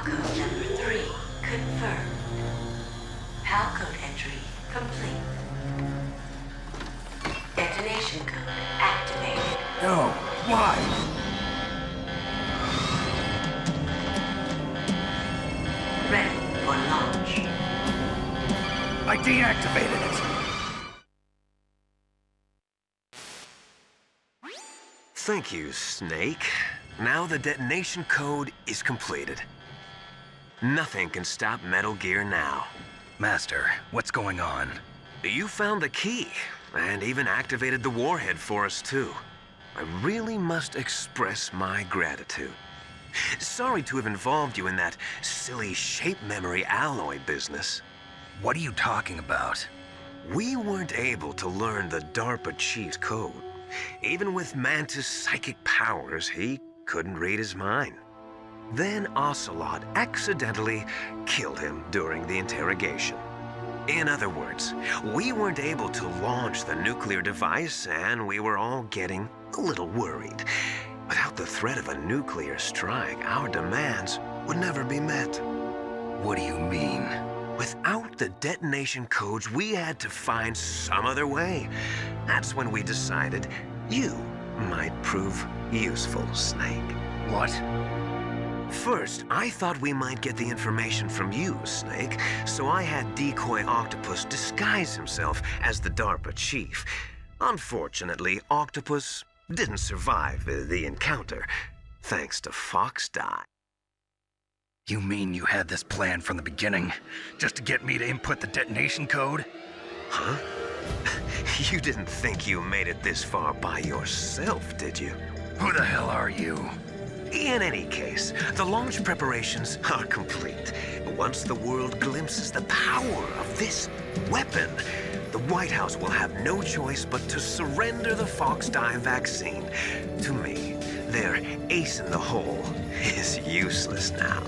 Code number 3 confirmed. PAL code entry complete. Detonation code activated. No, why? Ready for launch. deactivated it. Thank you, Snake. Now the detonation code is completed. Nothing can stop Metal Gear now. Master, what's going on? You found the key, and even activated the warhead for us, too. I really must express my gratitude. Sorry to have involved you in that silly shape memory alloy business. What are you talking about? We weren't able to learn the DARPA Chief's code. Even with Mantis' psychic powers, he couldn't read his mind. Then Ocelot accidentally killed him during the interrogation. In other words, we weren't able to launch the nuclear device, and we were all getting a little worried. Without the threat of a nuclear strike, our demands would never be met. What do you mean? Without the detonation codes, we had to find some other way. That's when we decided you might prove useful, Snake. What? First, I thought we might get the information from you, Snake, so I had Decoy Octopus disguise himself as the DARPA Chief. Unfortunately, Octopus didn't survive the encounter, thanks to Fox Die. You mean you had this plan from the beginning, just to get me to input the detonation code? Huh? You didn't think you made it this far by yourself, did you? Who the hell are you? In any case, the launch preparations are complete. Once the world glimpses the power of this weapon, the White House will have no choice but to surrender the Fox Die vaccine to me. Their ace in the hole is useless now.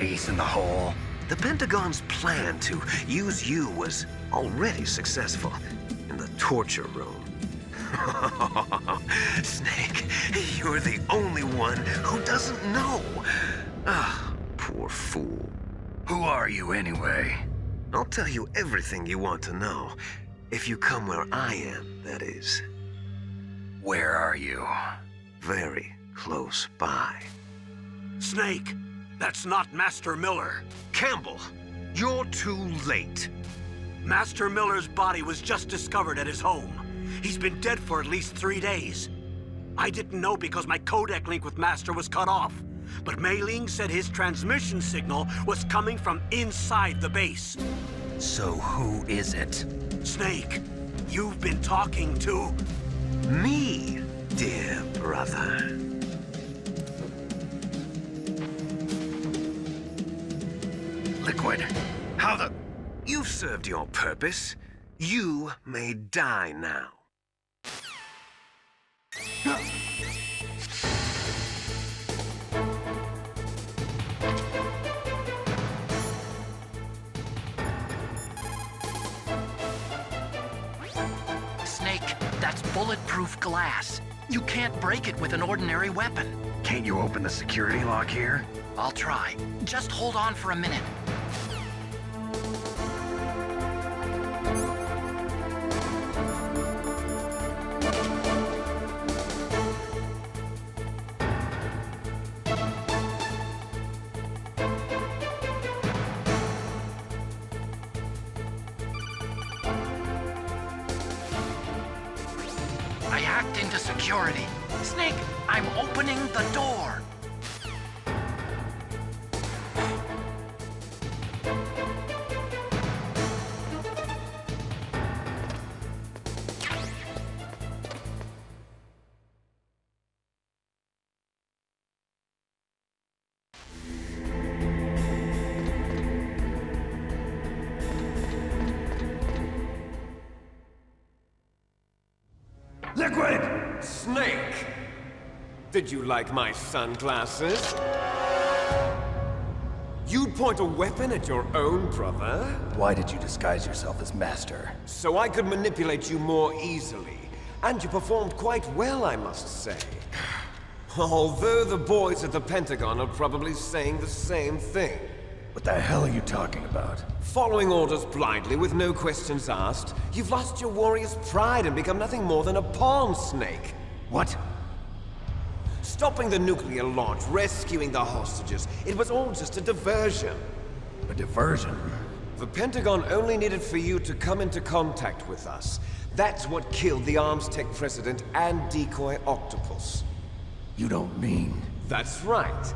Ace in the hole? The Pentagon's plan to use you was already successful in the torture room. Snake, you're the only one who doesn't know. Ah, poor fool. Who are you anyway? I'll tell you everything you want to know. If you come where I am, that is. Where are you? Very close by. Snake, that's not Master Miller. Campbell, you're too late. Master Miller's body was just discovered at his home. He's been dead for at least 3 days. I didn't know because my codec link with Master was cut off. But Mei Ling said his transmission signal was coming from inside the base. So who is it? Snake, you've been talking to... me, dear brother. Liquid, how the... You've served your purpose. You may die now. Snake, that's bulletproof glass. You can't break it with an ordinary weapon. Can't you open the security lock here? I'll try. Just hold on for a minute. I hacked into security. Snake, I'm opening the door. Liquid! Snake! Did you like my sunglasses? You'd point a weapon at your own brother? Why did you disguise yourself as Master? So I could manipulate you more easily. And you performed quite well, I must say. Although the boys at the Pentagon are probably saying the same thing. What the hell are you talking about? Following orders blindly with no questions asked, you've lost your warrior's pride and become nothing more than a pawn, Snake. What? Stopping the nuclear launch, rescuing the hostages, it was all just a diversion. A diversion? The Pentagon only needed for you to come into contact with us. That's what killed the Arms Tech President and Decoy Octopus. You don't mean... That's right.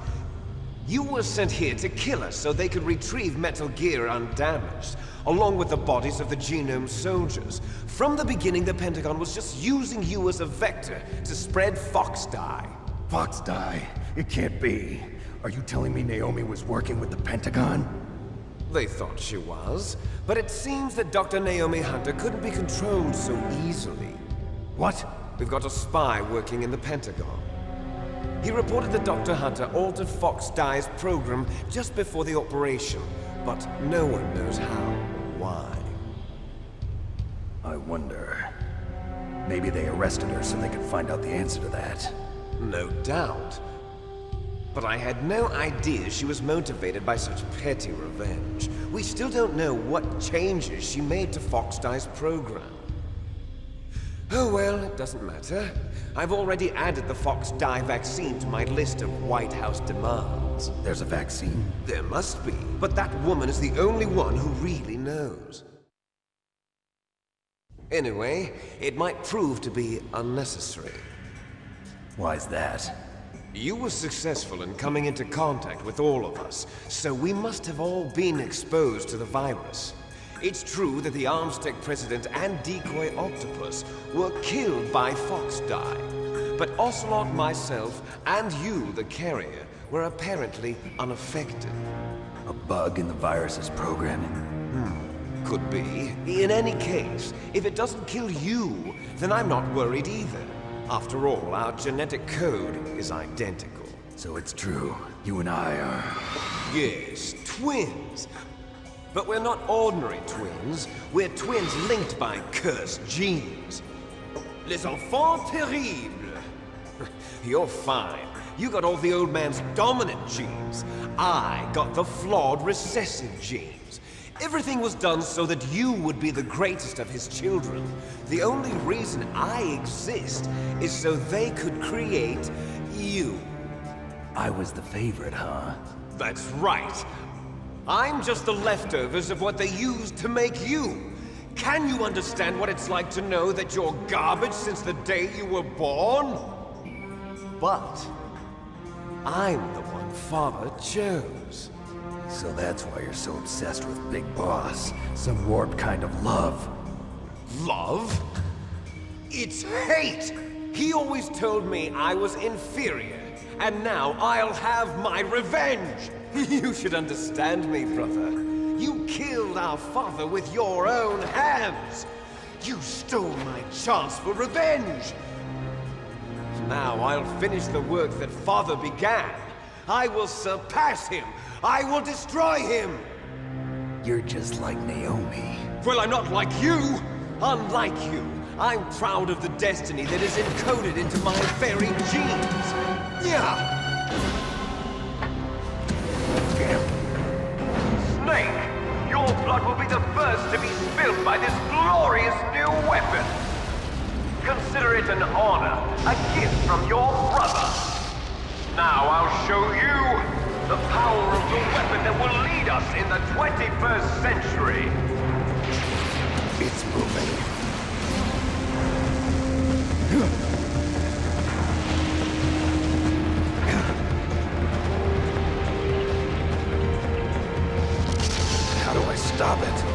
You were sent here to kill us so they could retrieve Metal Gear undamaged, along with the bodies of the Genome soldiers. From the beginning, the Pentagon was just using you as a vector to spread Fox dye. Fox dye? It can't be. Are you telling me Naomi was working with the Pentagon? They thought she was, but it seems that Dr. Naomi Hunter couldn't be controlled so easily. What? We've got a spy working in the Pentagon. He reported that Dr. Hunter altered Fox Dye's program just before the operation, but no one knows how or why. I wonder... Maybe they arrested her so they could find out the answer to that. No doubt. But I had no idea she was motivated by such petty revenge. We still don't know what changes she made to Fox Dye's program. Oh well, it doesn't matter. I've already added the Fox Dye vaccine to my list of White House demands. There's a vaccine? There must be, but that woman is the only one who really knows. Anyway, it might prove to be unnecessary. Why's that? You were successful in coming into contact with all of us, so we must have all been exposed to the virus. It's true that the Arms Tech President and Decoy Octopus were killed by Fox Dye, but Ocelot, myself, and you, the carrier, were apparently unaffected. A bug in the virus's programming? Could be. In any case, if it doesn't kill you, then I'm not worried either. After all, our genetic code is identical. So it's true. You and I are... Yes, twins. But we're not ordinary twins. We're twins linked by cursed genes. Les enfants terribles. You're fine. You got all the old man's dominant genes. I got the flawed recessive genes. Everything was done so that you would be the greatest of his children. The only reason I exist is so they could create you. I was the favorite, huh? That's right. I'm just the leftovers of what they used to make you. Can you understand what it's like to know that you're garbage since the day you were born? But I'm the one Father chose. So that's why you're so obsessed with Big Boss. Some warped kind of love. Love? It's hate! He always told me I was inferior, and now I'll have my revenge! You should understand me, brother. You killed our father with your own hands! You stole my chance for revenge! Now I'll finish the work that Father began. I will surpass him! I will destroy him! You're just like Naomi. Well, I'm not like you! Unlike you, I'm proud of the destiny that is encoded into my very genes! Yeah! Snake, your blood will be the first to be spilled by this glorious new weapon! Consider it an honor, a gift from your brother! Now I'll show you the power of the weapon that will lead us in the 21st century! It's moving. How do I stop it?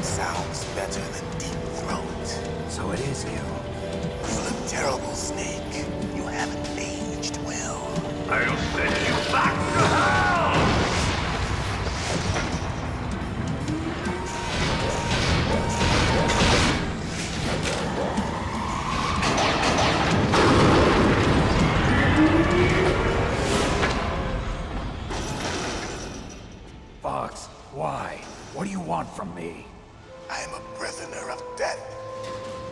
sounds better than Deep Throat. So it is you. You look terrible, Snake. You haven't aged well. I'll send you back to hell! Fox, why? What do you want from me? I am a prisoner of death.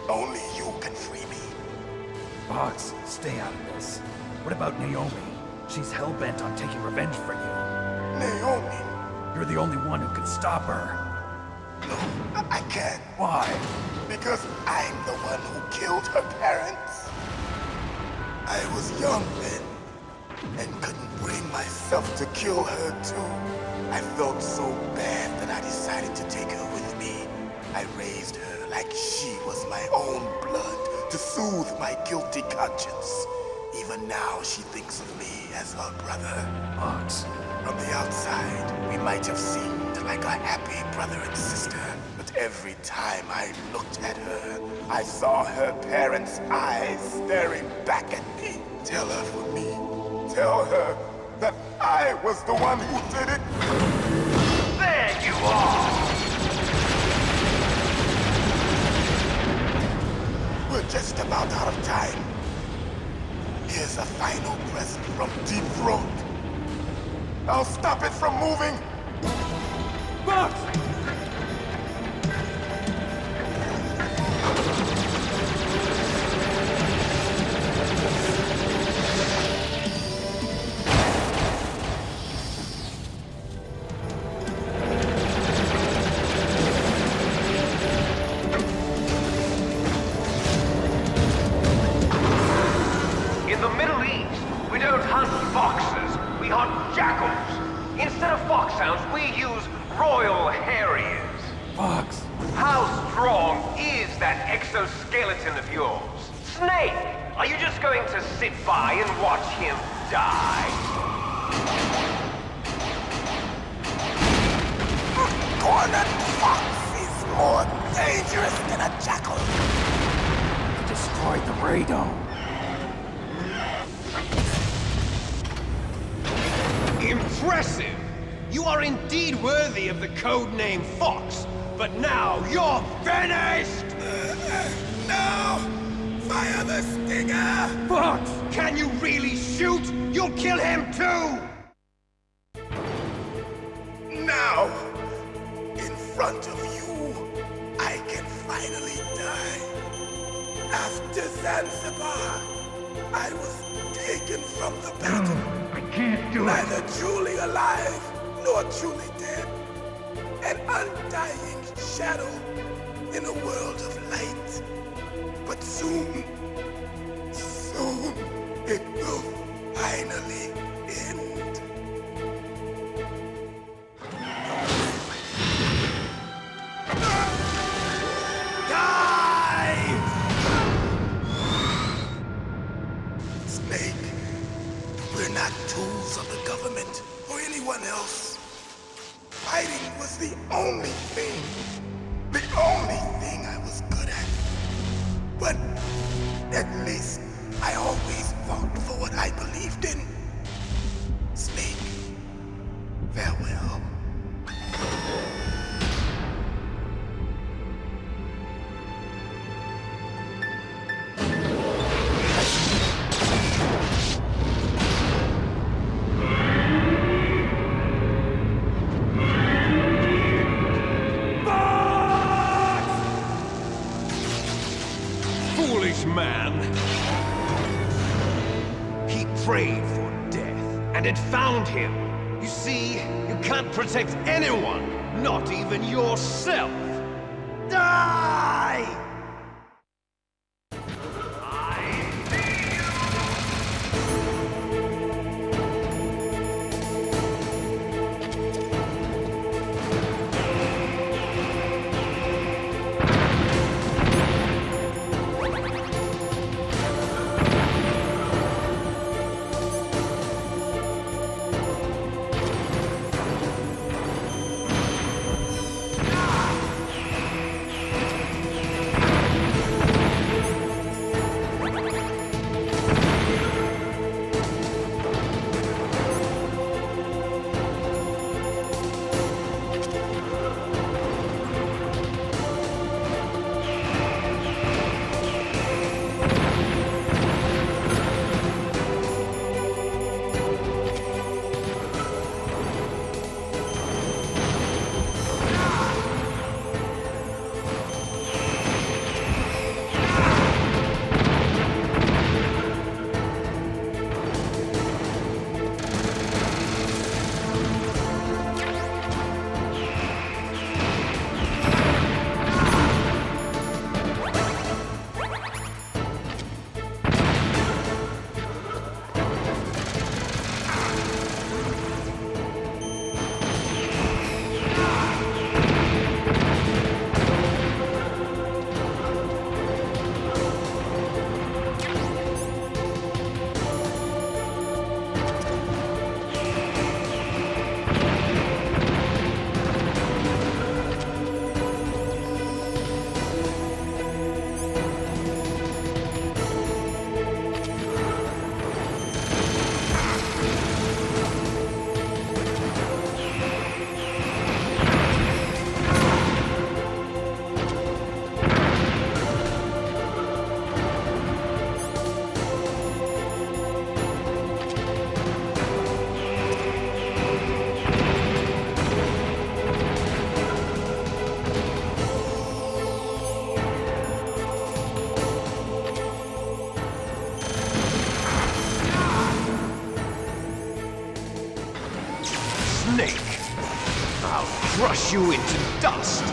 Only you can free me. Fox, stay out of this. What about Naomi? She's hell-bent on taking revenge for you. Naomi? You're the only one who can stop her. No, I can't. Why? Because I'm the one who killed her parents. I was young then, and couldn't bring myself to kill her too. I felt so bad that I decided to take her with me. I raised her like she was my own blood to soothe my guilty conscience. Even now, she thinks of me as her brother. Fox. From the outside, we might have seemed like a happy brother and sister, but every time I looked at her, I saw her parents' eyes staring back at me. Tell her for me. Tell her that I was the one who did it. There you are! We're just about out of time. Here's a final present from Deep Throat. I'll stop it from moving. Fox! In the Middle East, we don't hunt foxes, we hunt jackals. Instead of foxhounds, we use Royal Harriers. Fox! How strong is that exoskeleton of yours? Snake, are you just going to sit by and watch him die? A cornered fox is more dangerous than a jackal. You destroyed the radome. Impressive! You are indeed worthy of the code name Fox, but now you're finished! No! Fire the stinger! Fox! Can you really shoot? You'll kill him too! Now, in front of you, I can finally die. After Zanzibar, I was taken from the battle. I can't do it. Neither truly alive, nor truly dead. An undying shadow in a world of light. But soon, soon, it will finally end. Die! Snake, we're not tools of the government or anyone else. Fighting was the only thing I was good at. But at least I always fought for what I believed in. Snake, farewell. Foolish man! He prayed for death, and it found him. You see, you can't protect anyone, not even yourself. Die! you into dust!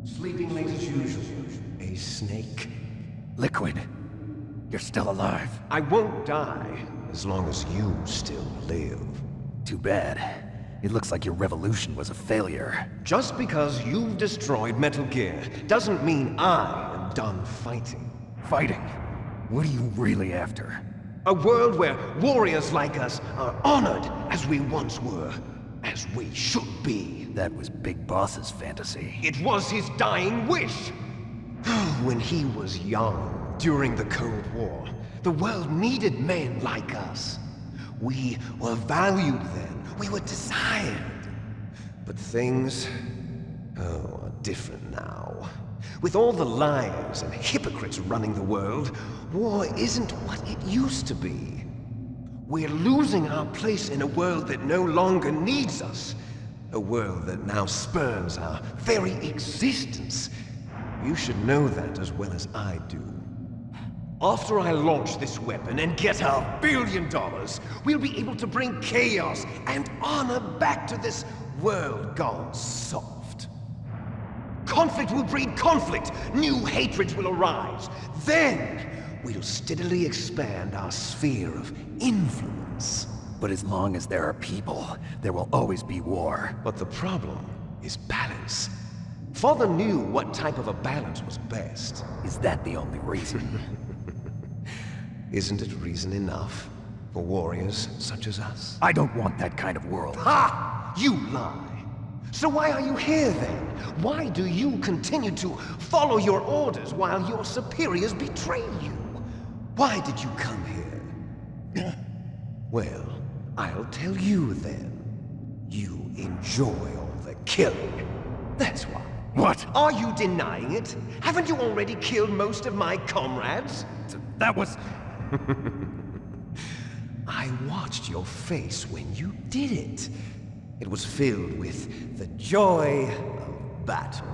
Sleeping late as usual. A snake. Liquid, you're still alive. I won't die as long as you still live. Too bad. It looks like your revolution was a failure. Just because you've destroyed Metal Gear doesn't mean I am done fighting. Fighting? What are you really after? A world where warriors like us are honored as we once were, as we should be. That was Big Boss's fantasy. It was his dying wish! When he was young, during the Cold War, the world needed men like us. We were valued then. We were desired. But things, are different now. With all the liars and hypocrites running the world, war isn't what it used to be. We're losing our place in a world that no longer needs us. A world that now spurns our very existence. You should know that as well as I do. After I launch this weapon and get our $1 billion, we'll be able to bring chaos and honor back to this world gone soft. Conflict will breed conflict. New hatreds will arise. Then, we'll steadily expand our sphere of influence. But as long as there are people, there will always be war. But the problem is balance. Father knew what type of a balance was best. Is that the only reason? Isn't it reason enough for warriors such as us? I don't want that kind of world. Ha! You lie! So why are you here then? Why do you continue to follow your orders while your superiors betray you? Why did you come here? Well, I'll tell you then. You enjoy all the killing. That's why. What? Are you denying it? Haven't you already killed most of my comrades? That was... I watched your face when you did it. It was filled with the joy of battle.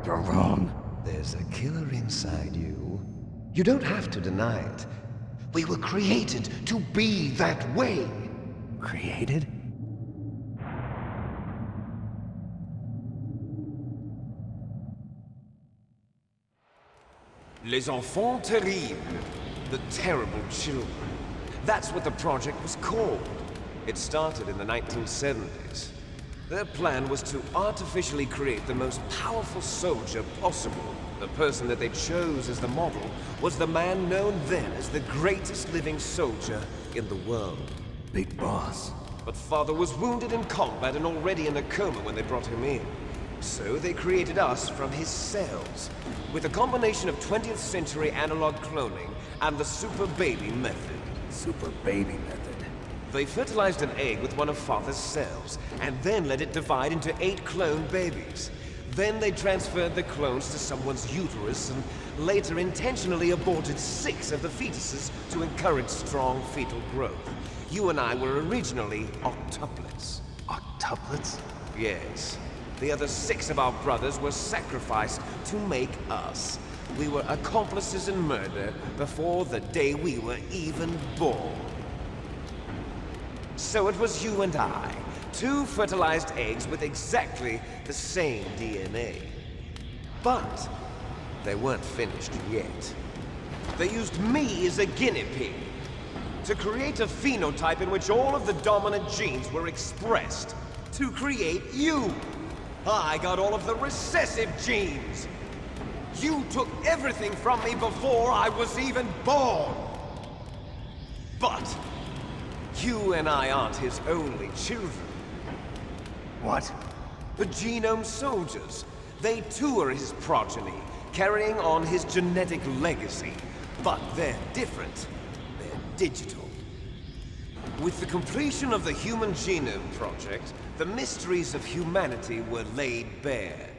You're wrong. There's a killer inside you. You don't have to deny it. We were created to be that way. Created? Les enfants terribles. The terrible children. That's what the project was called. It started in the 1970s. Their plan was to artificially create the most powerful soldier possible. The person that they chose as the model was the man known then as the greatest living soldier in the world. Big Boss. But Father was wounded in combat and already in a coma when they brought him in. So they created us from his cells, with a combination of 20th century analog cloning and the super baby method. Super baby method. They fertilized an egg with one of Father's cells, and then let it divide into 8 clone babies. Then they transferred the clones to someone's uterus, and later intentionally aborted 6 of the fetuses to encourage strong fetal growth. You and I were originally octuplets. Octuplets? Yes. The other 6 of our brothers were sacrificed to make us. We were accomplices in murder before the day we were even born. So it was you and I, 2 fertilized eggs with exactly the same DNA. But they weren't finished yet. They used me as a guinea pig to create a phenotype in which all of the dominant genes were expressed. To create you! I got all of the recessive genes! You took everything from me before I was even born! But you and I aren't his only children. What? The Genome Soldiers. They too are his progeny, carrying on his genetic legacy. But they're different. They're digital. With the completion of the Human Genome Project, the mysteries of humanity were laid bare.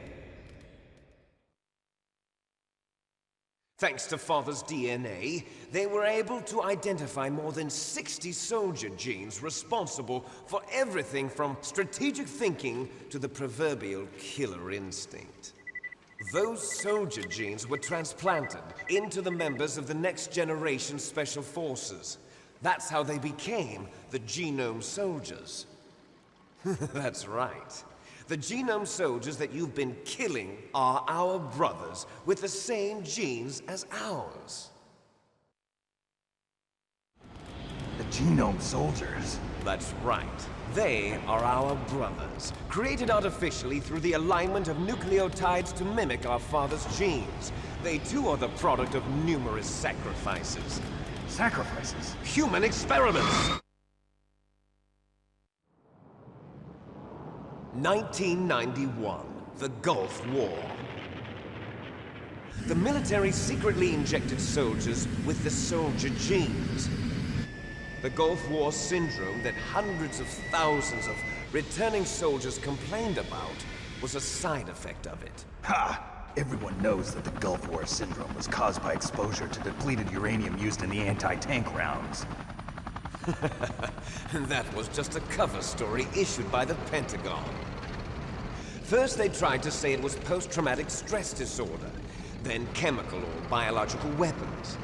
Thanks to Father's DNA, they were able to identify more than 60 soldier genes responsible for everything from strategic thinking to the proverbial killer instinct. Those soldier genes were transplanted into the members of the next generation Special Forces. That's how they became the Genome Soldiers. That's right. The Genome Soldiers that you've been killing are our brothers with the same genes as ours. The Genome Soldiers? That's right. They are our brothers, created artificially through the alignment of nucleotides to mimic our father's genes. They too are the product of numerous sacrifices. Sacrifices? Human experiments! 1991, the Gulf War. The military secretly injected soldiers with the soldier genes. The Gulf War syndrome that hundreds of thousands of returning soldiers complained about was a side effect of it. Ha! Everyone knows that the Gulf War syndrome was caused by exposure to depleted uranium used in the anti-tank rounds. That was just a cover story issued by the Pentagon. First they tried to say it was post-traumatic stress disorder, then chemical or biological weapons.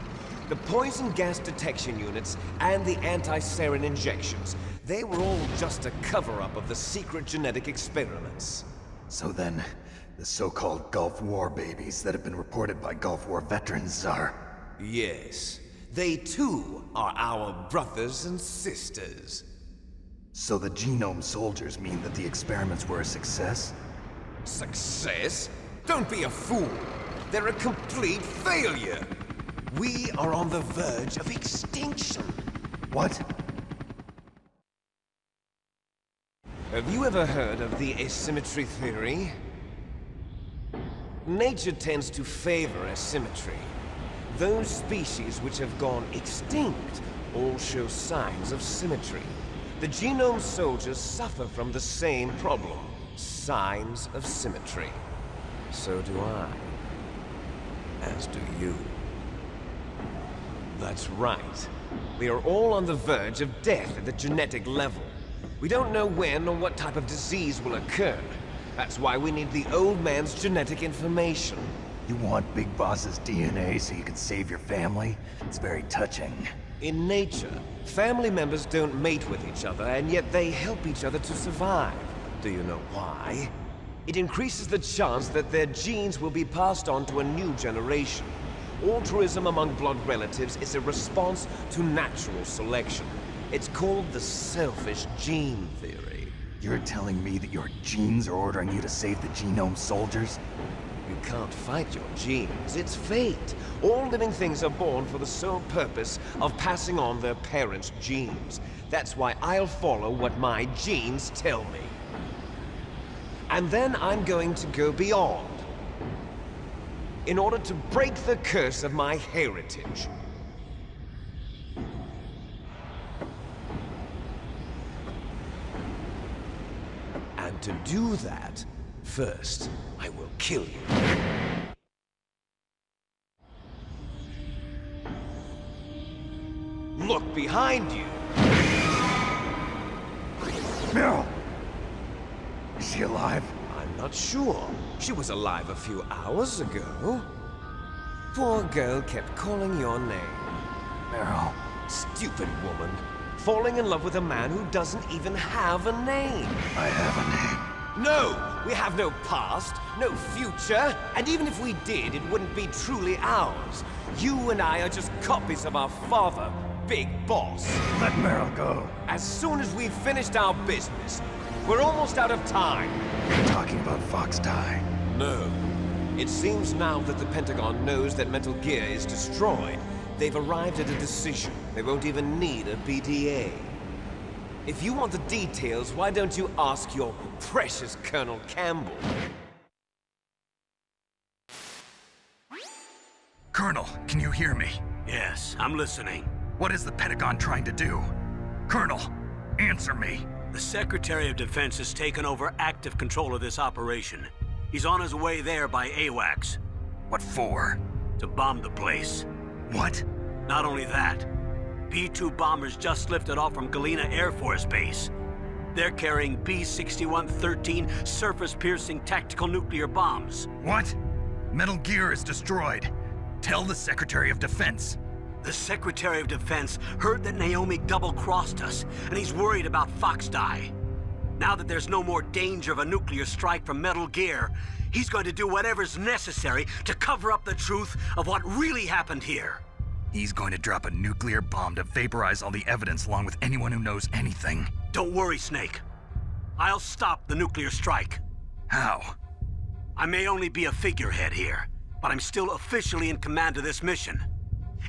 The poison gas detection units and the anti-sarin injections, they were all just a cover-up of the secret genetic experiments. So then, the so-called Gulf War babies that have been reported by Gulf War veterans are... Yes. They too are our brothers and sisters. So the Genome Soldiers mean that the experiments were a success? Success? Don't be a fool! They're a complete failure! We are on the verge of extinction! What? Have you ever heard of the asymmetry theory? Nature tends to favor asymmetry. Those species which have gone extinct all show signs of symmetry. The Genome Soldiers suffer from the same problem, signs of symmetry. So do I. As do you. That's right. We are all on the verge of death at the genetic level. We don't know when or what type of disease will occur. That's why we need the old man's genetic information. You want Big Boss's DNA so you can save your family? It's very touching. In nature, family members don't mate with each other, and yet they help each other to survive. Do you know why? It increases the chance that their genes will be passed on to a new generation. Altruism among blood relatives is a response to natural selection. It's called the selfish gene theory. You're telling me that your genes are ordering you to save the Genome Soldiers? You can't fight your genes. It's fate. All living things are born for the sole purpose of passing on their parents' genes. That's why I'll follow what my genes tell me. And then I'm going to go beyond. In order to break the curse of my heritage. And to do that, first, I will kill you. Look behind you! Meryl! Is she alive? I'm not sure. She was alive a few hours ago. Poor girl kept calling your name. Meryl. Stupid woman. Falling in love with a man who doesn't even have a name. I have a name. No! We have no past, no future, and even if we did, it wouldn't be truly ours. You and I are just copies of our father, Big Boss. Let Meryl go. As soon as we've finished our business, we're almost out of time. You're talking about Fox Die. No. It seems now that the Pentagon knows that Metal Gear is destroyed, they've arrived at a decision. They won't even need a BDA. If you want the details, why don't you ask your precious Colonel Campbell? Colonel, can you hear me? Yes, I'm listening. What is the Pentagon trying to do? Colonel, answer me. The Secretary of Defense has taken over active control of this operation. He's on his way there by AWACS. What for? To bomb the place. What? Not only that, B-2 bombers just lifted off from Galena Air Force Base. They're carrying B-6113 surface-piercing tactical nuclear bombs. What? Metal Gear is destroyed. Tell the Secretary of Defense. The Secretary of Defense heard that Naomi double-crossed us, and he's worried about Fox Die. Now that there's no more danger of a nuclear strike from Metal Gear, he's going to do whatever's necessary to cover up the truth of what really happened here. He's going to drop a nuclear bomb to vaporize all the evidence along with anyone who knows anything. Don't worry, Snake. I'll stop the nuclear strike. How? I may only be a figurehead here, but I'm still officially in command of this mission.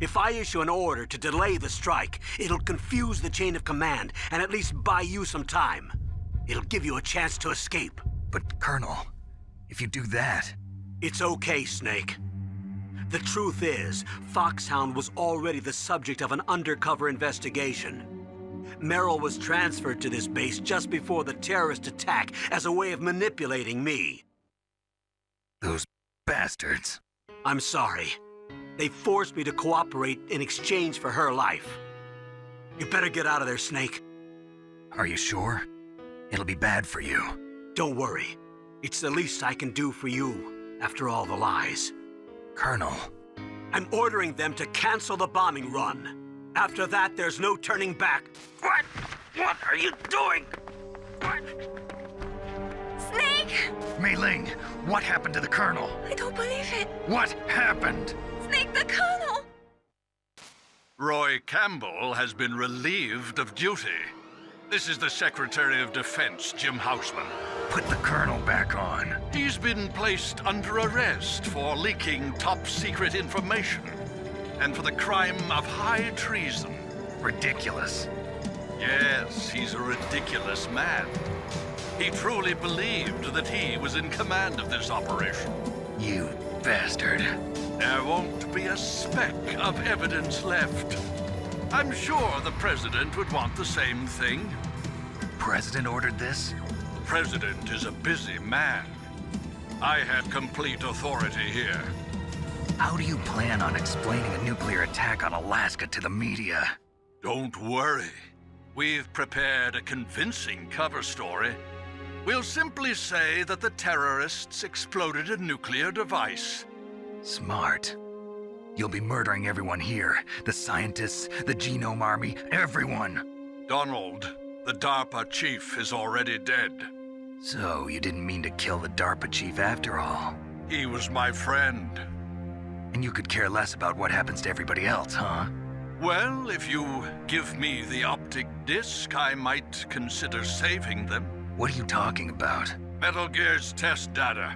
If I issue an order to delay the strike, it'll confuse the chain of command and at least buy you some time. It'll give you a chance to escape. But, Colonel, if you do that... It's okay, Snake. The truth is, Foxhound was already the subject of an undercover investigation. Meryl was transferred to this base just before the terrorist attack as a way of manipulating me. Those bastards. I'm sorry. They forced me to cooperate in exchange for her life. You better get out of there, Snake. Are you sure? It'll be bad for you. Don't worry. It's the least I can do for you, after all the lies. Colonel. I'm ordering them to cancel the bombing run. After that, there's no turning back. What? What are you doing? What? Snake! Mei Ling, what happened to the Colonel? I don't believe it. What happened? Snake, the Colonel! Roy Campbell has been relieved of duty. This is the Secretary of Defense, Jim Houseman. Put the Colonel back on. He's been placed under arrest for leaking top-secret information and for the crime of high treason. Ridiculous. Yes, he's a ridiculous man. He truly believed that he was in command of this operation. You bastard. There won't be a speck of evidence left. I'm sure the President would want the same thing. President ordered this? The President is a busy man. I have complete authority here. How do you plan on explaining a nuclear attack on Alaska to the media? Don't worry. We've prepared a convincing cover story. We'll simply say that the terrorists exploded a nuclear device. Smart. You'll be murdering everyone here. The scientists, the Genome Army, everyone. Donald, the DARPA Chief, is already dead. So, you didn't mean to kill the DARPA Chief after all? He was my friend. And you could care less about what happens to everybody else, huh? Well, if you give me the optic disc, I might consider saving them. What are you talking about? Metal Gear's test data.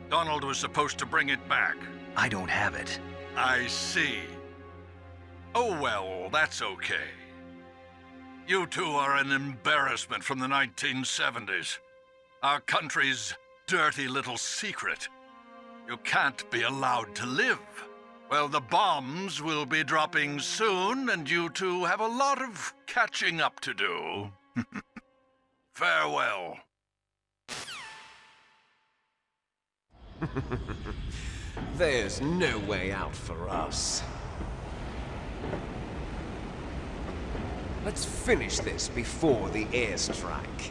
Donald was supposed to bring it back. I don't have it. I see. Oh well, that's okay. You two are an embarrassment from the 1970s. Our country's dirty little secret. You can't be allowed to live. Well, the bombs will be dropping soon, and you two have a lot of catching up to do. Farewell. There's no way out for us. Let's finish this before the airstrike.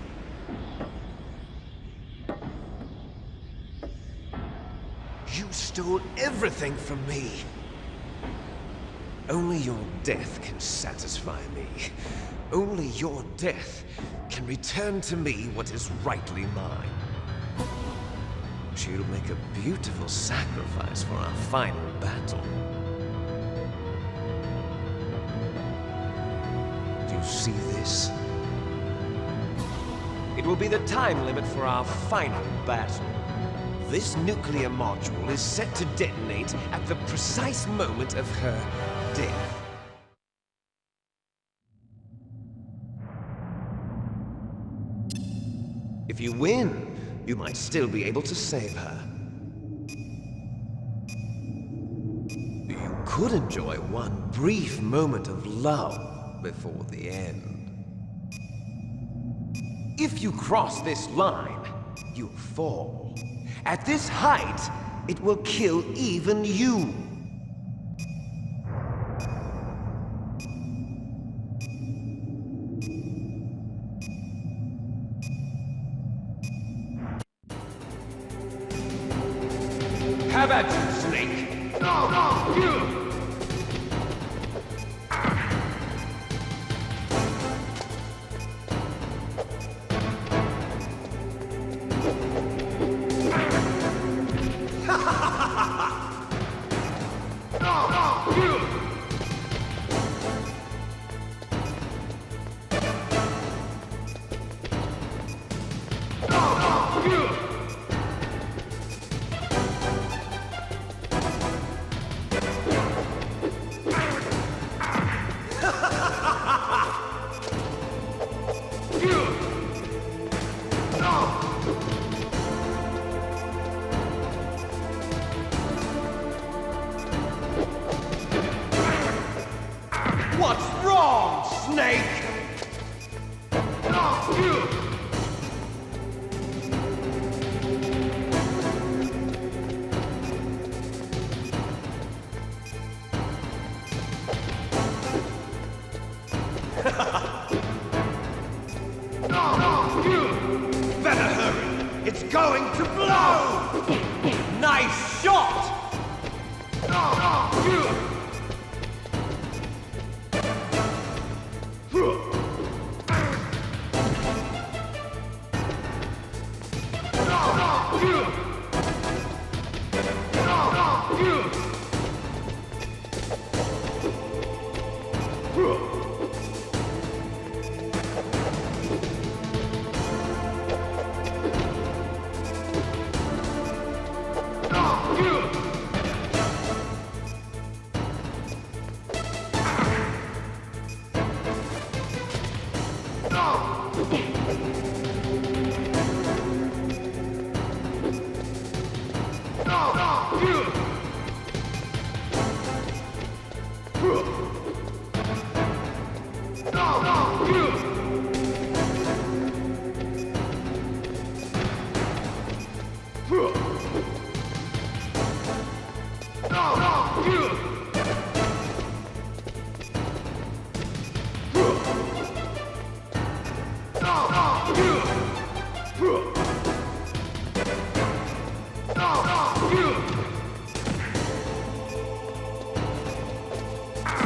You stole everything from me. Only your death can satisfy me. Only your death can return to me what is rightly mine. she'll make a beautiful sacrifice for our final battle. Do you see this? It will be the time limit for our final battle. This nuclear module is set to detonate at the precise moment of her death. If you win, you might still be able to save her. You could enjoy one brief moment of love before the end. If you cross this line, you'll fall. At this height, it will kill even you. Have at you, Snake! No, you! What's wrong, Snake? Better hurry! It's going to blow! Nice shot!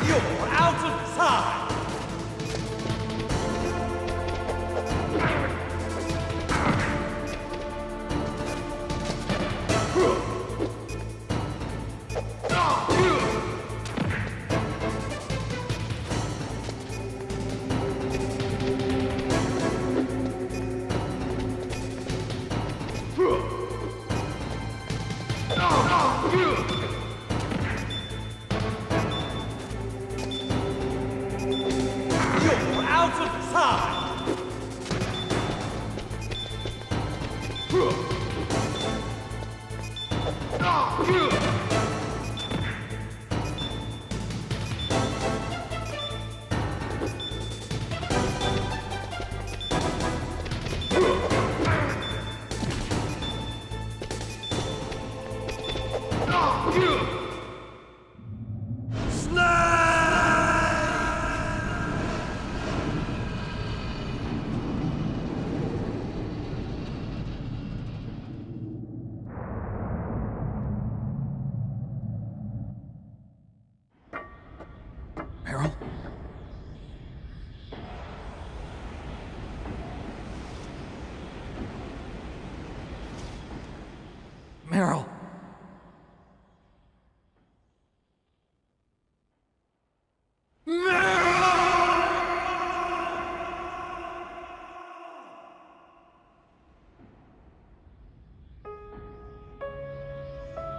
You're out of time! You're out of time! Meryl.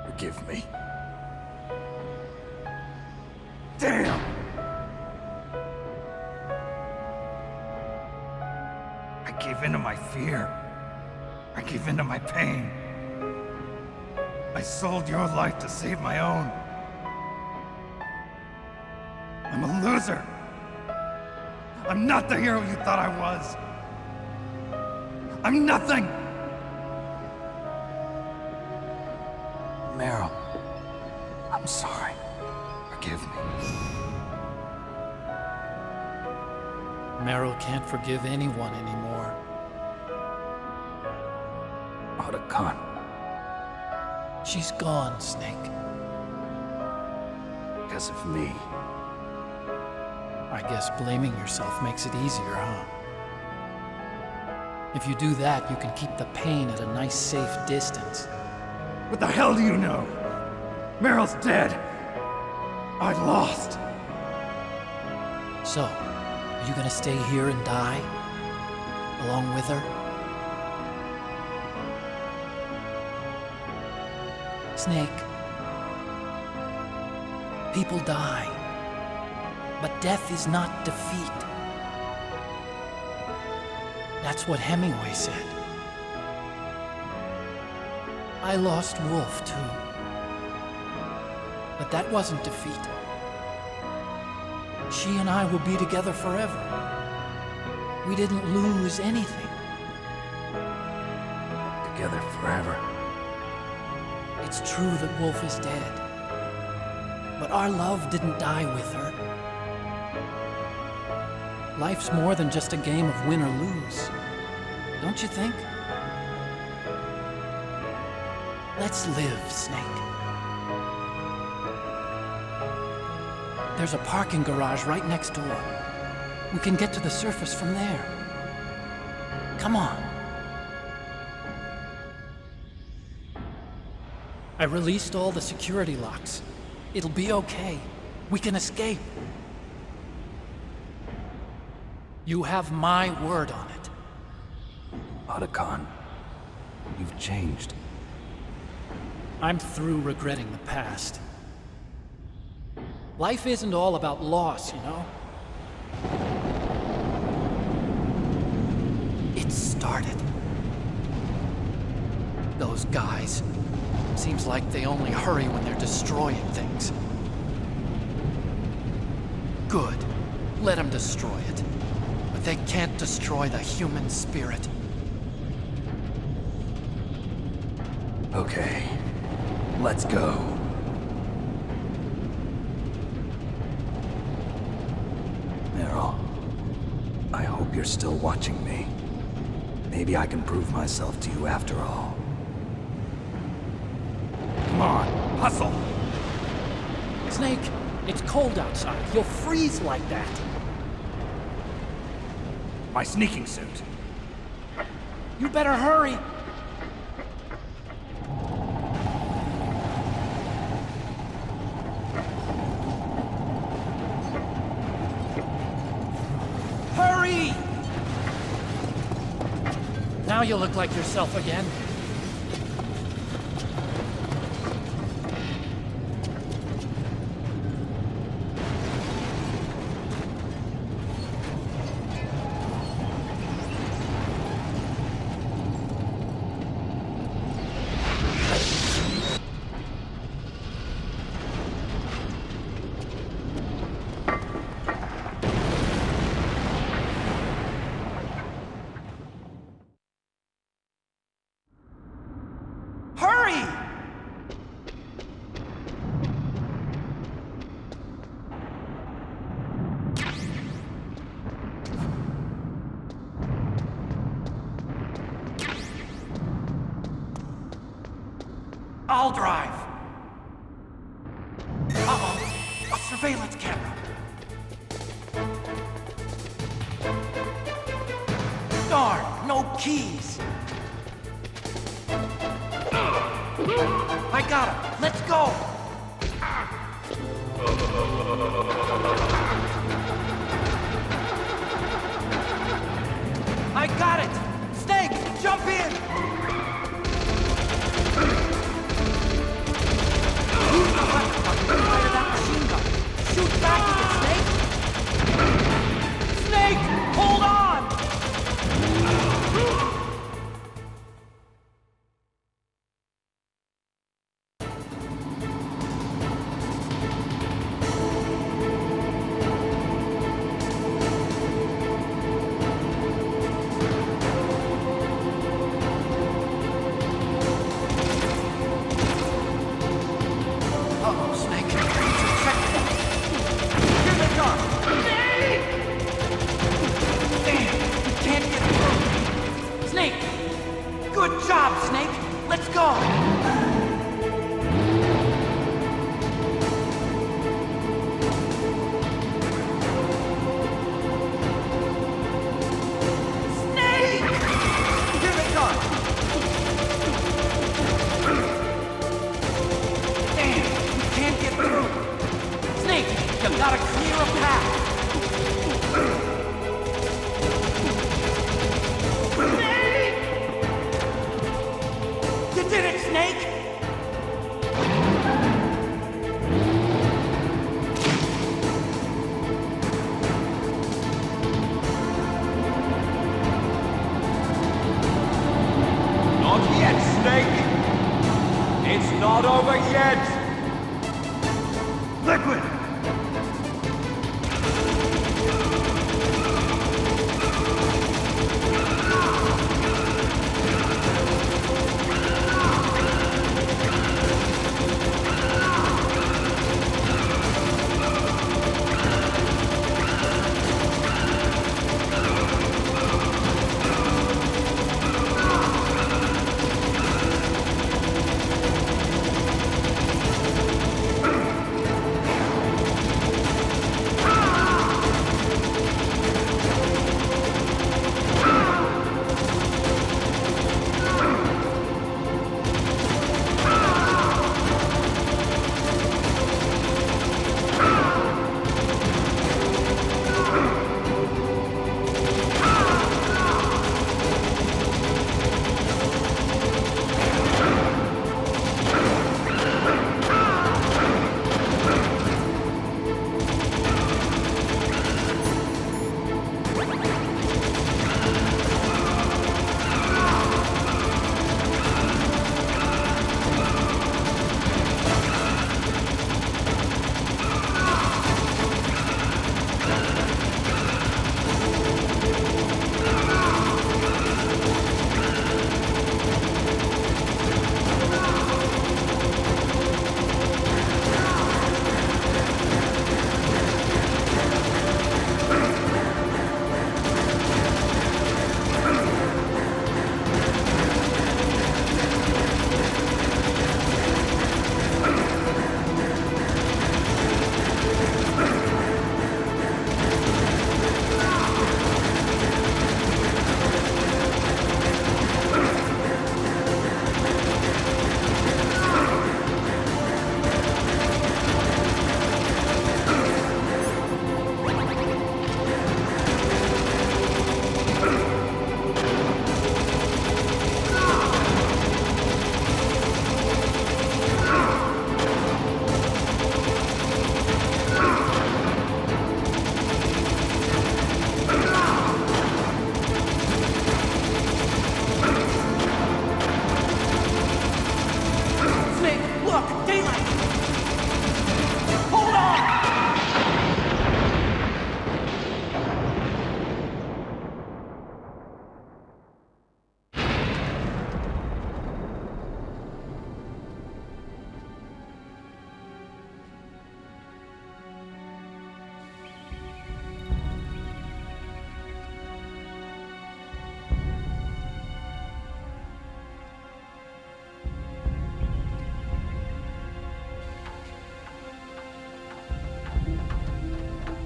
Forgive me. Damn! I gave in to my fear. I gave in to my pain. I sold your life to save my own. I'm a loser. I'm not the hero you thought I was. I'm nothing! Meryl, I'm sorry. Forgive me. Meryl can't forgive anyone anymore. Otacon. She's gone, Snake. Because of me. I guess blaming yourself makes it easier, huh? If you do that, you can keep the pain at a nice, safe distance. What the hell do you know? Meryl's dead. I lost. So, are you gonna stay here and die? Along with her? Snake. People die. But death is not defeat. That's what Hemingway said. I lost Wolf, too. But that wasn't defeat. She and I will be together forever. We didn't lose anything. Together forever. It's true that Wolf is dead. But our love didn't die with her. Life's more than just a game of win or lose. Don't you think? Let's live, Snake. There's a parking garage right next door. We can get to the surface from there. Come on. I released all the security locks. It'll be okay. We can escape. You have my word on it. Otacon, you've changed. I'm through regretting the past. Life isn't all about loss, you know? It started. Those guys. Seems like they only hurry when they're destroying things. Good. Let them destroy it. But they can't destroy the human spirit. Okay. Let's go. Meryl, I hope you're still watching me. Maybe I can prove myself to you after all. Come on, hustle! Snake, it's cold outside. You'll freeze like that. My sneaking suit. You better hurry. Hurry! Now you look like yourself again. I'll drive. Uh-oh, a surveillance camera. Darn, no keys. I got him! Let's go! I got it! Snake, jump in! Use the weapon to fire that machine gun! Shoot back at it, Snake! Snake, hold on! Not over yet! Liquid!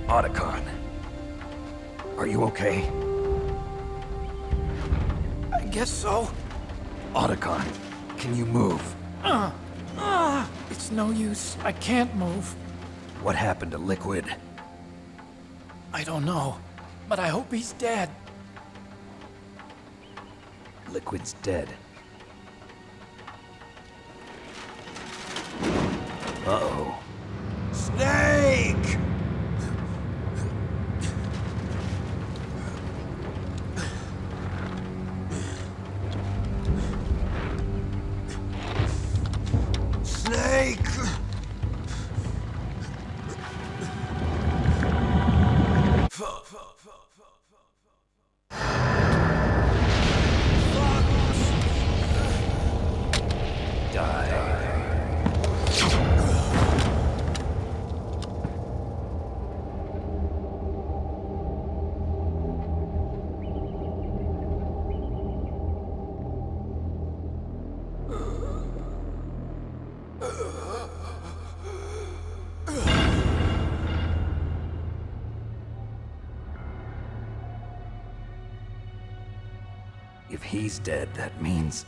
Otacon. Are you okay? I guess so. Otacon, can you move? It's no use. I can't move. What happened to Liquid? I don't know, but I hope he's dead. Liquid's dead. Uh-oh. Snake! Snake! If he's dead, that means...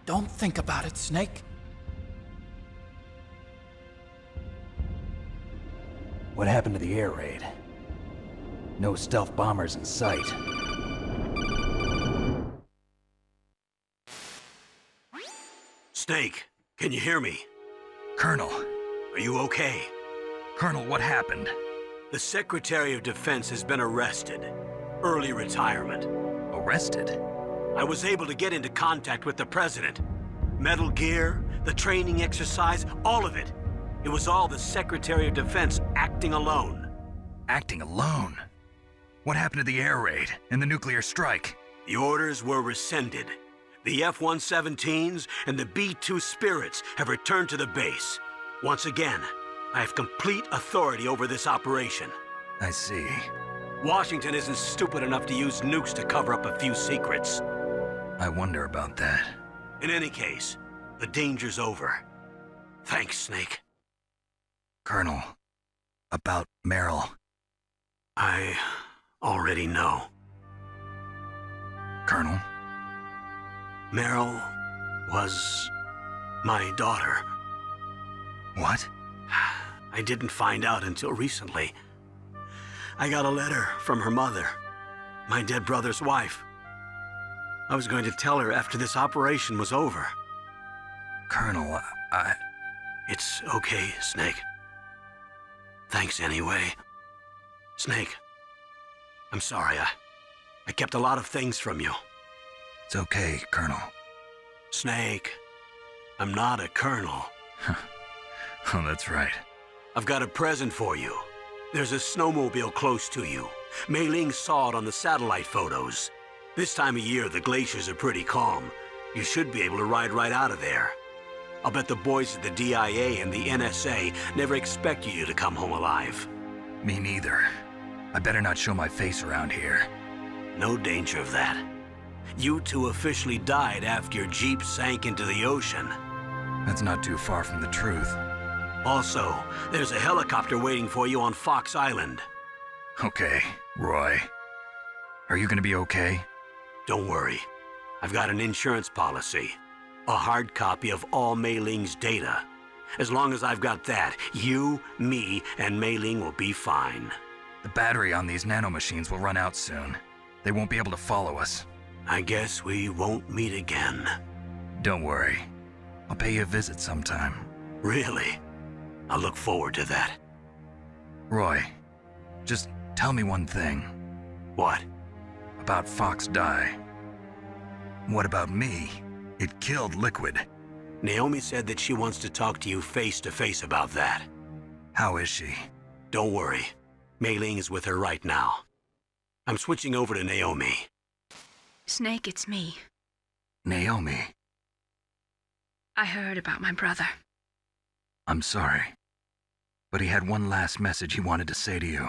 Don't think about it, Snake. What happened to the air raid? No stealth bombers in sight. Snake, can you hear me? Colonel. Are you okay? Colonel, what happened? The Secretary of Defense has been arrested. Early retirement. Arrested? I was able to get into contact with the President. Metal Gear, the training exercise, all of it. It was all the Secretary of Defense acting alone. Acting alone? What happened to the air raid and the nuclear strike? The orders were rescinded. The F-117s and the B-2 Spirits have returned to the base. Once again, I have complete authority over this operation. I see. Washington isn't stupid enough to use nukes to cover up a few secrets. I wonder about that. In any case, the danger's over. Thanks, Snake. Colonel, about Meryl. I already know. Colonel? Meryl was my daughter. What? I didn't find out until recently. I got a letter from her mother, my dead brother's wife. I was going to tell her after this operation was over. Colonel, It's okay, Snake. Thanks anyway. Snake, I'm sorry. I kept a lot of things from you. It's okay, Colonel. Snake, I'm not a colonel. Oh, that's right. I've got a present for you. There's a snowmobile close to you. Mei Ling saw it on the satellite photos. This time of year, the glaciers are pretty calm. You should be able to ride right out of there. I'll bet the boys at the DIA and the NSA never expect you to come home alive. Me neither. I better not show my face around here. No danger of that. You two officially died after your Jeep sank into the ocean. That's not too far from the truth. Also, there's a helicopter waiting for you on Fox Island. Okay, Roy. Are you gonna be okay? Don't worry. I've got an insurance policy. A hard copy of all Mei Ling's data. As long as I've got that, you, me, and Mei Ling will be fine. The battery on these nanomachines will run out soon. They won't be able to follow us. I guess we won't meet again. Don't worry. I'll pay you a visit sometime. Really? I look forward to that. Roy, just tell me one thing. What? About Fox Die. What about me? It killed Liquid. Naomi said that she wants to talk to you face to face about that. How is she? Don't worry. Mei Ling is with her right now. I'm switching over to Naomi. Snake, it's me. Naomi. I heard about my brother. I'm sorry. But he had one last message he wanted to say to you.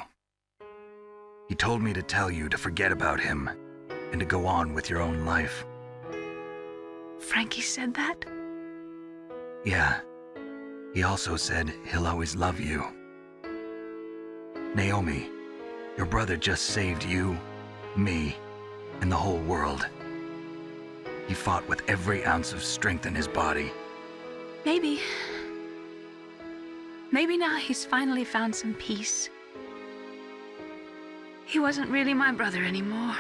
He told me to tell you to forget about him and to go on with your own life. Frankie said that? Yeah. He also said he'll always love you. Naomi, your brother just saved you, me, and the whole world. He fought with every ounce of strength in his body. Maybe. Maybe now he's finally found some peace. He wasn't really my brother anymore.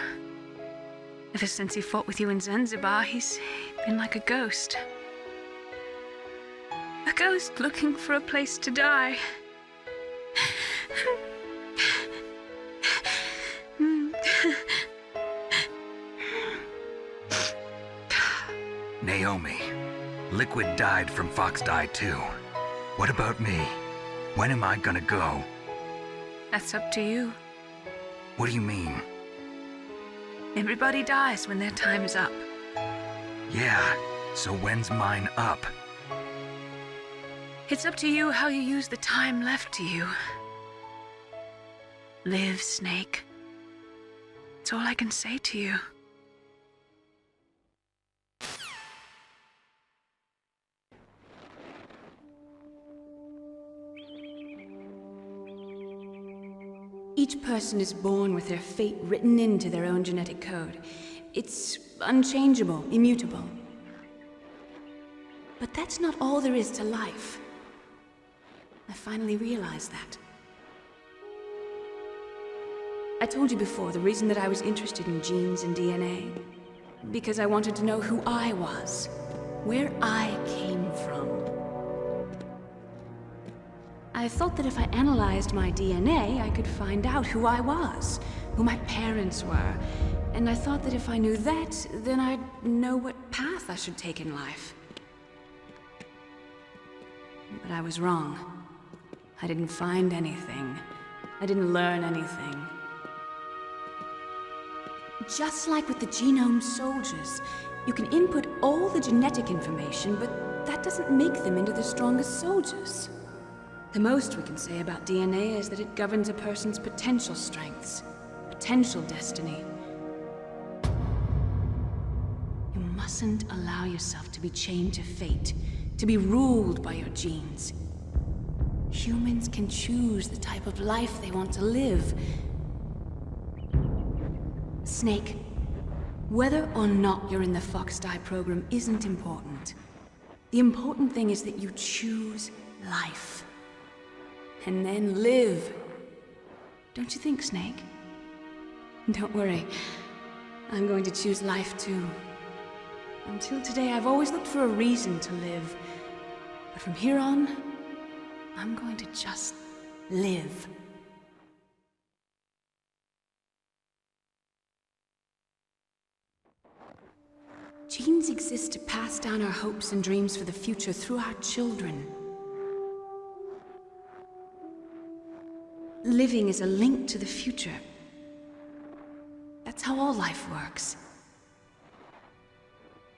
Ever since he fought with you in Zanzibar, he's been like a ghost. A ghost looking for a place to die. Naomi, Liquid died from Fox Die too. What about me? When am I gonna go? That's up to you. What do you mean? Everybody dies when their time's up. Yeah, so when's mine up? It's up to you how you use the time left to you. Live, Snake. That's all I can say to you. Each person is born with their fate written into their own genetic code. It's unchangeable, immutable. But that's not all there is to life. I finally realized that. I told you before the reason that I was interested in genes and DNA. Because I wanted to know who I was, where I came from. I thought that if I analyzed my DNA, I could find out who I was, who my parents were. And I thought that if I knew that, then I'd know what path I should take in life. But I was wrong. I didn't find anything. I didn't learn anything. Just like with the genome soldiers, you can input all the genetic information, but that doesn't make them into the strongest soldiers. The most we can say about DNA is that it governs a person's potential strengths, potential destiny. You mustn't allow yourself to be chained to fate, to be ruled by your genes. Humans can choose the type of life they want to live. Snake, whether or not you're in the Fox Die program isn't important. The important thing is that you choose life. And then live. Don't you think, Snake? Don't worry. I'm going to choose life too. Until today, I've always looked for a reason to live. But from here on, I'm going to just live. Genes exist to pass down our hopes and dreams for the future through our children. Living is a link to the future. That's how all life works.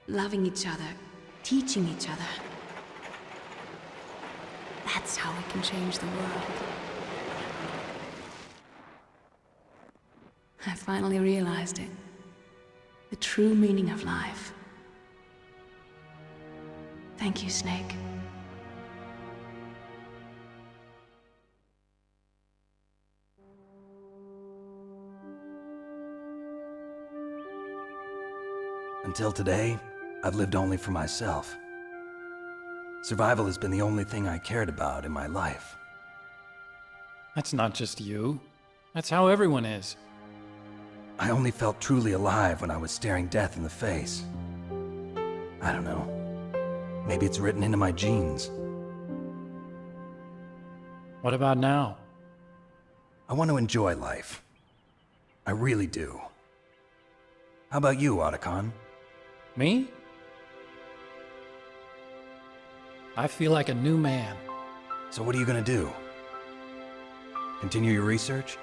Loving each other, teaching each other. That's how we can change the world. I finally realized it. The true meaning of life. Thank you, Snake. Until today, I've lived only for myself. Survival has been the only thing I cared about in my life. That's not just you. That's how everyone is. I only felt truly alive when I was staring death in the face. I don't know. Maybe it's written into my genes. What about now? I want to enjoy life. I really do. How about you, Otacon? Me? I feel like a new man. So what are you gonna do? Continue your research?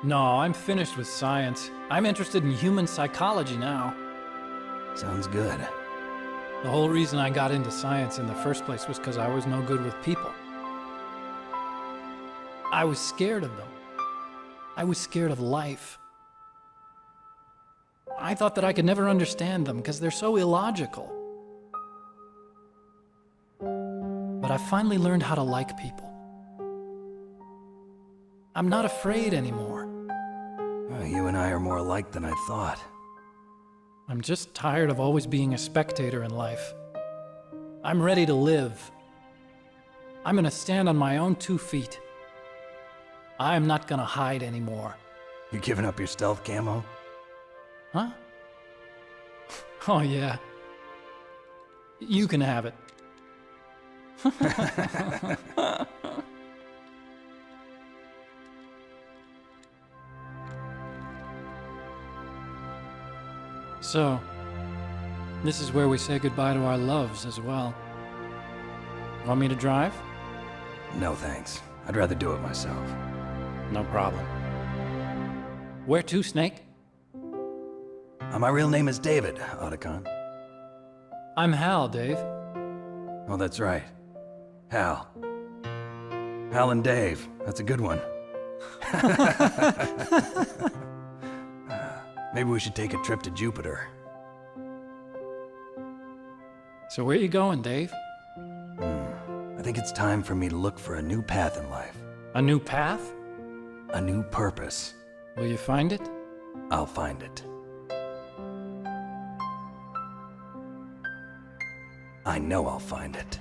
No, I'm finished with science. I'm interested in human psychology now. Sounds good. The whole reason I got into science in the first place was because I was no good with people. I was scared of them. I was scared of life. I thought that I could never understand them because they're so illogical. But I finally learned how to like people. I'm not afraid anymore. You and I are more alike than I thought. I'm just tired of always being a spectator in life. I'm ready to live. I'm gonna stand on my own 2 feet. I'm not gonna hide anymore. You giving up your stealth camo? Huh? Oh, yeah. You can have it. So, this is where we say goodbye to our loves as well. Want me to drive? No thanks. I'd rather do it myself. No problem. Where to, Snake? My real name is David, Otacon. I'm Hal, Dave. Oh, that's right. Hal. Hal and Dave. That's a good one. Maybe we should take a trip to Jupiter. So where you going, Dave? I think it's time for me to look for a new path in life. A new path? A new purpose. Will you find it? I'll find it. I know I'll find it.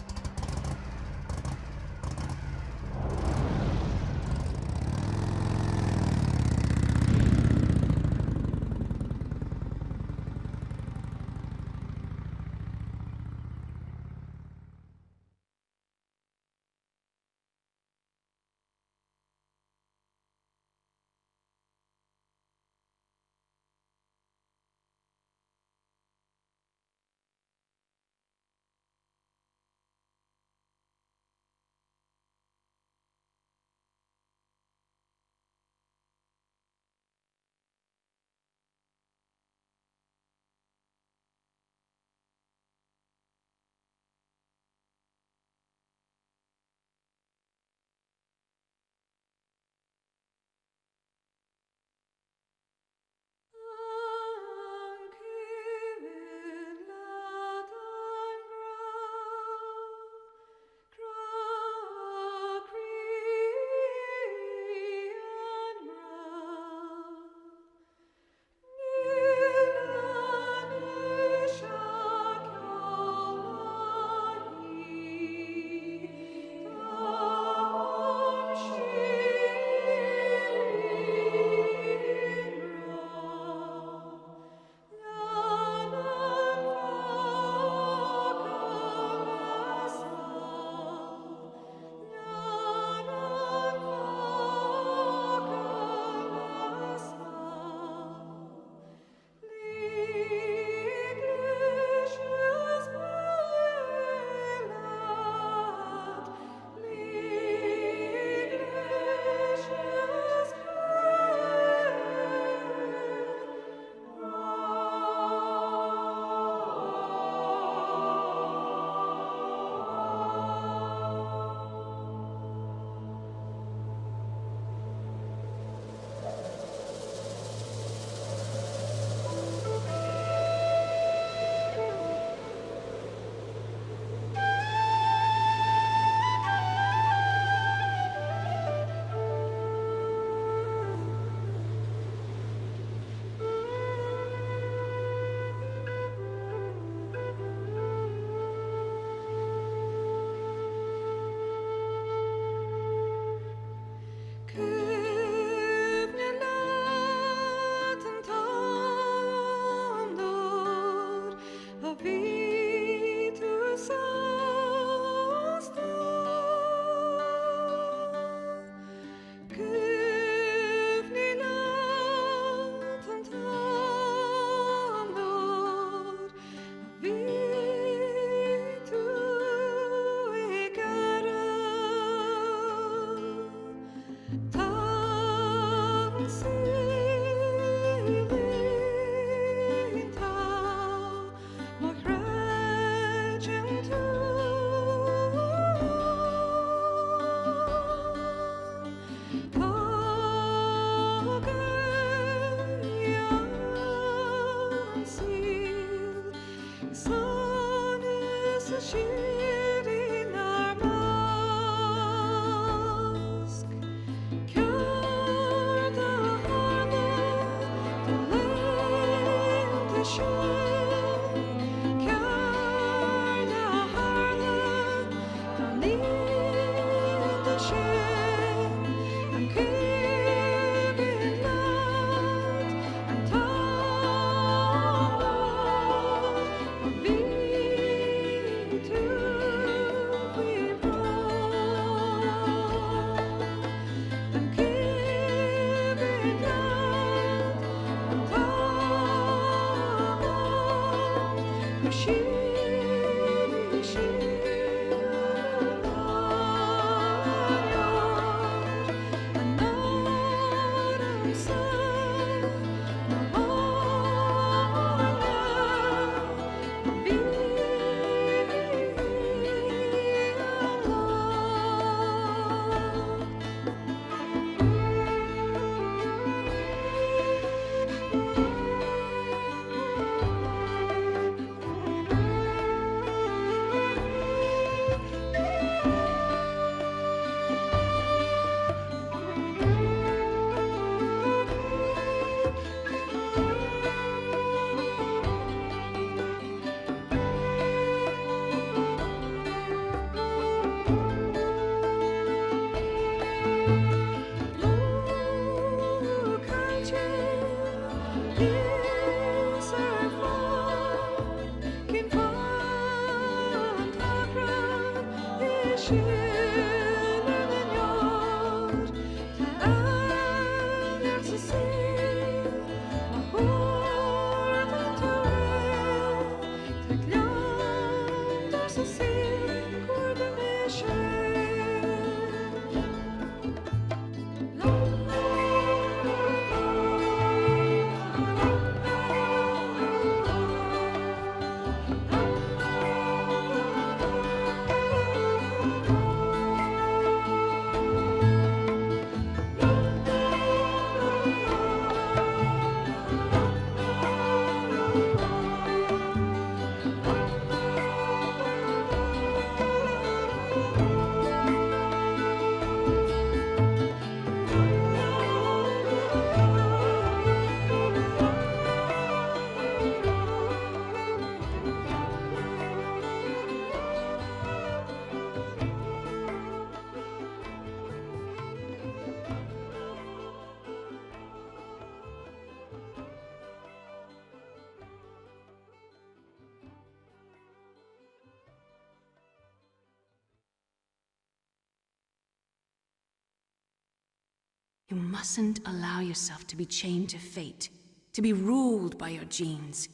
You mustn't allow yourself to be chained to fate, to be ruled by your genes.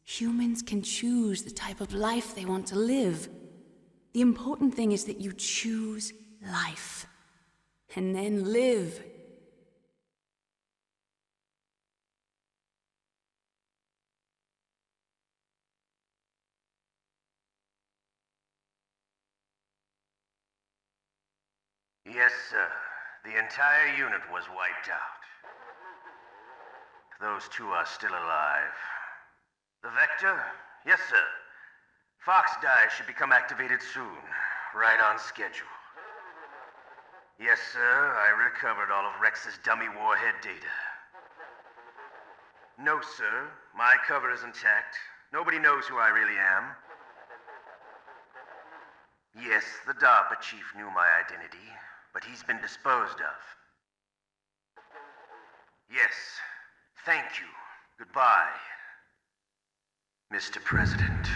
Humans can choose the type of life they want to live. The important thing is that you choose life. And then live. Yes, sir. The entire unit was wiped out. Those two are still alive. The Vector? Yes, sir. Fox Die should become activated soon. Right on schedule. Yes, sir. I recovered all of Rex's dummy warhead data. No, sir. My cover is intact. Nobody knows who I really am. Yes, the DARPA Chief knew my identity, but he's been disposed of. Yes. Thank you. Goodbye, Mr. President.